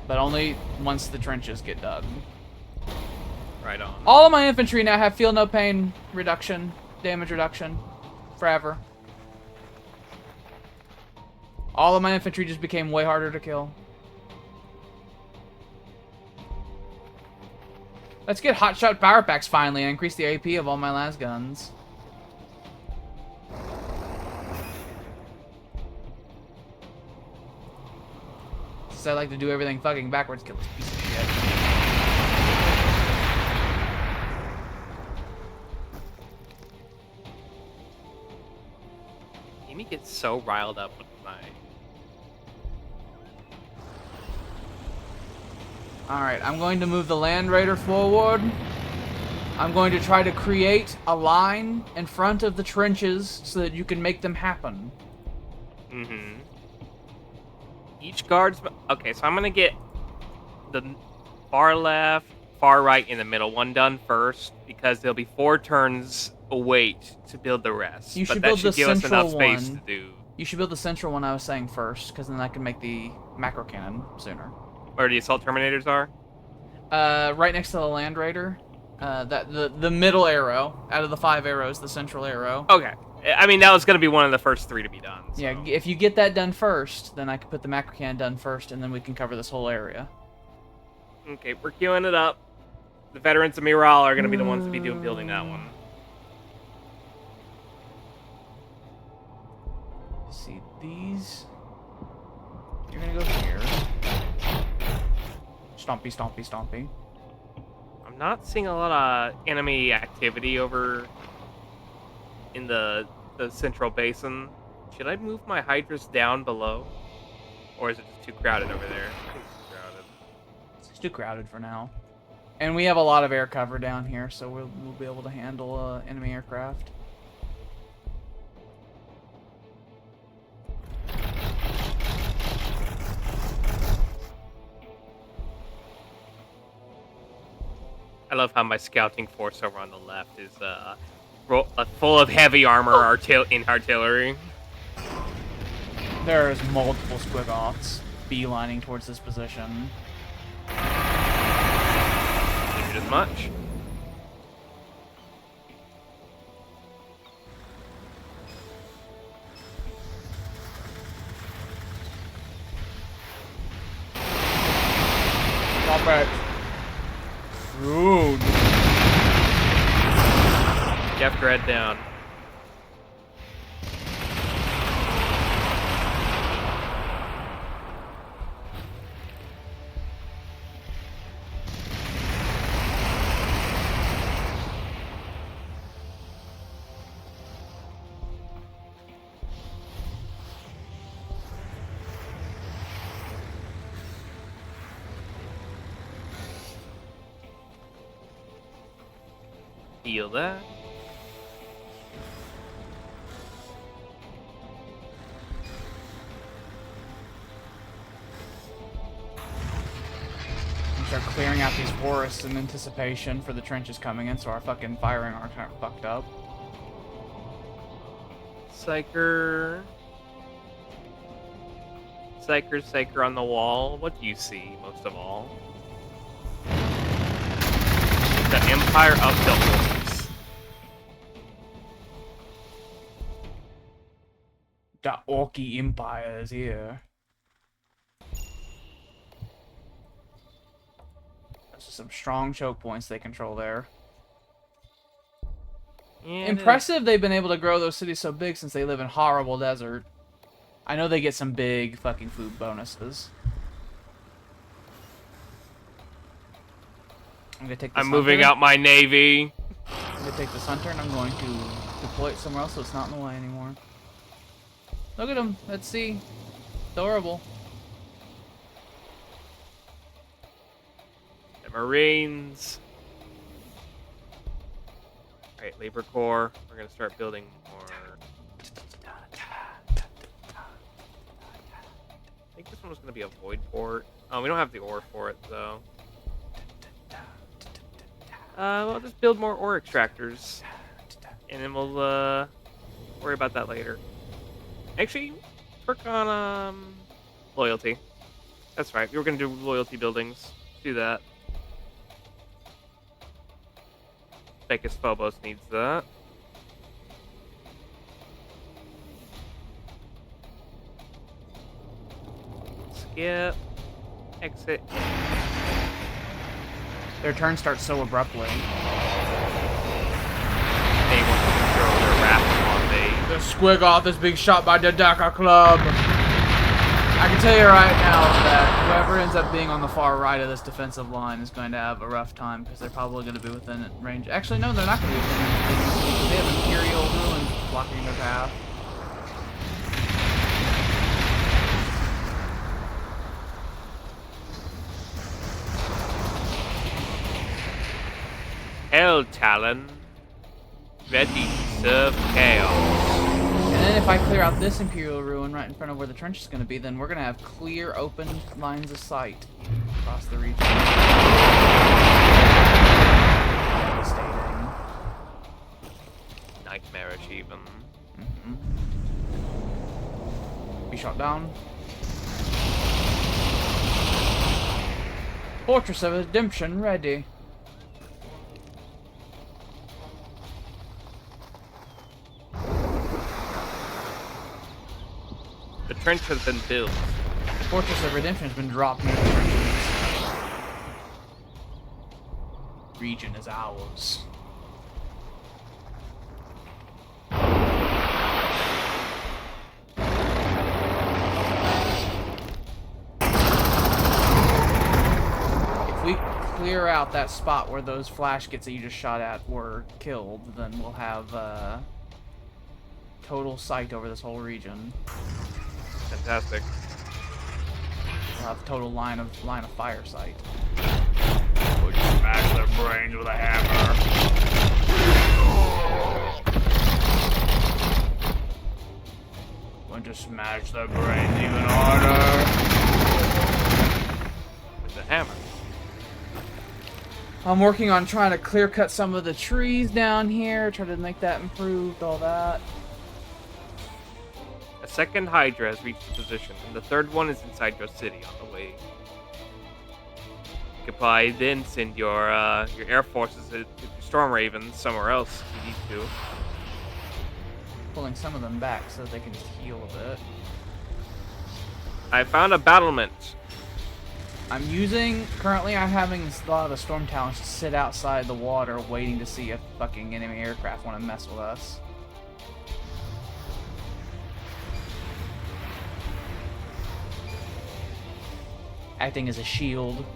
But only once the trenches get dug. Right on. All of my infantry now have feel no pain reduction, damage reduction, forever. All of my infantry just became way harder to kill. Let's get hotshot power packs finally and increase the AP of all my las guns. Since I like to do everything fucking backwards, kill this piece of shit. Amy gets so riled up with my... Alright, I'm going to move the Land Raider forward. I'm going to try to create a line in front of the trenches so that you can make them happen. Mm-hmm. Each guard's... Okay, so I'm gonna get the far left, far right, and the middle one done first, because there'll be 4 turns await to build the rest. You should but build that should the give us enough central space one. to do. You should build the central one I was saying first, because then I can make the macro cannon sooner. Where the assault terminators are? Right next to the Land Raider. The middle arrow, out of the 5 arrows, the central arrow. Okay. I mean, that was going to be one of the first 3 to be done. So. Yeah, if you get that done first, then I can put the macro cannon done first, and then we can cover this whole area. Okay, we're queuing it up. The veterans of Miral are going to be the ones to be building that one. See, these... You're gonna go here. Stompy, stompy, stompy. I'm not seeing a lot of enemy activity over in the central basin. Should I move my Hydras down below? Or is it just too crowded over there? I think it's too crowded. It's too crowded for now. And we have a lot of air cover down here, so we'll be able to handle enemy aircraft. I love how my scouting force over on the left is full of heavy armor in artillery. There's multiple squig-offs beelining towards this position. Figured as much. Stop it. Rude. Jeff Dread down. Heal that. Start clearing out these forests in anticipation for the trenches coming in, so our fucking firing arcs aren't fucked up. Psyker. Psyker on the wall. What do you see most of all? The Empire of the Orcs. The Orky Empire is here. Those are some strong choke points they control there. Yeah, Impressive they've been able to grow those cities so big since they live in horrible desert. I know they get some big fucking food bonuses. I'm gonna take this moving out my navy. I'm gonna take this hunter and I'm going to deploy it somewhere else so it's not in the way anymore. Look at him. Let's see. Adorable. The Marines. Alright, Labor Corps. We're gonna start building more. I think this one was gonna be a void port. Oh, we don't have the ore for it though. We'll just build more ore extractors. And then we'll worry about that later. Actually, let's work on loyalty. That's right. We were gonna do loyalty buildings. Let's do that. Becus Phobos needs that. Skip. Exit. Their turn starts so abruptly. They want to throw their wrath on me. The Squigoth is being shot by the Daka Club. I can tell you right now that whoever ends up being on the far right of this defensive line is going to have a rough time because they're probably going to be within range. Actually, no, they're not going to be within range. They have Imperial Ruins blocking their path. Hell Talon. Ready to serve chaos. And then if I clear out this Imperial Ruin right in front of where the trench is going to be, then we're going to have clear, open lines of sight across the region. Devastating. Nightmarish even. Be shot down. Fortress of Redemption ready. The trench has been built. The Fortress of Redemption has been dropped near the trenches. Region is ours. If we clear out that spot where those flash gets that you just shot at were killed, then we'll have total sight over this whole region. Fantastic. We'll have total line of fire sight. We'll just smash their brains with a hammer. Want to smash their brains even harder. With the hammer. I'm working on trying to clear cut some of the trees down here, try to make that improved, all that. A second Hydra has reached the position, and the third one is inside your city on the way. You could probably then send your air forces to Storm Ravens somewhere else if you need to. Pulling some of them back so they can just heal a bit. I found a battlement. Currently I'm having a lot of the Storm Talons just sit outside the water waiting to see if fucking enemy aircraft want to mess with us. Acting as a shield.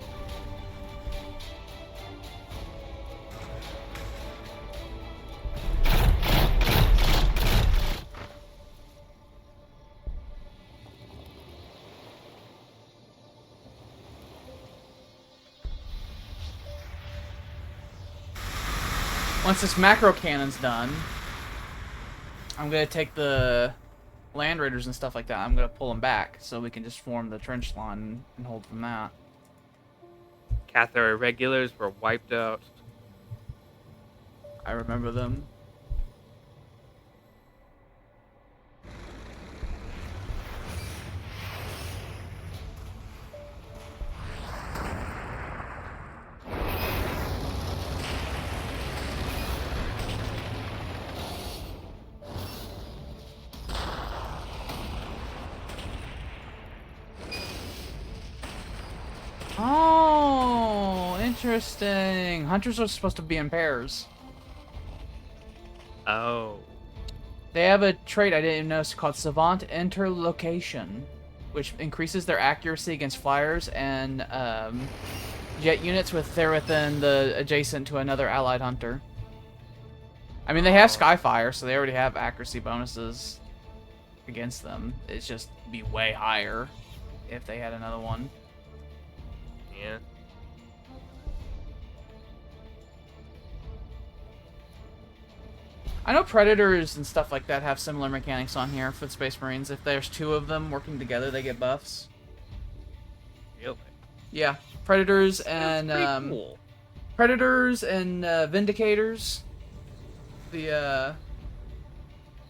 Once this macro cannon's done, I'm gonna take the land raiders and stuff like that. I'm gonna pull them back so we can just form the trench line and hold from that. Cathar irregulars were wiped out. I remember them. Interesting. Hunters are supposed to be in pairs. Oh. They have a trait I didn't even notice called Savant Interlocation, which increases their accuracy against flyers and jet units with they're within the adjacent to another allied hunter. I mean, they have Skyfire, so they already have accuracy bonuses against them. It's just be way higher if they had another one. Yeah. I know Predators and stuff like that have similar mechanics on here for the Space Marines. If there's two of them working together, they get buffs. Really? Yeah, Predators That's and pretty cool. Predators and Vindicators, the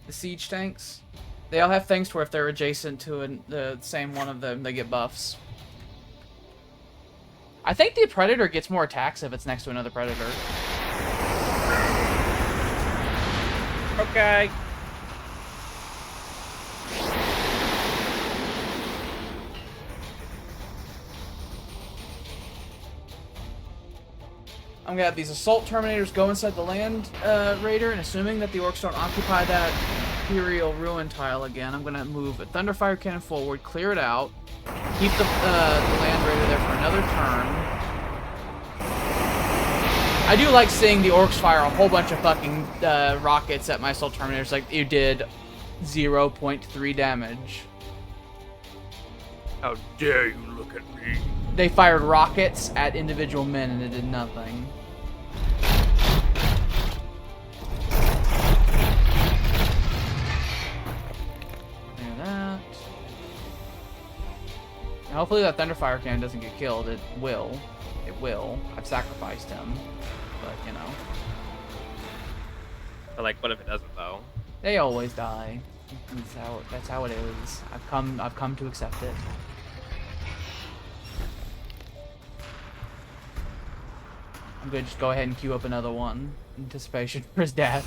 siege tanks. They all have things where if they're adjacent to the same one of them, they get buffs. I think the Predator gets more attacks if it's next to another Predator. Okay. I'm gonna have these Assault Terminators go inside the Land Raider, and assuming that the Orcs don't occupy that Imperial Ruin tile again, I'm gonna move a Thunderfire Cannon forward, clear it out, keep the Land Raider there for another turn. I do like seeing the Orcs fire a whole bunch of fucking rockets at my Assault Terminators, like you did 0.3 damage. How dare you look at me? They fired rockets at individual men and it did nothing. Clear that. And hopefully that Thunderfire Cannon doesn't get killed. It will. It will. I've sacrificed him. But, you know. But like, what if it doesn't though? They always die. That's how it is. I've come to accept it. I'm gonna just go ahead and queue up another one. Anticipation for his death.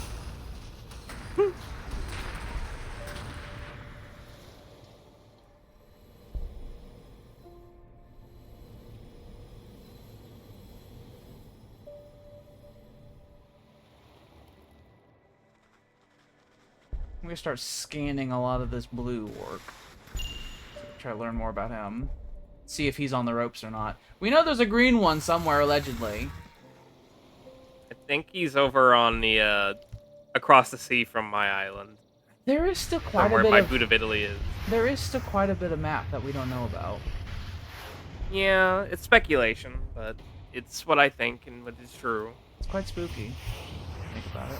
I'm gonna start scanning a lot of this blue work. Try to learn more about him. See if he's on the ropes or not. We know there's a green one somewhere, allegedly. I think he's over on the across the sea from my island, There is still quite from where a bit my of... boot of Italy is. There is still quite a bit of map that we don't know about. Yeah, it's speculation, but it's what I think and what is true. It's quite spooky. Think about it.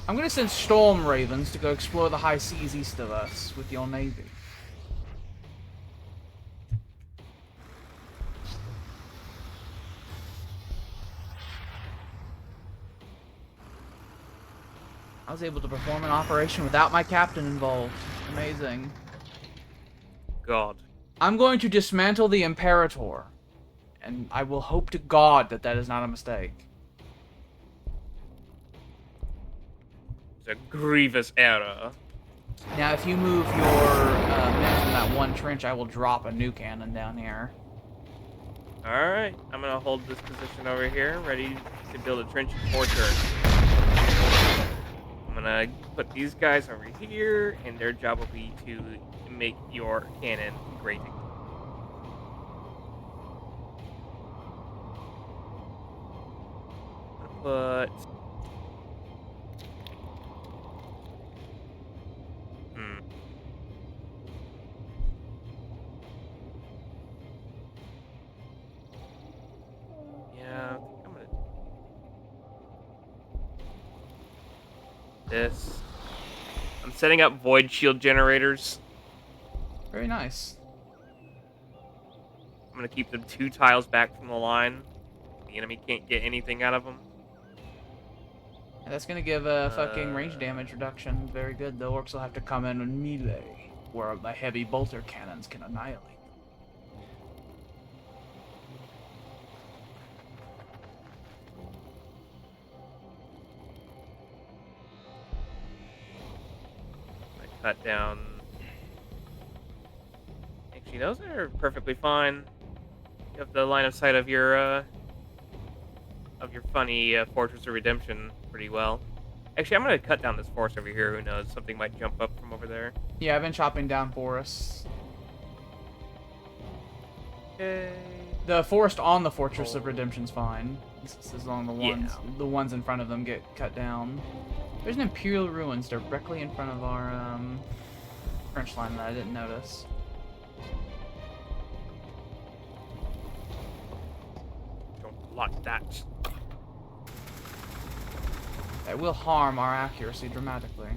I'm gonna send Storm Ravens to go explore the high seas east of us with your navy. I was able to perform an operation without my captain involved. Amazing. God. I'm going to dismantle the Imperator. And I will hope to God that that is not a mistake. It's a grievous error. Now, if you move your men from that one trench, I will drop a new cannon down here. Alright, I'm gonna hold this position over here, ready to build a trench for turn. I'm gonna put these guys over here, and their job will be to make your cannon grating. But yeah, I think I'm gonna this. I'm setting up void shield generators. Very nice. I'm gonna keep them 2 tiles back from the line. The enemy can't get anything out of them. And that's gonna give a fucking range damage reduction. Very good. The orcs will have to come in and melee, where the heavy bolter cannons can annihilate them. I cut down. Actually, those are perfectly fine. You have the line of sight of your of your funny Fortress of Redemption pretty well. Actually, I'm gonna cut down this forest over here. Who knows? Something might jump up from over there. Yeah, I've been chopping down forests. Okay. The forest on the Fortress of Redemption's fine. This is on the ones in front of them get cut down. There's an Imperial Ruins directly in front of our French line that I didn't notice. Don't like that. That will harm our accuracy dramatically.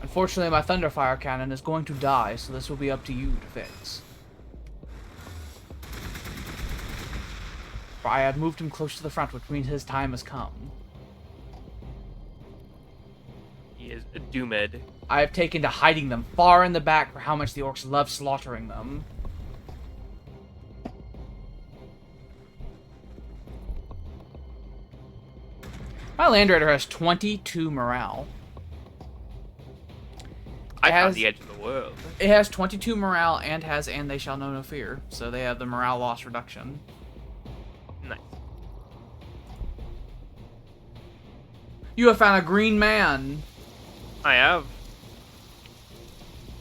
Unfortunately, my Thunderfire cannon is going to die, so this will be up to you to fix. For I have moved him close to the front, which means his time has come. He is doomed. I have taken to hiding them far in the back for how much the orcs love slaughtering them. My Land Raider has 22 morale. I found the edge of the world. It has 22 morale and has And They Shall Know No Fear. So they have the morale loss reduction. Nice. You have found a green man. I have.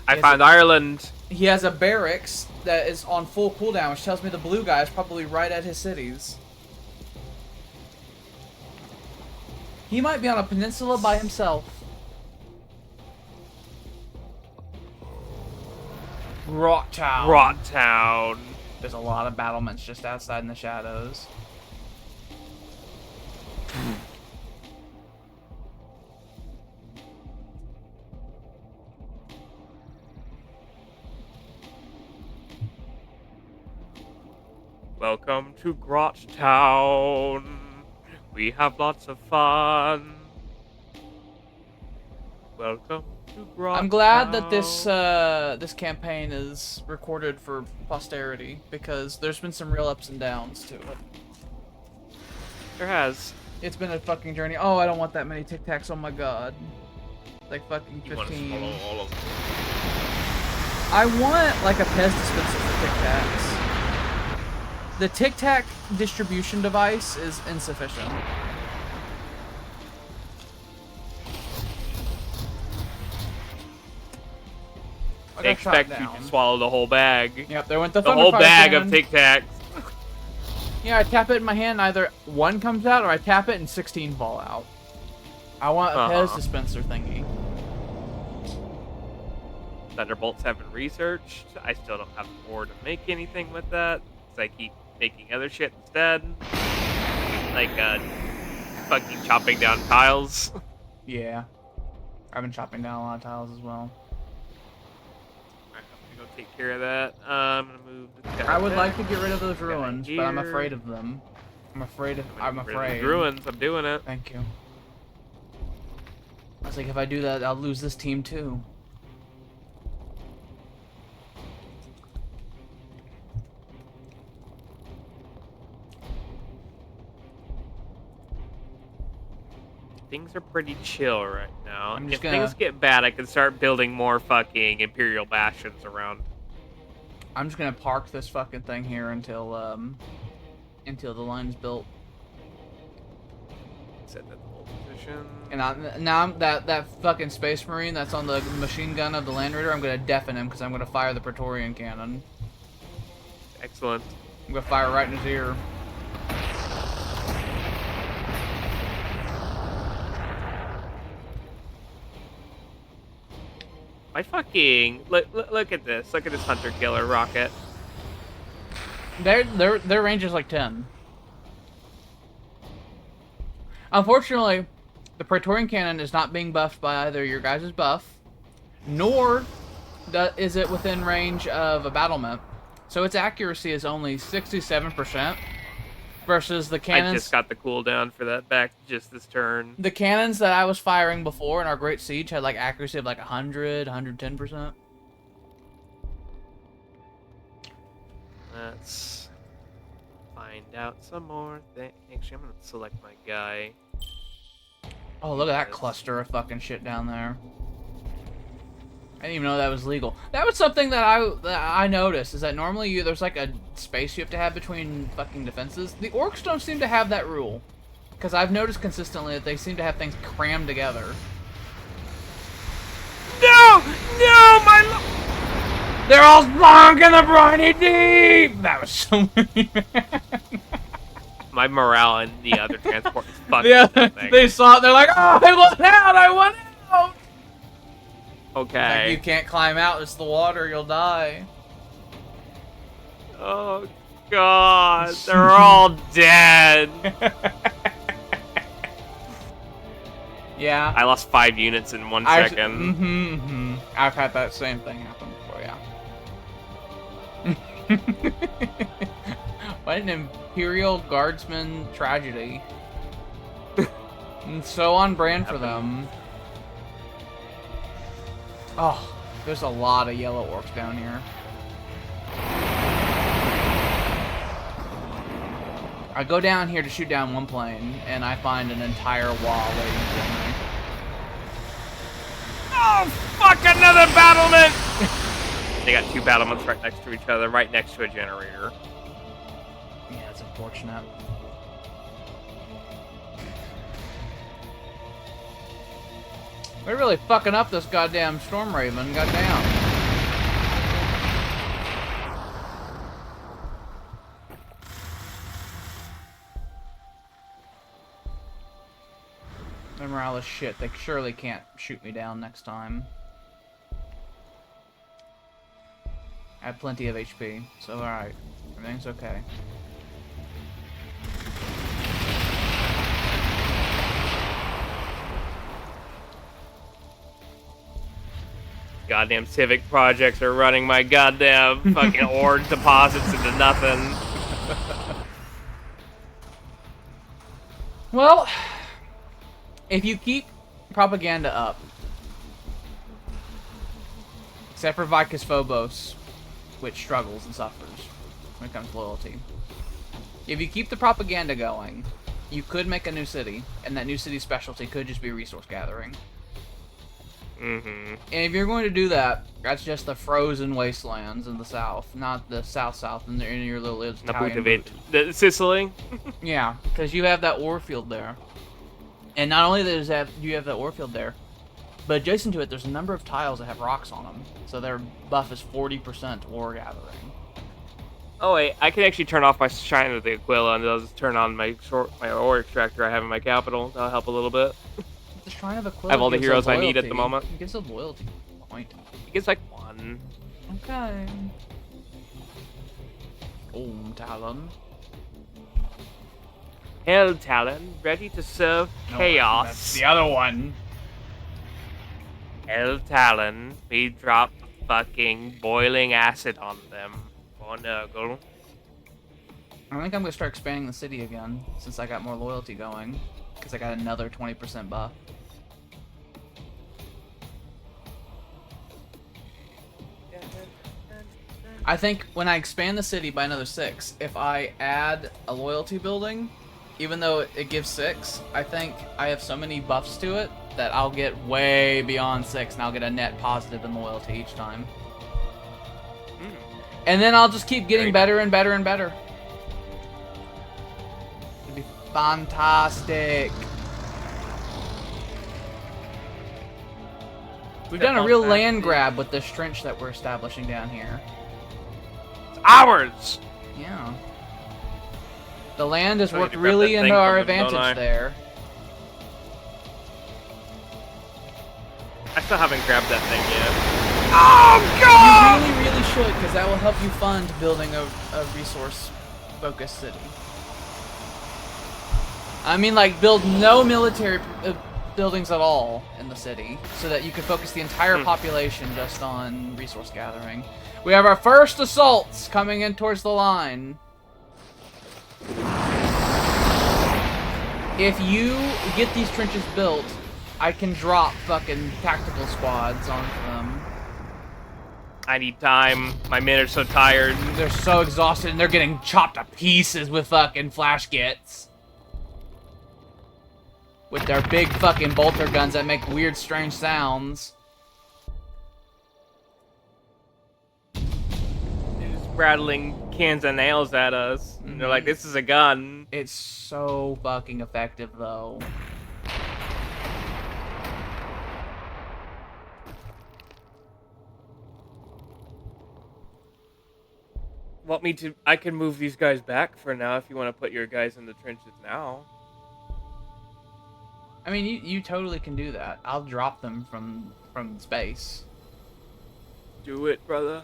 I found Ireland. He has a barracks that is on full cooldown, which tells me the blue guy is probably right at his cities. He might be on a peninsula by himself. Rot Town. Rot Town. There's a lot of battlements just outside in the shadows. Welcome to Grot Town. We have lots of fun. Welcome to Grot I'm glad Town. that this campaign is recorded for posterity because there's been some real ups and downs to it. There has. It's been a fucking journey. Oh, I don't want that many Tic Tacs. Oh my god. Like fucking You want to 15. swallow all of them. I want like a Pez dispenser for Tic Tacs. The Tic Tac distribution device is insufficient. I They got shot expect you down. to swallow the whole bag. Yep, there went the The whole Thunderfire bag cannon. of Tic Tacs. Yeah, I tap it in my hand, either one comes out or I tap it and 16 fall out. I want a Pez dispenser thingy. Thunderbolts have been researched. I still don't have the ore to make anything with that. So I keep making other shit instead. Like, fucking chopping down tiles. Yeah. I've been chopping down a lot of tiles as well. Alright, I'm gonna go take care of that. I'm gonna move the I would like to get rid of those ruins, here. but I'm afraid of them. I'm afraid. Ruins, I'm doing it. Thank you. I was like, if I do that, I'll lose this team too. Things are pretty chill right now. I'm just If gonna- things get bad, I can start building more fucking Imperial Bastions around. I'm just gonna park this fucking thing here until the line's built. Set that to hold position. And now that fucking Space Marine that's on the machine gun of the Land Raider, I'm gonna deafen him because I'm gonna fire the Praetorian cannon. Excellent. I'm gonna fire right in his ear. My fucking look at this. Look at this hunter killer rocket. Their range is like 10. Unfortunately, the Praetorian cannon is not being buffed by either your guys' buff, nor is it within range of a battlement. So its accuracy is only 67%, versus the cannons. I just got the cooldown for that back just this turn. The cannons that I was firing before in our Great Siege had like accuracy of like 100, 110%. Let's find out some more things. Actually, I'm gonna select my guy. Oh, look at that cluster of fucking shit down there. I didn't even know that was legal. That was something that I noticed, is that normally there's like a space you have to have between fucking defenses. The orcs don't seem to have that rule. Because I've noticed consistently that they seem to have things crammed together. No! No, my They're all sunk in the briny deep! That was so weird. My morale in the other transport is fucking thing. They saw it, they're like, oh, I want out! I want out! Okay. Like, you can't climb out, it's the water, you'll die. Oh, God. They're all dead. Yeah. I lost 5 units in 1 second. I've had that same thing happen before, yeah. What an Imperial Guardsman tragedy. And so on brand for them. Oh, there's a lot of yellow orcs down here. I go down here to shoot down one plane, and I find an entire wall waiting for me. Oh, fuck, another battlement! They got 2 battlements right next to each other, right next to a generator. Yeah, it's unfortunate. They're really fucking up this goddamn Storm Raven, goddamn. Their morale is shit. They surely can't shoot me down next time. I have plenty of HP, so alright. Everything's okay. Goddamn civic projects are running my goddamn fucking ore deposits into nothing. Well, if you keep propaganda up, except for Vicus Phobos, which struggles and suffers when it comes to loyalty. If you keep the propaganda going, you could make a new city, and that new city's specialty could just be resource gathering. And if you're going to do that, that's just the frozen wastelands in the south, not the south in your little Italian. Sicily? Yeah, because you have that ore field there. And not only does you have that ore field there, but adjacent to it, there's a number of tiles that have rocks on them. So their buff is 40% ore gathering. Oh wait, I can actually turn off my Shrine of the Aquila and I'll just turn on my ore extractor I have in my capital. That'll help a little bit. The Shrine of Aquila I have all the heroes I need at the moment. It gives a loyalty point. It gives like 1. Okay. Talon. Hell Talon, ready to serve chaos. That's the other one. Hell Talon, we drop fucking boiling acid on them. For Nurgle. I think I'm gonna start expanding the city again, since I got more loyalty going. Because I got another 20% buff. I think when I expand the city by another 6, if I add a loyalty building, even though it gives 6, I think I have so many buffs to it that I'll get way beyond 6 and I'll get a net positive in loyalty each time. And then I'll just keep getting better and better and better. It'd be fantastic. We've done a real land grab with this trench that we're establishing down here. It's ours! Yeah. The land has worked really into our advantage there. I still haven't grabbed that thing yet. Oh god! You really should, because that will help you fund building a resource-focused city. I mean, like, build no military buildings at all in the city, so that you can focus the entire population just on resource gathering. We have our first assaults coming in towards the line. If you get these trenches built, I can drop fucking tactical squads onto them. I need time. My men are so tired. They're so exhausted and they're getting chopped to pieces with fucking flash gets. With their big fucking bolter guns that make weird, strange sounds. rattling cans of nails at us. And they're like, this is a gun. It's so fucking effective, though. Want me to? I can move these guys back for now if you want to put your guys in the trenches now. I mean, you totally can do that. I'll drop them from space. Do it, brother.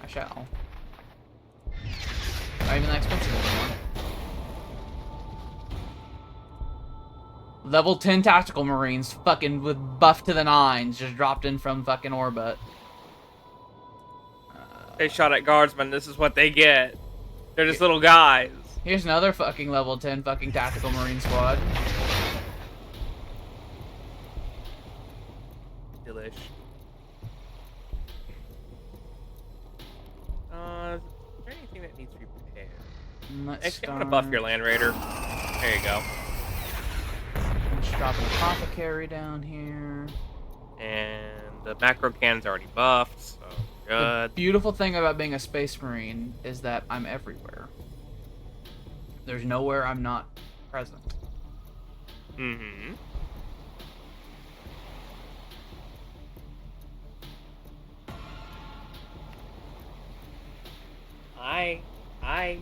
I shall. Not even that expensive anymore. Level 10 tactical marines, fucking with buff to the nines, just dropped in from fucking orbit. They shot at guardsmen. This is what they get. They're just little guys. Here's another fucking level 10 fucking tactical marine squad. Delish. Is there anything that needs to be prepared? Let's I'm gonna buff your Land Raider. There you go. Just drop an apothecary down here. And the macro cannon's already buffed, so The good. beautiful thing about being a space marine is that I'm everywhere. There's nowhere I'm not present. Mm-hmm.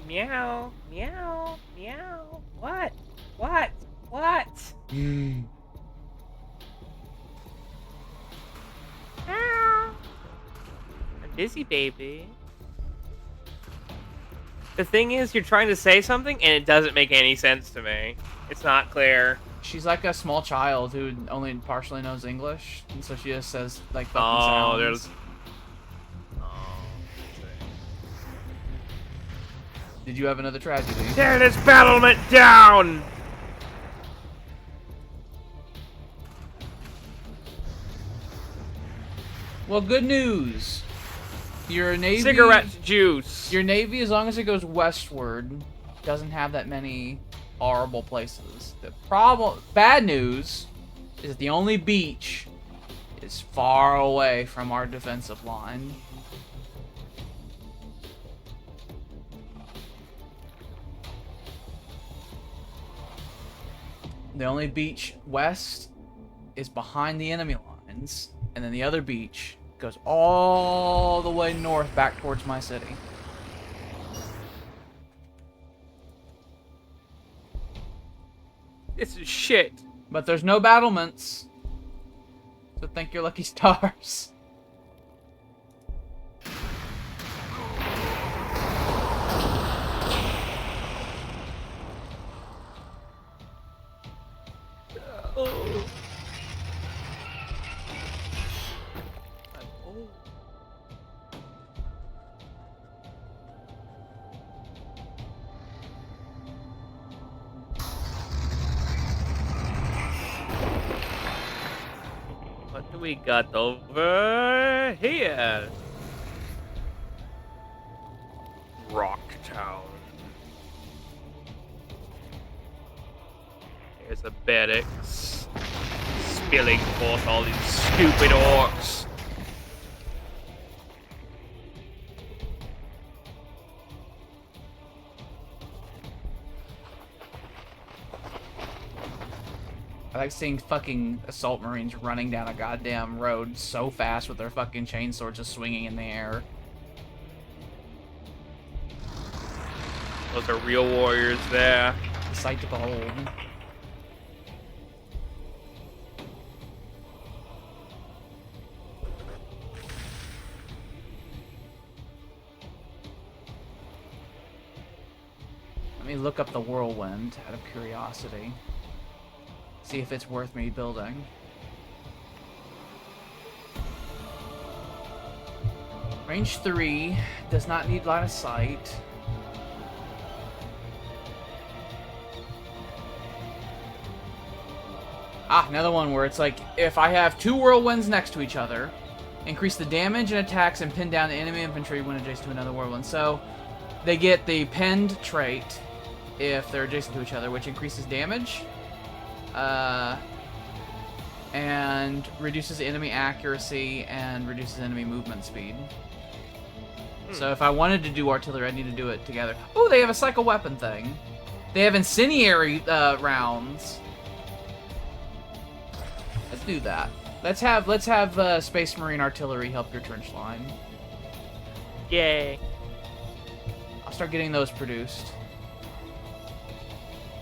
Meow, meow, meow. What? Meow. I'm busy, baby. The thing is, you're trying to say something, and it doesn't make any sense to me. It's not clear. She's like a small child who only partially knows English, and so she just says like fucking Oh, sounds. there's... Did you have another tragedy? Tear this battlement down! Well, good news. Your navy. Cigarette juice. Your navy, as long as it goes westward, doesn't have that many horrible places. The problem, bad news, is that the only beach is far away from our defensive line. The only beach west is behind the enemy lines, and then the other beach goes all the way north back towards my city. This is shit. But there's no battlements, so thank your lucky stars. What do we got over here? Rocktown. There's a barracks. Spilling forth all these stupid orcs. I like seeing fucking assault marines running down a goddamn road so fast with their fucking chainswords just swinging in the air. Those are real warriors there. A sight to behold. Let me look up the whirlwind out of curiosity. See if it's worth me building. Range 3 does not need line of sight. Ah, another one where it's like, if I have 2 whirlwinds next to each other, increase the damage and attacks and pin down the enemy infantry when adjacent to another whirlwind. So, they get the pinned trait if they're adjacent to each other, which increases damage. And reduces enemy accuracy and reduces enemy movement speed. So if I wanted to do artillery, I'd need to do it together. Oh, they have a cycle weapon thing. They have incendiary rounds. Let's do that. Let's have Space Marine artillery help your trench line. Yay. I'll start getting those produced.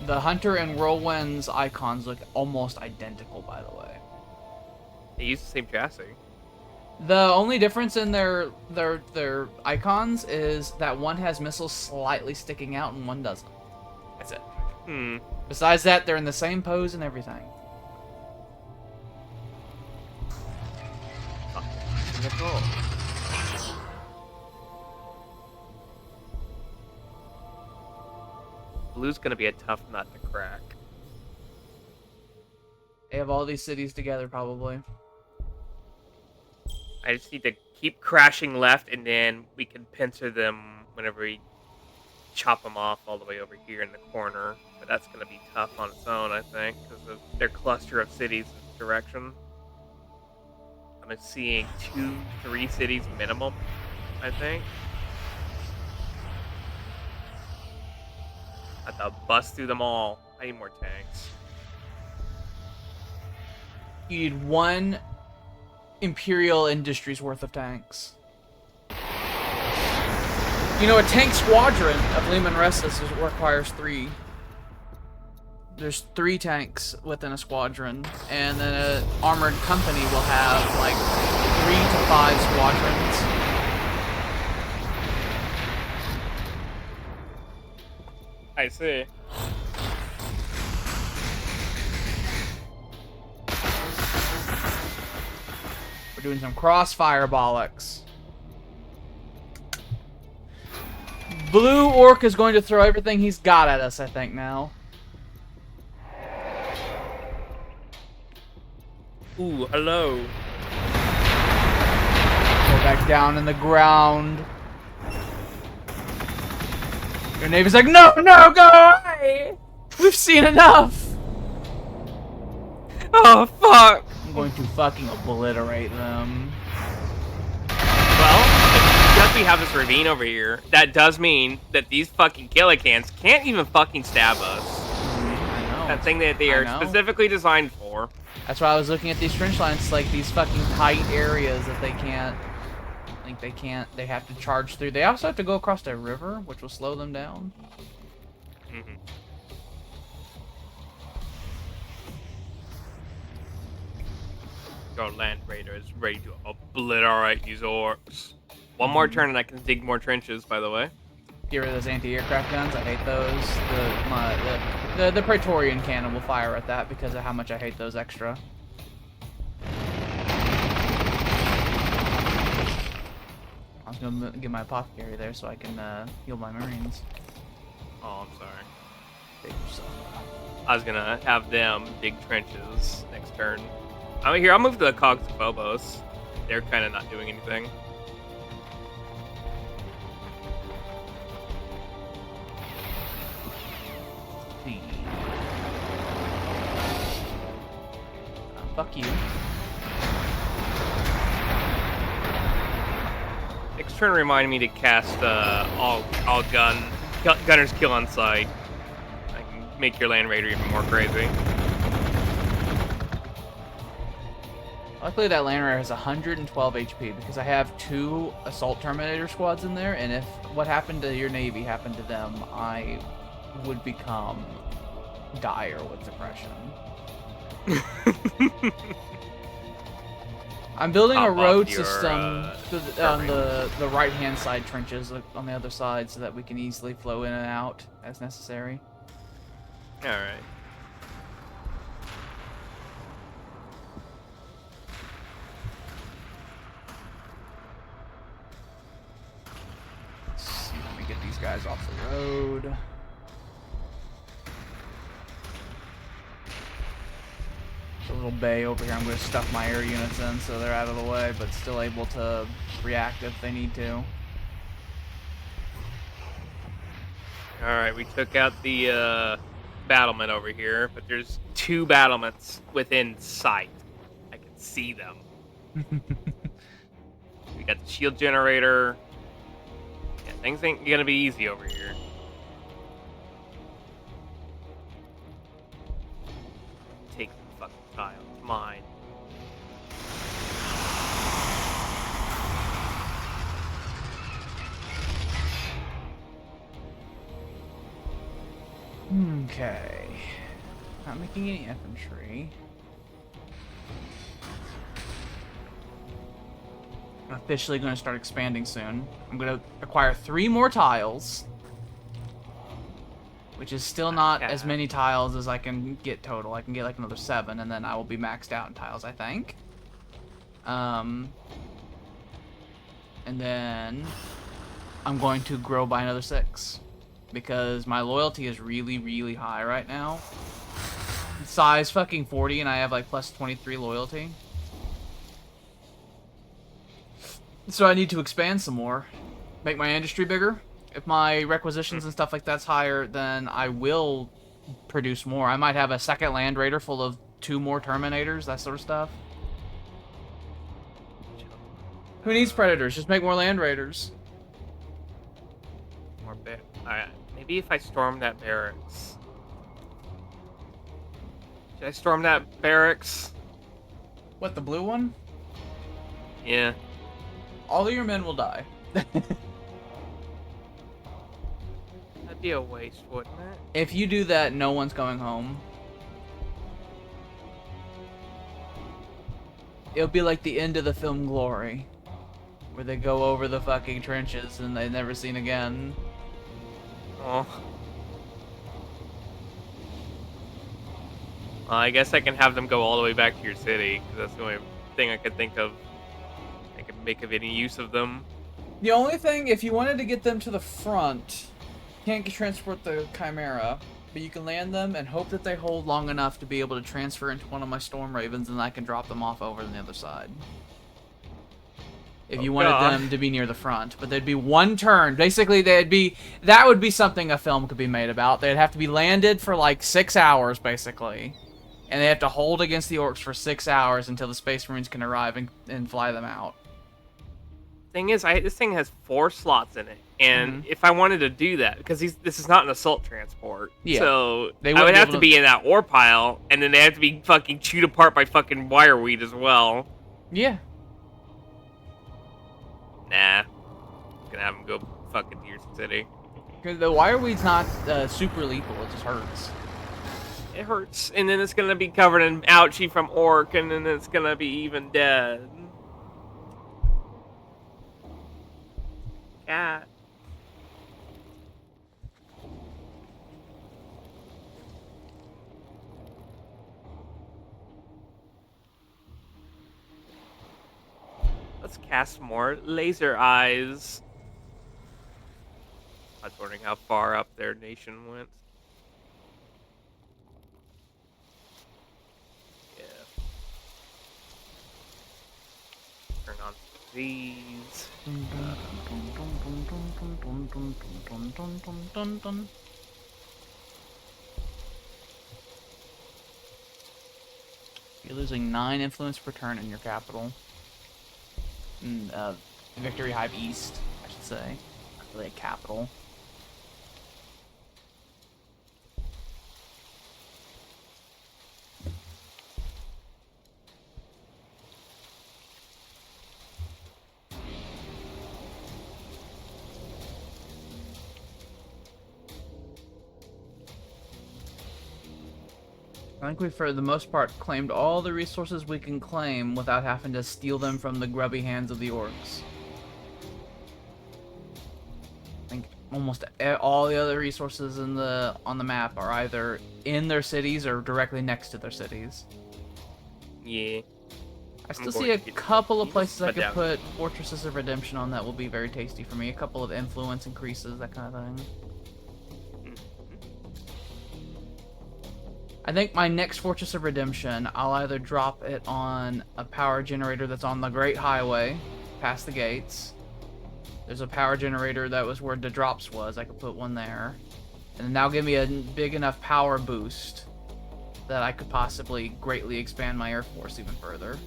The Hunter and Whirlwind's icons look almost identical, by the way. They use the same chassis. The only difference in their icons is that one has missiles slightly sticking out and one doesn't. That's it. Hmm. Besides that, they're in the same pose and everything. Blue's gonna be a tough nut to crack. They have all these cities together, probably. I just need to keep crashing left, and then we can pincer them whenever we chop them off all the way over here in the corner. But that's gonna be tough on its own, I think, because of their cluster of cities in this direction. I'm seeing 2-3 cities minimum, I think. I have to bust through them all. I need more tanks. You need one Imperial Industries worth of tanks. You know, a tank squadron of Lehman Restless requires 3. There's 3 tanks within a squadron, and then an armored company will have like 3 to 5 squadrons. I see. We're doing some crossfire bollocks. Blue Orc is going to throw everything he's got at us, I think, now. Ooh, hello. Go back down in the ground. Your Navy's like, no, no, go away! We've seen enough! Oh, fuck! I'm going to fucking obliterate them. Well, because we have this ravine over here, that does mean that these fucking Killicans can't even fucking stab us. I know. That thing that they I are know. specifically designed for. That's why I was looking at these trench lines, like these fucking tight areas that they can't, like they have to charge through. They also have to go across a river, which will slow them down. Mm-hmm. Your Land Raider is ready to obliterate these orcs. One more turn and I can dig more trenches, by the way. Get rid of those anti-aircraft guns. I hate those. The Praetorian cannon will fire at that because of how much I hate those extra. I was gonna get my apothecary there so I can heal my marines. Oh, I'm sorry. Save yourself. I was gonna have them dig trenches next turn. I'm here. I'll move to the Cogs of Phobos. They're kind of not doing anything. Fuck you. Next turn, remind me to cast all gunners kill on sight. I can make your Land Raider even more crazy. Luckily, that Land Raider has 112 HP because I have 2 Assault Terminator squads in there, and if what happened to your Navy happened to them, I would become dire with depression. I'm building a road system on the right-hand side trenches on the other side so that we can easily flow in and out as necessary. Alright. Let me get these guys off the road. A little bay over here I'm going to stuff my air units in so they're out of the way, but still able to react if they need to. Alright, we took out the battlement over here, but there's 2 battlements within sight. I can see them. We got the shield generator. Things ain't gonna be easy over here. Take the fucking tile. It's mine. Okay. Not making any infantry. I'm officially going to start expanding soon. I'm going to acquire 3 more tiles. Which is still not as many tiles as I can get total. I can get like another 7, and then I will be maxed out in tiles, I think. And then I'm going to grow by another 6. Because my loyalty is really, really high right now. Size fucking 40, and I have like plus 23 loyalty. So I need to expand some more. Make my industry bigger. If my requisitions and stuff like that's higher, then I will produce more. I might have a second land raider full of 2 more terminators, that sort of stuff. Who needs predators? Just make more land raiders. More bit. Alright. Maybe if I storm that barracks. Should I storm that barracks? What, the blue one? Yeah. All of your men will die. That'd be a waste, wouldn't it? If you do that, no one's going home. It'll be like the end of the film Glory. Where they go over the fucking trenches and they're never seen again. Oh. Well, I guess I can have them go all the way back to your city, because that's the only thing I could think of. I could make of any use of them. The only thing, if you wanted to get them to the front, you can't transport the Chimera, but you can land them and hope that they hold long enough to be able to transfer into one of my Storm Ravens, and I can drop them off over on the other side. If you wanted them to be near the front, but there'd be one turn. Basically, that would be something a film could be made about. They'd have to be landed for like 6 hours, basically, and they have to hold against the orcs for 6 hours until the Space Marines can arrive and fly them out. Thing is, this thing has 4 slots in it, and if I wanted to do that, because this is not an assault transport, so I would have to be in that ore pile, and then they have to be fucking chewed apart by fucking wireweed as well. Yeah. Nah. I'm gonna have them go fucking to your city. Because the wireweed's not super lethal, it just hurts. It hurts, and then it's gonna be covered in ouchie from orc, and then it's gonna be even dead. Cat. Let's cast more laser eyes. I was wondering how far up their nation went. Yeah. Turn on these. You're losing 9 influence per turn in your capital. Victory Hive East, I should say. Not really a capital. I think we've, for the most part, claimed all the resources we can claim without having to steal them from the grubby hands of the orcs. I think almost all the other resources on the map are either in their cities or directly next to their cities. Yeah. I still see a couple of places I could put Fortresses of Redemption on that will be very tasty for me. A couple of influence increases, that kind of thing. I think my next Fortress of Redemption, I'll either drop it on a power generator that's on the Great Highway, past the gates. There's a power generator that was where the drops was. I could put one there. And then that'll give me a big enough power boost that I could possibly greatly expand my Air Force even further.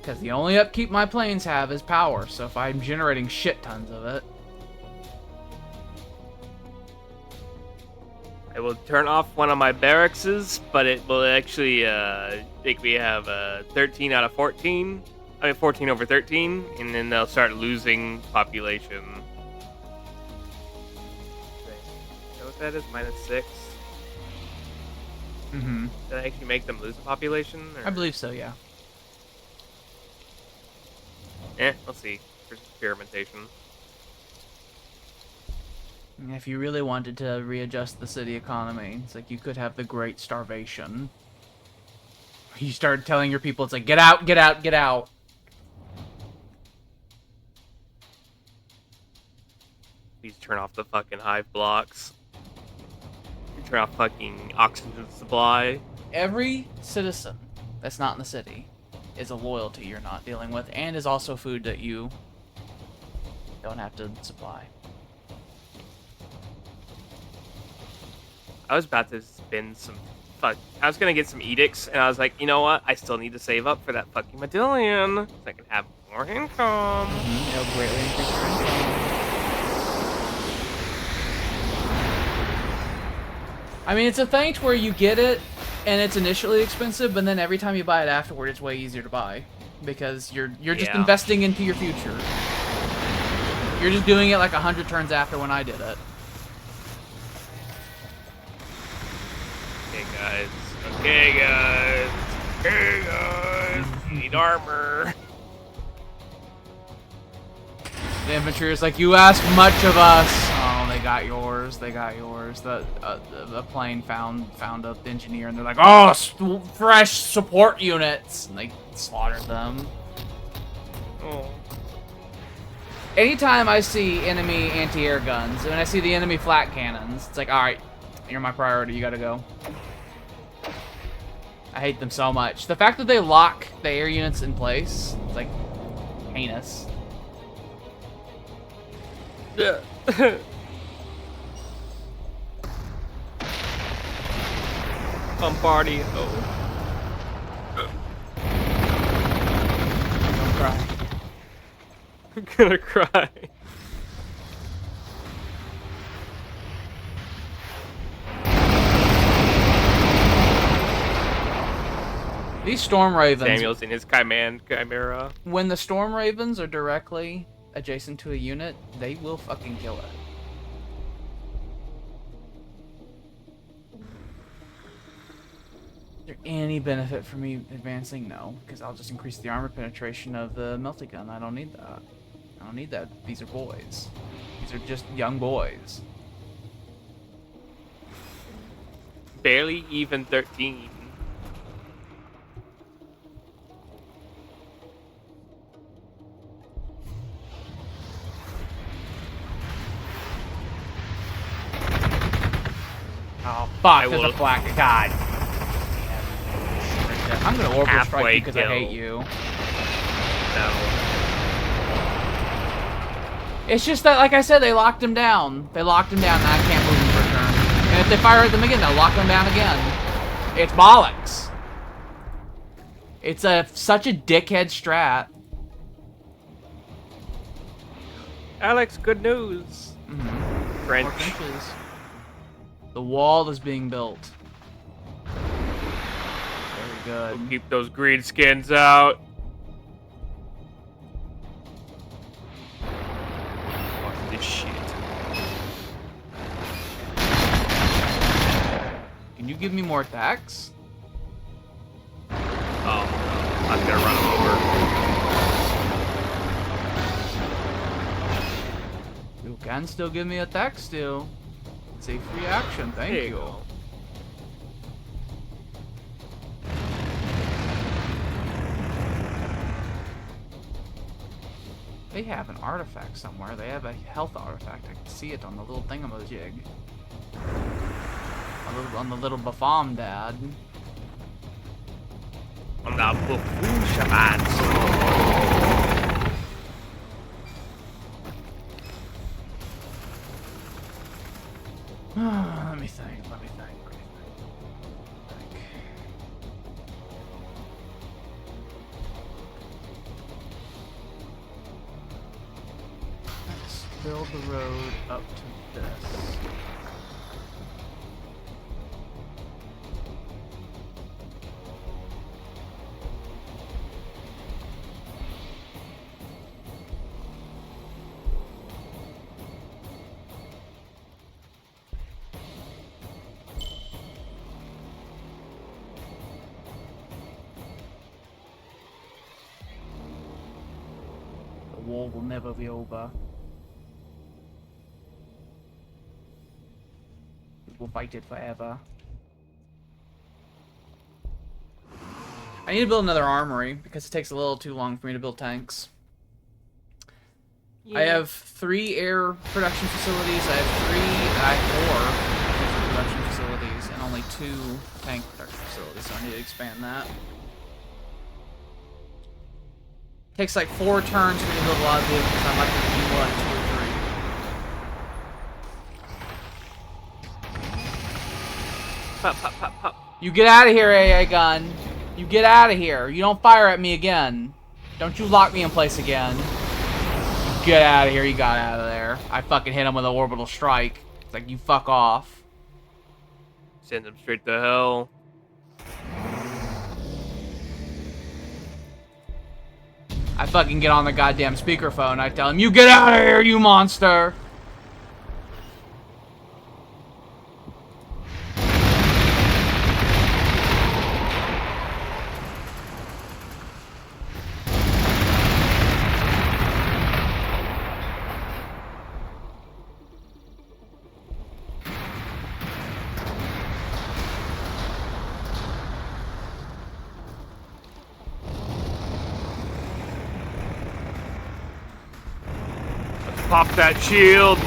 Because the only upkeep my planes have is power, so if I'm generating shit tons of it... I will turn off one of my barracks, but it will actually think we have 13 out of 14. I mean 14 over 13, and then they'll start losing population. You know what that is? -6. Mm-hmm. Did I actually make them lose a population? Or? I believe so, yeah. Let's see. There's experimentation. If you really wanted to readjust the city economy, it's like you could have the Great Starvation. You start telling your people, it's like, get out, get out, get out. Please turn off the fucking hive blocks. Turn off fucking oxygen supply. Every citizen that's not in the city is a loyalty you're not dealing with, and is also food that you don't have to supply. I was about to spend some I was gonna get some edicts, and I was like, you know what? I still need to save up for that fucking medallion so I can have more income. It'll greatly increase your income. I mean, it's a thing to where you get it, and it's initially expensive, but then every time you buy it afterward, it's way easier to buy. Because you're just investing into your future. You're just doing it like 100 turns after when I did it. Okay, guys. Okay, guys. You need armor. The infantry is like, you ask much of us. Oh, they got yours. They got yours. The plane found an engineer, and they're like, oh, fresh support units. And they slaughtered them. Oh. Anytime I see enemy anti-air guns, and I see the enemy flat cannons, it's like, alright, you're my priority, you gotta go. I hate them so much. The fact that they lock the air units in place, it's like, heinous. Yeah. Bombardio. Don't cry. I'm gonna cry. These Storm Ravens... Samuel's in his Chimera. When the Storm Ravens are directly adjacent to a unit, they will fucking kill it. Is there any benefit for me advancing? No, because I'll just increase the armor penetration of the melty gun. I don't need that. I don't need that. These are boys. These are just young boys. Barely even 13. Oh, fuck, there's a black... God. I'm gonna orbital strike you because I hate you. No. It's just that, like I said, they locked him down. They locked him down, and I can't move him for a turn. And if they fire at them again, they'll lock him down again. It's bollocks. It's such a dickhead strat. Alex, good news. Mm-hmm. French. More trenches. The wall is being built. Very good. We'll keep those green skins out. Fuck this shit. Can you give me more attacks? Oh, no. I'm gonna run him over. You can still give me attacks still. It's a free action, thank There you you. go. They have an artifact somewhere. They have a health artifact. I can see it on the little thingamajig. On the little Bafam dad. On the buffoon Shabbat. Let me think. build the road up to this. The war will never be over. We will fight it forever. I need to build another armory because it takes a little too long for me to build tanks. Yeah. I have 3 air production facilities, I have 4 production facilities, and only 2 tank production facilities, so I need to expand that. Takes like 4 turns for me to build a lot of vehicles. I'm like to do what, 2 or 3. Pop, pop, pop, pop. You get out of here, AA gun. You get out of here. You don't fire at me again. Don't you lock me in place again. You get out of here. You got out of there. I fucking hit him with an orbital strike. It's like, you fuck off. Send them straight to hell. I fucking get on the goddamn speakerphone. I tell him, you get out of here, you monster. Pop that shield.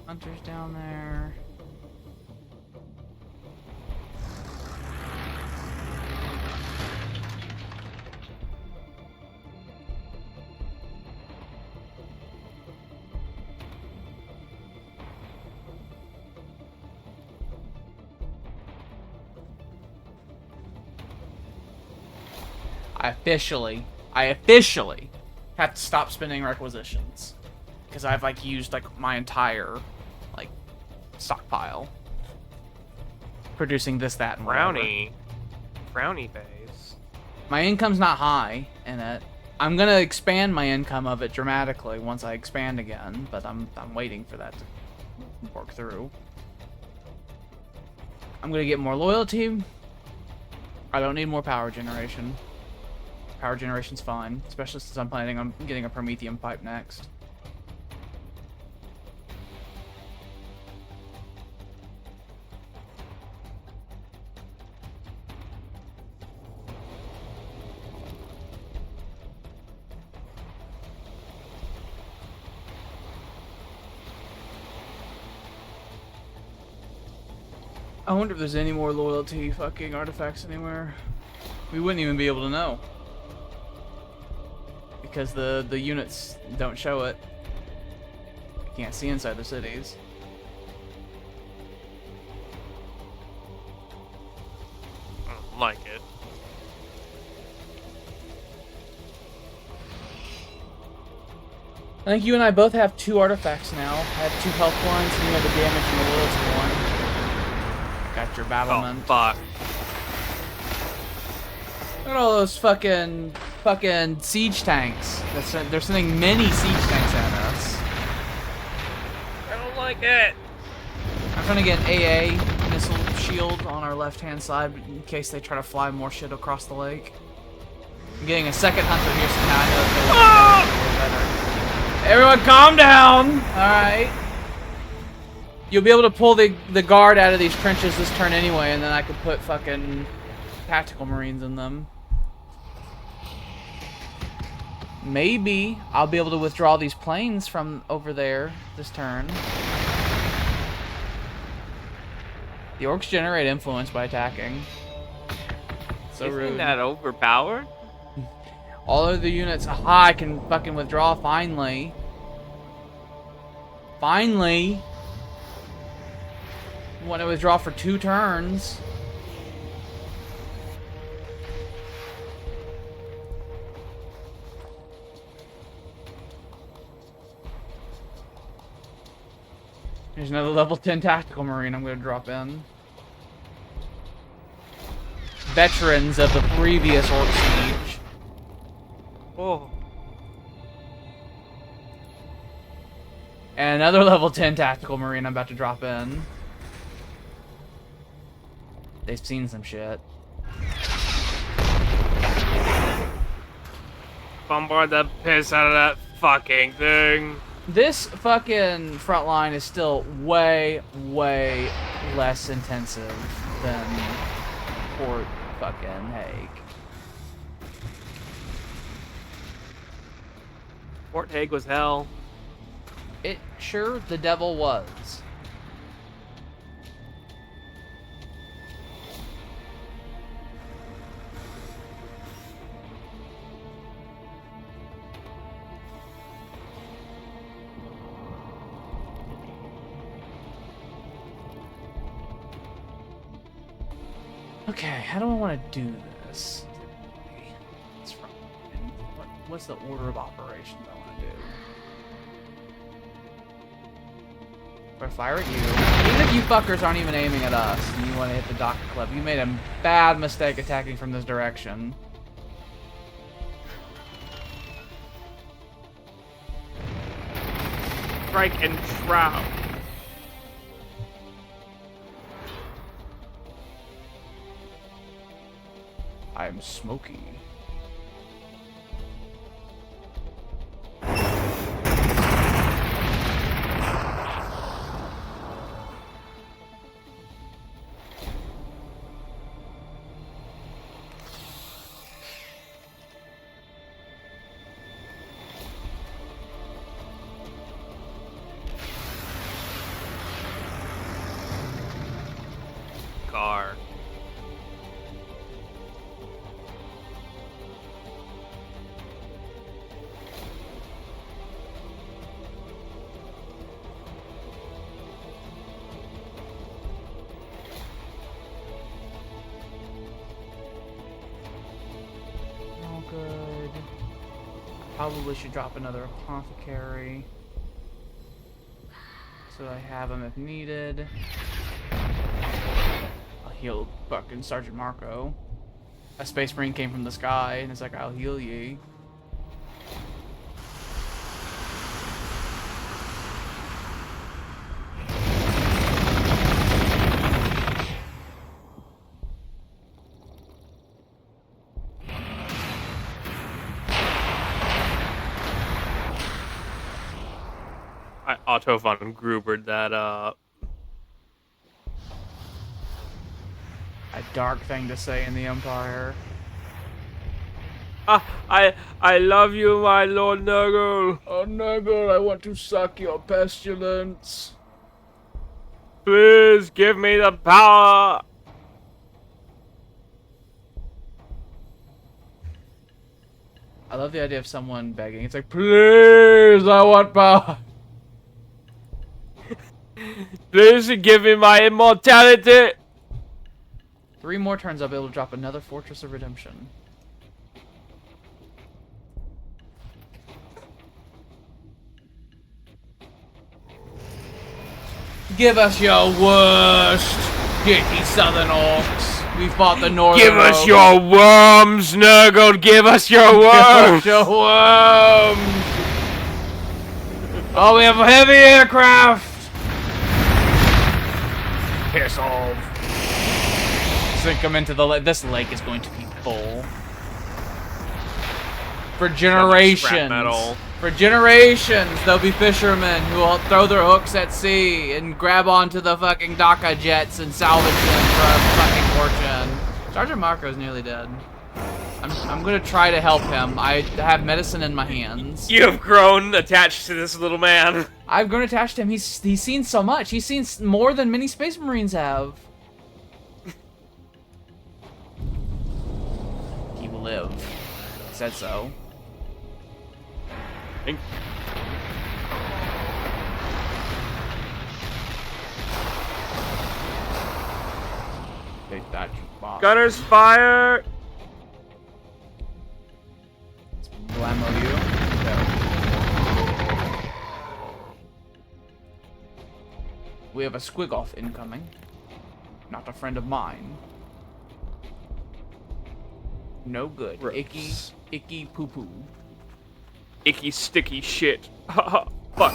Hunters down there. I officially have to stop spending requisitions. Because I've, like, used, like, my entire, like, stockpile. Producing this, that, and whatever. Brownie phase. My income's not high in it. I'm gonna expand my income of it dramatically once I expand again, but I'm waiting for that to work through. I'm gonna get more loyalty. I don't need more power generation. Power generation's fine, especially since I'm planning on getting a Prometheum pipe next. I wonder if there's any more loyalty fucking artifacts anywhere. We wouldn't even be able to know. Because the units don't show it. You can't see inside the cities. I don't like it. I think you and I both have 2 artifacts now. I have 2 health ones, and you have the damage and the loyalty one. Got your battlement. Oh, fuck. Look at all those fucking siege tanks. They're sending many siege tanks at us. I don't like it. I'm trying to get an AA missile shield on our left-hand side in case they try to fly more shit across the lake. I'm getting a second hunter here, so now I know that they're better. Everyone calm down! Alright. You'll be able to pull the guard out of these trenches this turn anyway, and then I could put fucking tactical marines in them. Maybe I'll be able to withdraw these planes from over there this turn. The orcs generate influence by attacking. So Isn't rude. that overpowered? All of the units. Aha, I can fucking withdraw finally. Finally. Want to withdraw for 2 turns. There's another level 10 tactical marine I'm going to drop in. Veterans of the previous orc siege. Oh. And another level 10 tactical marine I'm about to drop in. They've seen some shit. Bombard the piss out of that fucking thing. This fucking front line is still way, way less intensive than Fort fucking Hague. Fort Hague was hell. It sure the devil was. Okay, how do I want to do this? What's the order of operations I want to do? If I fire at you, even if you fuckers aren't even aiming at us and you want to hit the Doctor Club, you made a bad mistake attacking from this direction. Strike and shroud. I'm smoky. Car. Oh, good. Probably should drop another apothecary, so I have them if needed. I'll heal fucking Sergeant Marco. A space marine came from the sky, and it's like, I'll heal ye. I auto von Grubered that up. A dark thing to say in the Empire. I love you, my Lord Nurgle. Oh, Nurgle, I want to suck your pestilence. Please give me the power. I love the idea of someone begging. It's like, please, I want power. Please give me my immortality. 3 more turns, I'll be able to drop another Fortress of Redemption. Give us your worst, dicky southern orcs. We fought the northern Give us orcs. your worms, Nurgle. Give us your Give worms. us your worms. Oh, we have heavy aircraft. Piss off. Sink them into the lake. This lake is going to be full. For Scrap generations. metal. For generations, there'll be fishermen who will throw their hooks at sea and grab onto the fucking Daka jets and salvage them for a fucking fortune. Sergeant Marco's nearly dead. I'm gonna try to help him. I have medicine in my hands. You have grown attached to this little man. I've grown attached to him. He's seen so much. He's seen more than many Space Marines have. He will live. He said so. Take that, you bomb. Gunners fire! Blammo you. No. We have a squig-off incoming. Not a friend of mine. No good. Gross. Icky poo-poo. Icky sticky shit. Fuck. Got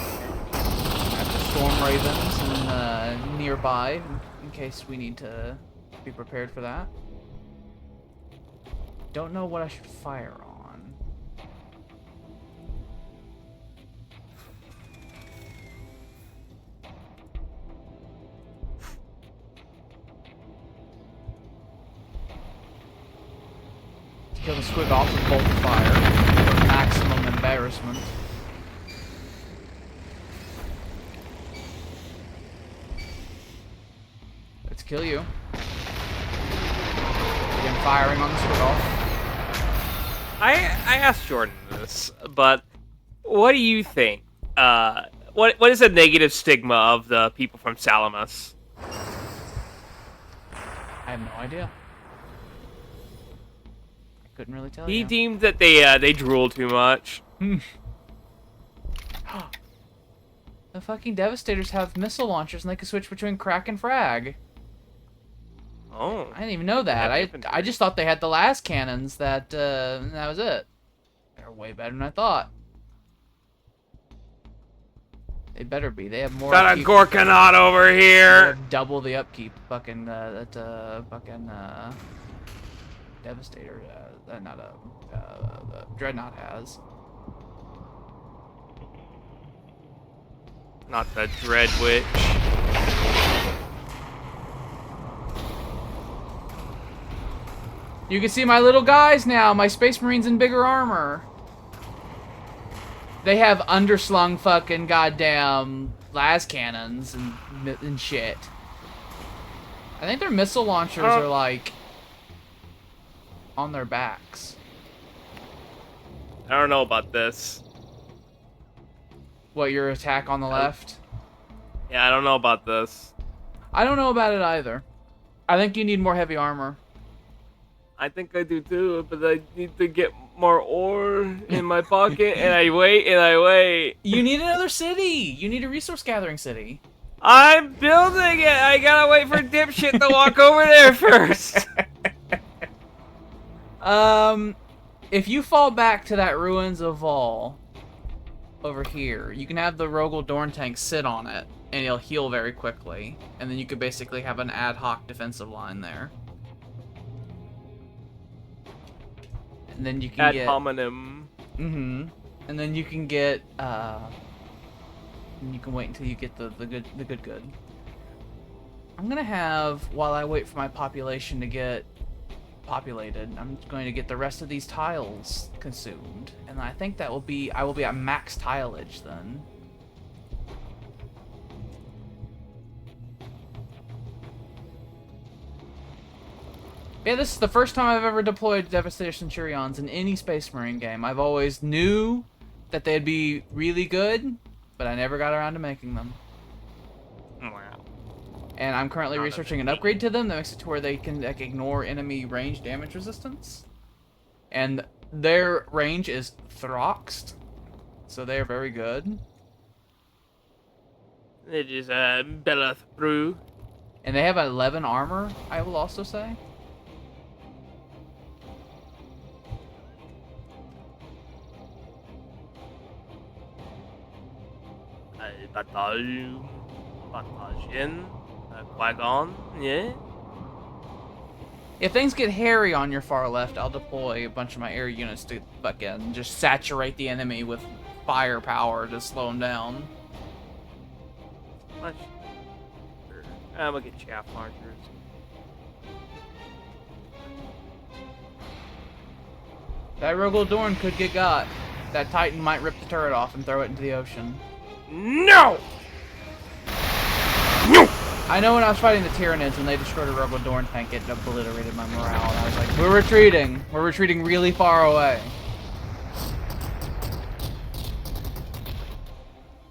the Storm Ravens nearby in case we need to be prepared for that. Don't know what I should fire on. Kill the squig off with bolt of fire for maximum embarrassment. Let's kill you. Begin firing on the squig off. I asked Jordan this, but what do you think? What is the negative stigma of the people from Salamis? I have no idea. I couldn't really tell He you. deemed that they drool too much. The fucking Devastators have missile launchers and they can switch between crack and frag. Oh. I didn't even know that. I just thought they had the last cannons that was it. They're way better than I thought. They better be. They have more. Got a upkeep. Gorkanaut over They here. have double the upkeep. Fucking Devastator. Dreadnought has. Not the Dread Witch. You can see my little guys now. My Space Marines in bigger armor. They have underslung fucking goddamn las cannons and shit. I think their missile launchers are like on their backs. I don't know about this. What, your attack on the left? Yeah, I don't know about this. I don't know about it either. I think you need more heavy armor. I think I do too, but I need to get more ore in my pocket, and I wait and I wait. You need another city. You need a resource gathering city. I'm building it. I gotta wait for dipshit to walk over there first. If you fall back to that ruins of Wagh over here, you can have the Rogel Dorn tank sit on it, and he'll heal very quickly, and then you could basically have an ad hoc defensive line there. And then you can Ad get hominem. and then you can get and you can wait until you get the good. I'm gonna have, while I wait for my population to get populated, I'm going to get the rest of these tiles consumed, and I think that will be, I will be at max tileage then. Yeah, this is the first time I've ever deployed Devastator Centurions in any Space Marine game. I've always knew that they'd be really good, but I never got around to making them. Wow. And I'm currently researching an upgrade to them that makes it to where they can like, ignore enemy range damage resistance. And their range is Throxed, so they're very good. It is Bella through. And they have 11 armor, I will also say. Qui-Gon, yeah. If things get hairy on your far left, I'll deploy a bunch of my air units to fucking just saturate the enemy with firepower to slow them down. Much. I'm gonna get chaff launchers. That Rogel Dorn could get got. That Titan might rip the turret off and throw it into the ocean. No! No! I know when I was fighting the Tyranids, when they destroyed a Rogel Dorn tank, it obliterated my morale. And I was like, we're retreating. We're retreating really far away.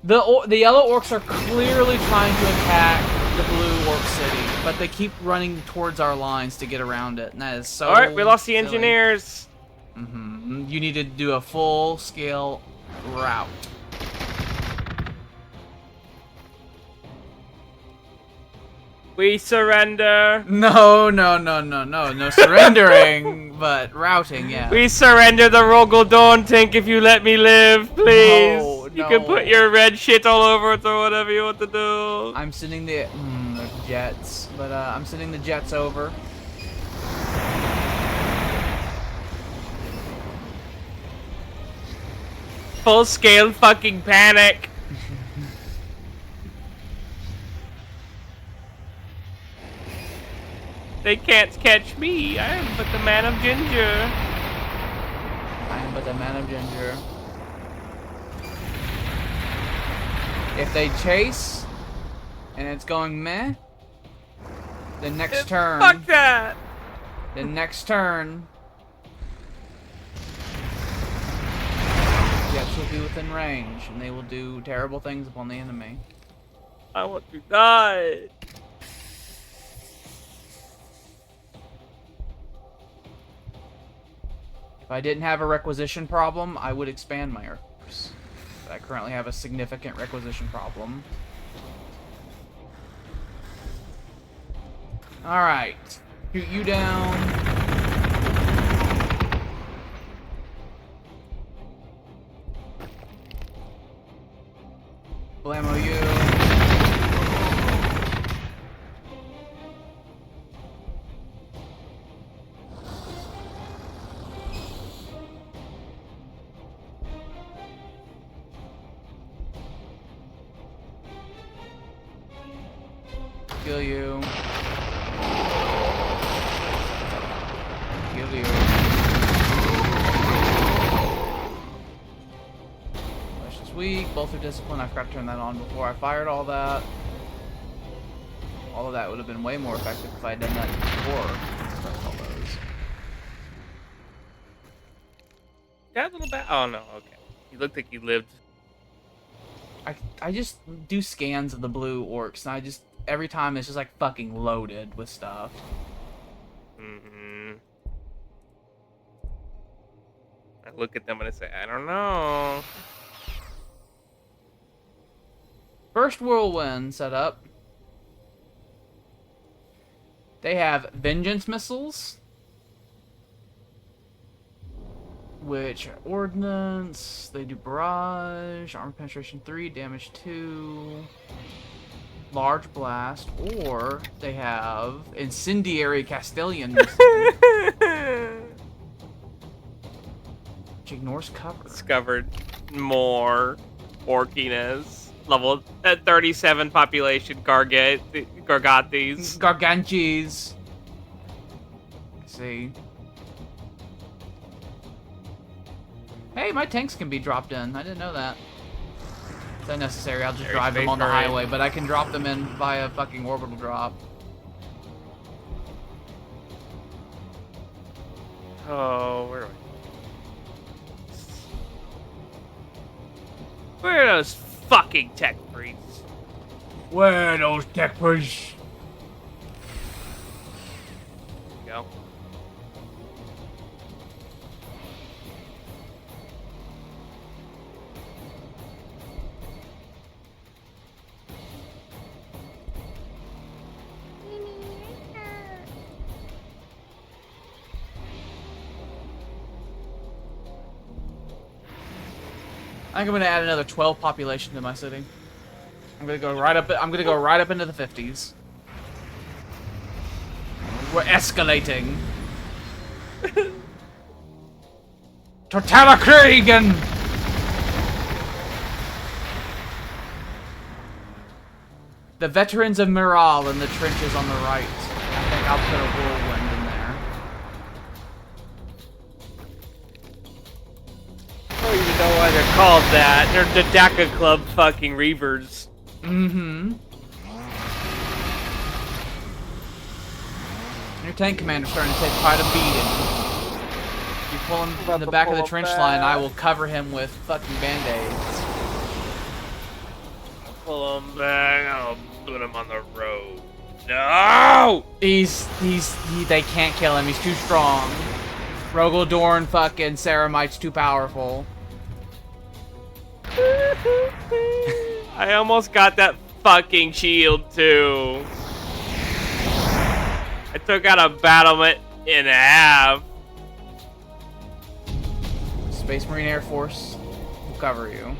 The yellow orcs are clearly trying to attack the blue orc city, but they keep running towards our lines to get around it, and that is so Alright, we lost the silly. engineers. You need to do a full-scale route. We surrender. No surrendering, but routing, yeah. We surrender the Rogel Dawn tank if you let me live, please. No, You can put your red shit all over it or whatever you want to do. I'm sending the jets, but I'm sending the jets over. Full scale fucking panic. They can't catch me. I am but the man of ginger. I am but the man of ginger. If they chase, and it's going meh, the next turn. Fuck that. The next turn. Jets will be within range, and they will do terrible things upon the enemy. I want to die. If I didn't have a requisition problem, I would expand my Air Force. But I currently have a significant requisition problem. Alright. Shoot you down. Blammo you. Kill you. Kill you. Flesh is weak. Both are disciplined. I forgot to turn that on before I fired all that. All of that would have been way more effective if I had done that before. Pressed all those. That little bit. Oh no. Okay. He looked like he lived. I just do scans of the blue orcs, and I just every time it's just like fucking loaded with stuff. Mm-hmm. I look at them and I say, I don't know. First whirlwind set up. They have vengeance missiles, which are ordnance. They do barrage, armor penetration 3, damage 2, large blast, or they have incendiary Castilian missile, which ignores cover. Discovered more orkiness. Level at 37 population Gargates. Garganches. Let's see. Hey, my tanks can be dropped in. I didn't know that. It's unnecessary. I'll just drive them on the highway, but I can drop them in via fucking orbital drop. Oh, where are we? Where are those fucking tech freaks? Where are those tech freaks? Go. I think I'm gonna add another 12 population to my city. I'm gonna go right up. I'm gonna go right up into the 50s. We're escalating. Totalakriegen! The veterans of Miral in the trenches on the right. I think I'll put a whirlwind in there. I don't even know why they're called that. They're the DACA Club fucking Reavers. Mm-hmm. Your tank commander's starting to take quite a beating. If you pull him in the back of the trench line, I will cover him with fucking band-aids. Pull him back. I'll put him on the road. No! They can't kill him. He's too strong. Rogaldorn fucking Ceramite's too powerful. I almost got that fucking shield too. I took out a battlement in half. Space Marine Air Force will cover you.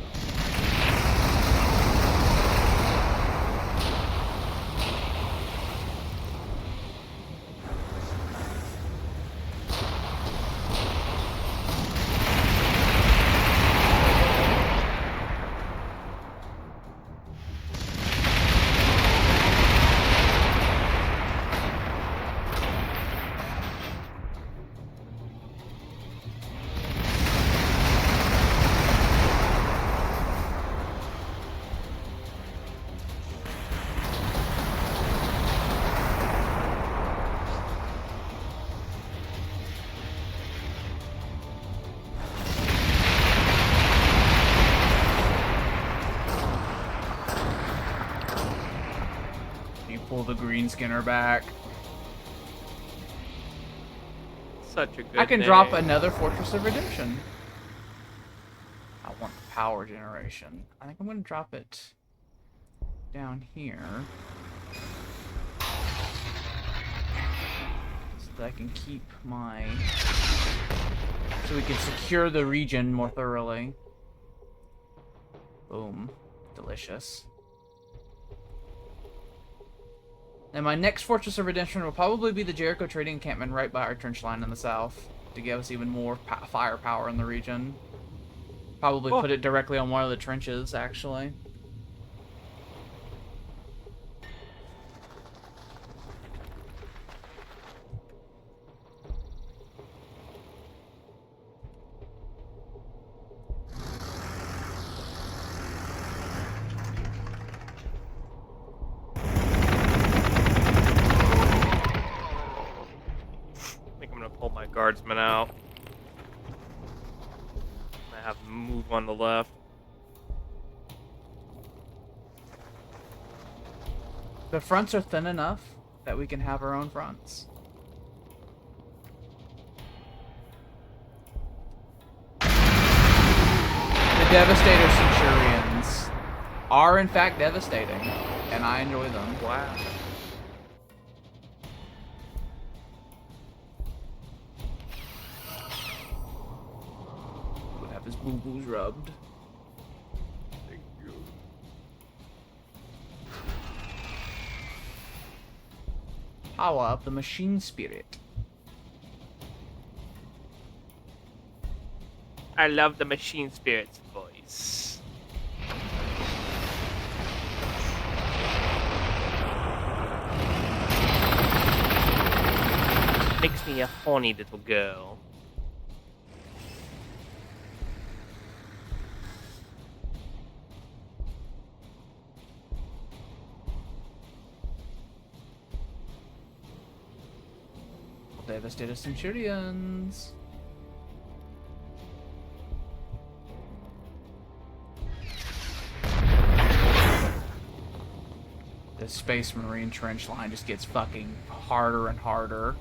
Pull the green skinner back. Such a good I can name. drop another Fortress of Redemption. I want the power generation. I think I'm going to drop it down here. So that I can keep my... So we can secure the region more thoroughly. Boom. Delicious. And my next Fortress of Redemption will probably be the Jericho Trading Encampment right by our trench line in the south to give us even more firepower in the region. Probably put it directly on one of the trenches, actually. Pull my guardsmen out. I have them move on the left. The fronts are thin enough that we can have our own fronts. The Devastator Centurions are in fact devastating, and I enjoy them. Wow. His boo-boos rubbed. Thank you. Power up the machine spirit. I love the machine spirit's voice. Makes me a horny little girl. Devastator Centurions. This Space Marine trench line just gets fucking harder and harder.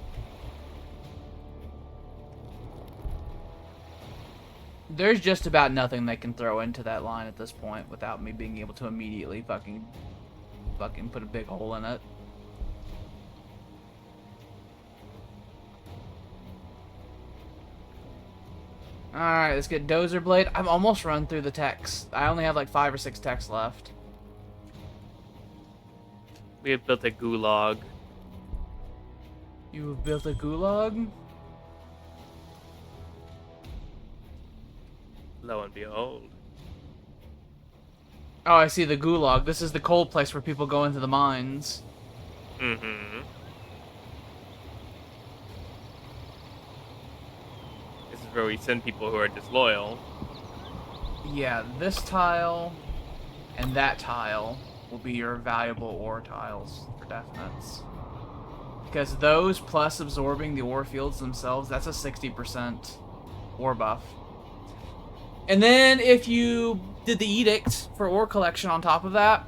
There's just about nothing they can throw into that line at this point without me being able to immediately fucking put a big hole in it. Alright, let's get Dozer Blade. I've almost run through the techs. I only have like 5 or 6 techs left. We have built a gulag. You have built a gulag? Lo and behold. Oh, I see the gulag. This is the cold place where people go into the mines. Mm-hmm. This is where we send people who are disloyal. Yeah, this tile and that tile will be your valuable ore tiles for definites. Because those plus absorbing the ore fields themselves, that's a 60% ore buff. And then if you did the edict for ore collection on top of that,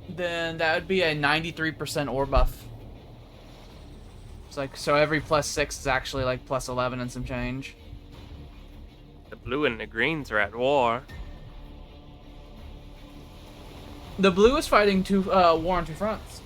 then that would be a 93% ore buff. It's like, so every plus 6 is actually like plus 11 and some change. The blue and the greens are at war. The blue is fighting war on two fronts.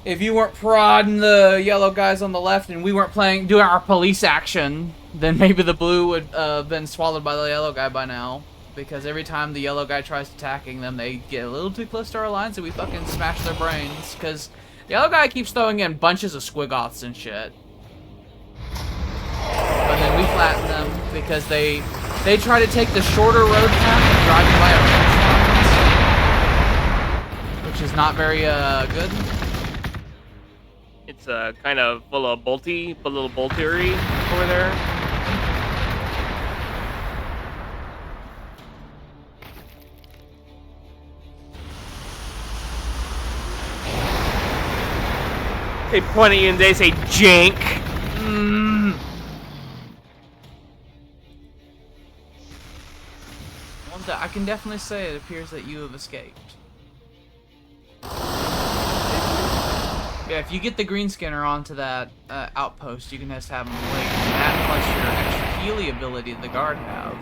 If you weren't prodding the yellow guys on the left and we weren't doing our police action, then maybe the blue would have been swallowed by the yellow guy by now. Because every time the yellow guy tries attacking them, they get a little too close to our lines and we fucking smash their brains. Because the yellow guy keeps throwing in bunches of squigoths and shit. But then we flatten them because they try to take the shorter road path of driving by our fence lines, which is not very good. It's kind of full of bolty, a little boltery over there. They point at you and they say, "Jank." Well, I can definitely say it appears that you have escaped. Yeah, if you get the green skinner onto that outpost, you can just have him wait. That plus your extra healy ability the guard have.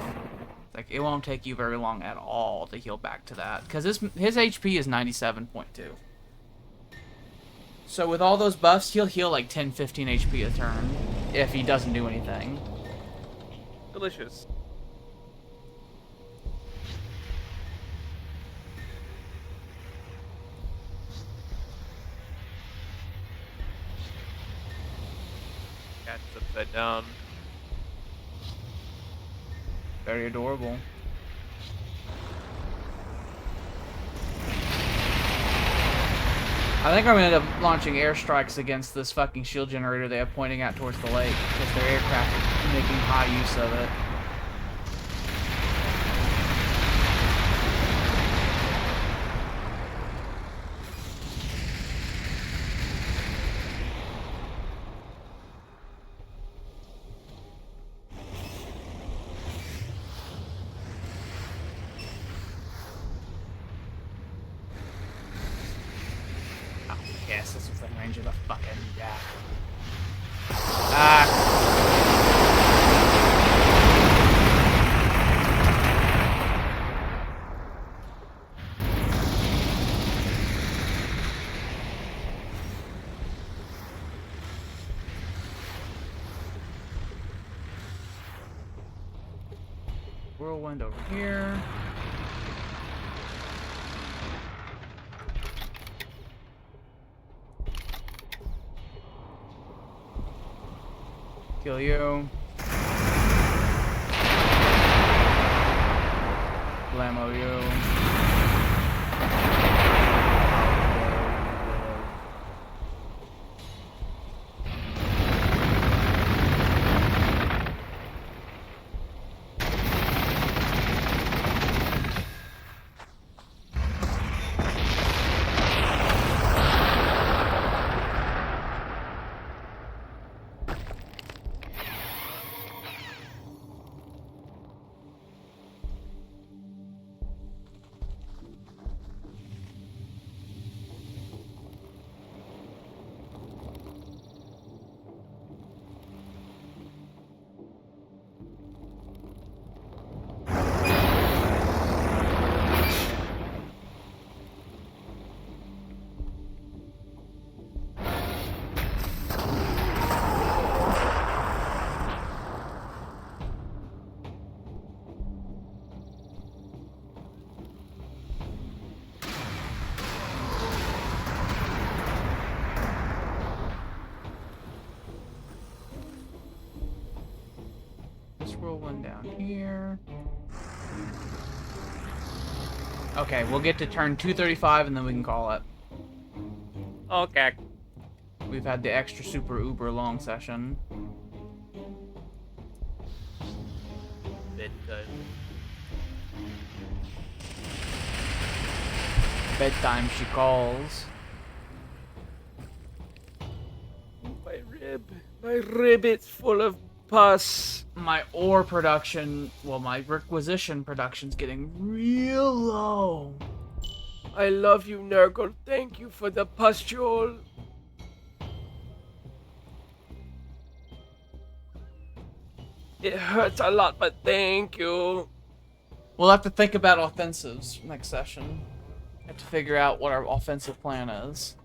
Like, it won't take you very long at all to heal back to that. Because his HP is 97.2. So with all those buffs, he'll heal like 10, 15 HP a turn. If he doesn't do anything. Delicious. Cat's upside down. Very adorable. I think I'm gonna end up launching airstrikes against this fucking shield generator they have pointing out towards the lake, because their aircraft are making high use of it. Yes, this was the range of the fucking whirlwind over here. Kill you. Blammo you. down here. Okay, we'll get to turn 235 and then we can call it. Okay. We've had the extra super uber long session. Bedtime, she calls. My rib, it's full of pus. My ore production, well, my requisition production's getting real low. I love you, Nurgle. Thank you for the pustule. It hurts a lot, but thank you. We'll have to think about offensives next session. Have to figure out what our offensive plan is.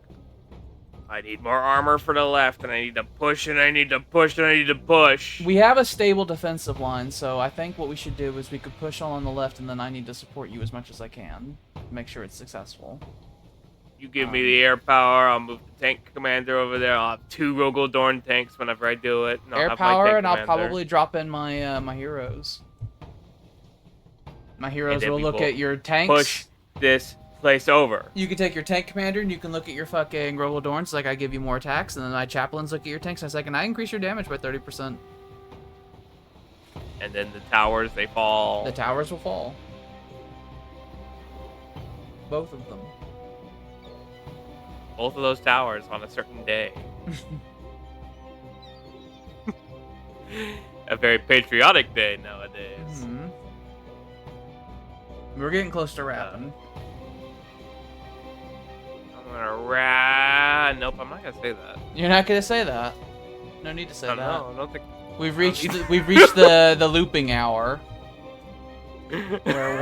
I need more armor for the left, and I need to push, and I need to push, and I need to push. We have a stable defensive line, so I think what we should do is we could push on the left, and then I need to support you as much as I can to make sure it's successful. You give me the air power, I'll move the tank commander over there. I'll have 2 Rogaldorn tanks whenever I do it. And Air power, and I'll probably drop in my my heroes. My heroes will look at your tanks. Push this place over. You can take your tank commander, and you can look at your fucking Rogaldorns, like I give you more attacks, and then my chaplains look at your tanks, and I say, can I increase your damage by 30%? And then the towers, they fall. The towers will fall. Both of them. Both of those towers on a certain day. A very patriotic day nowadays. Mm-hmm. We're getting close to wrapping. I'm gonna Nope, I'm not gonna say that. You're not gonna say that. No need to say that. No, I don't think. We've reached the looping hour, where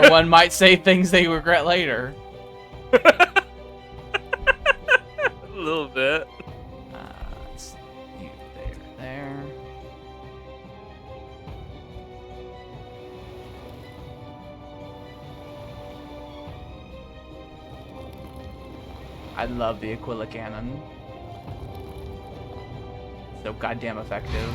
one might say things they regret later. A little bit. Let's you there. I love the Aquila cannon. So goddamn effective.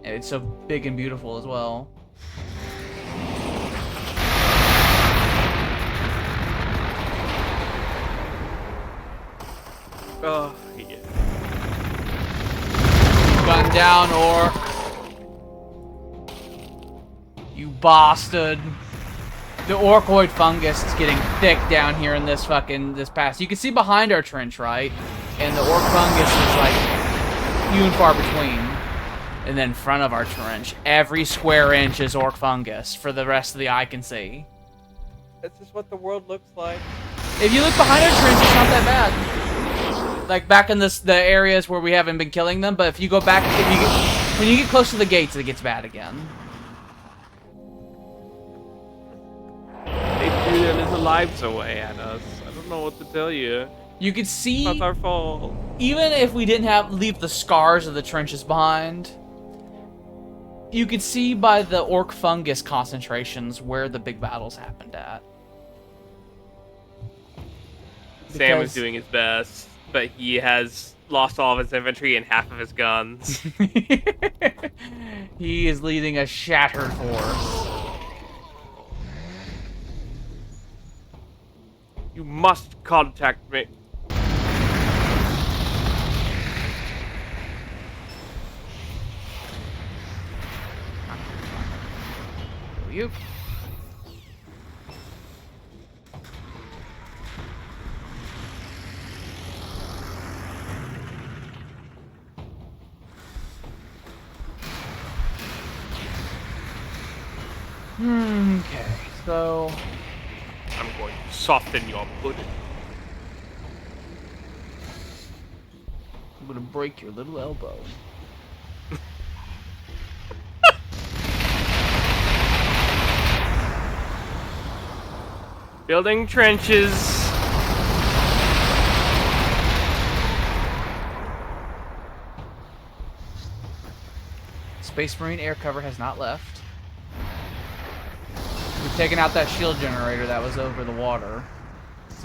And it's so big and beautiful as well. Oh, yeah. Gun down, Ork. You bastard. The orcoid fungus is getting thick down here in this pass. You can see behind our trench, right? And the orc fungus is like few and far between. And then in front of our trench, every square inch is orc fungus for the rest of the eye can see. That's just what the world looks like. If you look behind our trench, it's not that bad. Like back in the areas where we haven't been killing them, but if you go back, when you get close to the gates, it gets bad again. They threw their little lives away at us. I don't know what to tell you. You could see, It's not our fault. even if we didn't leave the scars of the trenches behind, you could see by the orc fungus concentrations where the big battles happened at. Sam is doing his best, but he has lost all of his infantry and half of his guns. He is leading a shattered force. You must contact me. You. Okay, so I'm going to soften your pudding. I'm gonna break your little elbow. Building trenches. Space Marine air cover has not left. We've taken out that shield generator that was over the water. So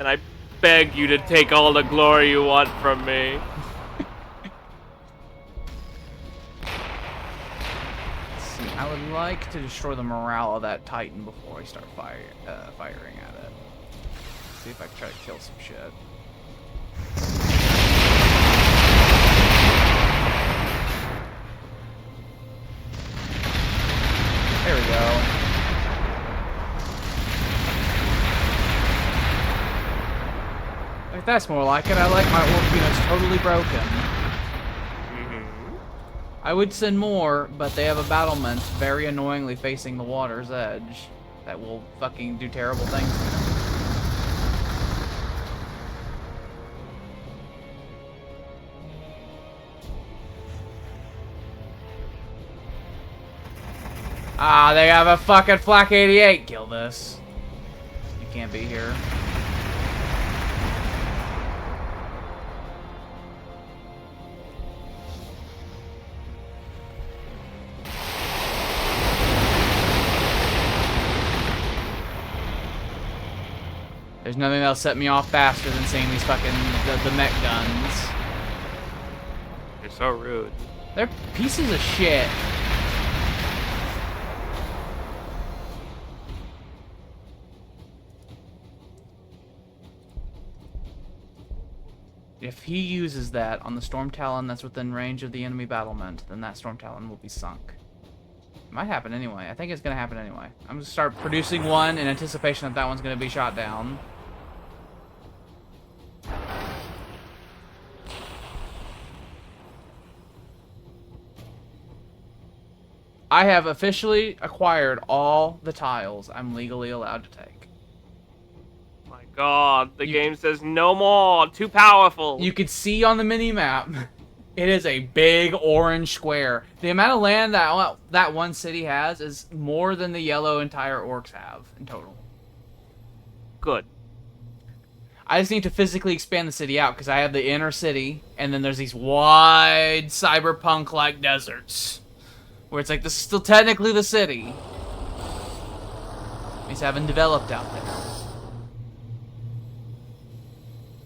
and I beg you to take all the glory you want from me. I would like to destroy the morale of that Titan before I start firing at it. See if I can try to kill some shit. There we go. Like, that's more like it. I like my orc units totally broken. I would send more, but they have a battlement very annoyingly facing the water's edge that will fucking do terrible things to them. Ah, they have a fucking Flak 88. Kill this. You can't be here. There's nothing that'll set me off faster than seeing these fucking the mech guns. You're so rude. They're pieces of shit. If he uses that on the Storm Talon that's within range of the enemy battlement, then that Storm Talon will be sunk. It might happen anyway. I think it's going to happen anyway. I'm going to start producing one in anticipation that that one's going to be shot down. I have officially acquired all the tiles I'm legally allowed to take. My God, the game says no more. Too powerful. You can see on the mini-map, it is a big orange square. The amount of land that one city has is more than the yellow entire orcs have in total. Good. I just need to physically expand the city out because I have the inner city, and then there's these wide cyberpunk-like deserts. Where it's like, this is still technically the city. These haven't developed out there.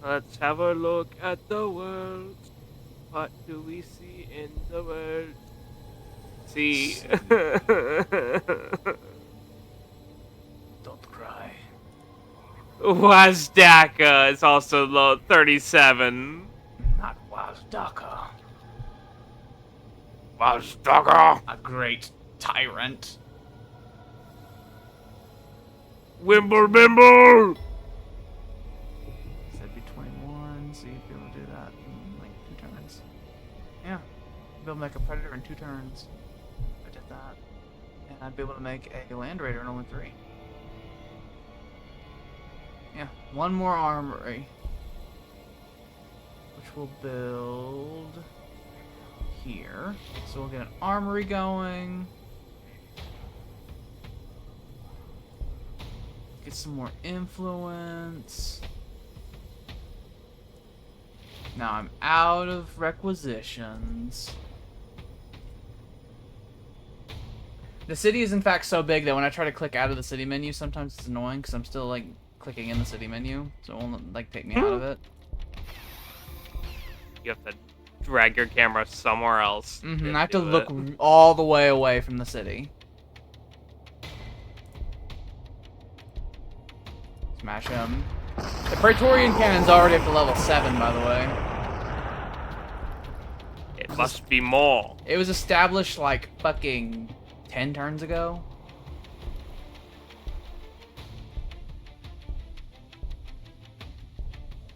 Let's have a look at the world. What do we see in the world? See. Don't cry. Wazdaka is also low 37. Not Wazdaka. Wazdaka. A great tyrant. Wimble bimble. Said be 21. See if you'll do that in like 2 turns. Yeah. Be able to make a predator in 2 turns. I did that. And I'd be able to make a land raider in only 3. Yeah. 1 more armory. Which we'll build here. So we'll get an armory going. Get some more influence. Now I'm out of requisitions. The city is in fact so big that when I try to click out of the city menu, sometimes it's annoying because I'm still like clicking in the city menu, so it won't like take me out of it. You have to drag your camera somewhere else. I have to look all the way away from the city. Smash him. The Praetorian Cannon's already up to level 7, by the way. It must be more. It was established like fucking 10 turns ago.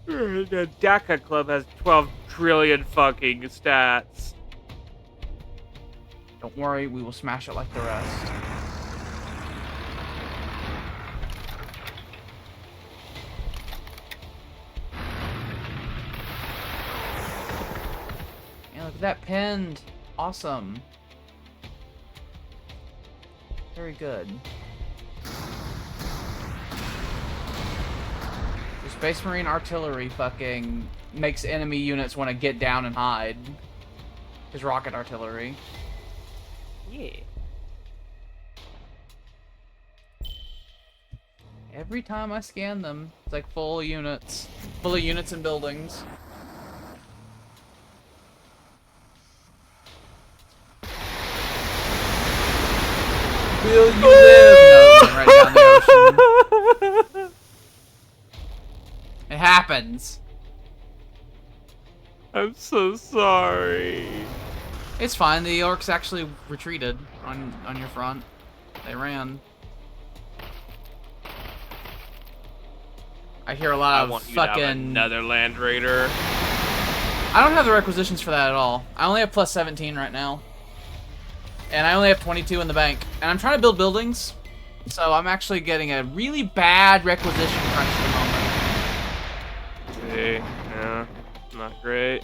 The Daka Club has 12 trillion fucking stats. Don't worry, we will smash it like the rest. Yeah, look at that pinned. Awesome. Very good. The Space Marine artillery fucking makes enemy units want to get down and hide. His rocket artillery. Yeah. Every time I scan them, it's like full of units. Full of units and buildings. Will you live? No, it went right down the ocean. It happens. I'm so sorry. It's fine. The orcs actually retreated on your front. They ran. I hear a lot of want you to have fucking. another land raider. I don't have the requisitions for that at all. I only have plus 17 right now. And I only have 22 in the bank. And I'm trying to build buildings. So I'm actually getting a really bad requisition crunch at the moment. Okay, yeah, not great.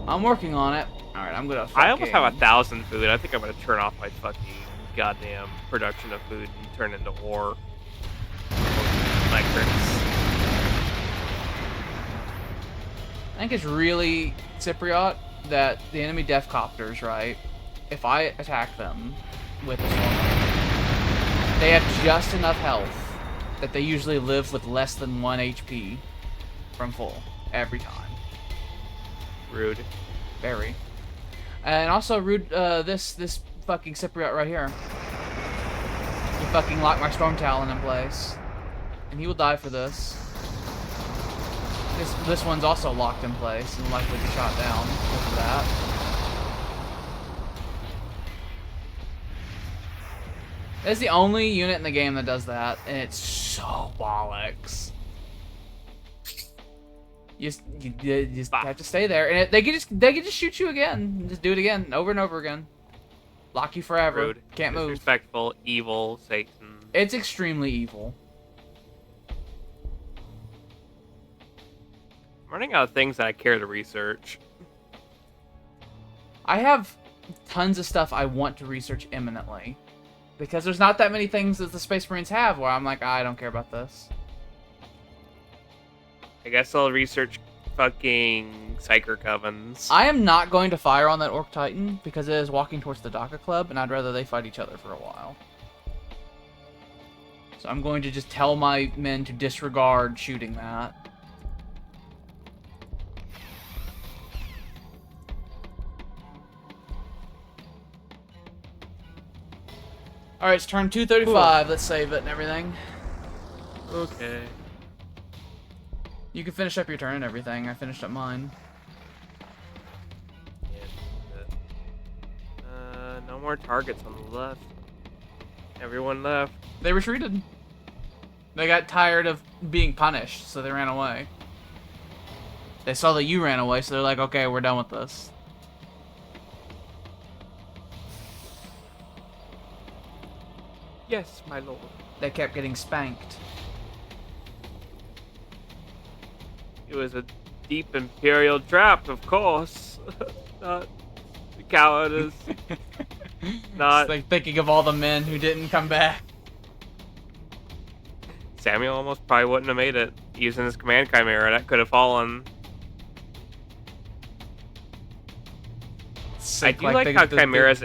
I'm working on it. Alright, I'm gonna I almost have 1,000 food. I think I'm gonna turn off my fucking goddamn production of food and turn into war. Electrics. I think it's really Cypriot that the enemy death copters, right? If I attack them with a storm, they have just enough health that they usually live with less than 1 HP from full every time. Rude. Very. And also rude. This fucking Cypriot right here. He fucking locked my Storm Talon in place, and he will die for this. This one's also locked in place and likely to be shot down because of that. It's the only unit in the game that does that, and it's so bollocks. You just have to stay there, and they can just shoot you again, just do it again, over and over again. Lock you forever. Rude. Can't move. Disrespectful, evil, Satan. It's extremely evil. I'm running out of things that I care to research. I have tons of stuff I want to research imminently. Because there's not that many things that the Space Marines have where I'm like, I don't care about this. I guess I'll research fucking Psyker Covens. I am not going to fire on that Orc Titan because it is walking towards the Daka Club, and I'd rather they fight each other for a while. So I'm going to just tell my men to disregard shooting that. Alright, it's turn 235. Let's save it and everything. Okay. You can finish up your turn and everything. I finished up mine. No more targets on the left. Everyone left. They retreated. They got tired of being punished, so they ran away. They saw that you ran away, so they're like, okay, we're done with this. Yes, my lord. They kept getting spanked. It was a deep imperial trap, of course. Not the cowardice. Not It's like thinking of all the men who didn't come back. Samuel almost probably wouldn't have made it using his command chimera. That could have fallen. I do like how chimeras.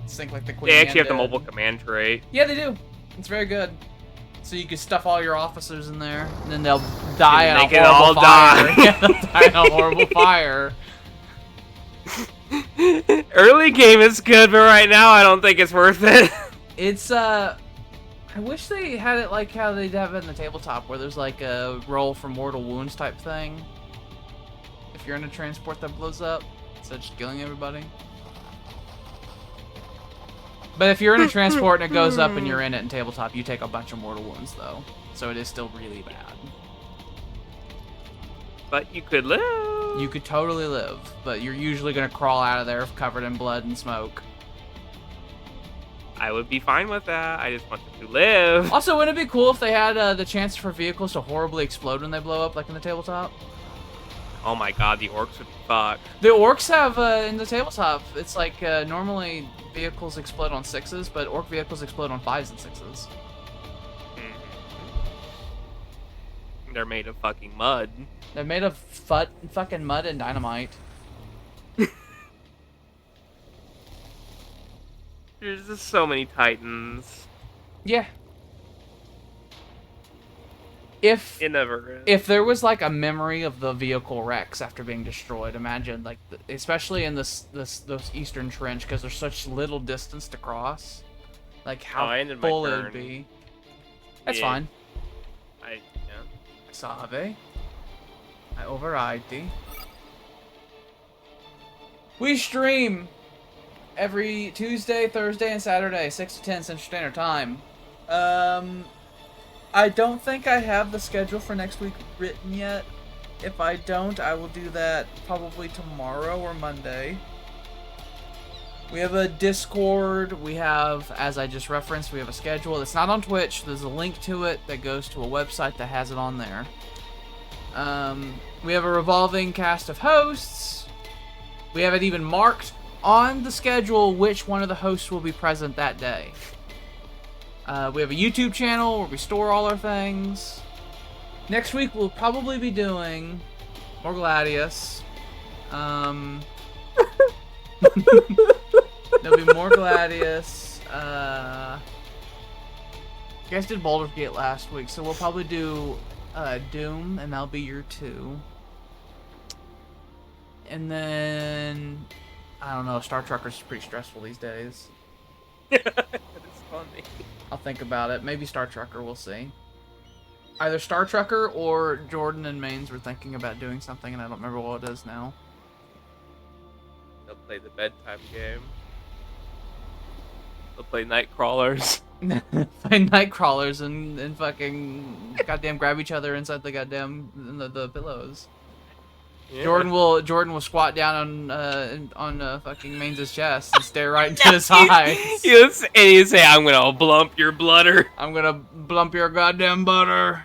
Sync like the Queen. They actually have the mobile command trait. Yeah, they do. It's very good. So you can stuff all your officers in there, and then they'll die in a horrible fire. Yeah, they'll die in a horrible fire. Early game is good, but right now I don't think it's worth it. It's I wish they had it like how they have it in the tabletop, where there's like a roll for mortal wounds type thing. If you're in a transport that blows up, instead of just killing everybody. But if you're in a transport and it goes up and you're in it in tabletop, you take a bunch of mortal wounds though, so it is still really bad. But you could live. You could totally live, but you're usually gonna crawl out of there covered in blood and smoke. I would be fine with that. I just wanted to live. Also, wouldn't it be cool if they had the chance for vehicles to horribly explode when they blow up, like in the tabletop? Oh my god, the orcs would be fucked. The orcs have, in the tabletop, it's like, normally vehicles explode on 6s, but orc vehicles explode on 5s and 6s. They're made of fucking mud. They're made of fucking mud and dynamite. There's just so many titans. Yeah. If It never is. if there was like a memory of the vehicle wrecks after being destroyed, imagine like especially in those eastern trench because there's such little distance to cross, like how I ended my full it would turn. be. That's Yeah. fine. Yeah. Save. I override thee. We stream every Tuesday, Thursday, and Saturday, 6 to 10 Central Standard Time. I don't think I have the schedule for next week written yet. If I don't, I will do that probably tomorrow or Monday. We have a Discord. We have, as I just referenced, we have a schedule. It's not on Twitch. There's a link to it that goes to a website that has it on there. We have a revolving cast of hosts. We have it even marked on the schedule which one of the hosts will be present that day. We have a YouTube channel where we store all our things. Next week we'll probably be doing more Gladius. There'll be more Gladius. You guys did Baldur's Gate last week, so we'll probably do Doom, and that'll be year 2. And then I don't know. Star Trucker's pretty stressful these days. It's funny. I'll think about it. Maybe Star Trucker, we'll see. Either Star Trucker or Jordan and Maines were thinking about doing something, and I don't remember what it is now. They'll play the bedtime game. They'll play night crawlers. Find night crawlers and fucking goddamn grab each other inside the goddamn the pillows. Yeah. Jordan will squat down on fucking Maines' chest and stare right into his eyes. And you say, "I'm gonna blump your bludder." I'm gonna blump your goddamn butter.